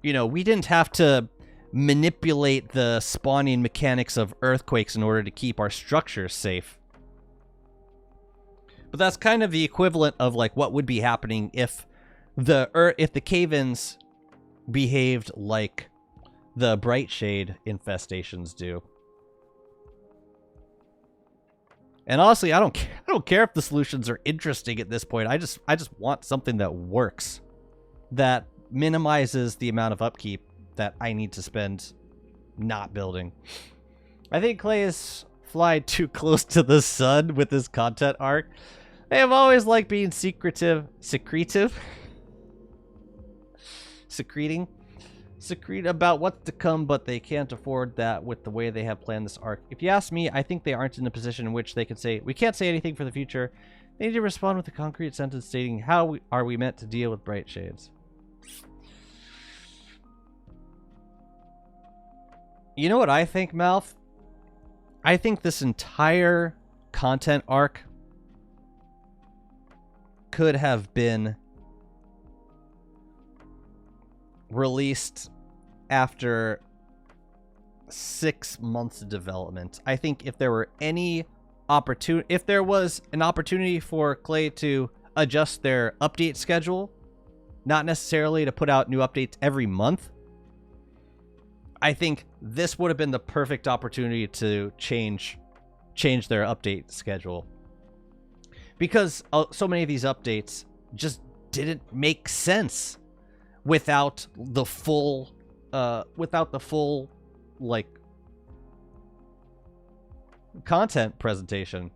You know, we didn't have to manipulate the spawning mechanics of earthquakes in order to keep our structures safe. But that's kind of the equivalent of, like, what would be happening if the cave-ins behaved like the Bright Shade infestations do. And honestly, I don't care if the solutions are interesting at this point. I just want something that works, that minimizes the amount of upkeep that I need to spend not building. I think Clay is flying too close to the sun with this content arc. They have always liked being secreting about what's to come, but they can't afford that with the way they have planned this arc. If you ask me, I think they aren't in a position in which they can say, we can't say anything for the future. They need to respond with a concrete sentence stating, how are we meant to deal with Bright Shades? You know what I think, Malf? I think this entire content arc could have been released after 6 months of development. I think if there were any opportunity, if there was an opportunity for Clay to adjust their update schedule, not necessarily to put out new updates every month, I think this would have been the perfect opportunity to change their update schedule. Because so many of these updates just didn't make sense without the full like content presentation.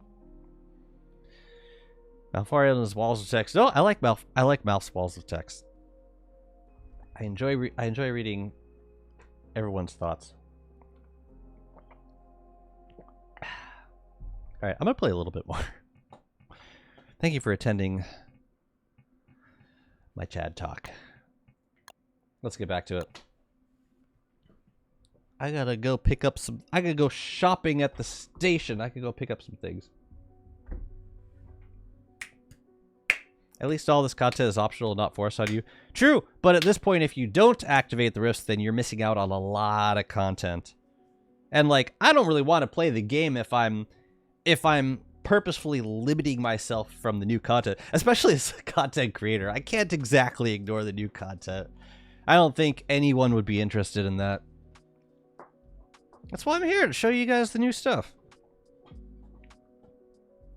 Malfarian's walls of text. No, I like Malf's walls of text. I enjoy reading everyone's thoughts. All right, I'm gonna play a little bit more. Thank you for attending my Chad talk. Let's get back to it. I gotta go pick up some. I gotta go shopping at the station. I could go pick up some things. At least all this content is optional, not forced on you. True, but at this point, if you don't activate the rifts, then you're missing out on a lot of content. And like, I don't really want to play the game if I'm purposefully limiting myself from the new content, especially as a content creator. I can't exactly ignore the new content. I don't think anyone would be interested in that. That's why I'm here, to show you guys the new stuff.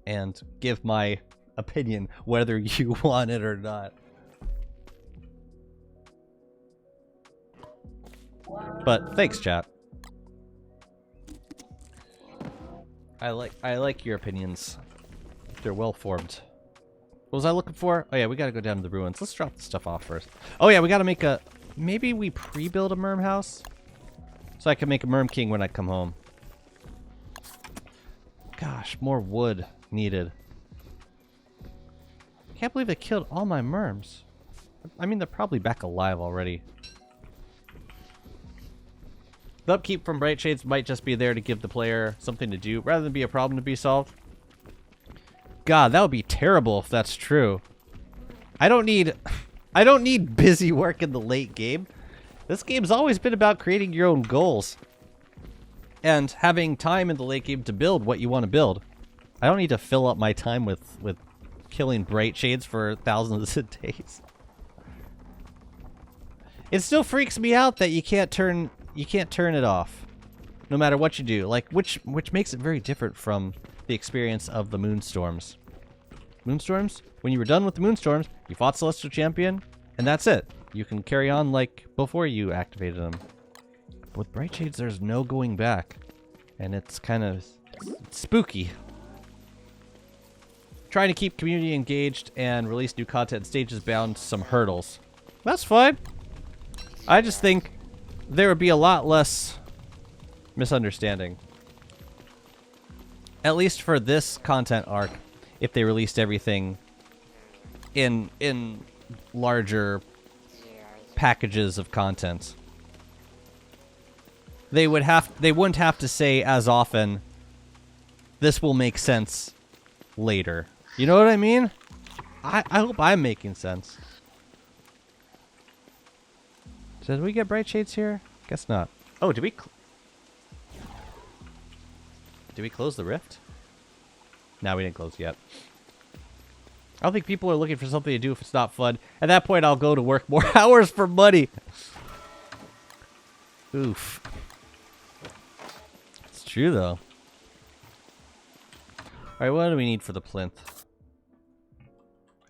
And give my opinion whether you want it or not. But thanks, chat. I like your opinions. They're well formed. What was I looking for? Oh yeah, we gotta go down to the ruins. Let's drop the stuff off first. Oh yeah, we gotta make a... Maybe we pre-build a Merm house? So I can make a Merm King when I come home. Gosh, more wood needed. Can't believe they killed all my Merms. I mean, they're probably back alive already. The upkeep from Bright Shades might just be there to give the player something to do, rather than be a problem to be solved. God, that would be terrible if that's true. I don't need busy work in the late game. This game's always been about creating your own goals. And having time in the late game to build what you want to build. I don't need to fill up my time with killing Bright Shades for thousands of days. It still freaks me out that you can't turn it off, no matter what you do. Like, which makes it very different from the experience of the Moonstorms. Moonstorms, when you were done with the Moonstorms, you fought Celestial Champion, and that's it. You can carry on like before you activated them. But with Bright Shades, there's no going back, and it's kind of spooky. Trying to keep community engaged and release new content stages bound some hurdles. That's fine. I just think there would be a lot less misunderstanding. At least for this content arc, if they released everything in larger packages of content. They wouldn't have to say as often, this will make sense later. You know what I mean? I hope I'm making sense. Did we get Bright Shades here? Guess not. Oh, did we close the rift? No, we didn't close yet. I don't think people are looking for something to do if it's not fun. At that point, I'll go to work more hours for money. Oof. It's true, though. Alright, what do we need for the plinth?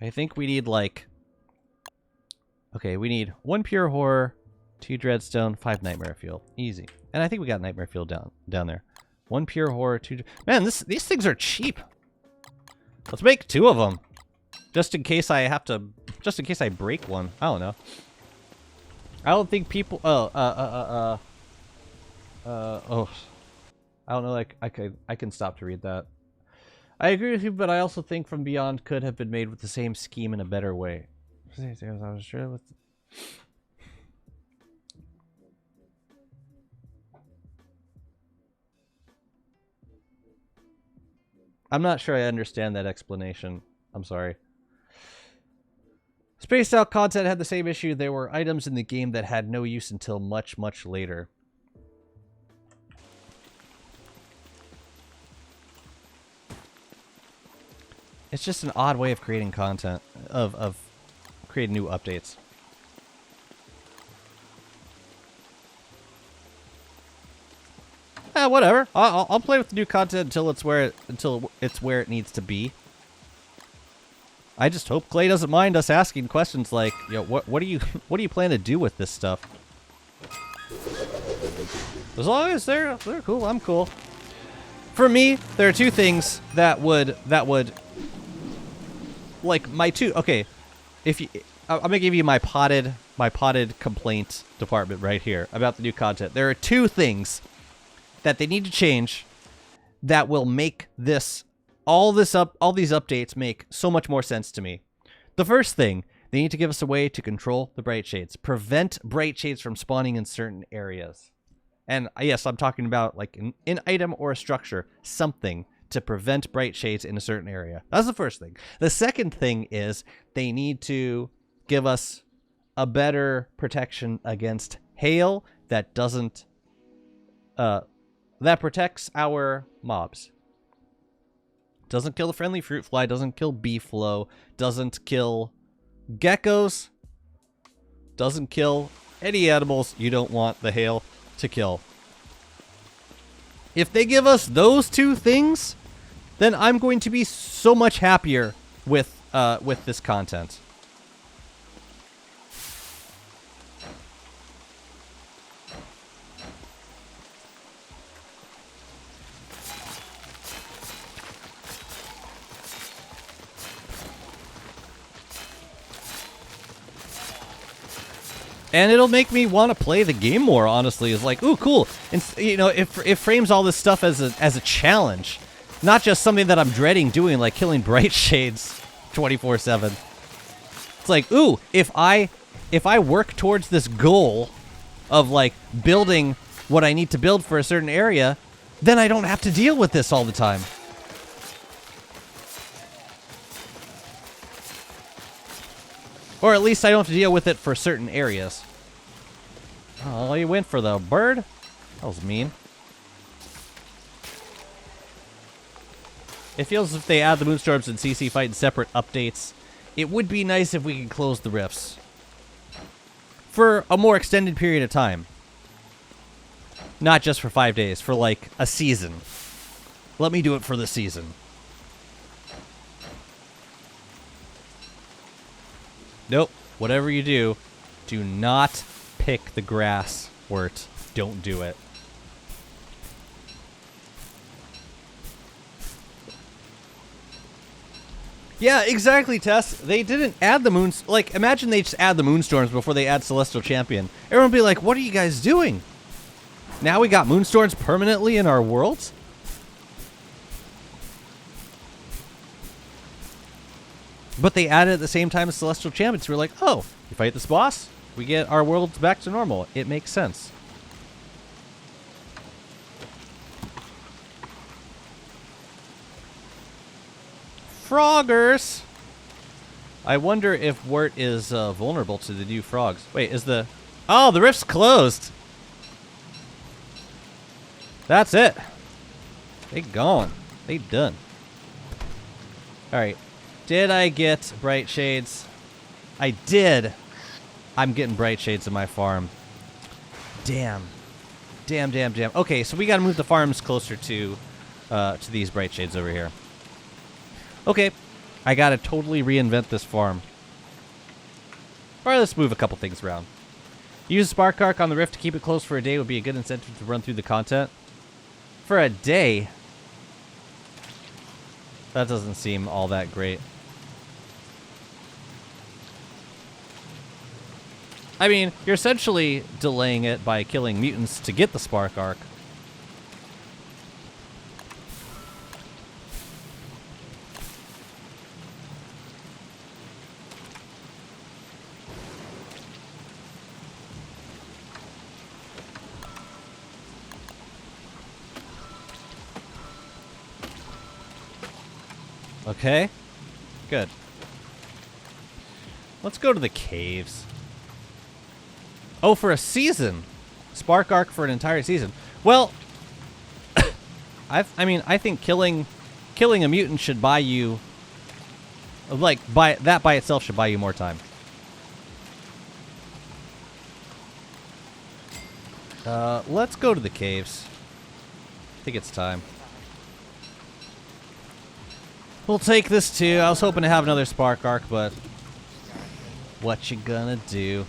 I think we need, like... Okay, we need 1 Pure Horror, 2 Dreadstone, 5 Nightmare Fuel. Easy. And I think we got Nightmare Fuel down there. 1 Pure Horror, 2... Man, these things are cheap! Let's make 2 of them. Just in case I have to... Just in case I break one. I don't know. I don't think people... Oh, I don't know, like, I can stop to read that. I agree with you, but I also think From Beyond could have been made with the same scheme in a better way. I was sure with... I'm not sure I understand that explanation. I'm sorry. Spaced Out content had the same issue. There were items in the game that had no use until much, much later. It's just an odd way of creating content, of creating new updates. Whatever. I'll play with the new content until it's where it needs to be. I just hope Clay doesn't mind us asking questions like, yo, what do you plan to do with this stuff? As long as they're cool, I'm cool. For me, there are 2 things that would like my 2. Okay, I'm gonna give you my potted complaint department right here about the new content. There are 2 things that they need to change that will make all these updates make so much more sense to me. The first thing, they need to give us a way to control the Bright Shades, prevent Bright Shades from spawning in certain areas. And yes, I'm talking about like an item or a structure, something to prevent Bright Shades in a certain area. That's the first thing. The second thing is they need to give us a better protection against hail that doesn't that protects our mobs. Doesn't kill the friendly fruit fly, doesn't kill bee flow, doesn't kill geckos, doesn't kill any animals you don't want the hail to kill. If they give us those 2 things, then I'm going to be so much happier with this content. And it'll make me want to play the game more, honestly. It's like, ooh, cool. And, you know, it frames all this stuff as a challenge. Not just something that I'm dreading doing, like killing Bright Shades 24/7. It's like, ooh, if I work towards this goal of, like, building what I need to build for a certain area, then I don't have to deal with this all the time. Or at least I don't have to deal with it for certain areas. Oh, you went for the bird? That was mean. It feels as if they add the Moonstorms and CC Fight in separate updates. It would be nice if we could close the rifts. for a more extended period of time. Not just for 5 days, for like a season. Let me do it for the season. Nope. Whatever you do, do not pick the grass, Wurt. Don't do it. Yeah, exactly, Tess. They didn't add the moons. Like, imagine they just add the moonstorms before they add Celestial Champion. Everyone would be like, what are you guys doing? Now we got moonstorms permanently in our worlds? But they added at the same time as Celestial Champions. We're like, oh, you fight this boss, we get our worlds back to normal. It makes sense. Froggers! I wonder if Wurt is vulnerable to the new frogs. Wait, is the... Oh, the rift's closed! That's it. They gone. They done. Alright. Did I get bright shades? I did. I'm getting bright shades in my farm. Damn. Damn, damn, damn. Okay, so we gotta move the farms closer to these bright shades over here. Okay. I gotta totally reinvent this farm. Or let's move a couple things around. Use Spark Arc on the Rift to keep it closed for a day would be a good incentive to run through the content. For a day? That doesn't seem all that great. I mean, you're essentially delaying it by killing mutants to get the Spark Arc. Okay. Good. Let's go to the caves. Oh, for a season. Spark Arc for an entire season. Well, I think killing a mutant should buy you, like, that by itself should buy you more time. Let's go to the caves. I think it's time. We'll take this too. I was hoping to have another Spark Arc, but what you gonna do?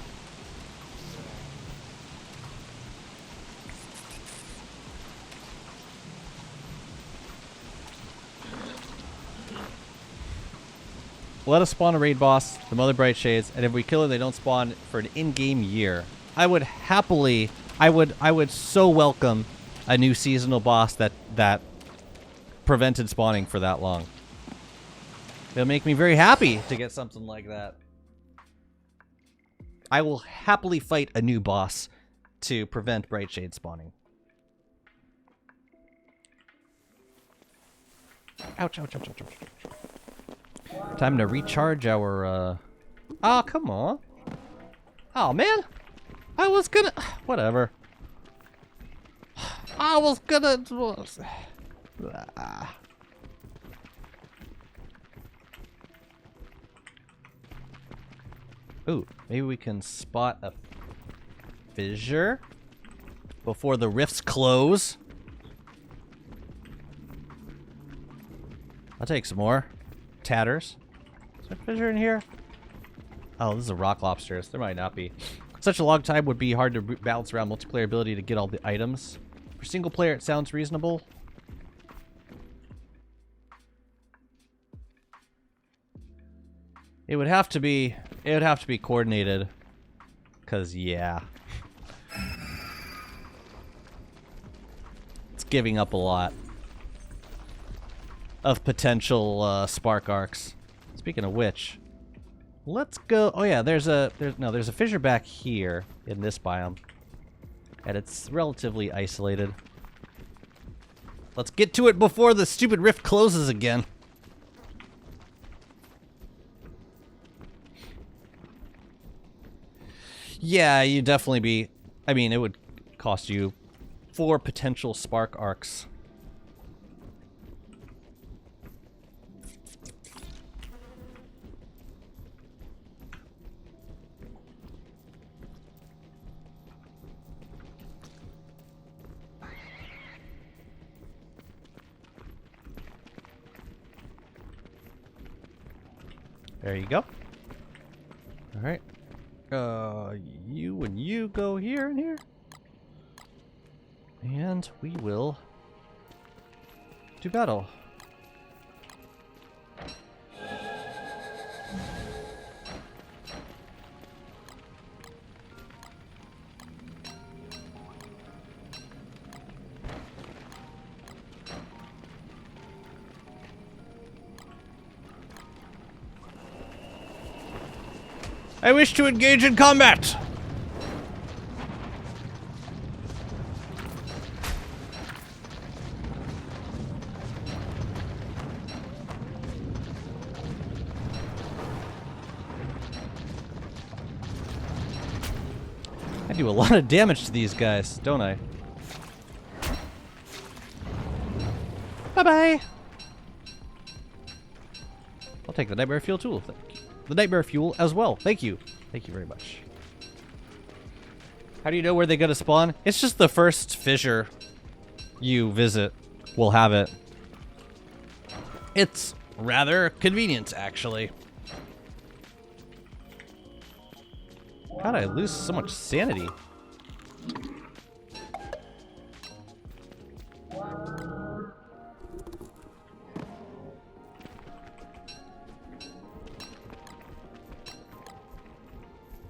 Let us spawn a raid boss, the Mother Bright Shades, and if we kill her, they don't spawn for an in-game year. I would happily, I would so welcome a new seasonal boss that prevented spawning for that long. It'll make me very happy to get something like that. I will happily fight a new boss to prevent Bright Shade spawning. Ouch, ouch, ouch, ouch, ouch. Time to recharge our, Oh, come on. Oh, man. I was gonna... Whatever. I was gonna... Ooh, maybe we can spot a fissure before the rifts close. I'll take some more. Tatters. Is there a fissure in here? Oh, this is a rock lobsters. There might not be. Such a long time would be hard to balance around multiplayer ability to get all the items. For single player, it sounds reasonable. It would have to be coordinated. 'Cause yeah. It's giving up a lot of potential spark arcs. Speaking of which, let's go. Oh yeah, there's a fissure back here in this biome. And it's relatively isolated. Let's get to it before the stupid rift closes again. Yeah, you'd definitely be... I mean, it would cost you 4 potential spark arcs. There you go. Alright. You and you go here and here. And we will do battle. I wish to engage in combat! I do a lot of damage to these guys, don't I? Bye-bye! I'll take the nightmare fuel tool. Thank you. The nightmare fuel as well. Thank you. Thank you very much. How do you know where they're gonna spawn? It's just the first fissure you visit will have it. It's rather convenient, actually. How'd I lose so much sanity?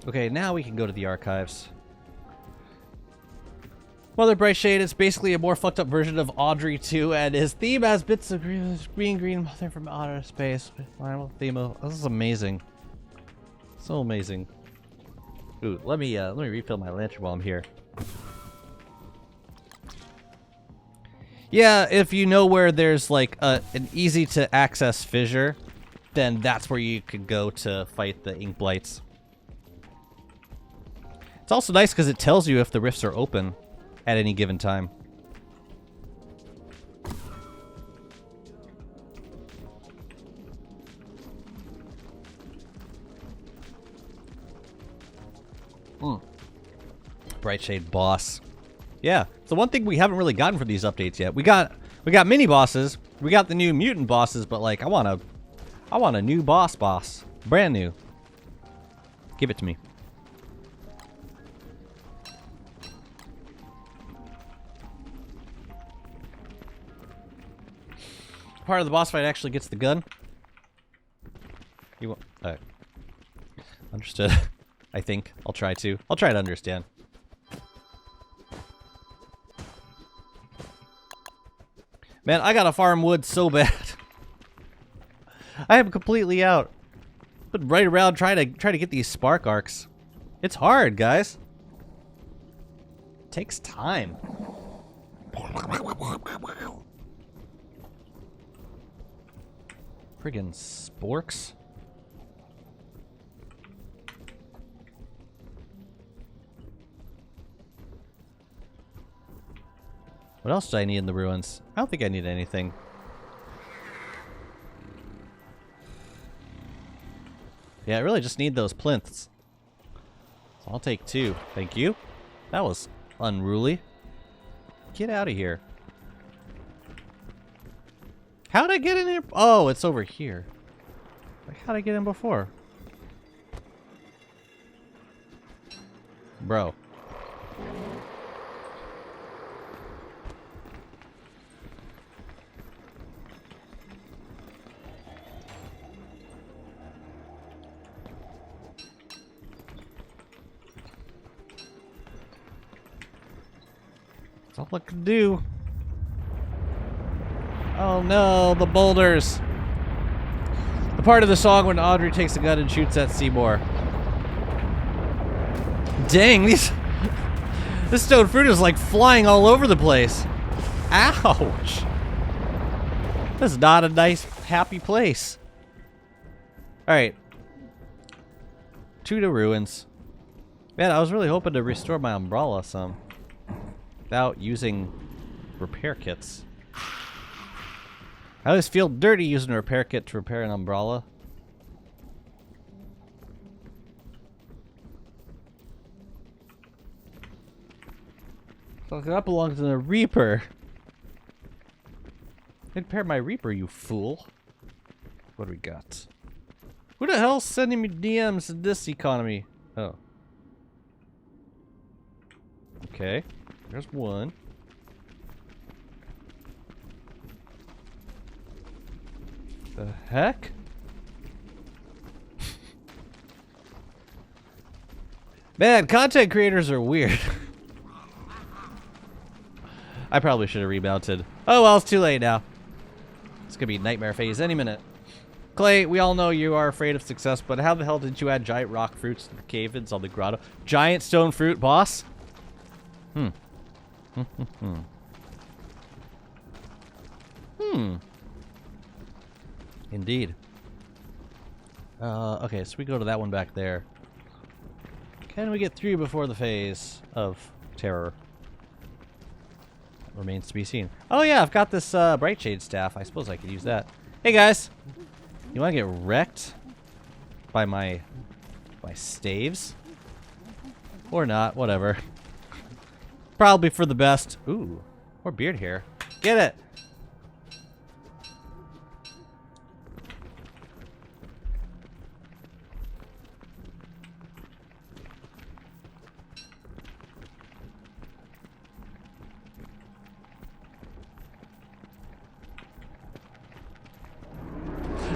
Okay, now we can go to the archives. Mother Brightshade is basically a more fucked up version of Audrey 2, and his theme has bits of green mother from outer space. Final theme of this is amazing. So amazing. Ooh, let me refill my lantern while I'm here. Yeah, if you know where there's like an easy to access fissure, then that's where you could go to fight the ink blights. It's also nice because it tells you if the rifts are open at any given time. Brightshade boss. Yeah, it's the one thing we haven't really gotten from these updates yet. We got mini bosses. We got the new mutant bosses, but like I want a new boss. Brand new. Give it to me. Part of the boss fight actually gets the gun. You want? Understood. I think I'll try to understand. Man, I gotta farm wood so bad. I am completely out. Been right around trying to get these spark arcs. It's hard, guys. It takes time. Friggin' sporks. What else do I need in the ruins? I don't think I need anything. Yeah, I really just need those plinths. So I'll take 2. Thank you. That was unruly. Get out of here. How'd I get in here? Oh, it's over here. Like, how'd I get in before? Bro. That's all I can do. Oh no, the boulders. The part of the song when Audrey takes a gun and shoots at Seymour. Dang, this stone fruit is like flying all over the place. Ouch. This is not a nice, happy place. Alright. 2 to ruins. Man, I was really hoping to restore my umbrella some. Without using repair kits. I always feel dirty using a repair kit to repair an umbrella. So that belongs to the Reaper. I repair my Reaper, you fool. What do we got? Who the hell's sending me DMs in this economy? Oh. Okay. There's one. The heck? Man, content creators are weird. I probably should have remounted. Oh well, it's too late now. It's gonna be nightmare phase any minute. Clay, we all know you are afraid of success, but how the hell did you add giant rock fruits to the cave-ins on the grotto? Giant stone fruit, boss? Indeed. Okay, so we go to that one back there. Can we get through before the phase of terror? Remains to be seen. Oh yeah, I've got this bright shade staff. I suppose I could use that. Hey guys, you want to get wrecked by my staves? Or not? Whatever. Probably for the best. Ooh, more beard hair. Get it.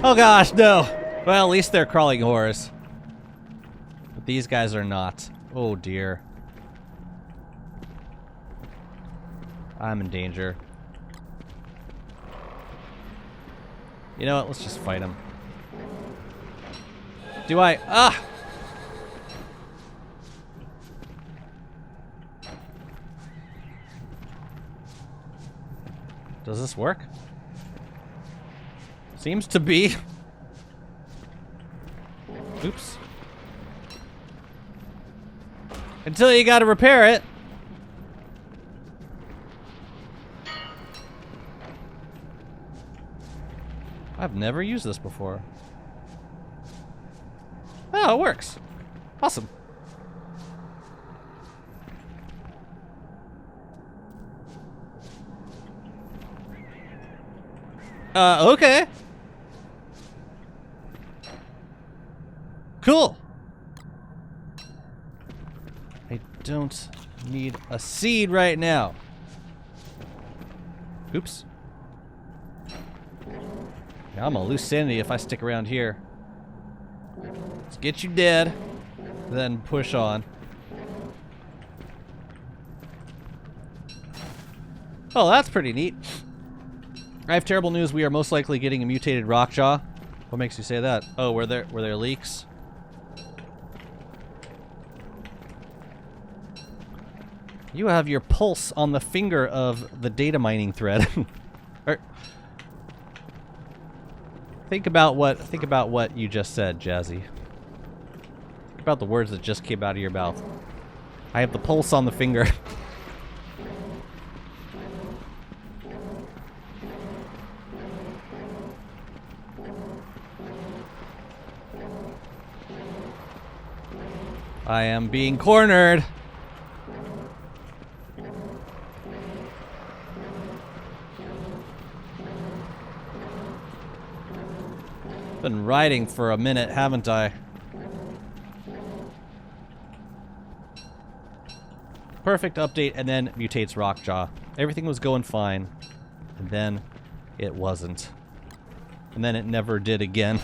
Oh gosh, no. Well, at least they're crawling horrors. But these guys are not. Oh dear. I'm in danger. You know what? Let's just fight him. Do I? Ah! Does this work? Seems to be. Oops. Until you gotta repair it. I've never used this before. Oh, it works. Awesome. Okay. Cool. I don't need a seed right now. Oops. Now I'm gonna lose sanity if I stick around here. Let's get you dead, then push on. Oh, that's pretty neat. I have terrible news. We are most likely getting a mutated rockjaw. What makes you say that? Oh, were there leaks? You have your pulse on the finger of the data mining thread. Think about what you just said, Jazzy. Think about the words that just came out of your mouth. I have the pulse on the finger. I am being cornered. Been riding for a minute, haven't I? Perfect update, and then mutates Rockjaw. Everything was going fine, and then it wasn't. And then it never did again.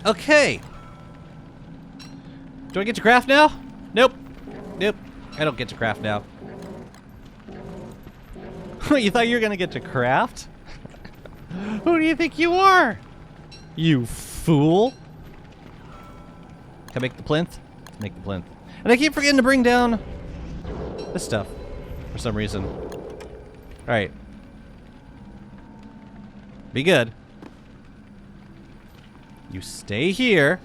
Okay. Do I get to craft now? Nope. Nope. I don't get to craft now. You thought you were gonna get to craft? Who do you think you are? You fool. Can I make the plinth? Make the plinth. And I keep forgetting to bring down this stuff for some reason. Alright. Be good. You stay here.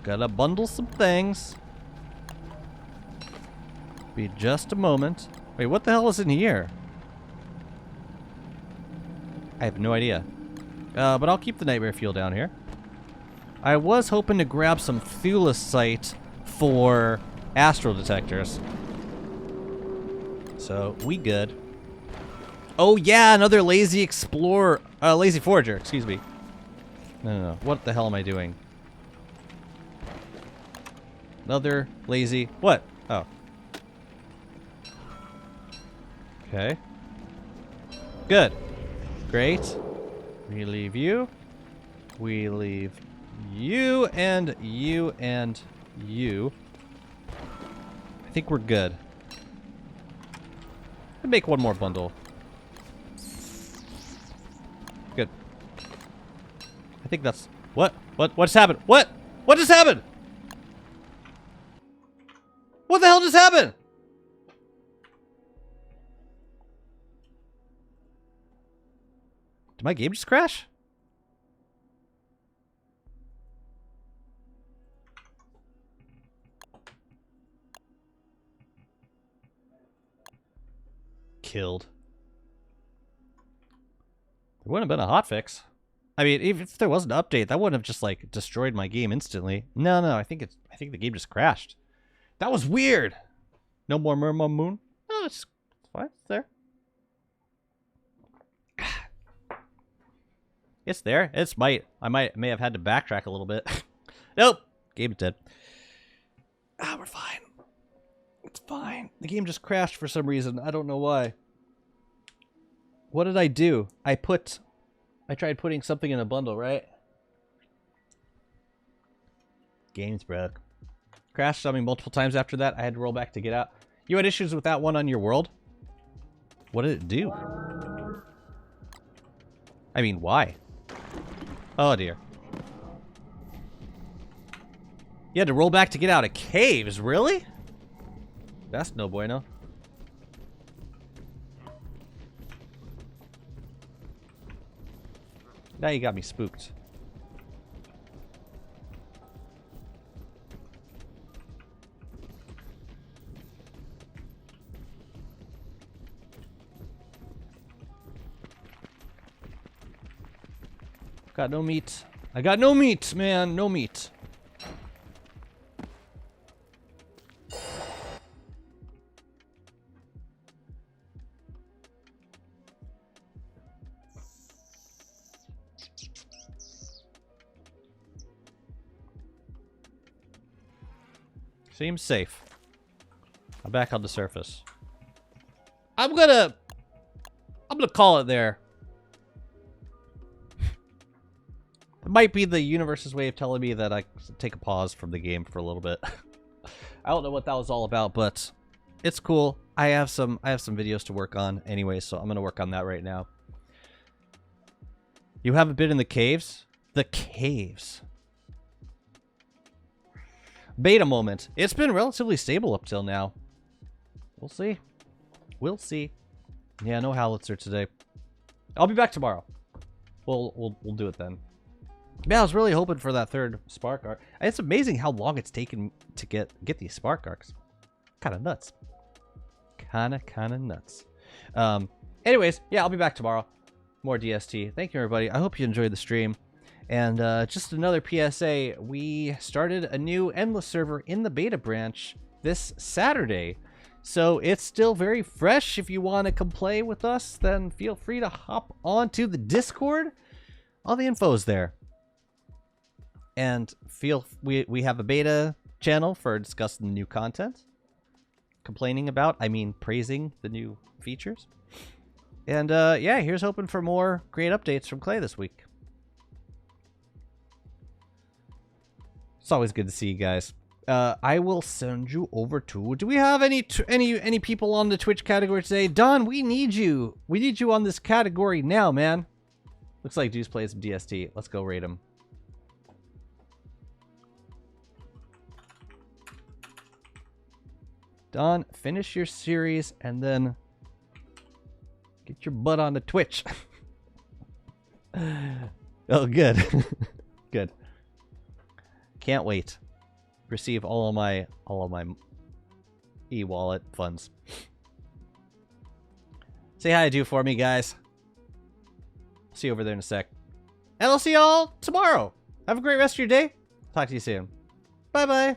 Gotta bundle some things. Be just a moment. Wait, what the hell is in here? I have no idea. But I'll keep the nightmare fuel down here. I was hoping to grab some thulecite for astral detectors. So, we good. Oh yeah, another lazy explorer, lazy forager, excuse me. No. What the hell am I doing? Another lazy... What? Oh. Okay. Good. Great. We leave you. We leave you and you and you. I think we're good. I'll make one more bundle. Good. I think that's... What just happened? What just happened? What the hell just happened? Did my game just crash? Killed. There wouldn't have been a hotfix. I mean, if there was an update, that wouldn't have just like destroyed my game instantly. No, I think the game just crashed. That was weird. No more Merm on Moon. No, it's fine. It's there. It's there. I may have had to backtrack a little bit. Nope. Game's dead. We're fine. It's fine. The game just crashed for some reason. I don't know why. What did I do? I tried putting something in a bundle, right? Game's broke. Crashed on me multiple times after that. I had to roll back to get out. You had issues with that one on your world? What did it do? I mean, why? Oh dear. You had to roll back to get out of caves, really? That's no bueno. Now you got me spooked. Got no meat. I got no meat, man. No meat. Seems safe. I'm back on the surface. I'm gonna call it there. It might be the universe's way of telling me that I take a pause from the game for a little bit. I don't know what that was all about, but it's cool. I have some videos to work on anyway, so I'm gonna work on that right now. You haven't been in the caves? The caves. Beta moment. It's been relatively stable up till now. We'll see. We'll see. Yeah, no Howitzer today. I'll be back tomorrow. We'll do it then. Yeah, I was really hoping for that third spark arc. It's amazing how long it's taken to get these spark arcs. Kind of nuts. Kind of nuts. Anyways, yeah, I'll be back tomorrow. More DST. Thank you, everybody. I hope you enjoyed the stream. And just another PSA, we started a new Endless server in the beta branch this Saturday. So it's still very fresh. If you want to come play with us, then feel free to hop onto the Discord. All the info's there. And we have a beta channel for discussing the new content. Complaining about, I mean praising the new features. And yeah, here's hoping for more great updates from Clay this week. It's always good to see you guys. I will send you over to... Do we have any people on the Twitch category today? Don, we need you. We need you on this category now, man. Looks like Deuce plays some DST. Let's go raid him. Don, finish your series and then get your butt on the Twitch. Oh, good. Good. Can't wait. Receive all of my e-wallet funds. Say hi to for me, guys. See you over there in a sec. And I'll see y'all tomorrow. Have a great rest of your day. Talk to you soon. Bye-bye.